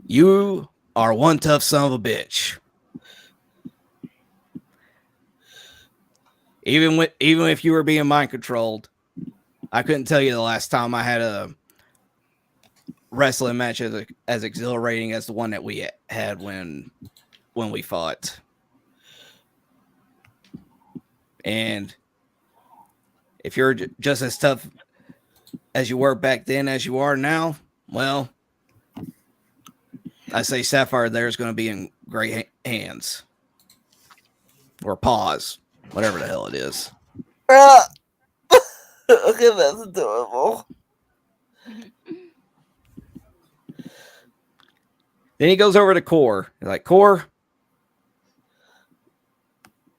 you are one tough son of a bitch. Even if you were being mind controlled, I couldn't tell you the last time I had a wrestling match as exhilarating as the one that we had when we fought. And if you're just as tough as you were back then as you are now, well, I say Sapphire there is going to be in great hands. Or paws. Whatever the hell it is. Okay, that's adorable. Then he goes over to Core. He's like, Core,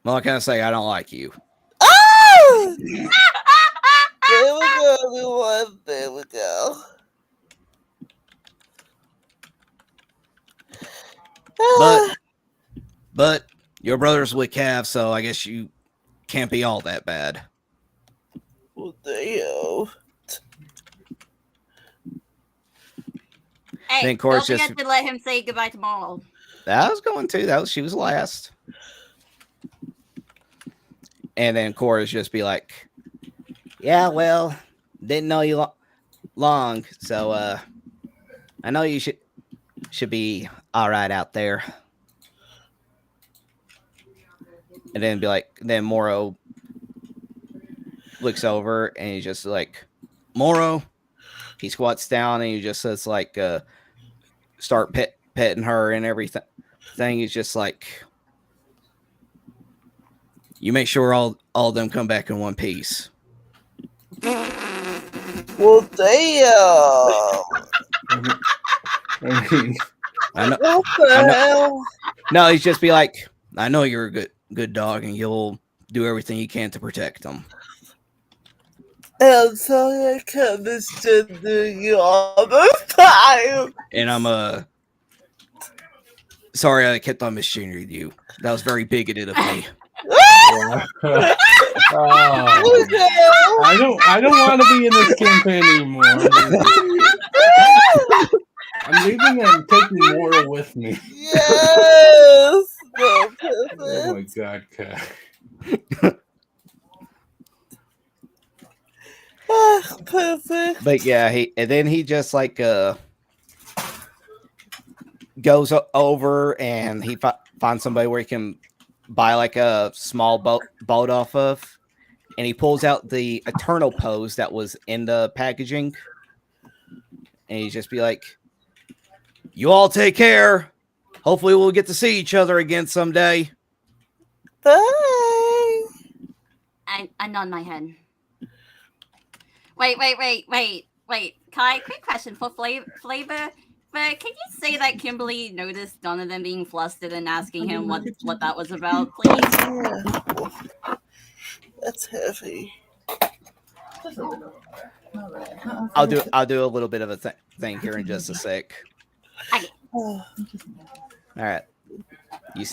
well, I can't say I don't like you. Oh! There we go, everyone. There we go. But your brother's with Cav, so I guess you can't be all that bad. Well, damn. Hey, Then don't forget to let him say goodbye to Maul. I was going to. She was last. And then Cora's just be like, yeah, well, didn't know you long, so I know you should be all right out there. And then be like, then Moro looks over and he's just like, Moro. He squats down and he just says like, start petting her and everything. He's just like, you make sure all of them come back in one piece. Well, damn. I know, what the hell? No, he's just be like, I know you're a good dog and you'll do everything you can to protect them. I'm sorry I kept misgendering you all the time. And I'm sorry I kept on misgendering you. That was very bigoted of me. I don't want to be in this campaign anymore. I'm leaving and taking Mora with me. Yes. No, oh my god, Kat. Perfect. But yeah, he just like goes over and he finds somebody where he can buy like a small boat off of, and he pulls out the Eternal Pose that was in the packaging, and he just be like, you all take care. Hopefully we'll get to see each other again someday. Bye. I nod my head. Wait. Kai, quick question for flavor. But can you say that Kimberly noticed Donovan being flustered and asking him what that was about, please? Yeah. That's heavy. I'll do a little bit of a thing here in just a sec. Okay. All right. You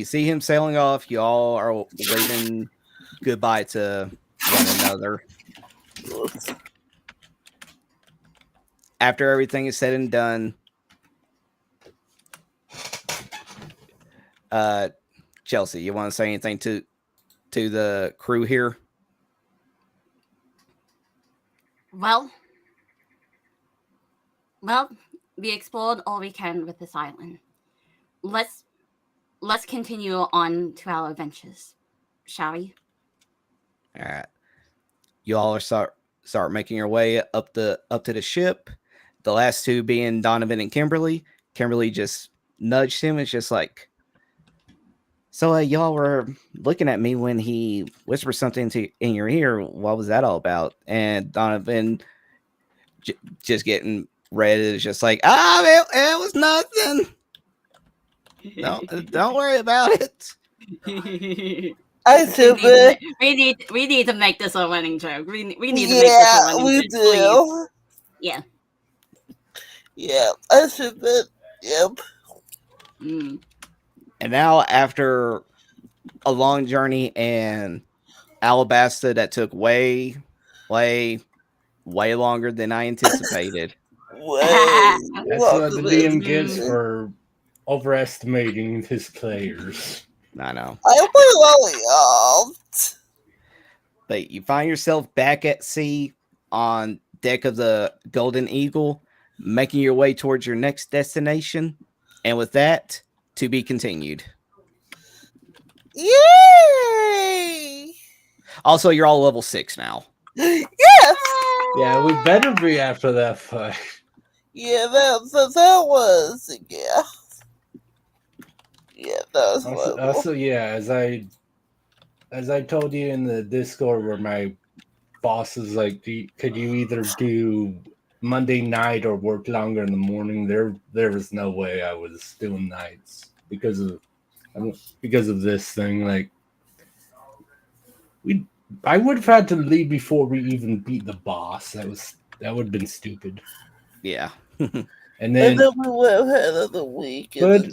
see him sailing off. You all are waving goodbye to one another. After everything is said and done, Chelsey, you want to say anything to the crew here? Well, we explored all we can with this island. Let's continue on to our adventures, shall we? All right. You all are start making your way up to the ship. The last two being Donovan and Kimberly. Kimberly just nudged him. It's just like, so y'all were looking at me when he whispered something in your ear. What was that all about? And Donovan just getting red is just like, it was nothing. No, don't worry about it. We need to make this a running joke. We need to make this a running joke. Do. Yeah. Yeah, I said that. Yep. Mm. And now, after a long journey in Alabasta that took way longer than I anticipated. That's what the DM gets for overestimating his players. I know. But you find yourself back at sea on deck of the Golden Eagle, making your way towards your next destination. And with that, to be continued. Yay! Also, you're all level 6 now. Yes! Yeah, we better be after that fight. Yeah, that was, yeah. Yeah, that was also, yeah, as I told you in the Discord where my boss is like, could you either do Monday night or work longer in the morning? There was no way I was doing nights because of this thing. Like, I would have had to leave before we even beat the boss. That would have been stupid. Yeah. And then we would have had another week. But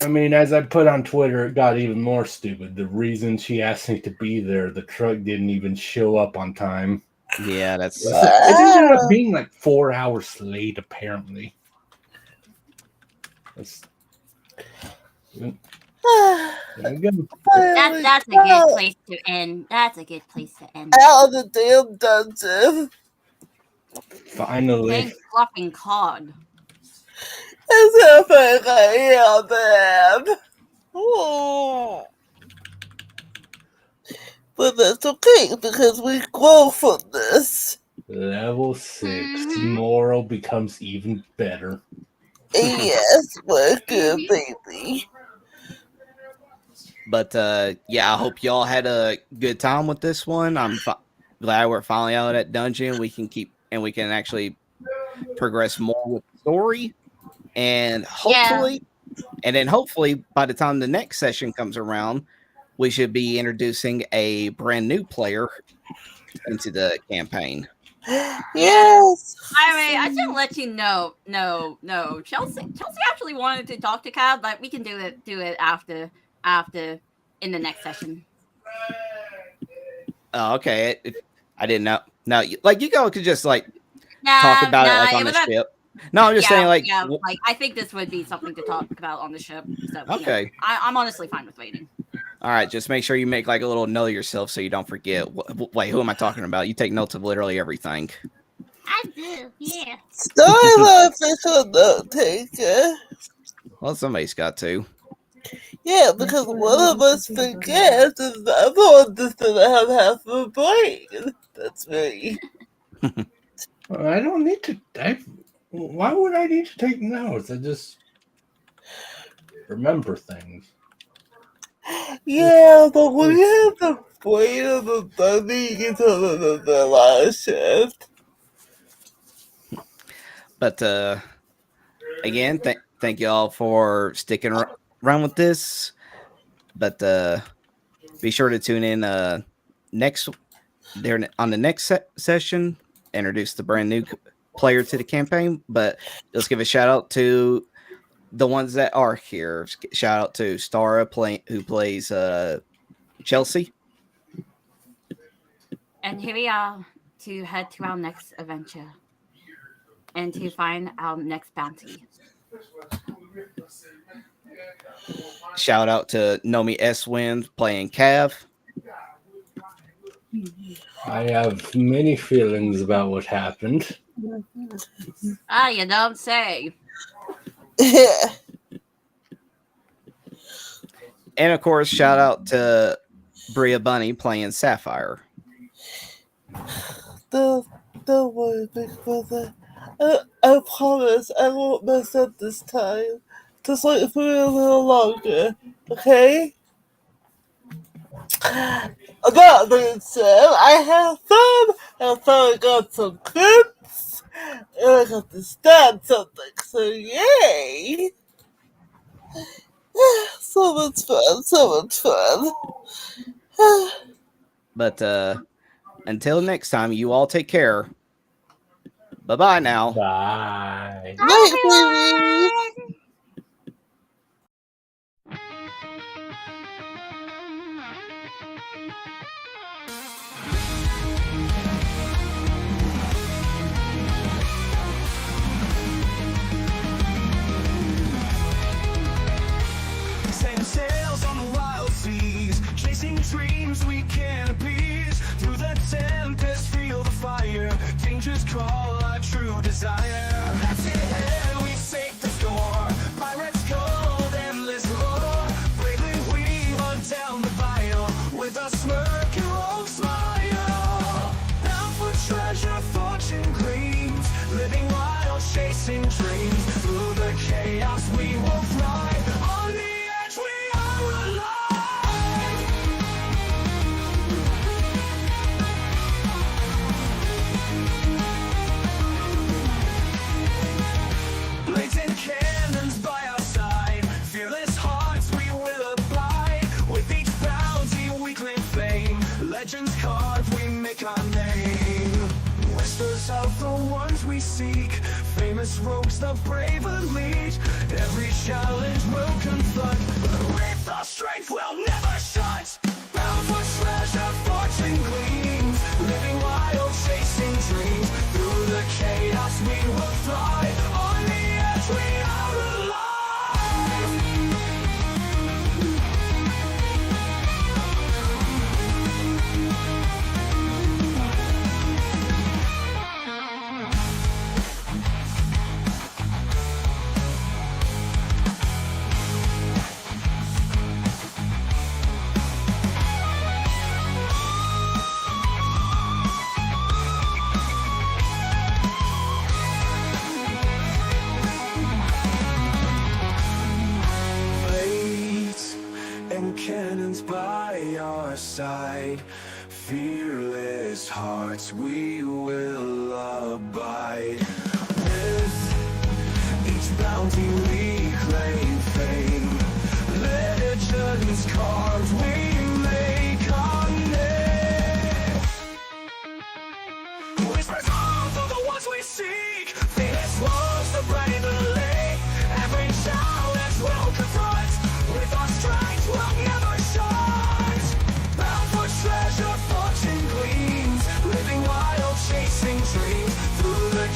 I mean, as I put on Twitter, it got even more stupid. The reason she asked me to be there, the truck didn't even show up on time. Yeah, that's. It ended up being like 4 hours late, apparently. There we go. That's a good place to end. That's a good place to end. Out of the damn dungeon. Finally. Thank fluffing cod. It's a man. Oh. But that's okay because we grow from this. Level 6. Tomorrow becomes even better. Yes, my good baby. But yeah, I hope y'all had a good time with this one. I'm glad we're finally out of that dungeon. We can actually progress more with the story, and hopefully, by the time the next session comes around, we should be introducing a brand new player into the campaign. Yes. I should let you know. No. Chelsey actually wanted to talk to Cal, but we can do it after in the next session. Oh, okay. I didn't know. No, like you guys could just like talk about it like on the ship. No, I'm just saying like I think this would be something to talk about on the ship. So, okay. You know, I'm honestly fine with waiting. All right, just make sure you make like a little note of yourself so you don't forget. Wait, who am I talking about? You take notes of literally everything. I do, yeah. Starra official note taker. Well, somebody's got to. Yeah, because one of us forgets and the other one just doesn't have half a brain. That's me. I don't need to. Why would I need to take notes? I just remember things. Yeah, but when you have the brain of the dummy, you can tell the last shift. But again, thank you all for sticking around with this. But be sure to tune in on the next session. Introduce the brand new player to the campaign. But let's give a shout out to the ones that are here. Shout out to Starra who plays Chelsey. And here we are to head to our next adventure and to find our next bounty. Shout out to nomiSwins playing Cav. I have many feelings about what happened. You don't say. Yeah. And of course, shout out to Bria Bunny playing Sapphire. Don't worry, Big Brother. I promise I won't mess up this time. Just wait for me a little longer, okay? That being said, I had fun. I thought I got some clips, and I got to stab something. So yay! So much fun. So much fun. But until next time, you all take care. Bye-bye now. Bye. Night, baby. Setting sails on the wild seas, chasing dreams we can't appease. Through the tempest, feel the fire. Dangers call our true desire. That's it, here we seek the store. Pirates cold, endless roar. Bravely we hunt down the bile with a smirk and won't smile. Bound for treasure, fortune gleams. Living wild, chasing dreams. Through the chaos, we will fly. On the edge, we are alive. Blades and cannons by our side. Fearless hearts we will abide. With each bounty we claim fame. Legends carved, we make our name. Whispers of the ones we seek. Famous rogues, the brave elite. Every challenge will confront. But with our strength we'll never shut. Bound for treasure, fortune gleams. Living wild, chasing dreams. Through the chaos we will fly. On the edge we are alive. Blades and cannons by our side. Fearless hearts we will abide. With each bounty we claim fame. Legends carved, we make our name. Whispers of the ones we seek. Famous ones, the brave elite. Every challenge will confront. With our strength we'll never shut. Bound for treasure, fortune gleams. Living wild, chasing dreams. Through the